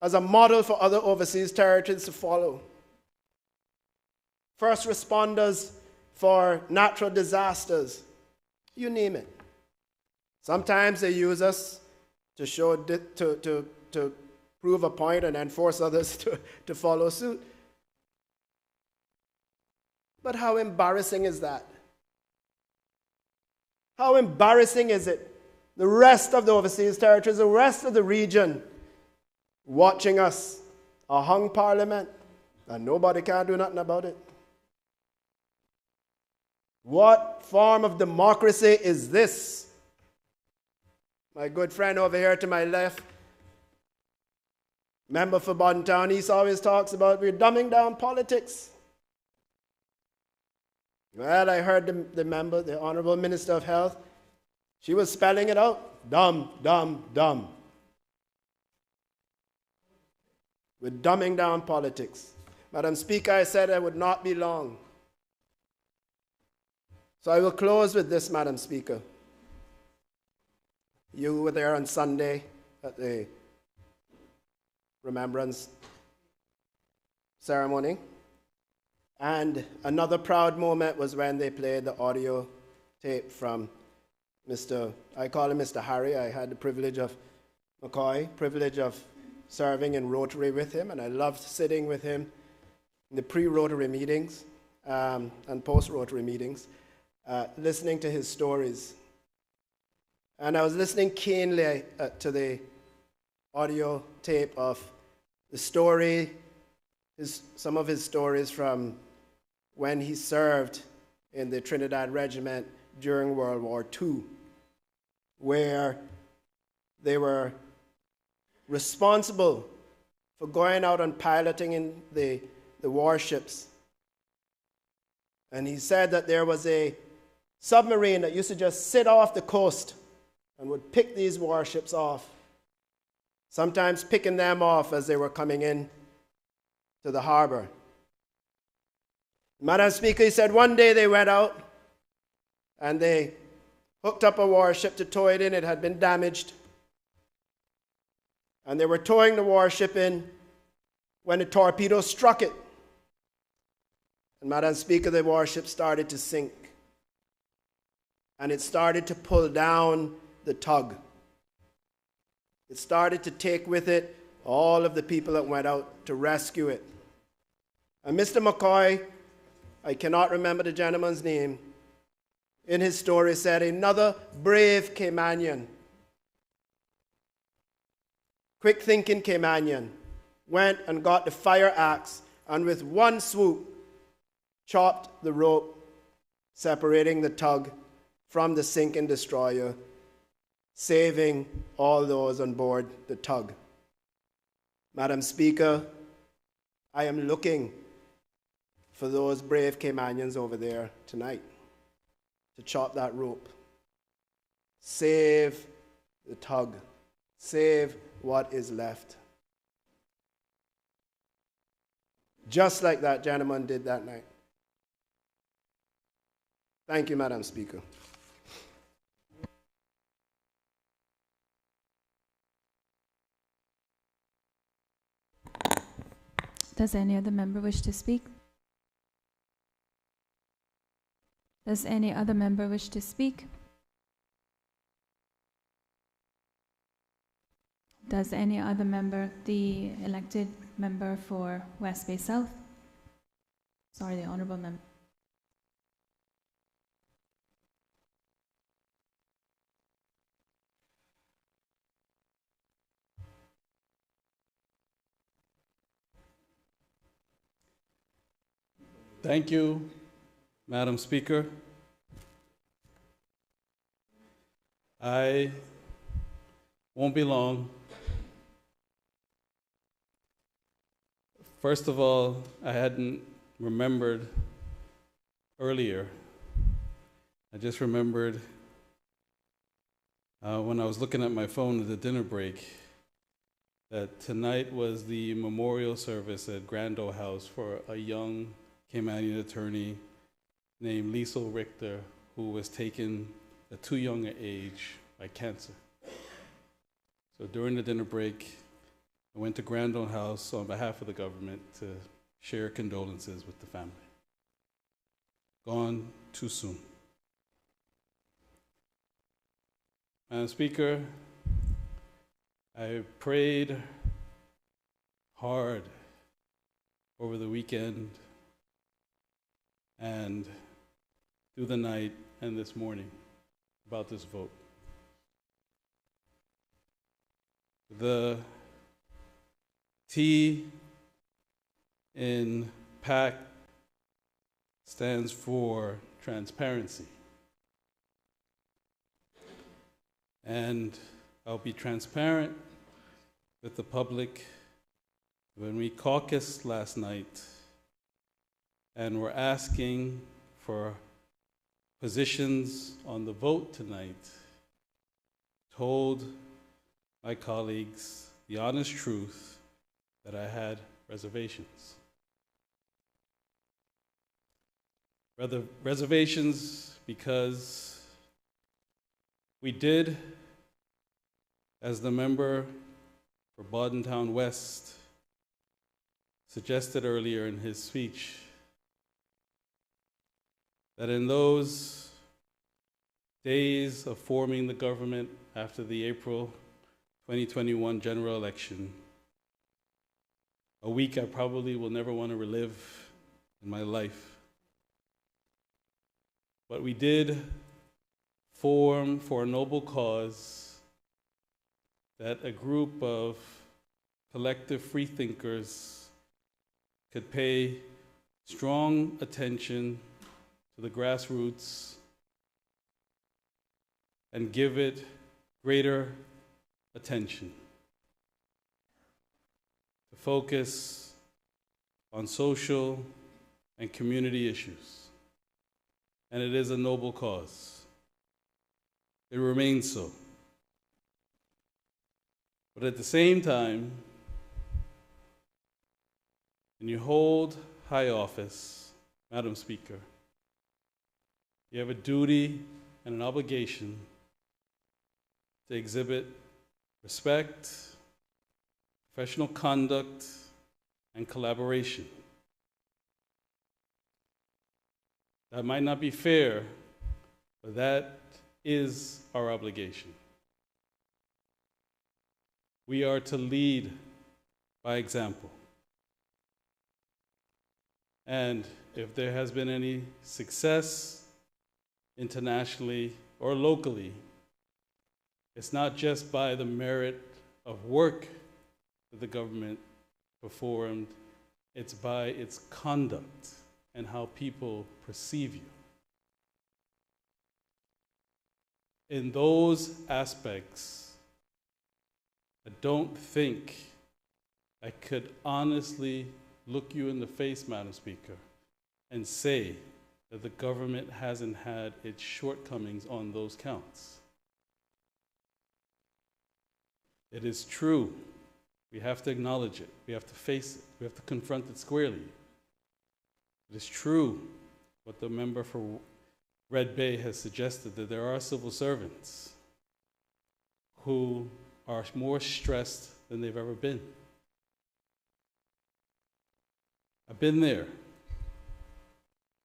as a model for other overseas territories to follow. First responders for natural disasters, you name it. Sometimes they use us to show to prove a point and then force others to follow suit. But how embarrassing is that? How embarrassing is it? The rest of the overseas territories, the rest of the region, watching us, a hung parliament, and nobody can do nothing about it. What form of democracy is this? My good friend over here to my left, member for Bodden Town East, always talks about we're dumbing down politics. Well, I heard the member, the Honorable Minister of Health, she was spelling it out. Dumb, dumb, dumb. We're dumbing down politics. Madam Speaker, I said I would not be long. So I will close with this, Madam Speaker. You were there on Sunday at the remembrance ceremony. And another proud moment was when they played the audio tape from I call him Mr. Harry. I had the privilege of serving in Rotary with him, and I loved sitting with him in the pre-Rotary meetings and post-Rotary meetings, listening to his stories. And I was listening keenly to the audio tape of the story, some of his stories from when he served in the Trinidad Regiment during World War II, where they were responsible for going out and piloting in the warships. And he said that there was a submarine that used to just sit off the coast and would pick these warships off, sometimes picking them off as they were coming in to the harbor. Madam Speaker, he said one day they went out and they hooked up a warship to tow it in. It had been damaged. And they were towing the warship in when a torpedo struck it. And Madam Speaker, the warship started to sink. And it started to pull down the tug. It started to take with it all of the people that went out to rescue it. And Mr. McCoy, I cannot remember the gentleman's name, in his story said, another brave Caymanian quick thinking Caymanian went and got the fire axe and with one swoop chopped the rope separating the tug from the sinking destroyer, saving all those on board the tug. Madam Speaker, I am looking for those brave Caymanians over there tonight to chop that rope. Save the tug. Save what is left. Just like that gentleman did that night. Thank you, Madam Speaker. Does any other member wish to speak? Does any other member wish to speak? Does any other member, the elected member for West Bay South? Sorry, the honorable member. Thank you, Madam Speaker. I won't be long. First of all, I hadn't remembered earlier. I just remembered when I was looking at my phone at the dinner break that tonight was the memorial service at Grand Ole House for a young Caymanian attorney named Liesl Richter, who was taken at too young an age by cancer. So during the dinner break, I went to Grand Ole House on behalf of the government to share condolences with the family. Gone too soon. Madam Speaker, I prayed hard over the weekend and through the night and this morning about this vote. The T in PAC stands for transparency. And I'll be transparent with the public. When we caucused last night and were asking for positions on the vote tonight, told my colleagues the honest truth that I had reservations. Reservations because we did, as the member for Bordentown West suggested earlier in his speech, that in those days of forming the government after the April 2021 general election, a week I probably will never want to relive in my life. But we did form for a noble cause that a group of collective freethinkers could pay strong attention to the grassroots and give it greater attention. To focus on social and community issues. And it is a noble cause. It remains so. But at the same time, when you hold high office, Madam Speaker, you have a duty and an obligation to exhibit respect, professional conduct, and collaboration. That might not be fair, but that is our obligation. We are to lead by example. And if there has been any success internationally or locally, it's not just by the merit of work that the government performed, it's by its conduct and how people perceive you. In those aspects, I don't think I could honestly look you in the face, Madam Speaker, and say that the government hasn't had its shortcomings on those counts. It is true. We have to acknowledge it. We have to face it. We have to confront it squarely. It is true what the member for Red Bay has suggested, that there are civil servants who are more stressed than they've ever been. I've been there.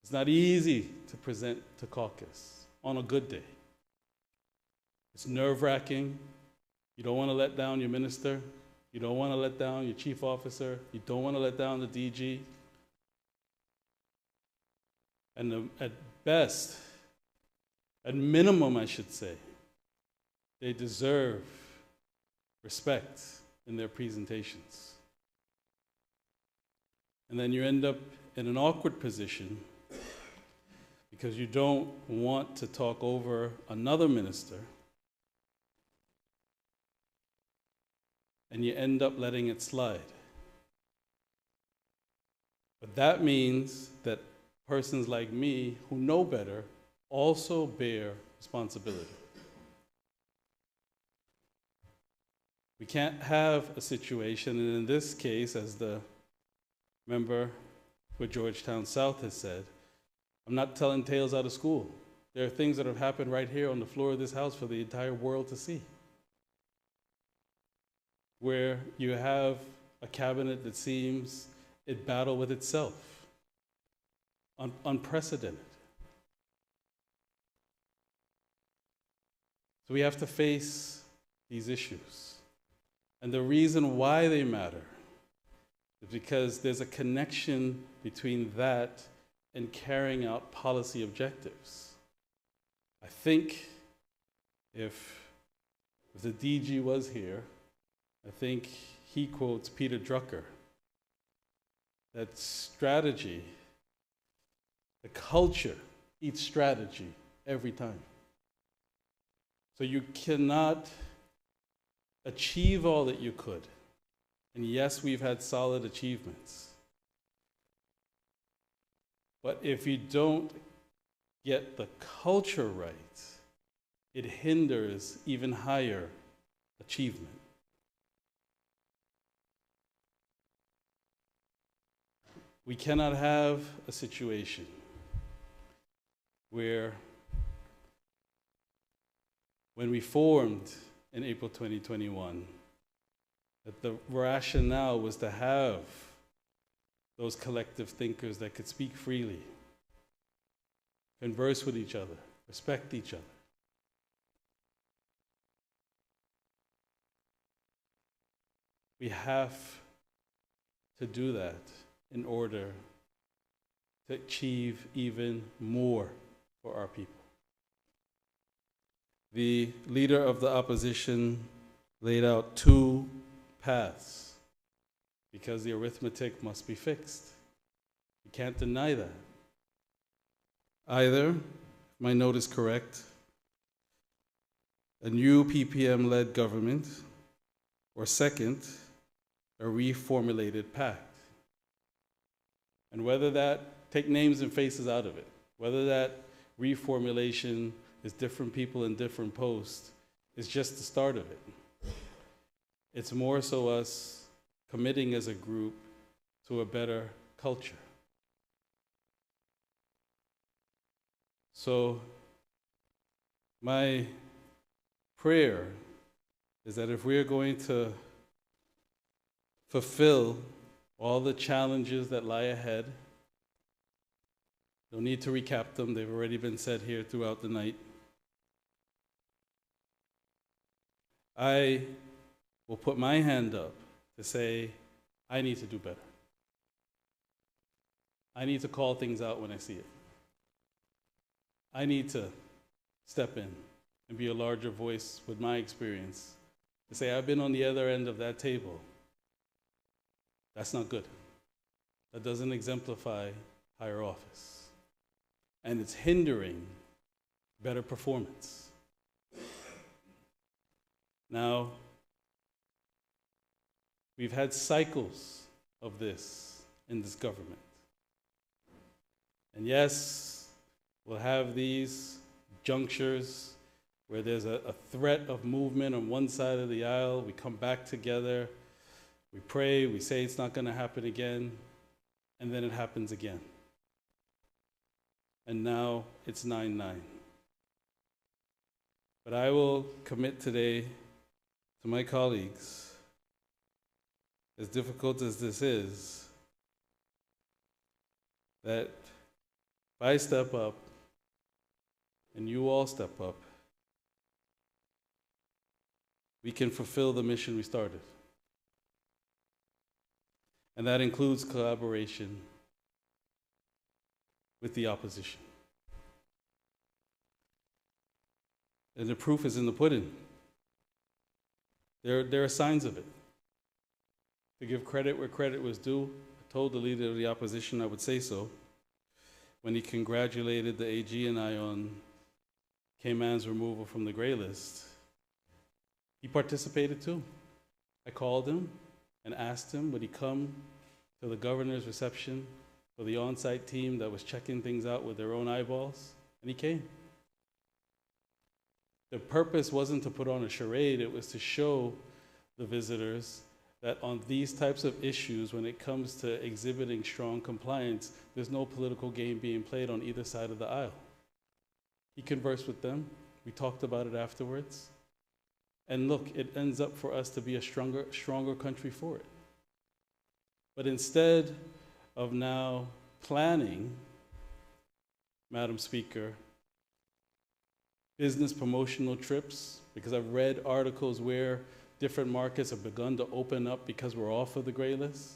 It's not easy to present to caucus on a good day. It's nerve-wracking. You don't want to let down your minister. You don't want to let down your chief officer. You don't want to let down the DG. And at best, at minimum, I should say, they deserve respect in their presentations. And then you end up in an awkward position because you don't want to talk over another minister, and you end up letting it slide. But that means that persons like me who know better also bear responsibility. We can't have a situation, and in this case, as the member for Georgetown South has said, I'm not telling tales out of school. There are things that have happened right here on the floor of this house for the entire world to see, where you have a cabinet that seems at battle with itself, unprecedented. So we have to face these issues. And the reason why they matter is because there's a connection between that and carrying out policy objectives. I think if the DG was here, I think he quotes Peter Drucker, that strategy, the culture eats strategy every time. So you cannot achieve all that you could. And yes, we've had solid achievements. But if you don't get the culture right, it hinders even higher achievement. We cannot have a situation where, when we formed in April 2021, that the rationale was to have those collective thinkers that could speak freely, converse with each other, respect each other. We have to do that in order to achieve even more for our people. The leader of the opposition laid out two paths because the arithmetic must be fixed. You can't deny that. Either, if my note is correct, a new PPM-led government, or second, a reformulated pact. And whether that, take names and faces out of it, whether that reformulation is different people in different posts, is just the start of it. It's more so us committing as a group to a better culture. So my prayer is that if we're going to fulfill all the challenges that lie ahead, don't need to recap them, they've already been said here throughout the night. I will put my hand up to say, I need to do better. I need to call things out when I see it. I need to step in and be a larger voice with my experience to say, I've been on the other end of that table That's not good. That doesn't exemplify higher office. And it's hindering better performance. Now, we've had cycles of this in this government. And yes, we'll have these junctures where there's a threat of movement on one side of the aisle. We come back together, we pray, we say it's not going to happen again, and then it happens again. And now it's 9-9. But I will commit today to my colleagues, as difficult as this is, that if I step up and you all step up, we can fulfill the mission we started. And that includes collaboration with the opposition. And the proof is in the pudding. There are signs of it. To give credit where credit was due, I told the leader of the opposition I would say so when he congratulated the AG and I on Cayman's removal from the gray list. He participated too. I called him and asked him would he come to the governor's reception for the on-site team that was checking things out with their own eyeballs, and he came. The purpose wasn't to put on a charade, it was to show the visitors that on these types of issues, when it comes to exhibiting strong compliance, there's no political game being played on either side of the aisle. He conversed with them. We talked about it afterwards. And look, it ends up for us to be a stronger country for it. But instead of now planning, Madam Speaker, business promotional trips, because I've read articles where different markets have begun to open up because we're off of the gray list.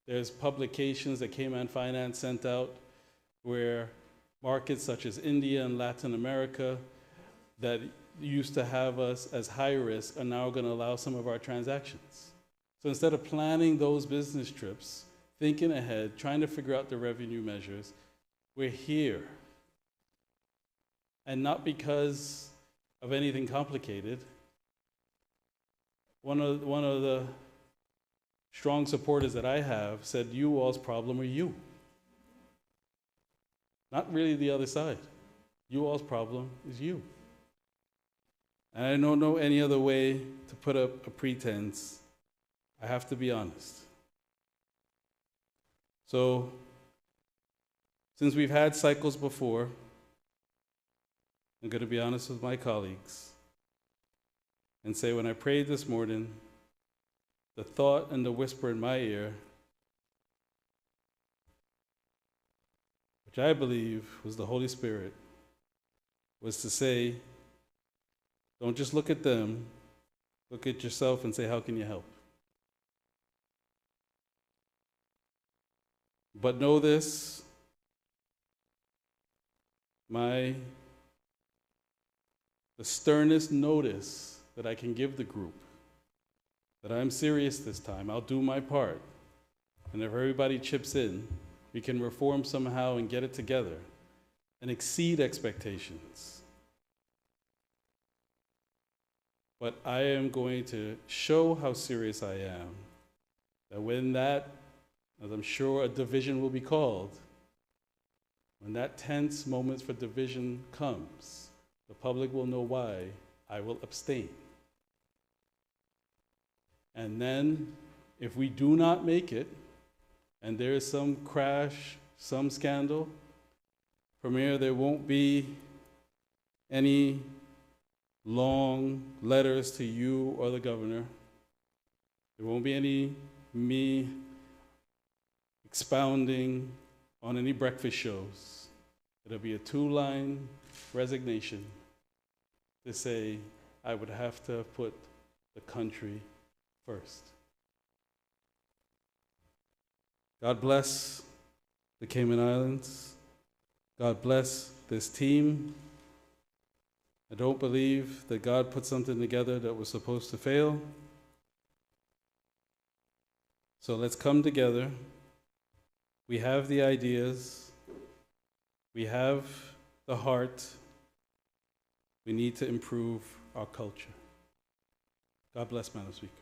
There's publications that Cayman Finance sent out where markets such as India and Latin America that used to have us as high risk are now going to allow some of our transactions. So instead of planning those business trips, thinking ahead, trying to figure out the revenue measures, we're here. And not because of anything complicated. One of the strong supporters that I have said, you all's problem are you. Not really the other side. You all's problem is you. And I don't know any other way to put up a pretense. I have to be honest. So, since we've had cycles before, I'm going to be honest with my colleagues and say when I prayed this morning, the thought and the whisper in my ear, which I believe was the Holy Spirit, was to say, don't just look at them, look at yourself and say, how can you help? But know this, the sternest notice that I can give the group, that I'm serious this time, I'll do my part, and if everybody chips in, we can reform somehow and get it together and exceed expectations. But I am going to show how serious I am, that when that, as I'm sure a division will be called, when that tense moment for division comes, the public will know why I will abstain. And then, if we do not make it, and there is some crash, some scandal, Premier, there won't be any long letters to you or the governor. There won't be any me expounding on any breakfast shows. It'll be a 2-line resignation to say I would have to put the country first. God bless the Cayman Islands. God bless this team. I don't believe that God put something together that was supposed to fail. So let's come together. We have the ideas. We have the heart. We need to improve our culture. God bless, Madam Speaker.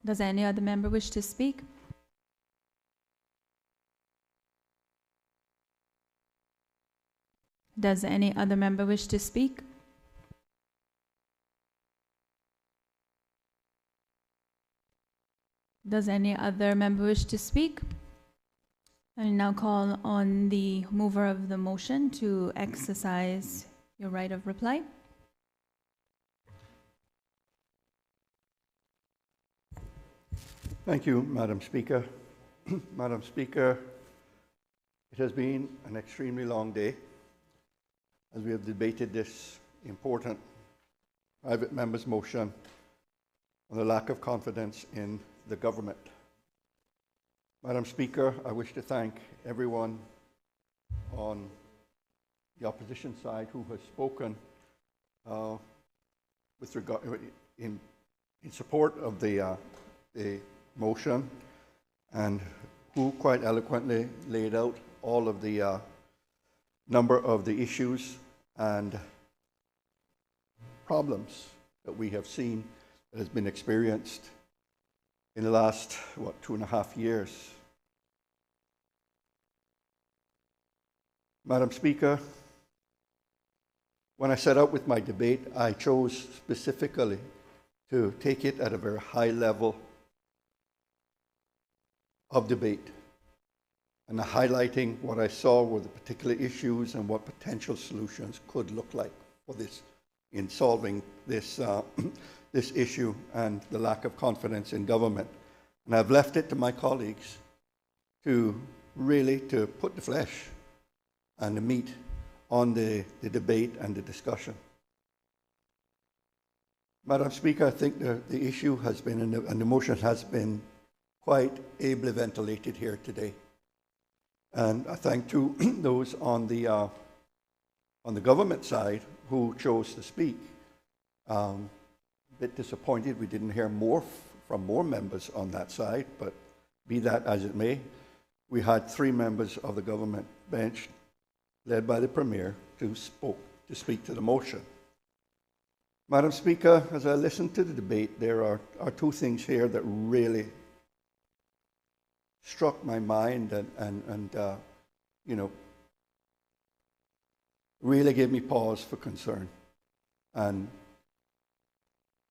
Does any other member wish to speak? Does any other member wish to speak? Does any other member wish to speak? I now call on the mover of the motion to exercise your right of reply. Thank you, Madam Speaker. Madam Speaker, it has been an extremely long day as we have debated this important private member's motion on the lack of confidence in the government. Madam Speaker, I wish to thank everyone on the opposition side who has spoken with regard in support of the motion, and who quite eloquently laid out all of the number of the issues and problems that we have seen that has been experienced in the last, 2.5 years. Madam Speaker, when I set out with my debate, I chose specifically to take it at a very high level of debate and highlighting what I saw were the particular issues and what potential solutions could look like for this in solving this this issue and the lack of confidence in government. And I've left it to my colleagues to really to put the flesh and the meat on the debate and the discussion. Madam Speaker, I think the issue has been, and the motion has been quite ably ventilated here today. And I thank to those on the government side who chose to speak. A bit disappointed we didn't hear more from more members on that side, but be that as it may, we had 3 members of the government bench, led by the Premier, to speak to the motion. Madam Speaker, as I listened to the debate, there are 2 things here that really struck my mind and really gave me pause for concern. And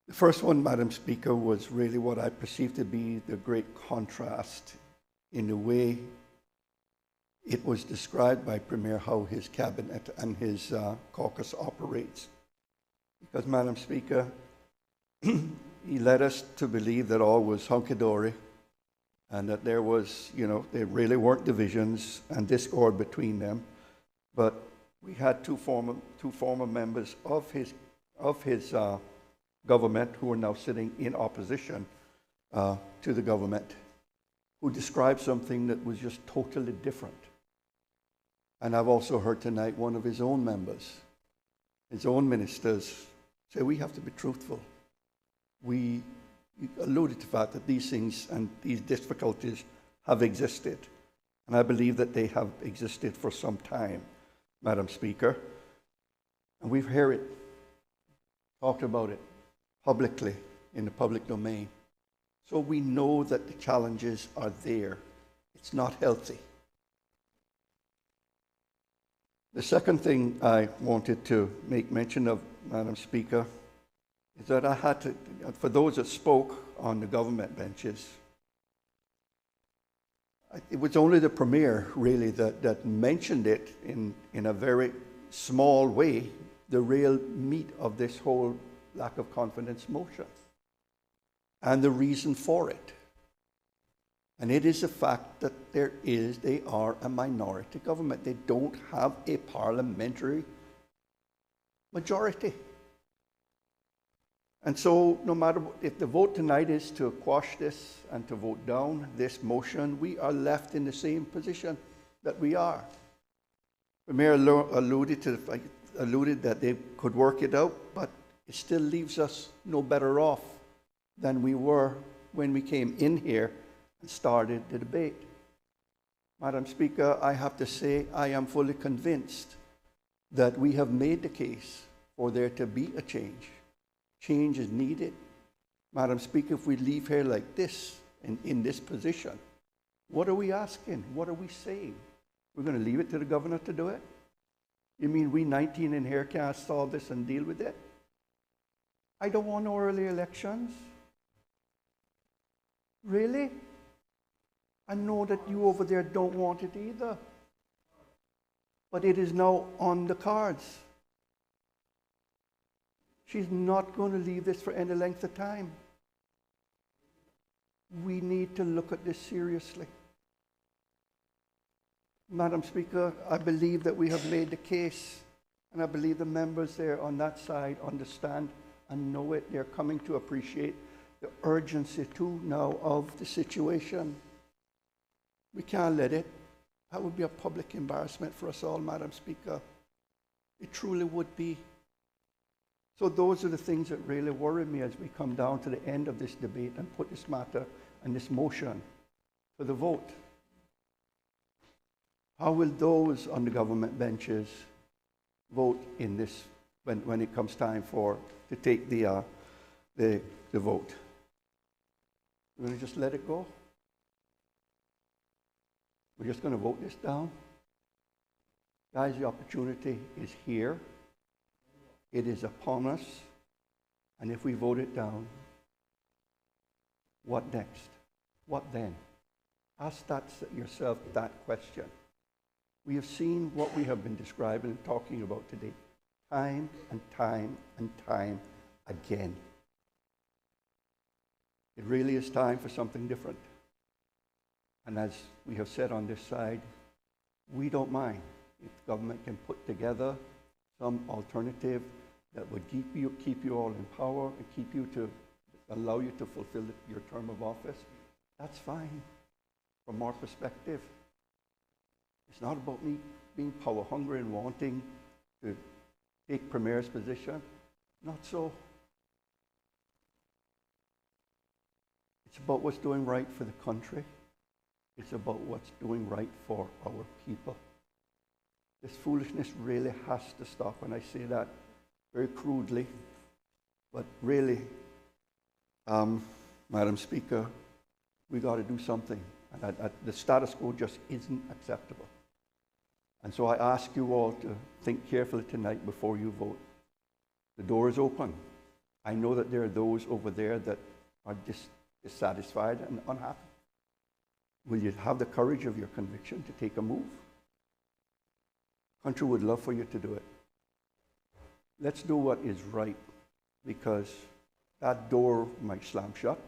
the first one, Madam Speaker, was really what I perceived to be the great contrast in the way it was described by Premier how his cabinet and his caucus operates. Because, Madam Speaker, he led us to believe that all was hunky-dory and that there was, there really weren't divisions and discord between them. But we had two former members of his government who are now sitting in opposition to the government, who described something that was just totally different. And I've also heard tonight one of his own members, his own ministers, say we have to be truthful. We alluded to the fact that these things and these difficulties have existed. And I believe that they have existed for some time, Madam Speaker. And we've heard it, talked about it publicly in the public domain. So we know that the challenges are there. It's not healthy. The second thing I wanted to make mention of, Madam Speaker, is that I had to, for those that spoke on the government benches, it was only the Premier, really, that mentioned it in a very small way, the real meat of this whole lack of confidence motion and the reason for it. And it is a fact that they are a minority government. They don't have a parliamentary majority. And so no matter if the vote tonight is to quash this and to vote down this motion, we are left in the same position that we are. The Mayor alluded to alluded that they could work it out, but it still leaves us no better off than we were when we came in here and started the debate. Madam Speaker, I have to say I am fully convinced that we have made the case for there to be a change. Change is needed. Madam Speaker, if we leave here like this, in this position, what are we asking? What are we saying? We're going to leave it to the governor to do it? You mean we 19 in here can't solve this and deal with it? I don't want no early elections. Really? I know that you over there don't want it either. But it is now on the cards. She's not going to leave this for any length of time. We need to look at this seriously. Madam Speaker, I believe that we have made the case, and I believe the members there on that side understand and know it. They're coming to appreciate the urgency too now of the situation. We can't let it. That would be a public embarrassment for us all, Madam Speaker. It truly would be. So those are the things that really worry me as we come down to the end of this debate and put this matter and this motion to the vote. How will those on the government benches vote in this when it comes time to take the vote? We're going to just let it go? We're just going to vote this down? Guys, the opportunity is here. It is upon us. And if we vote it down, what next? What then? Ask yourself that question. We have seen what we have been describing and talking about today, time and time and time again. It really is time for something different. And as we have said on this side, we don't mind if the government can put together some alternative that would keep you all in power and allow you to fulfill your term of office. That's fine from our perspective. It's not about me being power hungry and wanting to take Premier's position. Not so. It's about what's doing right for the country. It's about what's doing right for our people. This foolishness really has to stop, and I say that very crudely, but really, Madam Speaker, we got to do something. And the status quo just isn't acceptable. And so I ask you all to think carefully tonight before you vote. The door is open. I know that there are those over there that are dissatisfied and unhappy. Will you have the courage of your conviction to take a move? The country would love for you to do it. Let's do what is right, because that door might slam shut,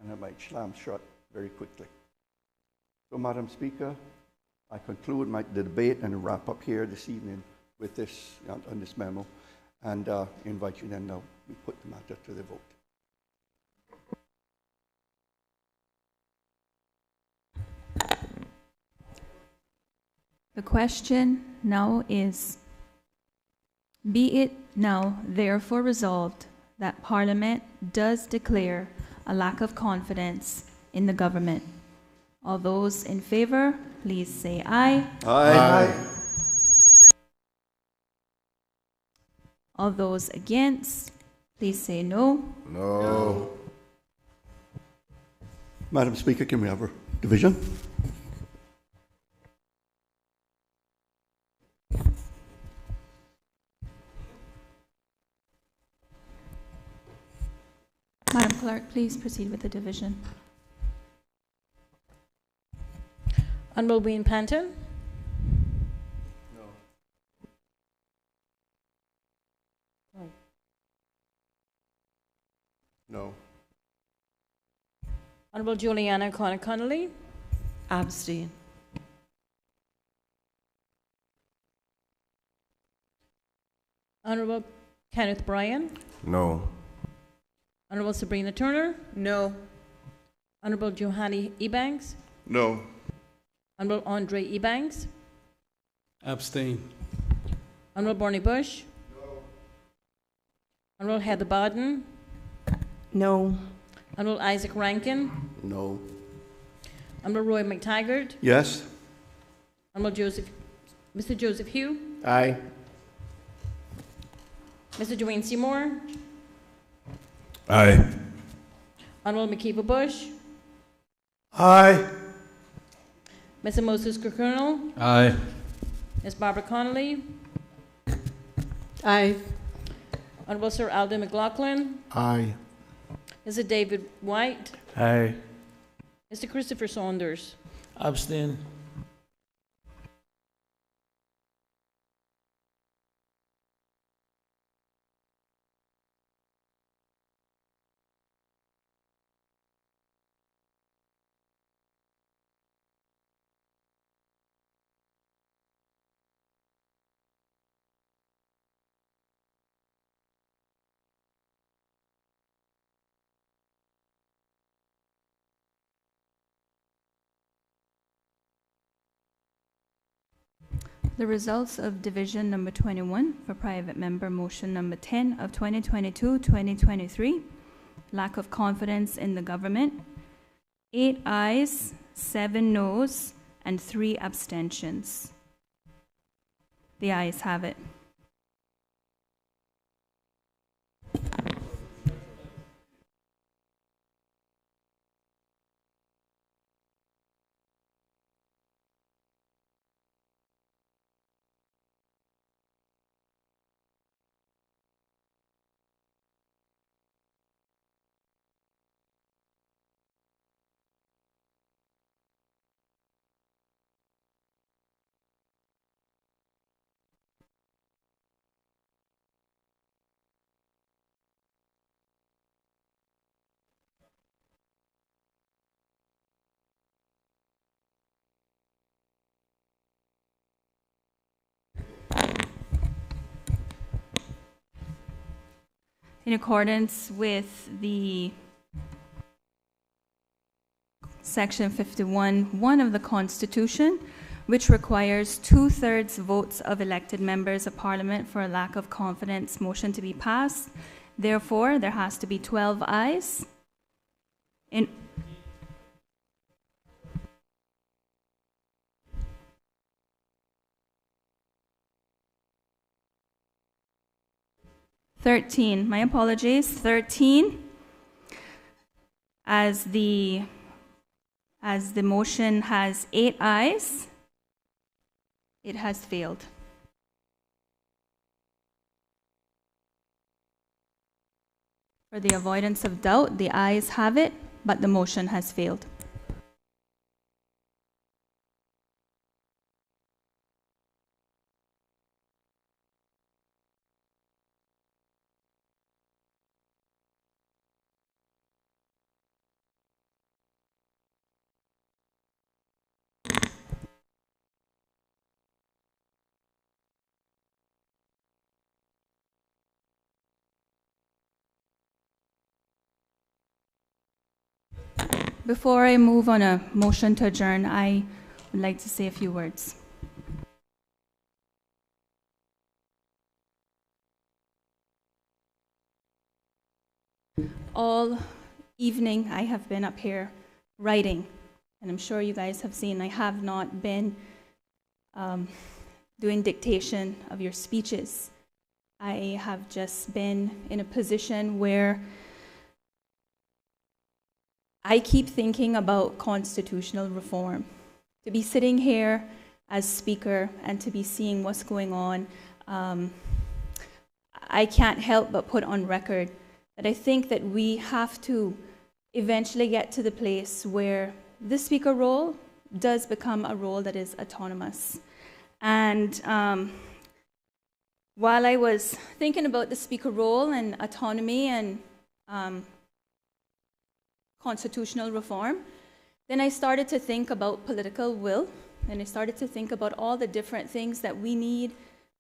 and it might slam shut very quickly. So, Madam Speaker, I conclude the debate and wrap up here this evening with this, on this memo, and invite you then now we put the matter to the vote. The question now is, be it now therefore resolved that Parliament does declare a lack of confidence in the government. All those in favor, please say aye. Aye. All those against, please say no. No. Madam Speaker, can we have a division? Madam Clerk, please proceed with the division. Honourable Wayne Panton. No. Honourable Juliana Connolly. Abstain. Honourable Kenneth Bryan. No. Honourable Sabrina Turner. No. Honourable Johanny Ebanks. No. Honourable Andre Ebanks. Abstain. Honorable Barney Bush. Honorable Heather Bodden. No. Honorable Isaac Rankin. No. Honorable Roy McTaggart. Yes? Honorable Mr. Joseph Hugh. Aye. Mr. Dwayne Seymour. Aye. Honorable McKeever Bush. Aye. Mr. Moses Colonel. Aye. Ms. Barbara Connolly. Aye. Honorable Sir Alden McLaughlin. Aye. Mr. David White. Aye. Mr. Christopher Saunders. Abstain. The results of division number 21 for private member motion number 10 of 2022-2023, lack of confidence in the government, 8 ayes, 7 noes, and 3 abstentions. The ayes have it. In accordance with the Section 51(1) of the Constitution, which requires 2/3 votes of elected members of Parliament for a lack of confidence motion to be passed. Therefore, there has to be 12 ayes. In 13, my apologies, 13. As the motion has 8 ayes, it has failed. For the avoidance of doubt, the ayes have it, but the motion has failed. Before I move on a motion to adjourn, I would like to say a few words. All evening I have been up here writing, and I'm sure you guys have seen I have not been doing dictation of your speeches. I have just been in a position where I keep thinking about constitutional reform. To be sitting here as speaker and to be seeing what's going on, I can't help but put on record that I think that we have to eventually get to the place where the speaker role does become a role that is autonomous. And while I was thinking about the speaker role and autonomy and constitutional reform, then I started to think about political will, and I started to think about all the different things that we need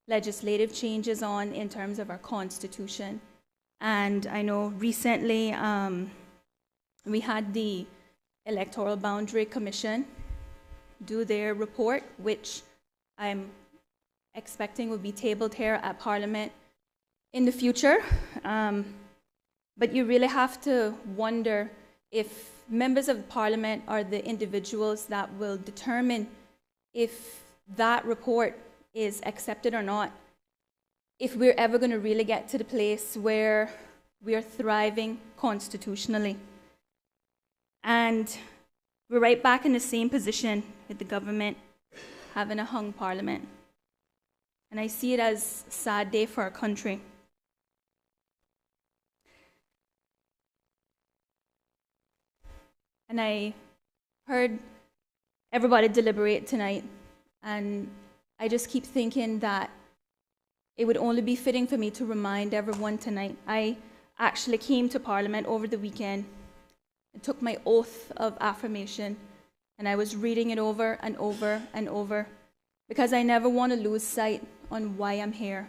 legislative changes on in terms of our constitution. And I know recently we had the Electoral Boundary Commission do their report, which I'm expecting will be tabled here at Parliament in the future. But you really have to wonder if members of Parliament are the individuals that will determine if that report is accepted or not, if we're ever going to really get to the place where we are thriving constitutionally. And we're right back in the same position with the government having a hung parliament. And I see it as a sad day for our country. And I heard everybody deliberate tonight, and I just keep thinking that it would only be fitting for me to remind everyone tonight. I actually came to Parliament over the weekend and took my oath of affirmation, and I was reading it over and over and over because I never want to lose sight on why I'm here.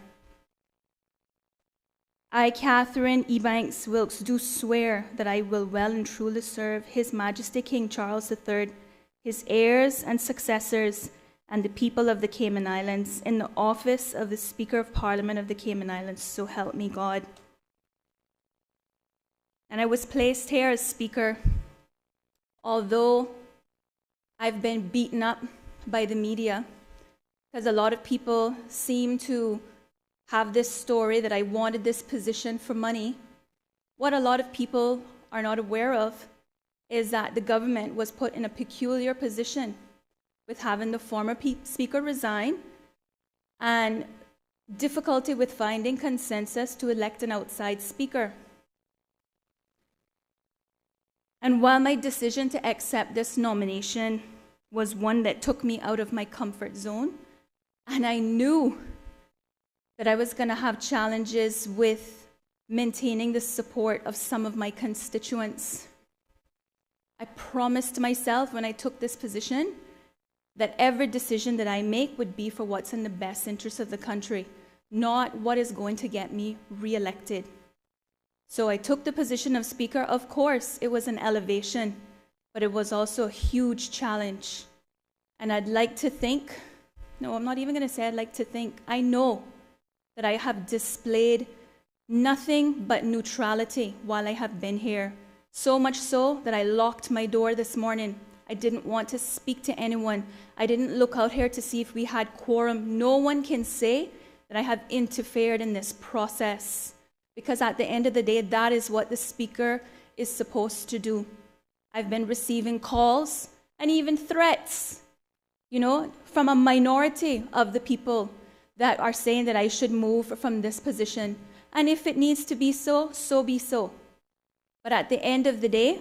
I, Catherine Ebanks Wilkes, do swear that I will well and truly serve His Majesty King Charles III, his heirs and successors, and the people of the Cayman Islands in the office of the Speaker of Parliament of the Cayman Islands, so help me God. And I was placed here as Speaker, although I've been beaten up by the media, because a lot of people seem to have this story that I wanted this position for money. What a lot of people are not aware of is that the government was put in a peculiar position with having the former Speaker resign and difficulty with finding consensus to elect an outside Speaker. And while my decision to accept this nomination was one that took me out of my comfort zone, and I knew that I was going to have challenges with maintaining the support of some of my constituents, I promised myself when I took this position that every decision that I make would be for what's in the best interest of the country, not what is going to get me re-elected. So I took the position of Speaker. Of course, it was an elevation, but it was also a huge challenge. And I'd like to think, no, I'm not even going to say I'd like to think, I know that I have displayed nothing but neutrality while I have been here. So much so that I locked my door this morning. I didn't want to speak to anyone. I didn't look out here to see if we had quorum. No one can say that I have interfered in this process, because at the end of the day, that is what the Speaker is supposed to do. I've been receiving calls and even threats, from a minority of the people that are saying that I should move from this position. And if it needs to be so, so be so. But at the end of the day,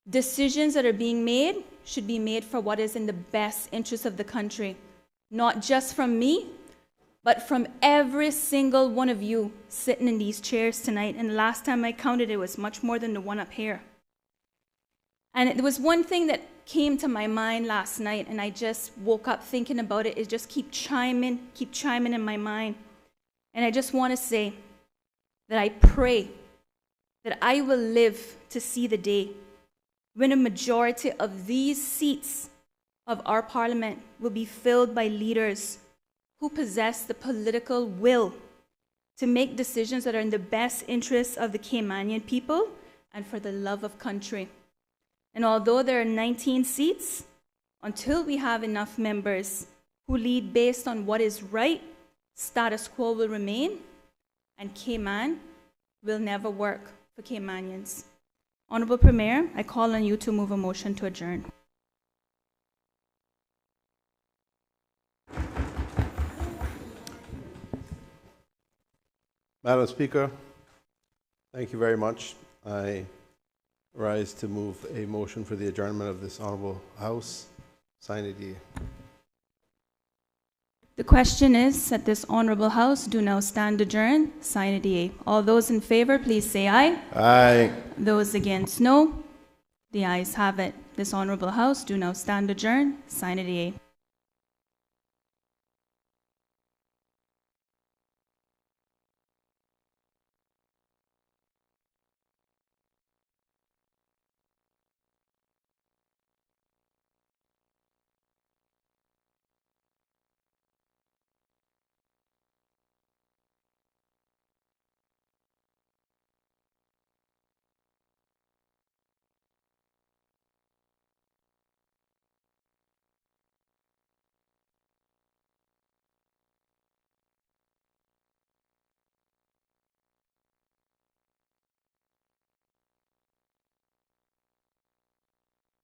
decisions that are being made should be made for what is in the best interest of the country. Not just from me, but from every single one of you sitting in these chairs tonight. And the last time I counted, it was much more than the one up here. And there was one thing that came to my mind last night, and I just woke up thinking about it. It just keep chiming in my mind. And I just want to say that I pray that I will live to see the day when a majority of these seats of our parliament will be filled by leaders who possess the political will to make decisions that are in the best interests of the Caymanian people and for the love of country. And although there are 19 seats, until we have enough members who lead based on what is right, status quo will remain, and Cayman will never work for Caymanians. Honorable Premier, I call on you to move a motion to adjourn. Madam Speaker, thank you very much. I rise to move a motion for the adjournment of this Honourable House. Sine die. The question is that this Honourable House do now stand adjourned. Sine die. All those in favour, please say aye. Aye. Those against, no. The ayes have it. This Honourable House do now stand adjourned. Sine die.